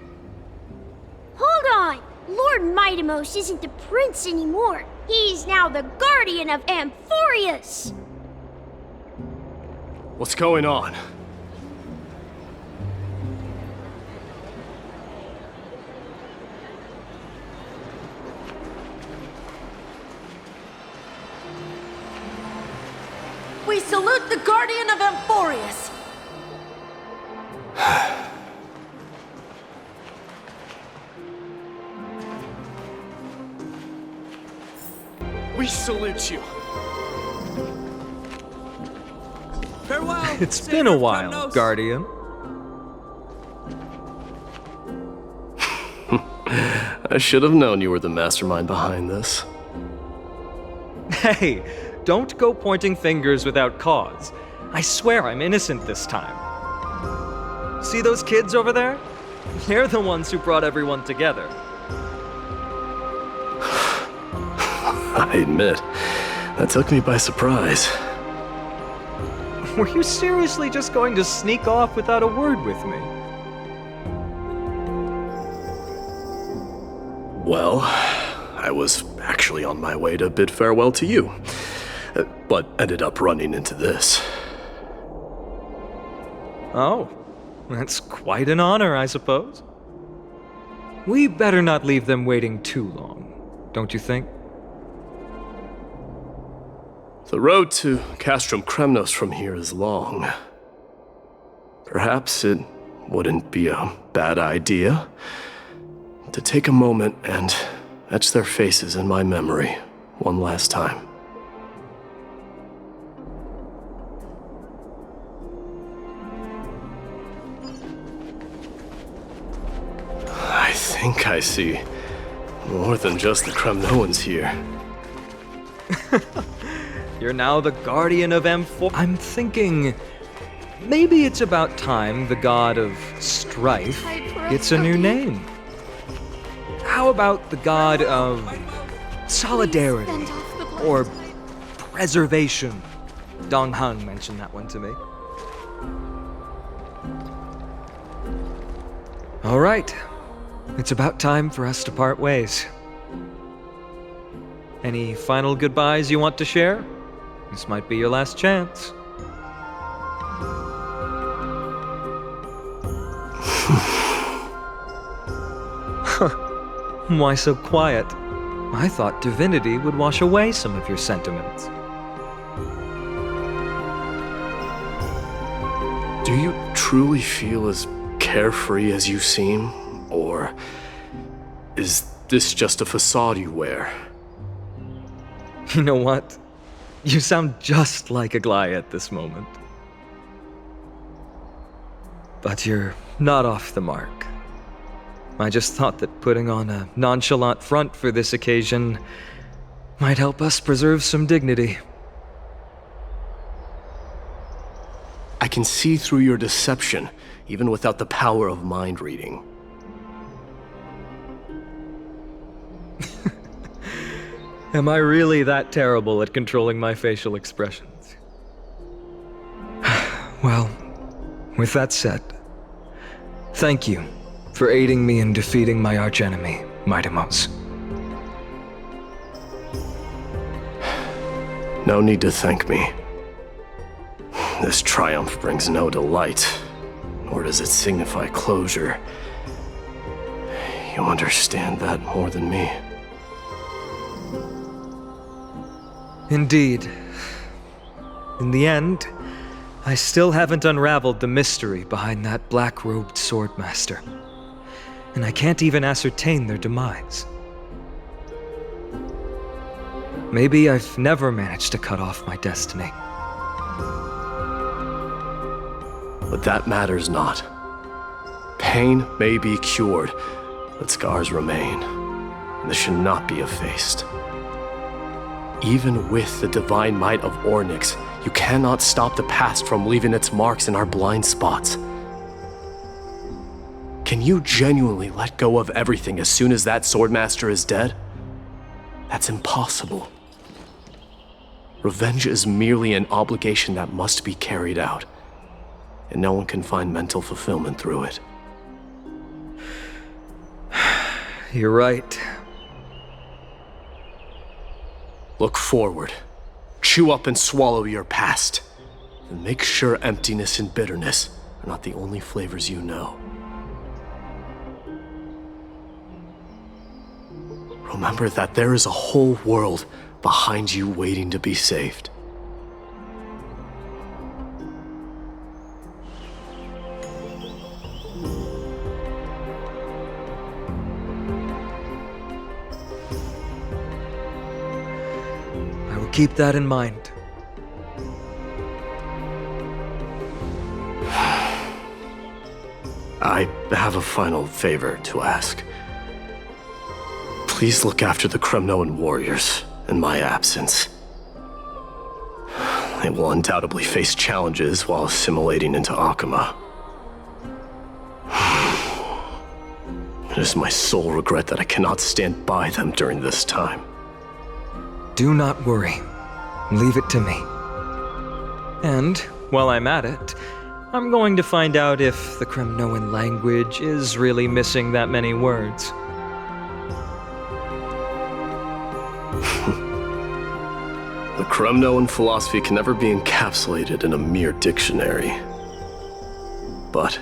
Hold on! Lord Mightimos isn't the prince anymore. He's now the guardian of Amphorius! What's going on? We salute the guardian of Amphorius! We salute you. Farewell! It's been a while, Guardian. I should have known you were the mastermind behind this. Hey, don't go pointing fingers without cause. I swear I'm innocent this time. See those kids over there? They're the ones who brought everyone together. I admit, that took me by surprise. Were you seriously just going to sneak off without a word with me? Well, I was actually on my way to bid farewell to you, but ended up running into this. Oh, that's quite an honor, I suppose. We better not leave them waiting too long, don't you think? The road to Castrum Kremnos from here is long. Perhaps it wouldn't be a bad idea to take a moment and etch their faces in my memory one last time. I think I see more than just the Kremnoans here. You're now the guardian of M4. I'm thinking maybe it's about time the god of strife gets a new name. How about the god of solidarity or preservation? Dong Hung mentioned that one to me. All right, it's about time for us to part ways. Any final goodbyes you want to share? This might be your last chance. Why so quiet? I thought divinity would wash away some of your sentiments. Do you truly feel as carefree as you seem? Or is this just a facade you wear? You know what? You sound just like Aglaia at this moment. But you're not off the mark. I just thought that putting on a nonchalant front for this occasion might help us preserve some dignity. I can see through your deception, even without the power of mind reading. Am I really that terrible at controlling my facial expressions? Well, with that said, thank you for aiding me in defeating my archenemy, Mightimos. No need to thank me. This triumph brings no delight, nor does it signify closure. You understand that more than me. Indeed. In the end, I still haven't unraveled the mystery behind that black-robed swordmaster. And I can't even ascertain their demise. Maybe I've never managed to cut off my destiny. But that matters not. Pain may be cured, but scars remain, and this should not be effaced. Even with the divine might of Ornyx, you cannot stop the past from leaving its marks in our blind spots. Can you genuinely let go of everything as soon as that Swordmaster is dead? That's impossible. Revenge is merely an obligation that must be carried out, and no one can find mental fulfillment through it. You're right. Look forward. Chew up and swallow your past. And make sure emptiness and bitterness are not the only flavors you know. Remember that there is a whole world behind you waiting to be saved. I will keep that in mind. I have a final favor to ask. Please look after the Kremnoan warriors in my absence. They will undoubtedly face challenges while assimilating into Akama. It is my sole regret that I cannot stand by them during this time. Do not worry. Leave it to me. And, while I'm at it, I'm going to find out if the Kremnoan language is really missing that many words. The Kremnoan philosophy can never be encapsulated in a mere dictionary. But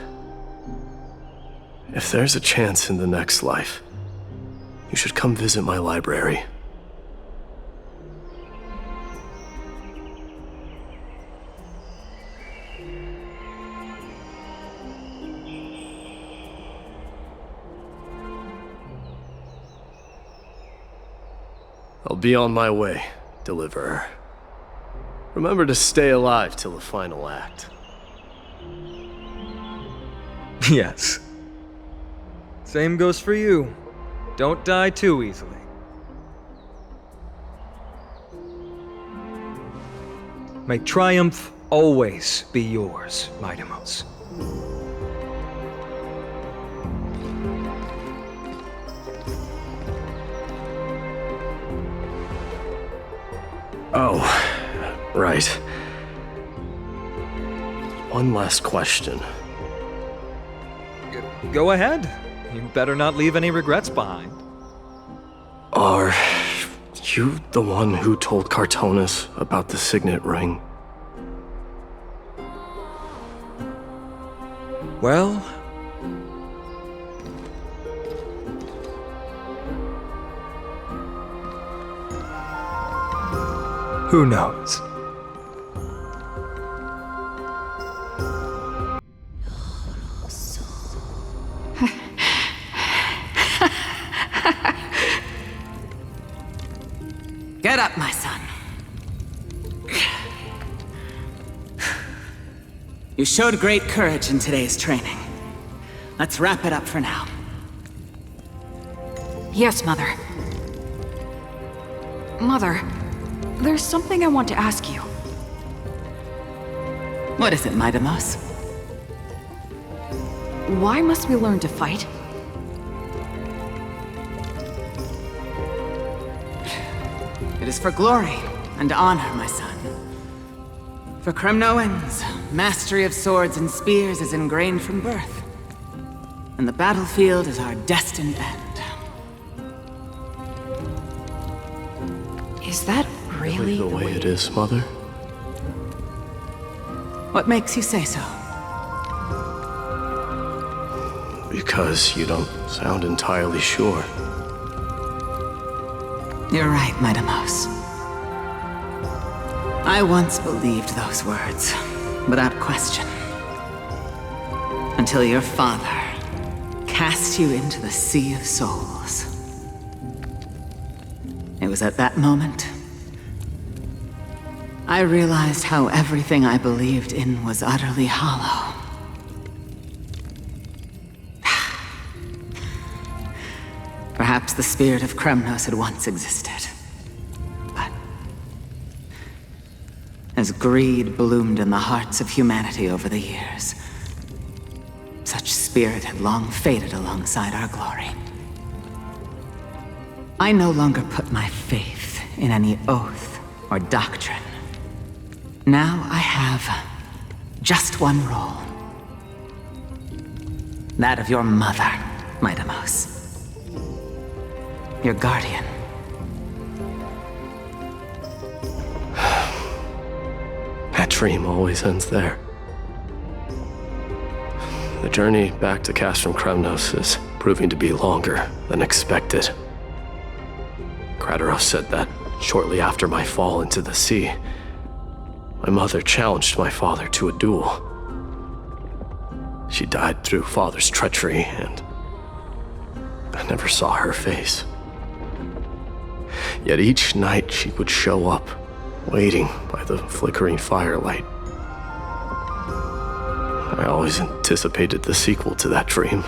if there's a chance in the next life, you should come visit my library. I'll be on my way, Deliverer. Remember to stay alive till the final act. Yes. Same goes for you. Don't die too easily. May triumph always be yours, Midamos. Oh, right. One last question. Go ahead. You better not leave any regrets behind. Are you the one who told Cartonis about the signet ring? Well, who knows? Get up, my son. You showed great courage in today's training. Let's wrap it up for now. Yes, Mother. Mother, there's something I want to ask you. What is it, Midamos? Why must we learn to fight? It is for glory and honor, my son. For Kremnoans, mastery of swords and spears is ingrained from birth. And the battlefield is our destined end. Is that really the way it is, Mother? What makes you say so? Because you don't sound entirely sure. You're right, Midamos. I once believed those words, without question. Until your father cast you into the Sea of Souls. It was at that moment I realized how everything I believed in was utterly hollow. Perhaps the spirit of Kremnos had once existed. But as greed bloomed in the hearts of humanity over the years, such spirit had long faded alongside our glory. I no longer put my faith in any oath or doctrine. Now I have just one role. That of your mother, Midamos. Your guardian. That dream always ends there. The journey back to Castrum Kremnos is proving to be longer than expected. Krateros said that shortly after my fall into the sea, my mother challenged my father to a duel. She died through father's treachery, and I never saw her face. Yet each night she would show up, waiting by the flickering firelight. I always anticipated the sequel to that dream,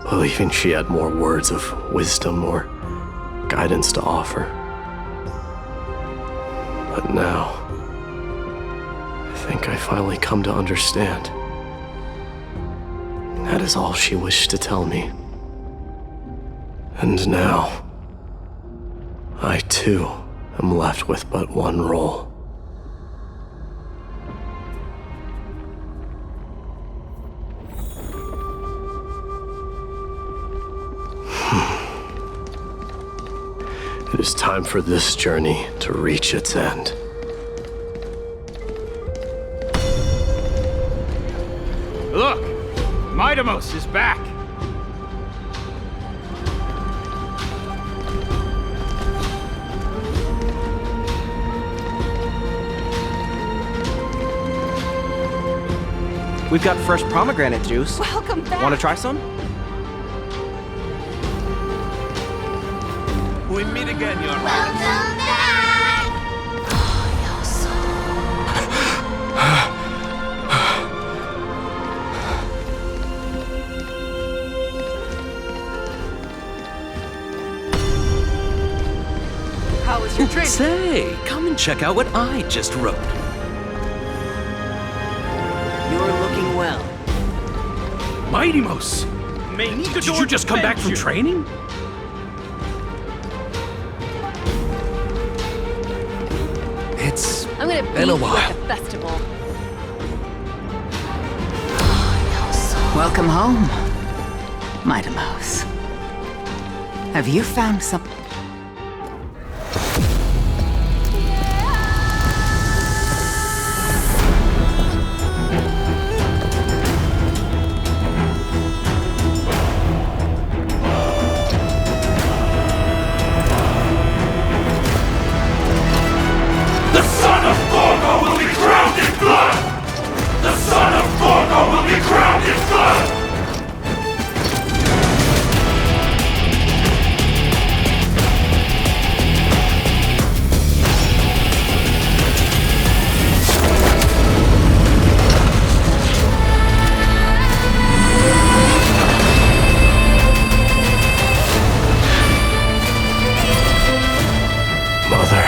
believing she had more words of wisdom or guidance to offer. But now, I think I finally come to understand. That is all she wished to tell me. And now, I too am left with but one role. It is time for this journey to reach its end. Look! Midamos is back! We've got fresh pomegranate juice. Welcome back! Want to try some? We meet again, Your Welcome back! How was your trip? Say, come and check out what I just wrote. You're looking well. Midamos! Did you just come back from training? It's I'm gonna been a beat you while. at the festival. Welcome home, Midamos. Have you found something? The son of Gorgo will be crowned in blood! The son of Gorgo will be crowned in blood! Mother,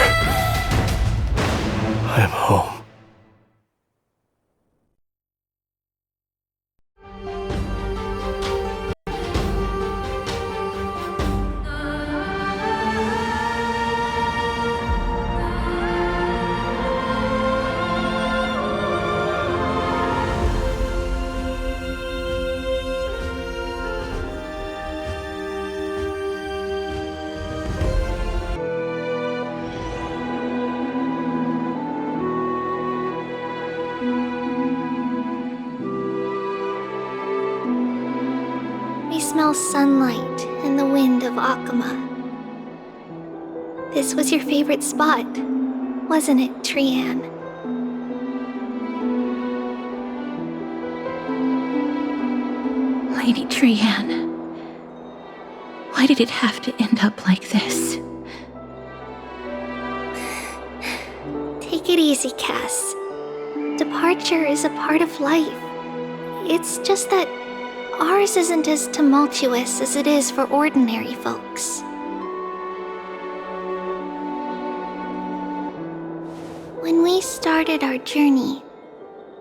I am home. We smell sunlight and the wind of Akama. This was your favorite spot, wasn't it, Trian? Lady Trian, why did it have to end up like this? Take Take it easy, Cass. Departure is a part of life. It's just that ours isn't as tumultuous as it is for ordinary folks. When we started our journey,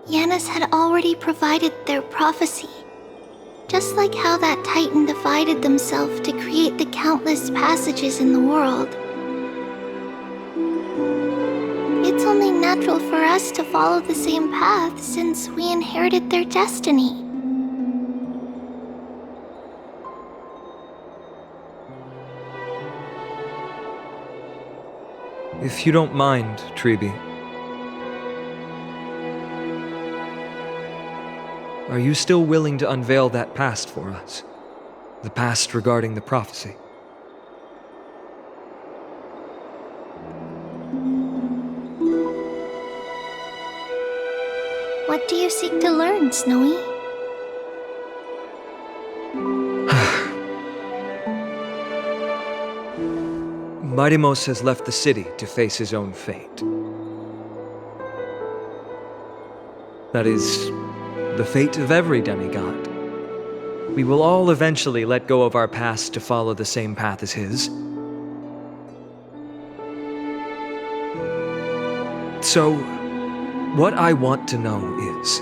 Yanis had already provided their prophecy. Just like how that Titan divided themselves to create the countless passages in the world. It's only natural for us to follow the same path since we inherited their destiny. If you don't mind, Treeby, are you still willing to unveil that past for us? The past regarding the prophecy? What do you seek to learn, Snowy? Mightimos has left the city to face his own fate. That is, the fate of every demigod. We will all eventually let go of our past to follow the same path as his. So, what I want to know is,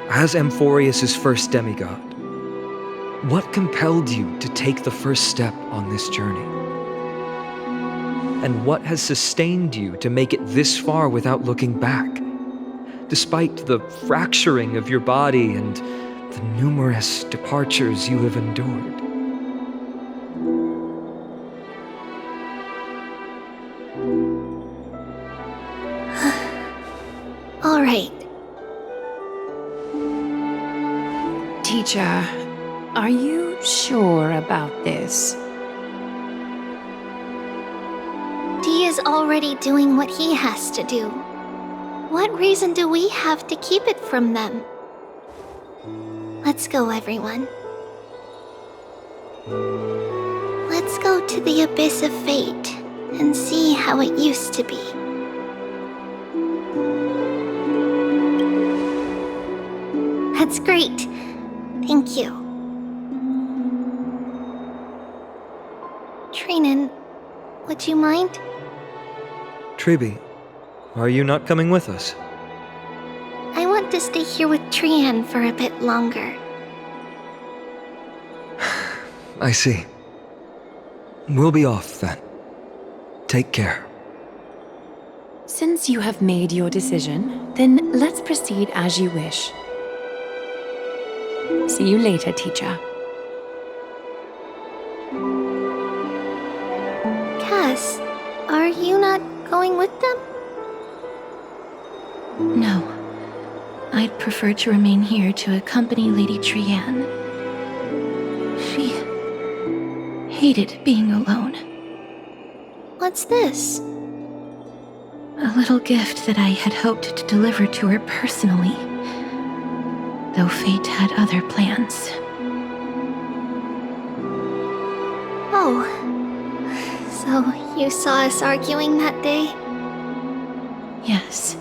as Amphorius' first demigod, what compelled you to take the first step on this journey? And what has sustained you to make it this far without looking back? Despite the fracturing of your body and the numerous departures you have endured. All right. Teacher, are you sure about this? Dee is already doing what he has to do. What reason do we have to keep it from them? Let's go, everyone. Let's go to the abyss of fate and see how it used to be. That's great. Thank you. Trinan, would you mind? Treeby, are you not coming with us? I want to stay here with Trian for a bit longer. I see. We'll be off then. Take care. Since you have made your decision, then let's proceed as you wish. See you later, teacher. Cass, are you not going with them? No. I'd prefer to remain here to accompany Lady Trian. She hated being alone. What's this? A little gift that I had hoped to deliver to her personally, though fate had other plans. Oh. So you saw us arguing that day? Yes.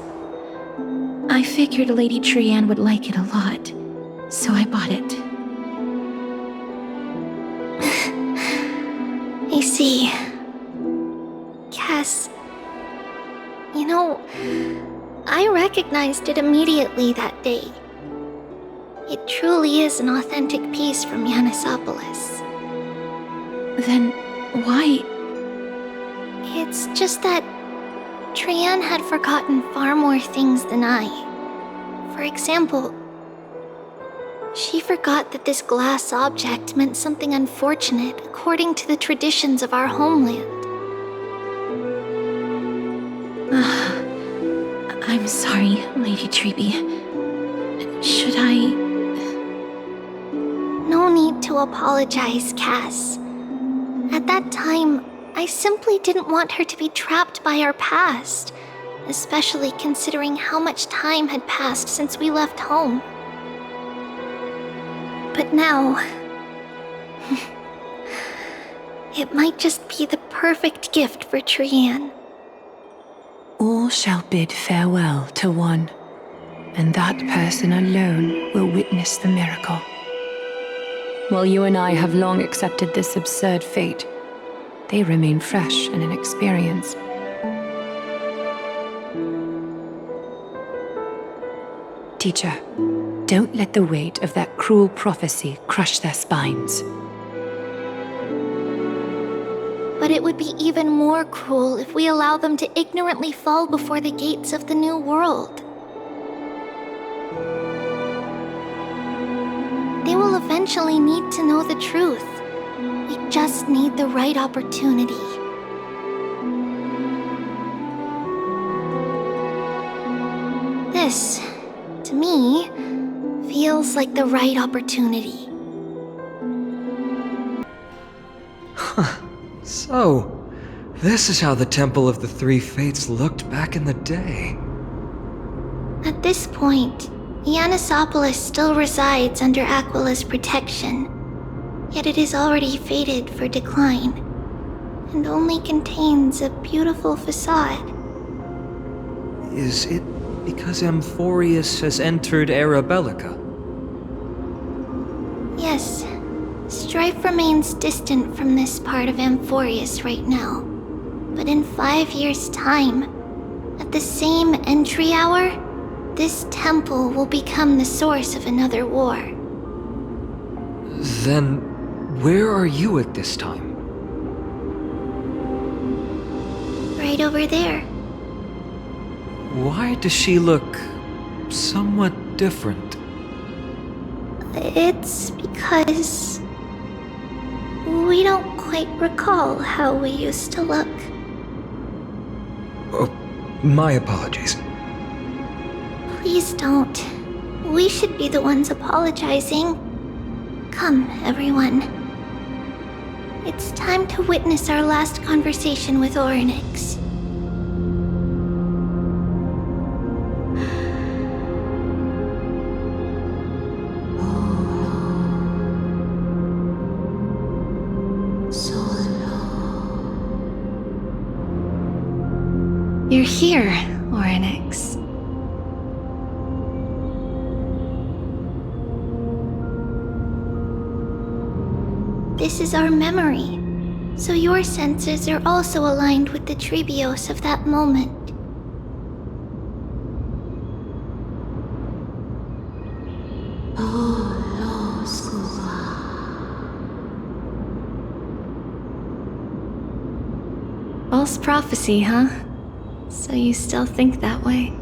I figured Lady Trian would like it a lot, so I bought it. I see. Cass, you know, I recognized it immediately that day. It truly is an authentic piece from Yanisopolis. Then why? It's just that Trian had forgotten far more things than I. For example, she forgot that this glass object meant something unfortunate according to the traditions of our homeland. I'm sorry, Lady Treeby. Should I... No need to apologize, Cass. At that time, I simply didn't want her to be trapped by our past, especially considering how much time had passed since we left home. But now... it might just be the perfect gift for Trian. All shall bid farewell to one, and that person alone will witness the miracle. While you and I have long accepted this absurd fate, they remain fresh and inexperienced. Teacher, don't let the weight of that cruel prophecy crush their spines. But it would be even more cruel if we allow them to ignorantly fall before the gates of the new world. They will eventually need to know the truth. We just need the right opportunity. This, to me, feels like the right opportunity. So, this is how the Temple of the Three Fates looked back in the day. At this point, Ianisopolis still resides under Aquila's protection, yet it is already fated for decline, and only contains a beautiful facade. Is it because Amphorius has entered Era Bellica? Yes, strife remains distant from this part of Amphorius right now, but in 5 years' time, at the same entry hour, this temple will become the source of another war. Then, where are you at this time? Right over there. Why does she look somewhat different? It's because we don't quite recall how we used to look. Oh, my apologies. Please don't. We should be the ones apologizing. Come, everyone. It's time to witness our last conversation with Orynyx. You're here, Orynyx. This is our memory, so your senses are also aligned with the Trebios of that moment. False prophecy, huh? So you still think that way?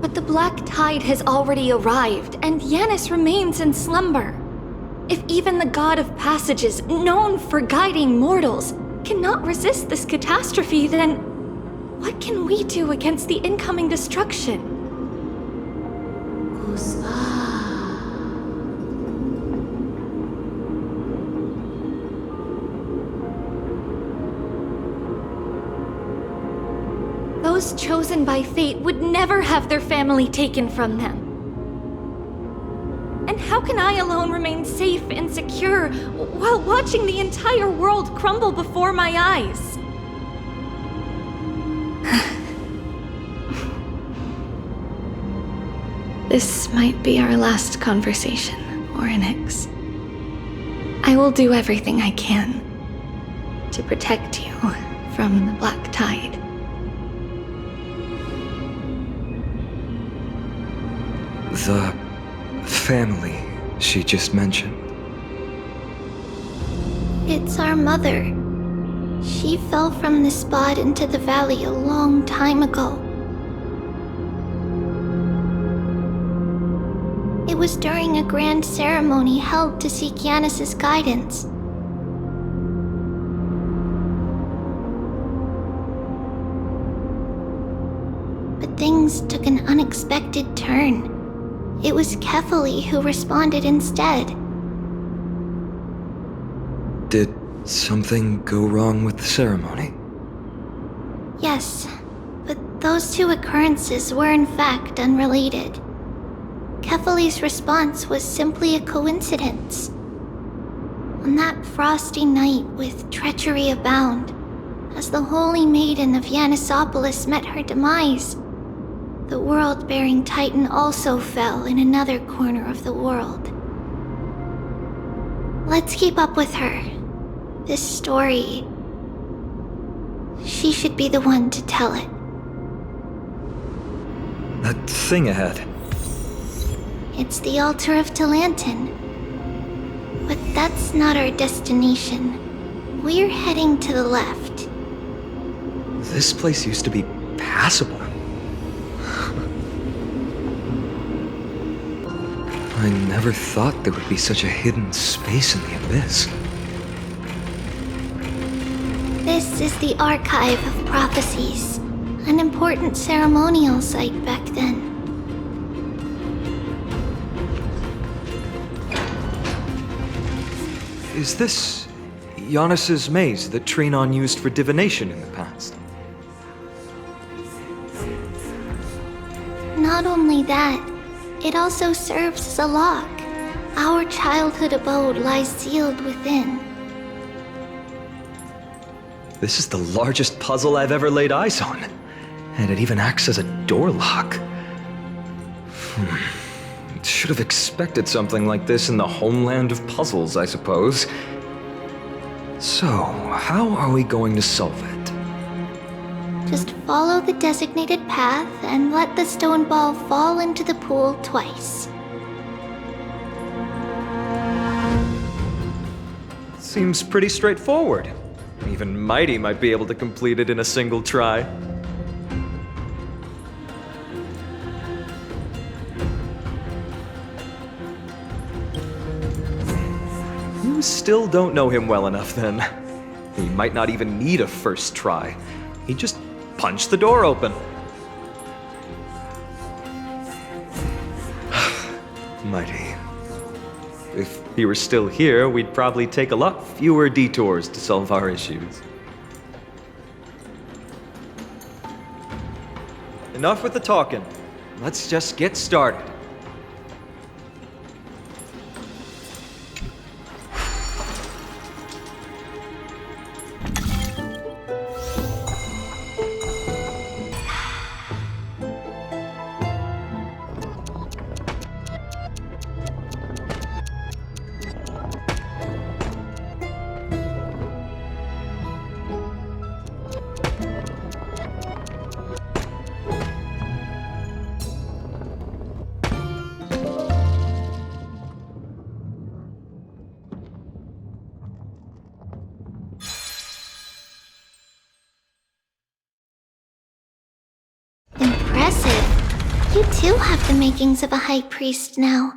But the black tide has already arrived, and Yanis remains in slumber. If even the god of passages, known for guiding mortals, cannot resist this catastrophe, then what can we do against the incoming destruction? Those chosen by fate would never have their family taken from them. And how can I alone remain safe and secure while watching the entire world crumble before my eyes? This might be our last conversation, Orynyx. I will do everything I can to protect you from the black tide. The family she just mentioned. It's our mother. She fell from the spot into the valley a long time ago. It was during a grand ceremony held to seek Yanis's guidance. But things took an unexpected turn. it was Kefali who responded instead. Did something go wrong with the ceremony? Yes, but those two occurrences were in fact unrelated. Kefali's response was simply a coincidence. On that frosty night with treachery abound, as the Holy Maiden of Yanisopolis met her demise, the world-bearing Titan also fell in another corner of the world. Let's keep up with her. This story... she should be the one to tell it. That thing ahead. It's the altar of Talantin. But that's not our destination. We're heading to the left. This place used to be passable. I never thought there would be such a hidden space in the abyss. This is the Archive of Prophecies, an important ceremonial site back then. Is this Giannis's maze that Trinon used for divination in the past? Not only that, it also serves as a lock. Our childhood abode lies sealed within. This is the largest puzzle I've ever laid eyes on. And it even acts as a door lock. Should have expected something like this in the homeland of puzzles, I suppose. So, how are we going to solve it? Just follow the designated path and let the stone ball fall into the pool twice. Seems pretty straightforward. Even Mighty might be able to complete it in a single try. You still don't know him well enough, then. He might not even need a first try. He just punched the door open. Mighty. If he were still here, we'd probably take a lot fewer detours to solve our issues. Enough with the talking. Let's just get started. Impressive. You too have the makings of a high priest now.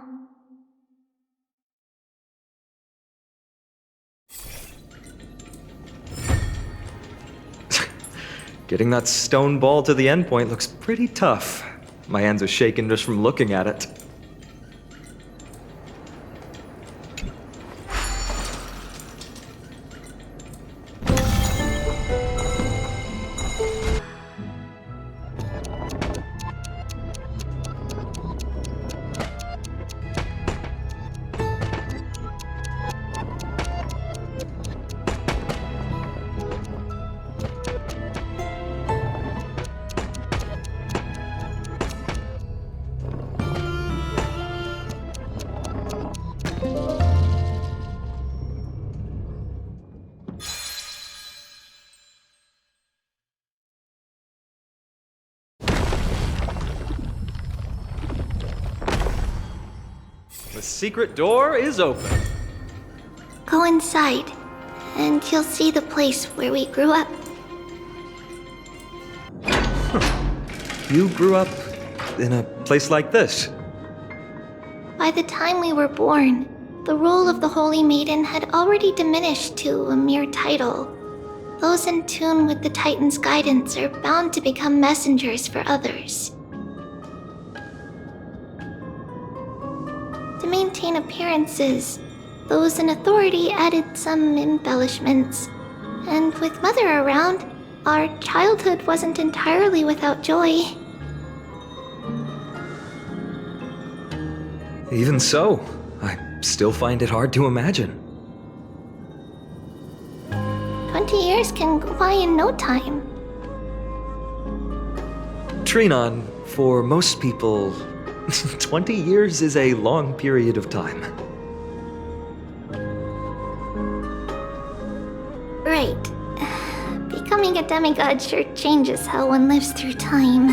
Getting that stone ball to the endpoint looks pretty tough. My hands are shaking just from looking at it. The secret door is open. Go inside, and you'll see the place where we grew up. You grew up in a place like this? By the time we were born, the role of the Holy Maiden had already diminished to a mere title. Those in tune with the Titan's guidance are bound to become messengers for others. To maintain appearances, those in authority added some embellishments. And with Mother around, our childhood wasn't entirely without joy. Even so, I still find it hard to imagine. 20 years can go by in no time. Trinon, for most people, 20 years is a long period of time. Right. Becoming a demigod sure changes how one lives through time.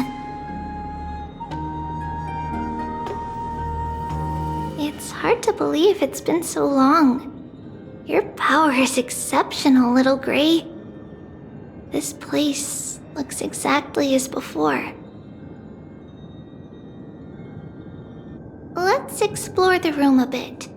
It's hard to believe it's been so long. Your power is exceptional, Little Gray. This place looks exactly as before. Let's explore the room a bit.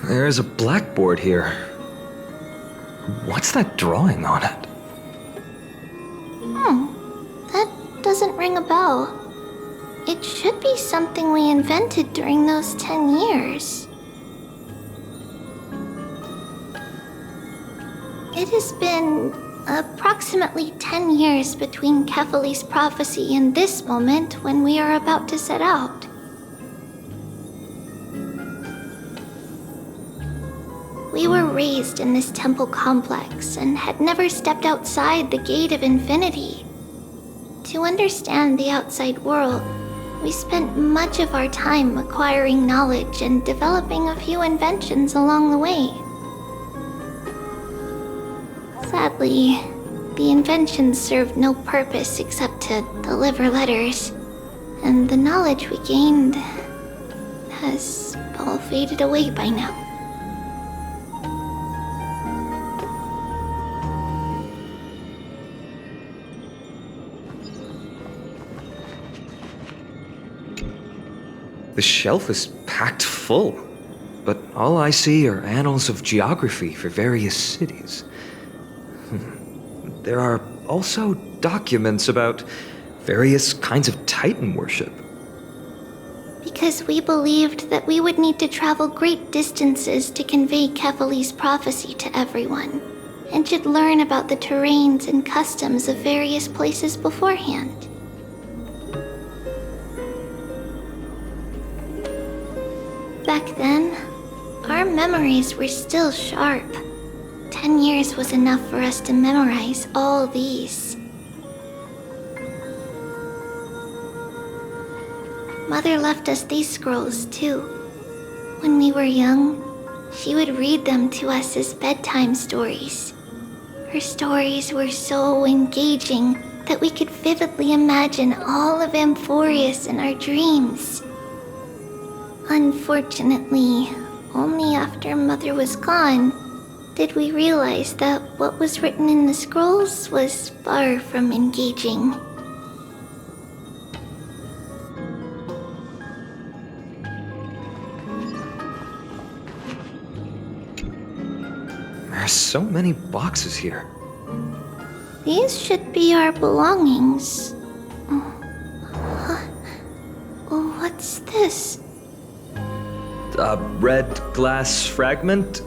There's a blackboard here. What's that drawing on it? That doesn't ring a bell. It should be something we invented during those 10 years. It has been approximately 10 years between Kefali's prophecy and this moment when we are about to set out. We were raised in this temple complex and had never stepped outside the gate of infinity. To understand the outside world, we spent much of our time acquiring knowledge and developing a few inventions along the way. Sadly, the inventions served no purpose except to deliver letters, and the knowledge we gained has all faded away by now. The shelf is packed full, but all I see are annals of geography for various cities. There are also documents about various kinds of Titan worship. Because we believed that we would need to travel great distances to convey Kefali's prophecy to everyone, and should learn about the terrains and customs of various places beforehand. Back then, our memories were still sharp. 10 years was enough for us to memorize all these. Mother left us these scrolls too. When we were young, she would read them to us as bedtime stories. Her stories were so engaging that we could vividly imagine all of Amphorius in our dreams. Unfortunately, only after Mother was gone did we realize that what was written in the scrolls was far from engaging. There are so many boxes here. These should be our belongings. What's this? A red glass fragment?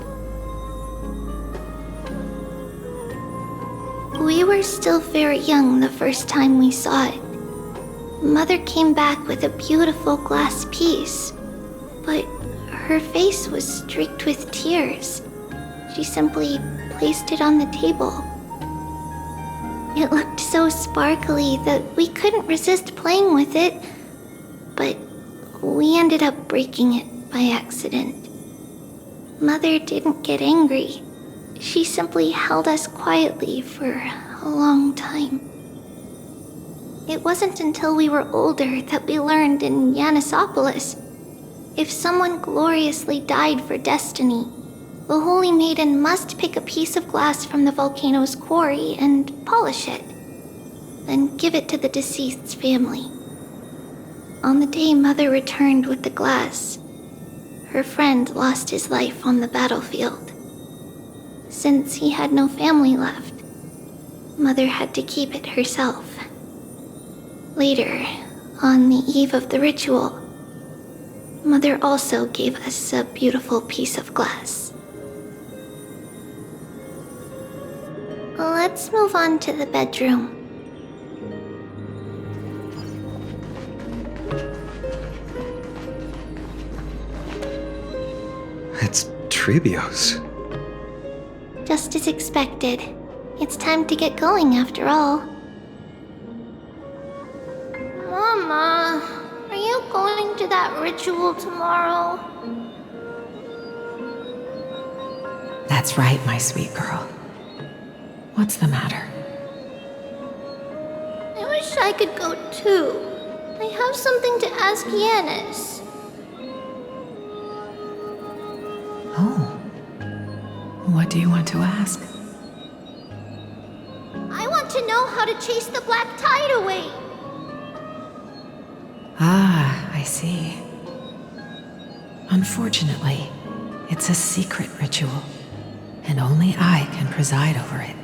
We were still very young the first time we saw it. Mother came back with a beautiful glass piece, but her face was streaked with tears. She simply placed it on the table. It looked so sparkly that we couldn't resist playing with it, but we ended up breaking it by accident. Mother didn't get angry. She simply held us quietly for a long time. It wasn't until we were older that we learned in Yanissopolis, if someone gloriously died for destiny, the Holy Maiden must pick a piece of glass from the volcano's quarry and polish it, then give it to the deceased's family. On the day Mother returned with the glass, her friend lost his life on the battlefield. Since he had no family left, Mother had to keep it herself. Later, on the eve of the ritual, Mother also gave us a beautiful piece of glass. Let's move on to the bedroom. It's Trivios. Just as expected. It's time to get going after all. Mama, are you going to that ritual tomorrow? That's right, my sweet girl. What's the matter? I wish I could go too. I have something to ask Yanis. Oh. What do you want to ask? I want to know how to chase the black tide away. Ah, I see. Unfortunately, it's a secret ritual, and only I can preside over it.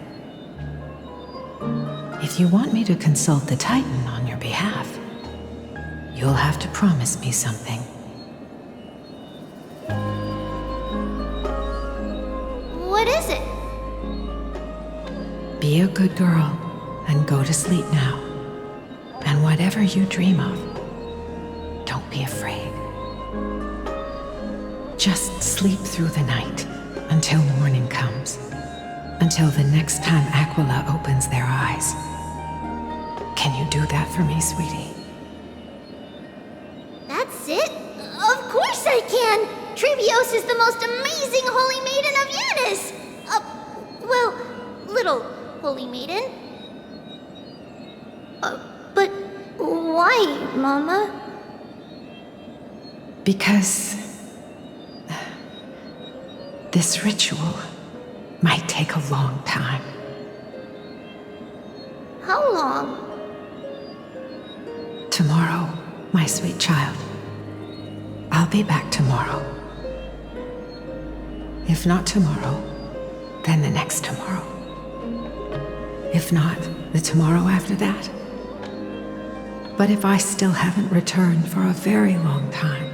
If you want me to consult the Titan on your behalf, you'll have to promise me something. What is it? Be a good girl and go to sleep now. And whatever you dream of, don't be afraid. Just sleep through the night until morning comes. Until the next time Aquila opens their eyes. Can you do that for me, sweetie? That's it? Of course I can! Trivios is the most amazing Holy Maiden of Yanis! Well, little Holy Maiden. But why, Mama? Because this ritual might take a long time. How long? Tomorrow, my sweet child. I'll be back tomorrow. If not tomorrow, then the next tomorrow. If not, the tomorrow after that. But if I still haven't returned for a very long time,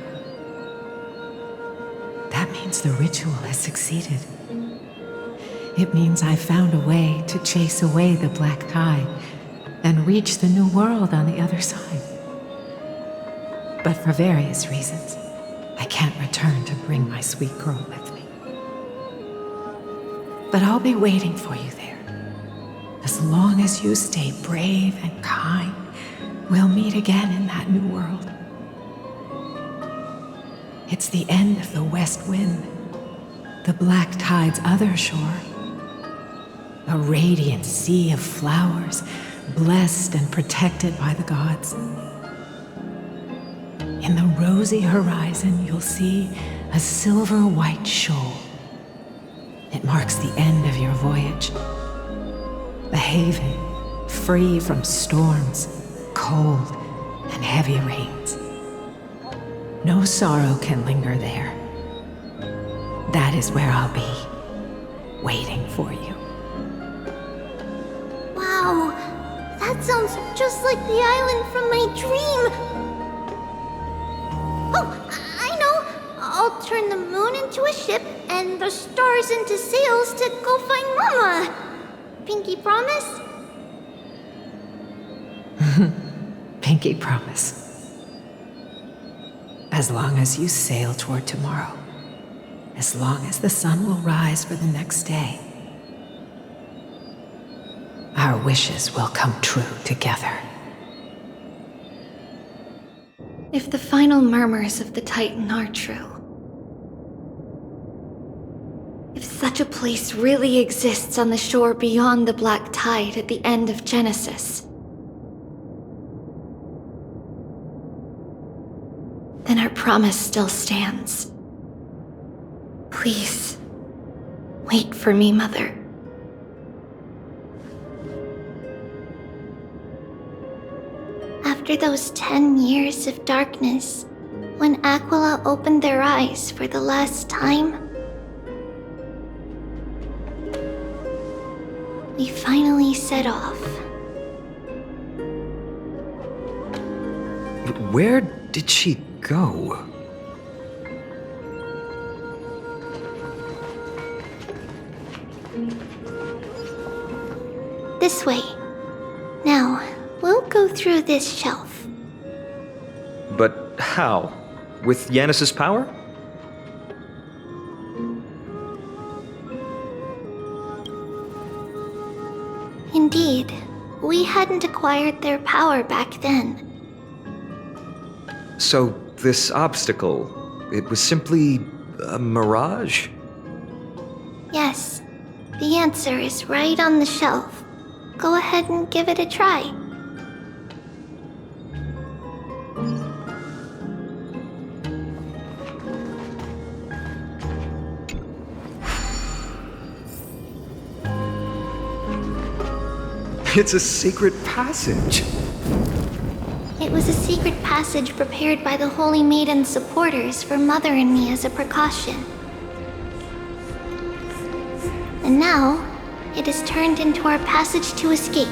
that means the ritual has succeeded. It means I found a way to chase away the black tide and reach the new world on the other side. But for various reasons, I can't return to bring my sweet girl with me. But I'll be waiting for you there. As long as you stay brave and kind, we'll meet again in that new world. It's the end of the west wind, the black tide's other shore. A radiant sea of flowers, blessed and protected by the gods. In the rosy horizon, you'll see a silver-white shoal. It marks the end of your voyage. A haven, free from storms, cold, and heavy rains. No sorrow can linger there. That is where I'll be, waiting for you. Wow, that sounds just like the island from my dream. Oh, I know. I'll turn the moon into a ship and the stars into sails to go find Mama. pinky promise? Pinky promise. As long as you sail toward tomorrow, as long as the sun will rise for the next day, our wishes will come true together. If the final murmurs of the Titan are true, if such a place really exists on the shore beyond the Black Tide at the end of Genesis, then our promise still stands. Please, wait for me, Mother. After those 10 years of darkness, when Aquila opened their eyes for the last time, we finally set off. But where did she go? This way. Now, we'll go through this shelf. But how? With Yanis's power? Indeed, we hadn't acquired their power back then. So, this obstacle, it was simply a mirage? Yes, the answer is right on the shelf. Go ahead and give it a try. It's a secret passage. It was a secret passage prepared by the Holy Maiden's supporters for Mother and me as a precaution. And now, it is turned into our passage to escape,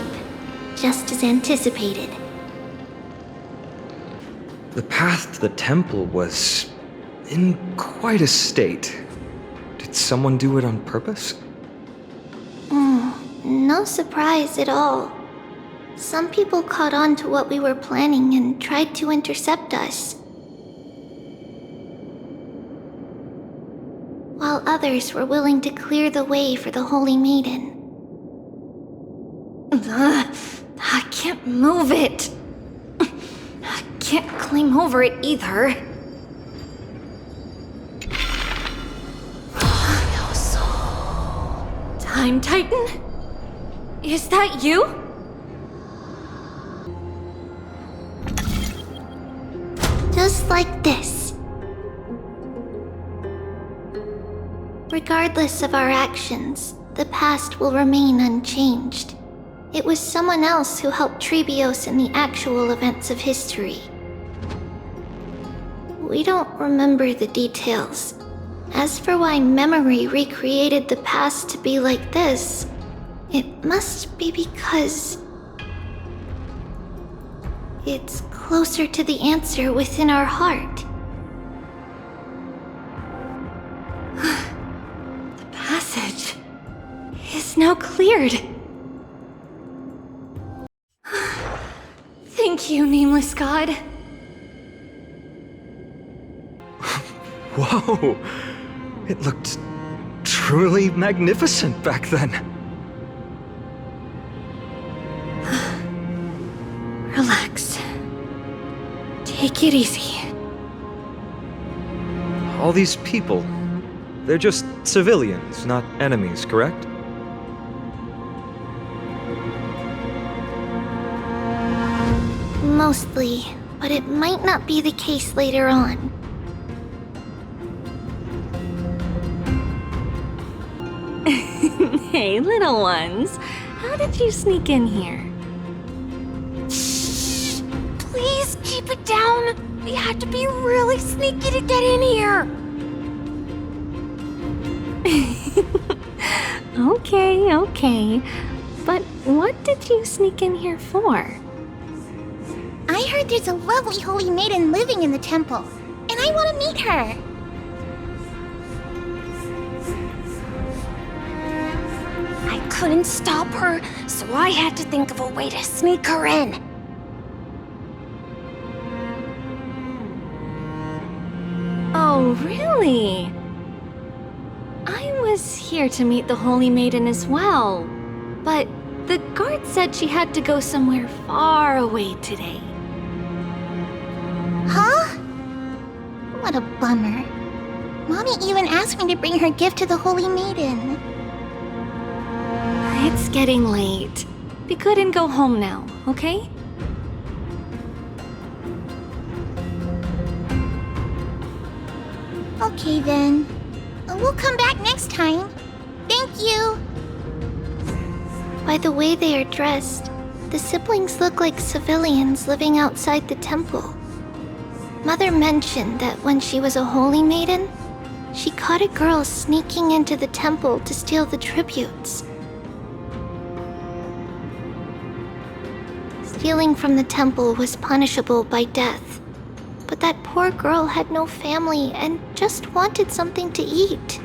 just as anticipated. The path to the temple was in quite a state. Did someone do it on purpose? No surprise at all. Some people caught on to what we were planning and tried to intercept us, while others were willing to clear the way for the Holy Maiden. I can't move it. I can't climb over it either. Time Titan? Is that you? Just like this. Regardless of our actions, the past will remain unchanged. It was someone else who helped Trebios in the actual events of history. We don't remember the details. As for why memory recreated the past to be like this, it must be because it's closer to the answer within our heart. The passage is now cleared. Thank you, Nameless God. Whoa! It looked truly magnificent back then. Relax. Take it easy. All these people, they're just civilians, not enemies, correct? Mostly, but it might not be the case later on. Hey, little ones. How did you sneak in here? Shh! Please keep it down. We had to be really sneaky to get in here. Okay. But what did you sneak in here for? I heard there's a lovely holy maiden living in the temple, and I want to meet her. I couldn't stop her, so I had to think of a way to sneak her in. Oh, really? I was here to meet the Holy Maiden as well, but the guard said she had to go somewhere far away today. Huh? What a bummer. Mommy even asked me to bring her gift to the Holy Maiden. It's getting late. We couldn't go home now, okay? Okay then. We'll come back next time. Thank you. By the way they are dressed, the siblings look like civilians living outside the temple. Mother mentioned that when she was a holy maiden, she caught a girl sneaking into the temple to steal the tributes. Stealing from the temple was punishable by death, but that poor girl had no family and just wanted something to eat.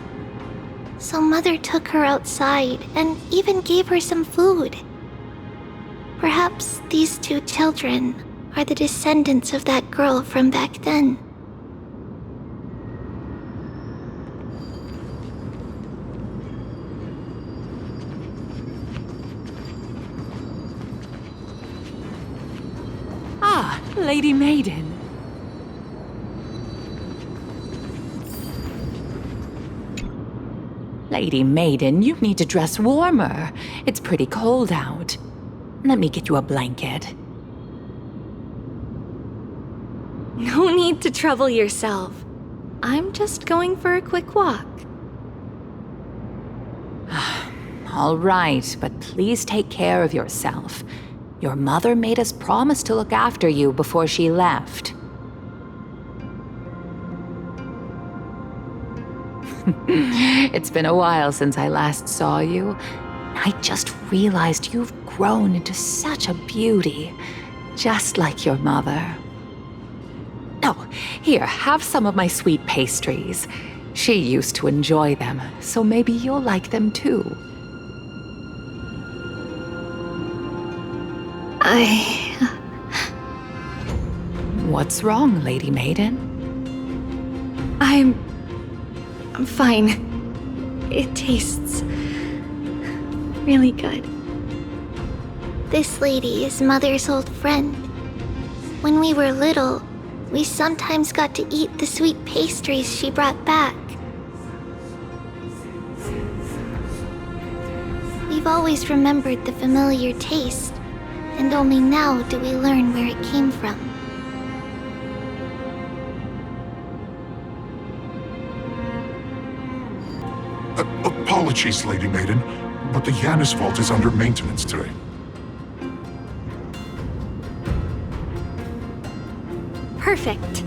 So Mother took her outside and even gave her some food. Perhaps these two children are the descendants of that girl from back then. Ah, Lady Maiden. Lady Maiden, you need to dress warmer. It's pretty cold out. Let me get you a blanket. No need to trouble yourself. I'm just going for a quick walk. All right, but please take care of yourself. Your mother made us promise to look after you before she left. It's been a while since I last saw you. I just realized you've grown into such a beauty, just like your mother. Oh, here, have some of my sweet pastries. She used to enjoy them, so maybe you'll like them too. What's wrong, Lady Maiden? I'm fine. It tastes really good. This lady is Mother's old friend. When we were little, we sometimes got to eat the sweet pastries she brought back. We've always remembered the familiar taste, and only now do we learn where it came from. Apologies, Lady Maiden, but the Janus Vault is under maintenance today. Perfect.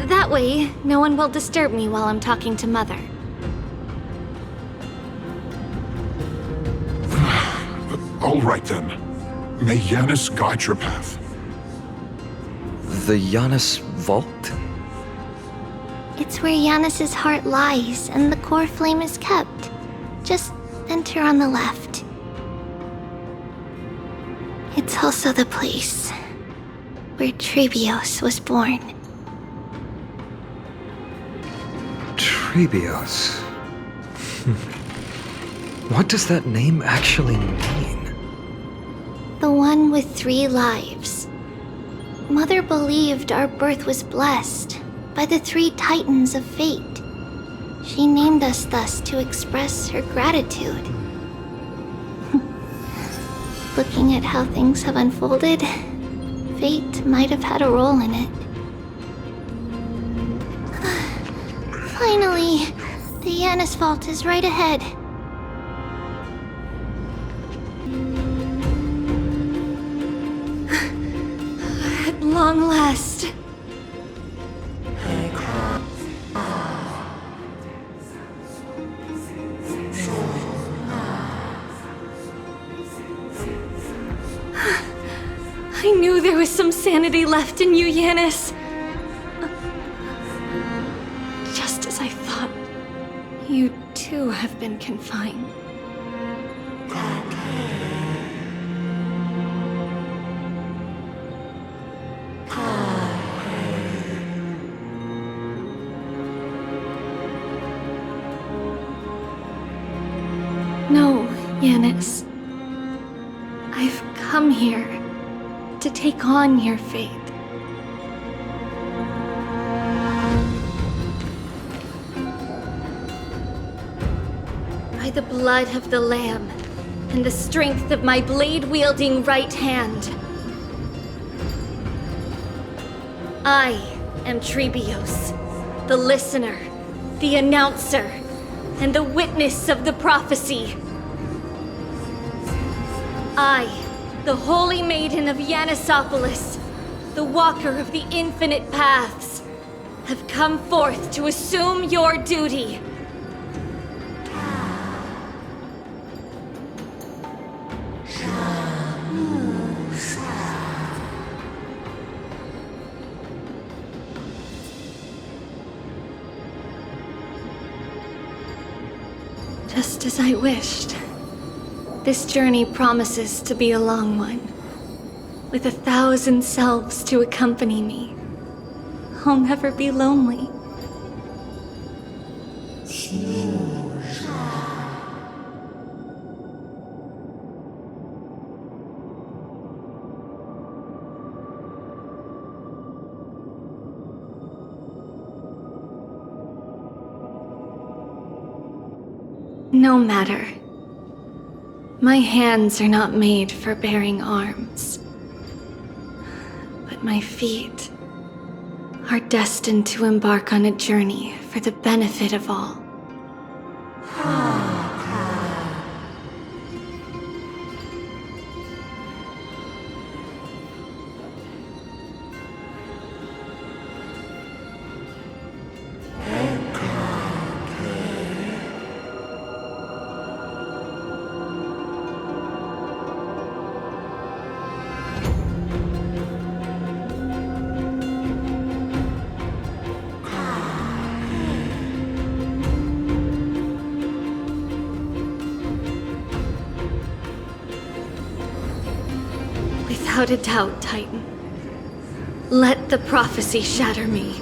That way, no one will disturb me while I'm talking to Mother. All right then. May Janus guide your path. The Janus Vault? It's where Janus's heart lies and the core flame is kept. Just enter on the left. It's also the place where Trebios was born. Trebios? What does that name actually mean? The one with 3 lives. Mother believed our birth was blessed by the 3 titans of fate. She named us thus to express her gratitude. Looking at how things have unfolded, fate might have had a role in it. Finally, the Janus Vault is right ahead. At long last. I knew there was some sanity left in you, Janus. Just as I thought, you too have been confined. Highness, I've come here to take on your fate. By the blood of the Lamb and the strength of my blade-wielding right hand, I am Trebios, the listener, the announcer, and the witness of the prophecy. I, the Holy Maiden of Yanisopolis, the Walker of the Infinite Paths, have come forth to assume your duty. Just as I wished. This journey promises to be a long one, with 1,000 selves to accompany me. I'll never be lonely. No matter. My hands are not made for bearing arms. But my feet are destined to embark on a journey for the benefit of all. Without a doubt, Titan. Let the prophecy shatter me,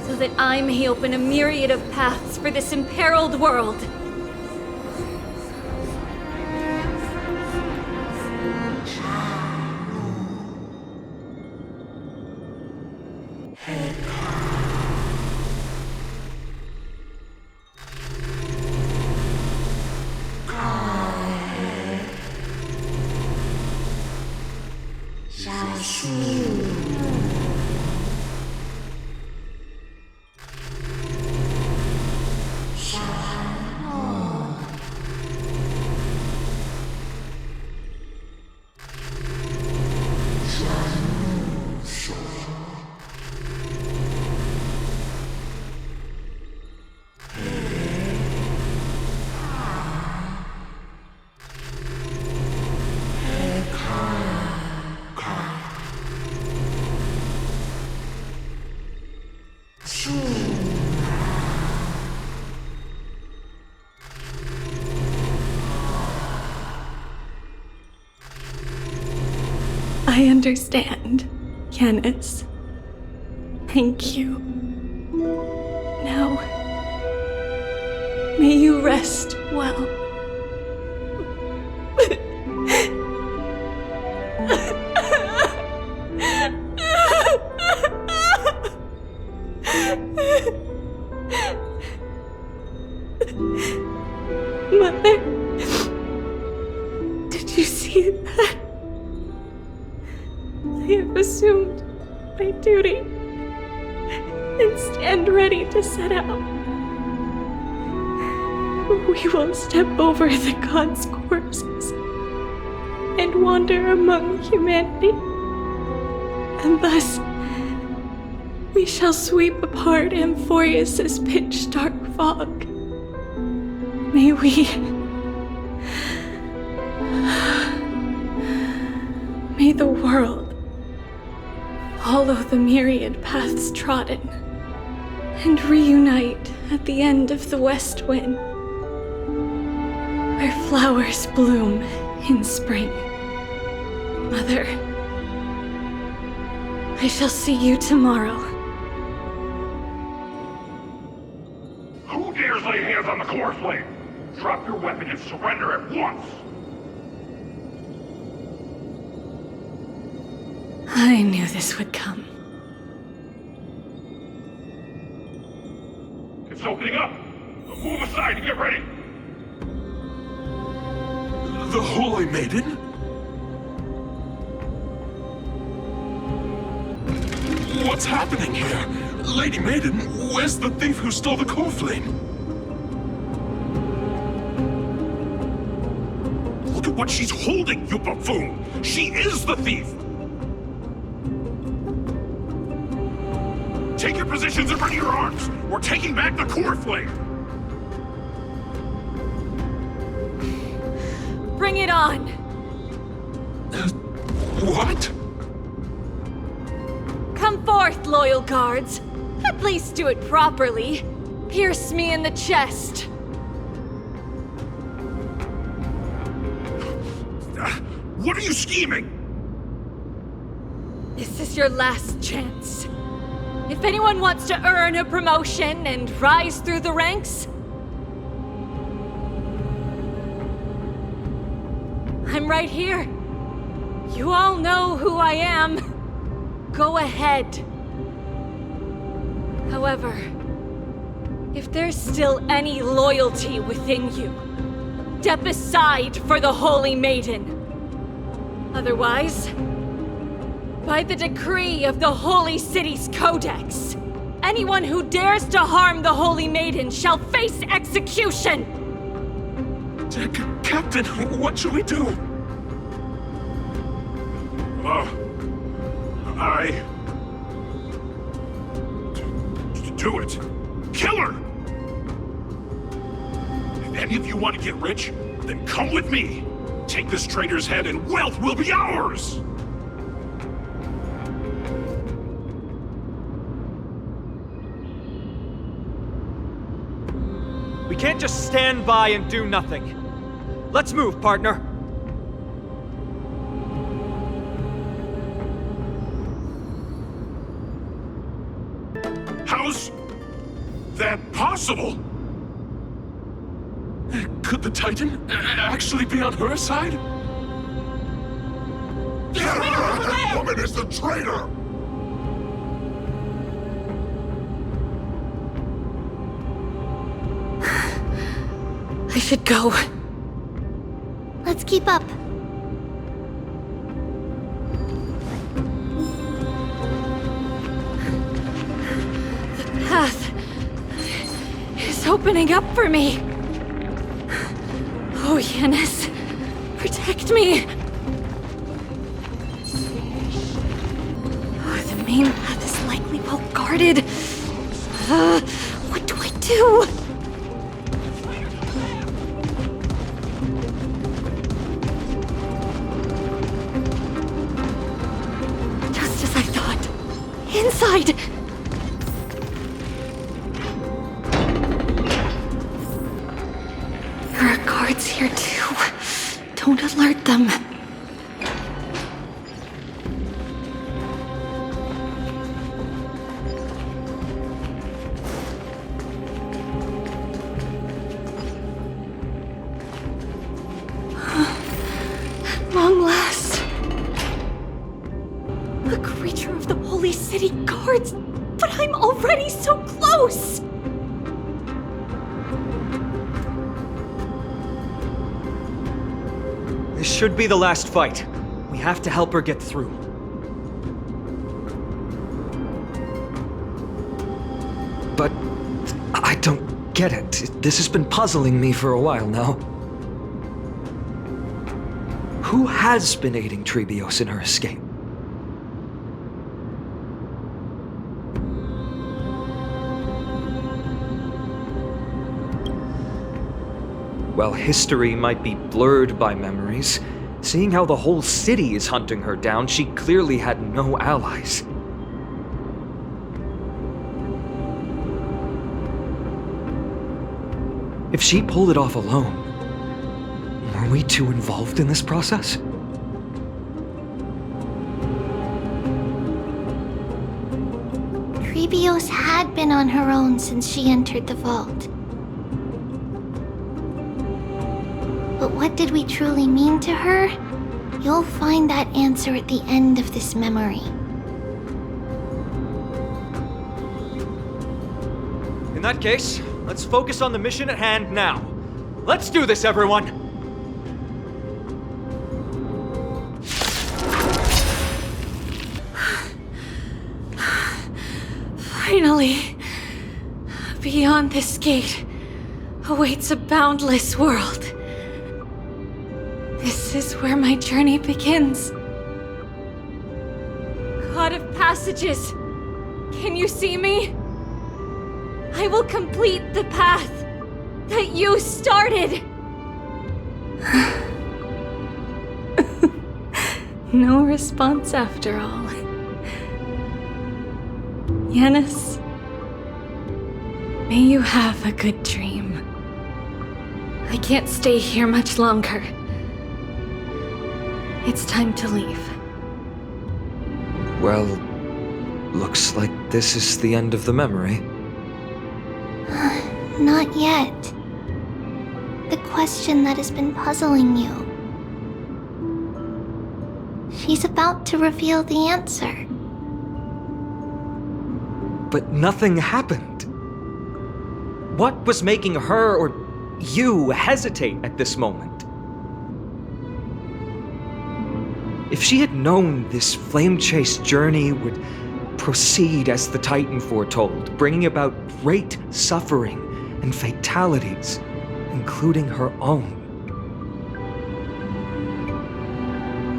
so that I may open a myriad of paths for this imperiled world. I understand, Yanis. Thank you. Now, may you rest well. Mother, did you see that? I have assumed my duty and stand ready to set out. We will step over the gods' corpses and wander among humanity, and thus we shall sweep apart Amphorius's pitch-dark fog. May the world follow the myriad paths trodden and reunite at the end of the west wind, where flowers bloom in spring. Mother, I shall see you tomorrow. Who dares lay hands on the core flame? Drop your weapon and surrender at once! I knew this would come. It's opening up! Move aside and get ready! The Holy Maiden? What's happening here? Lady Maiden, where's the thief who stole the core flame? Look at what she's holding, you buffoon! She is the thief! Take your positions and bring your arms! We're taking back the core flame! Bring it on! What? Come forth, loyal guards. At least do it properly. Pierce me in the chest. What are you scheming? This is your last chance. If anyone wants to earn a promotion and rise through the ranks, I'm right here. You all know who I am. Go ahead. However, if there's still any loyalty within you, step aside for the Holy Maiden. Otherwise, by the decree of the Holy City's Codex, anyone who dares to harm the Holy Maiden shall face execution! Captain, what should we do? Do it! Kill her! If any of you want to get rich, then come with me! Take this traitor's head and wealth will be ours! We can't just stand by and do nothing. Let's move, partner. How's that possible? Could the Titan actually be on her side? That woman is the traitor! I should go. Let's keep up. The path is opening up for me. Oh, Yanis, protect me. Oh, the main path is likely well guarded. What do I do? Just as I thought. Inside! There are guards here too. Don't alert them. At long last. A creature of the Holy City Guards. But I'm already so close! This should be the last fight. We have to help her get through. But I don't get it. This has been puzzling me for a while now. Who has been aiding Trebios in her escape? While history might be blurred by memories, seeing how the whole city is hunting her down, she clearly had no allies. If she pulled it off alone, were we too involved in this process? Trebios had been on her own since she entered the vault. what did we truly mean to her? You'll find that answer at the end of this memory. In that case, let's focus on the mission at hand now. Let's do this, everyone! Finally, beyond this gate awaits a boundless world. This is where my journey begins. God of passages, can you see me? I will complete the path that you started. No response after all. Yanis, may you have a good dream. I can't stay here much longer. It's time to leave. Well, looks like this is the end of the memory. Not yet. The question that has been puzzling you. She's about to reveal the answer. But nothing happened. What was making her or you hesitate at this moment? If she had known this flame-chase journey would proceed as the Titan foretold, bringing about great suffering and fatalities, including her own,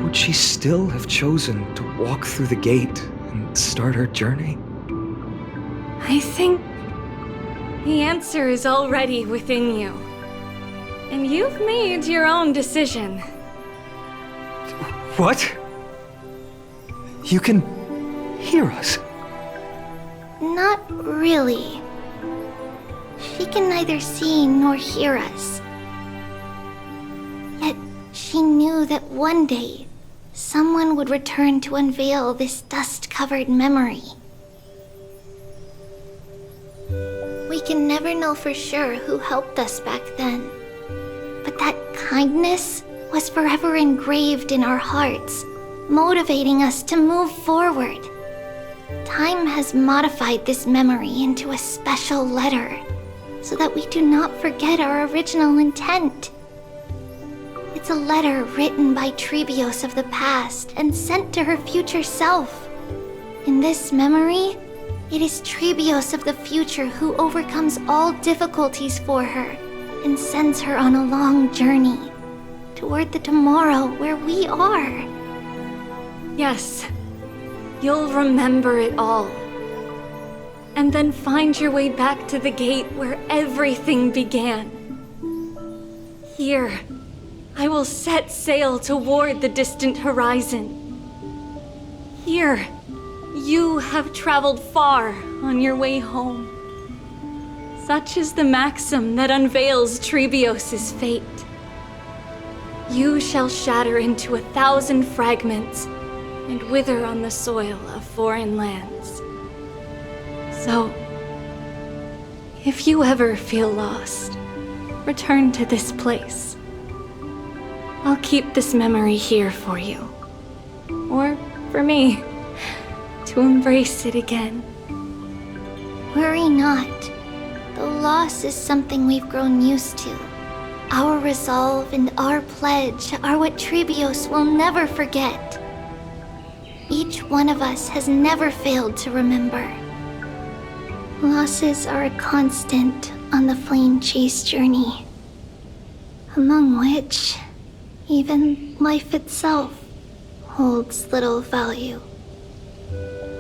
would she still have chosen to walk through the gate and start her journey? I think the answer is already within you. And you've made your own decision. What? You can hear us? Not really. She can neither see nor hear us. Yet she knew that one day, someone would return to unveil this dust-covered memory. We can never know for sure who helped us back then. But that kindness was forever engraved in our hearts, motivating us to move forward. Time has modified this memory into a special letter, so that we do not forget our original intent. It's a letter written by Trebios of the past and sent to her future self. In this memory, it is Trebios of the future who overcomes all difficulties for her and sends her on a long journey toward the tomorrow where we are. Yes, you'll remember it all. And then find your way back to the gate where everything began. Here, I will set sail toward the distant horizon. Here, you have traveled far on your way home. Such is the maxim that unveils Trebios' fate. You shall shatter into 1,000 fragments and wither on the soil of foreign lands. So, if you ever feel lost, return to this place. I'll keep this memory here for you. Or for me, to embrace it again. Worry not. The loss is something we've grown used to. Our resolve and our pledge are what Trebios will never forget. Each one of us has never failed to remember. Losses are a constant on the flame chase journey, among which even life itself holds little value.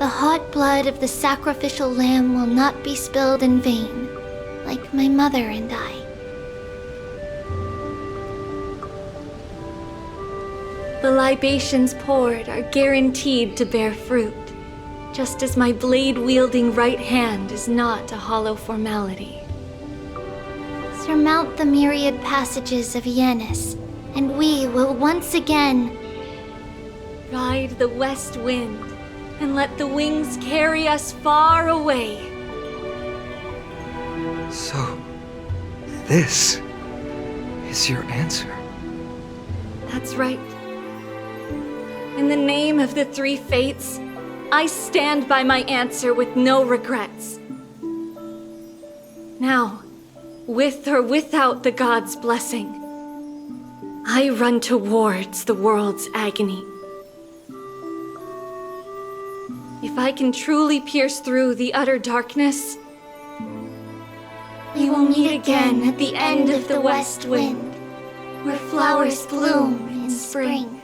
The hot blood of the sacrificial lamb will not be spilled in vain, like my mother and I. The libations poured are guaranteed to bear fruit, just as my blade-wielding right hand is not a hollow formality. Surmount the myriad passages of Yanis, and we will once again ride the west wind and let the wings carry us far away. So, this is your answer? That's right. In the name of the three fates, I stand by my answer with no regrets. Now, with or without the gods' blessing, I run towards the world's agony. If I can truly pierce through the utter darkness, we will meet again at the end of the west wind, where flowers bloom in spring.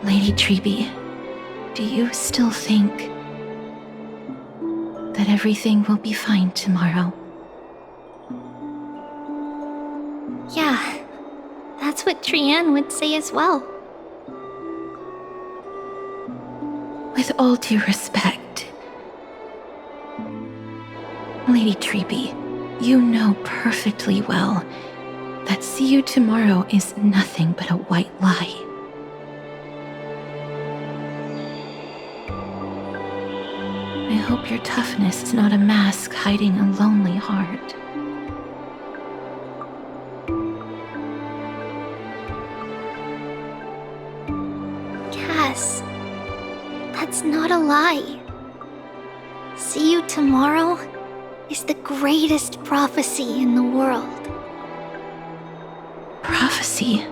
Lady Trebe, do you still think that everything will be fine tomorrow? Yeah, that's what Trianne would say as well. With all due respect, Lady Trebe, you know perfectly well that see you tomorrow is nothing but a white lie. I hope your toughness is not a mask hiding a lonely heart. Cass, that's not a lie. See you tomorrow is the greatest prophecy in the world. Prophecy?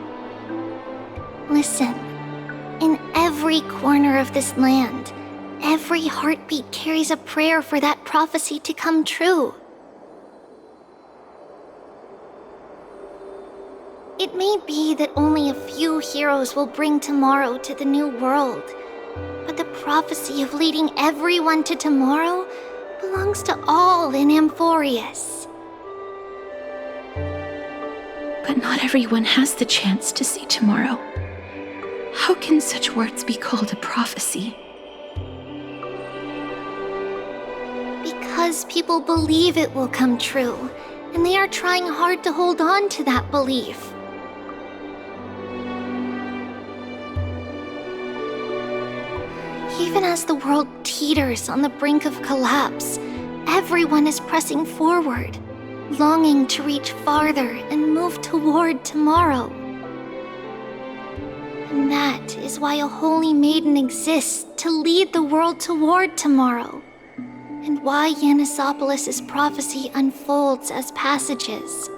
Listen, in every corner of this land, every heartbeat carries a prayer for that prophecy to come true. It may be that only a few heroes will bring tomorrow to the new world, but the prophecy of leading everyone to tomorrow belongs to all in Amphorius. But not everyone has the chance to see tomorrow. How can such words be called a prophecy? Because people believe it will come true, and they are trying hard to hold on to that belief. Even as the world teeters on the brink of collapse, everyone is pressing forward, longing to reach farther and move toward tomorrow. And that is why a holy maiden exists to lead the world toward tomorrow, and why Yanisopoulos' prophecy unfolds as passages.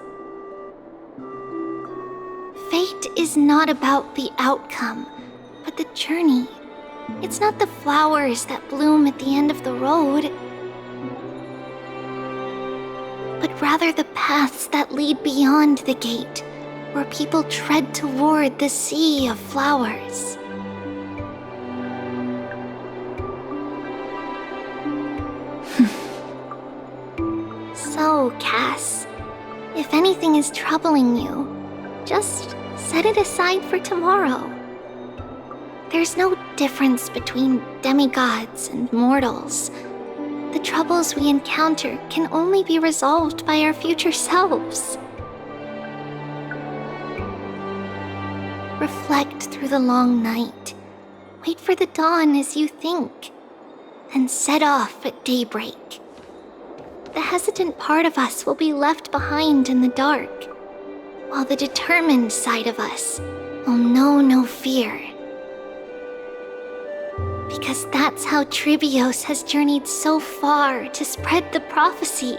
Fate is not about the outcome, but the journey. It's not the flowers that bloom at the end of the road, but rather the paths that lead beyond the gate, where people tread toward the sea of flowers. So, Cass, if anything is troubling you, just set it aside for tomorrow. There's no difference between demigods and mortals. The troubles we encounter can only be resolved by our future selves. Reflect through the long night. Wait for the dawn as you think. Then set off at daybreak. The hesitant part of us will be left behind in the dark, while the determined side of us will know no fear. Because that's how Tribios has journeyed so far to spread the prophecy.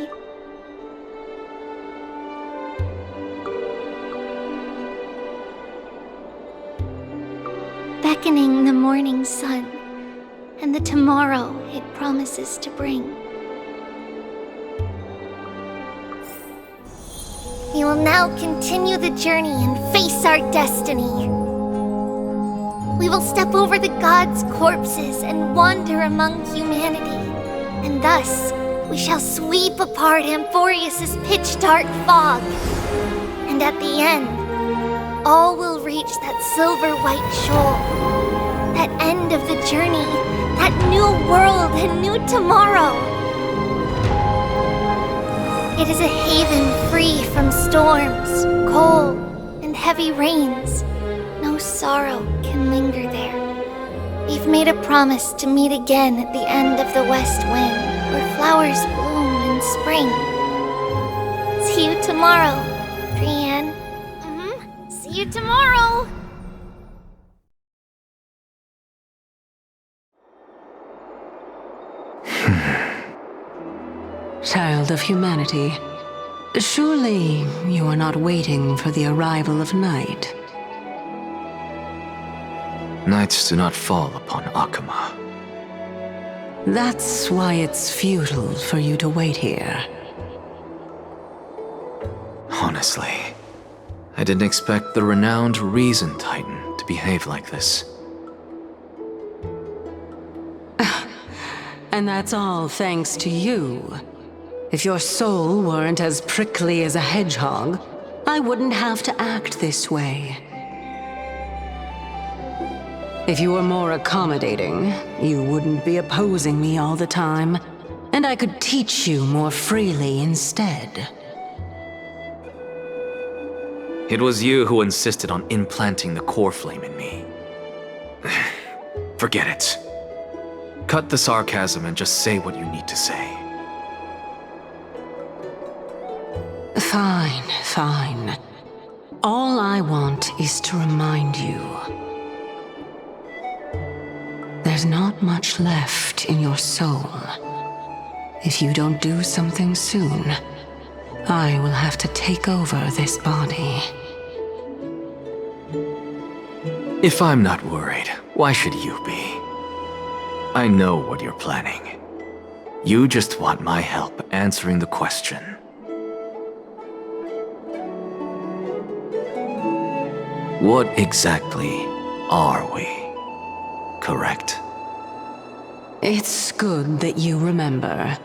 Beckoning the morning sun and the tomorrow it promises to bring. We will now continue the journey and face our destiny. We will step over the gods' corpses and wander among humanity, And thus, we shall sweep apart Amphorius' pitch-dark fog. And at the end, all will reach that silver-white shoal. That end of the journey, that new world and new tomorrow. It is a haven free from storms, cold, and heavy rains. No sorrow can linger there. We've made a promise to meet again at the end of the west wind, where flowers bloom in spring. See you tomorrow, Brienne. See you tomorrow! Child of humanity, surely you are not waiting for the arrival of night. Nights do not fall upon Akama. That's why it's futile for you to wait here. Honestly, I didn't expect the renowned Reason Titan to behave like this. And that's all thanks to you. If your soul weren't as prickly as a hedgehog, I wouldn't have to act this way. If you were more accommodating, you wouldn't be opposing me all the time, and I could teach you more freely instead. It was you who insisted on implanting the core flame in me. Forget it. Cut the sarcasm and just say what you need to say. Fine, fine. All I want is to remind you. There's not much left in your soul. If you don't do something soon, I will have to take over this body. If I'm not worried, why should you be? I know what you're planning. You just want my help answering the question. What exactly are we? Correct? It's good that you remember.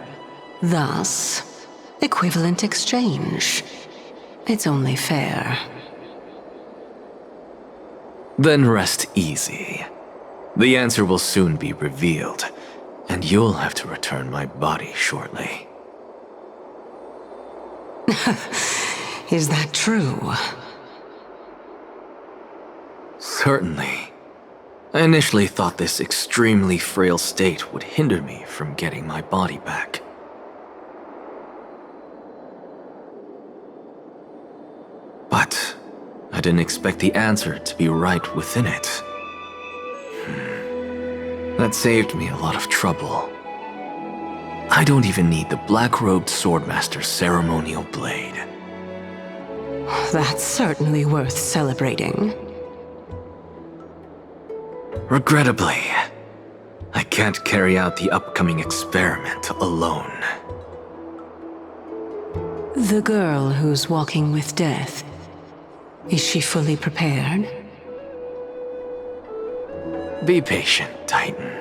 Thus, equivalent exchange. It's only fair. Then rest easy. The answer will soon be revealed, and you'll have to return my body shortly. Is that true? Certainly. I initially thought this extremely frail state would hinder me from getting my body back. But I didn't expect the answer to be right within it. That saved me a lot of trouble. I don't even need the black-robed Swordmaster's ceremonial blade. That's certainly worth celebrating. Regrettably, I can't carry out the upcoming experiment alone. The girl who's walking with death, is she fully prepared? Be patient, Titan.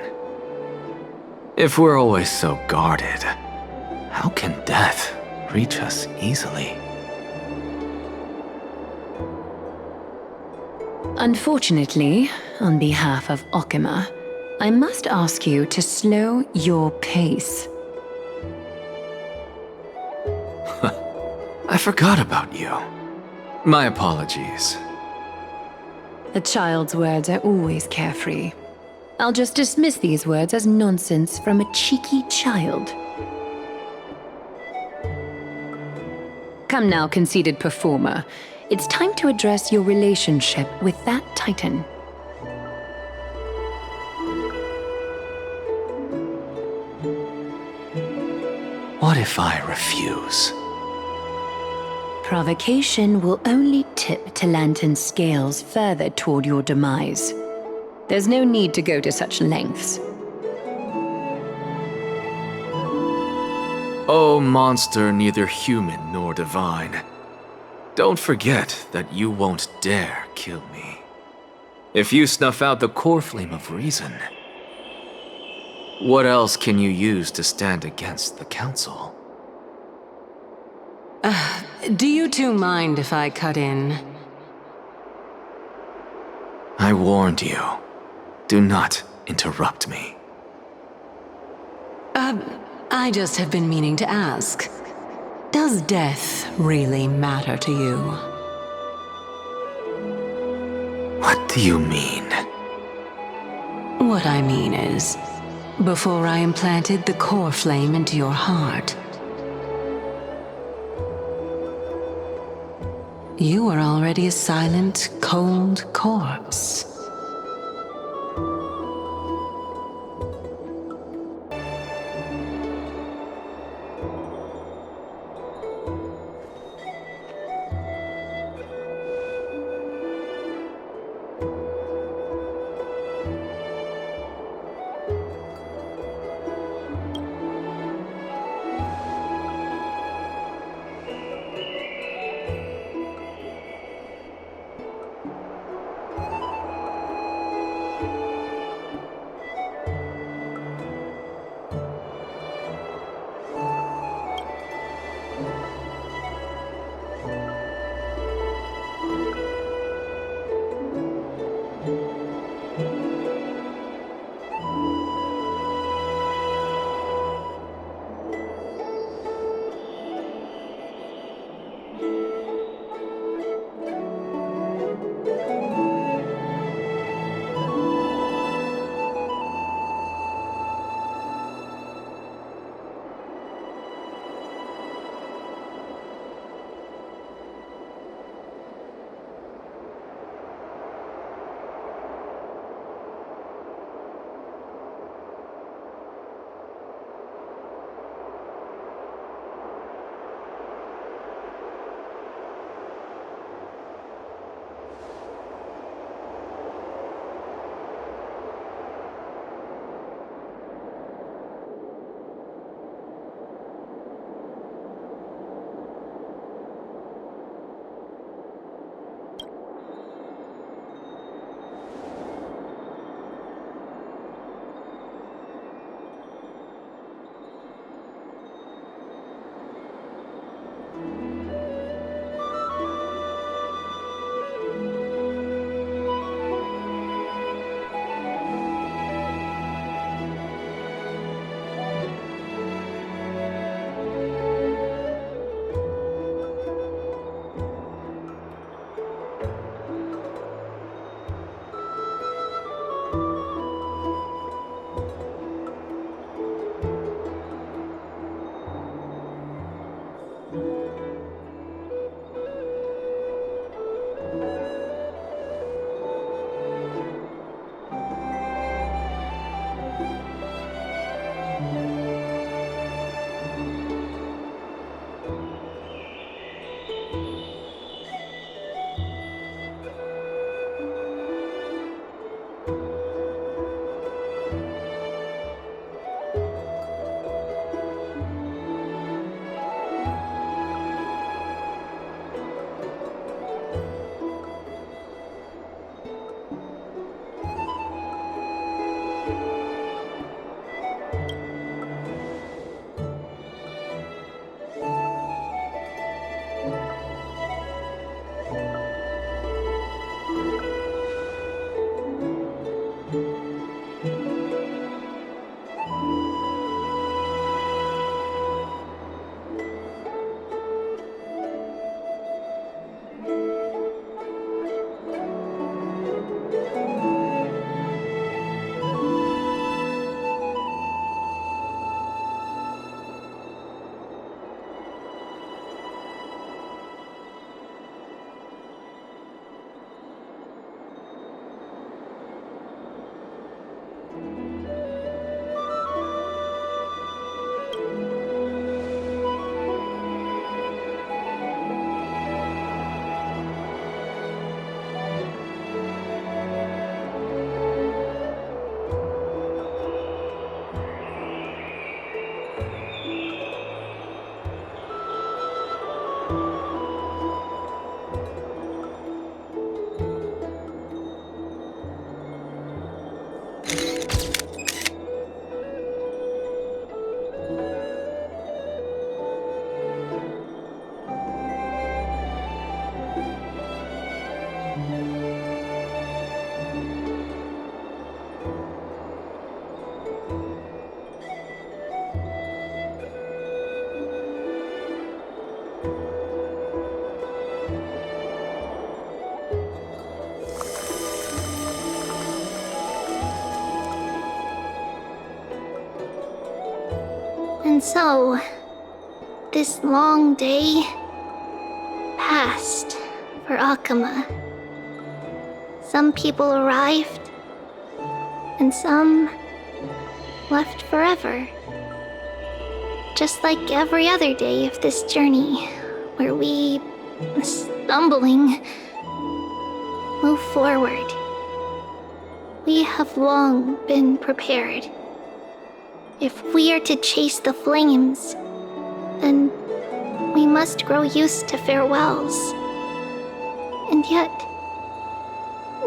If we're always so guarded, how can death reach us easily? Unfortunately, on behalf of Okima, I must ask you to slow your pace. I forgot about you. My apologies. A child's words are always carefree. I'll just dismiss these words as nonsense from a cheeky child. Come now, conceited performer. It's time to address your relationship with that Titan. What if I refuse? Provocation will only tip Talantan's scales further toward your demise. There's no need to go to such lengths. Oh, monster neither human nor divine. Don't forget that you won't dare kill me. If you snuff out the core flame of reason, What else can you use to stand against the Council? Do you two mind if I cut in? I warned you. Do not interrupt me. I just have been meaning to ask. Does death really matter to you? What do you mean? What I mean is, before I implanted the core flame into your heart, you were already a silent, cold corpse. And so, this long day passed for Akama. Some people arrived, and some left forever. Just like every other day of this journey, where we, stumbling, move forward. We have long been prepared. If we are to chase the flames, then we must grow used to farewells. And yet,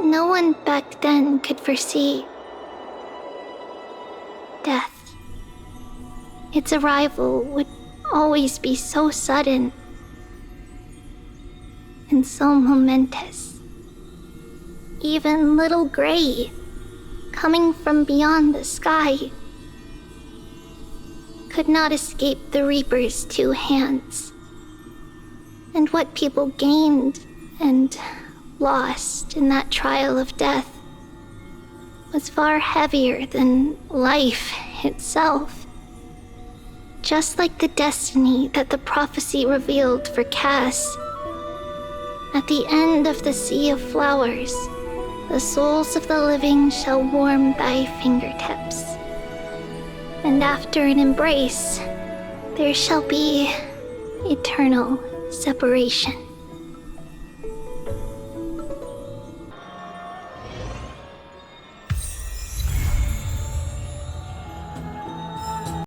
no one back then could foresee death. Its arrival would always be so sudden and so momentous. Even little Gray, coming from beyond the sky, could not escape the Reaper's two hands. And what people gained and lost in that trial of death was far heavier than life itself. Just like the destiny that the prophecy revealed for Cass. At the end of the Sea of Flowers, the souls of the living shall warm thy fingertips. And after an embrace, there shall be eternal separation.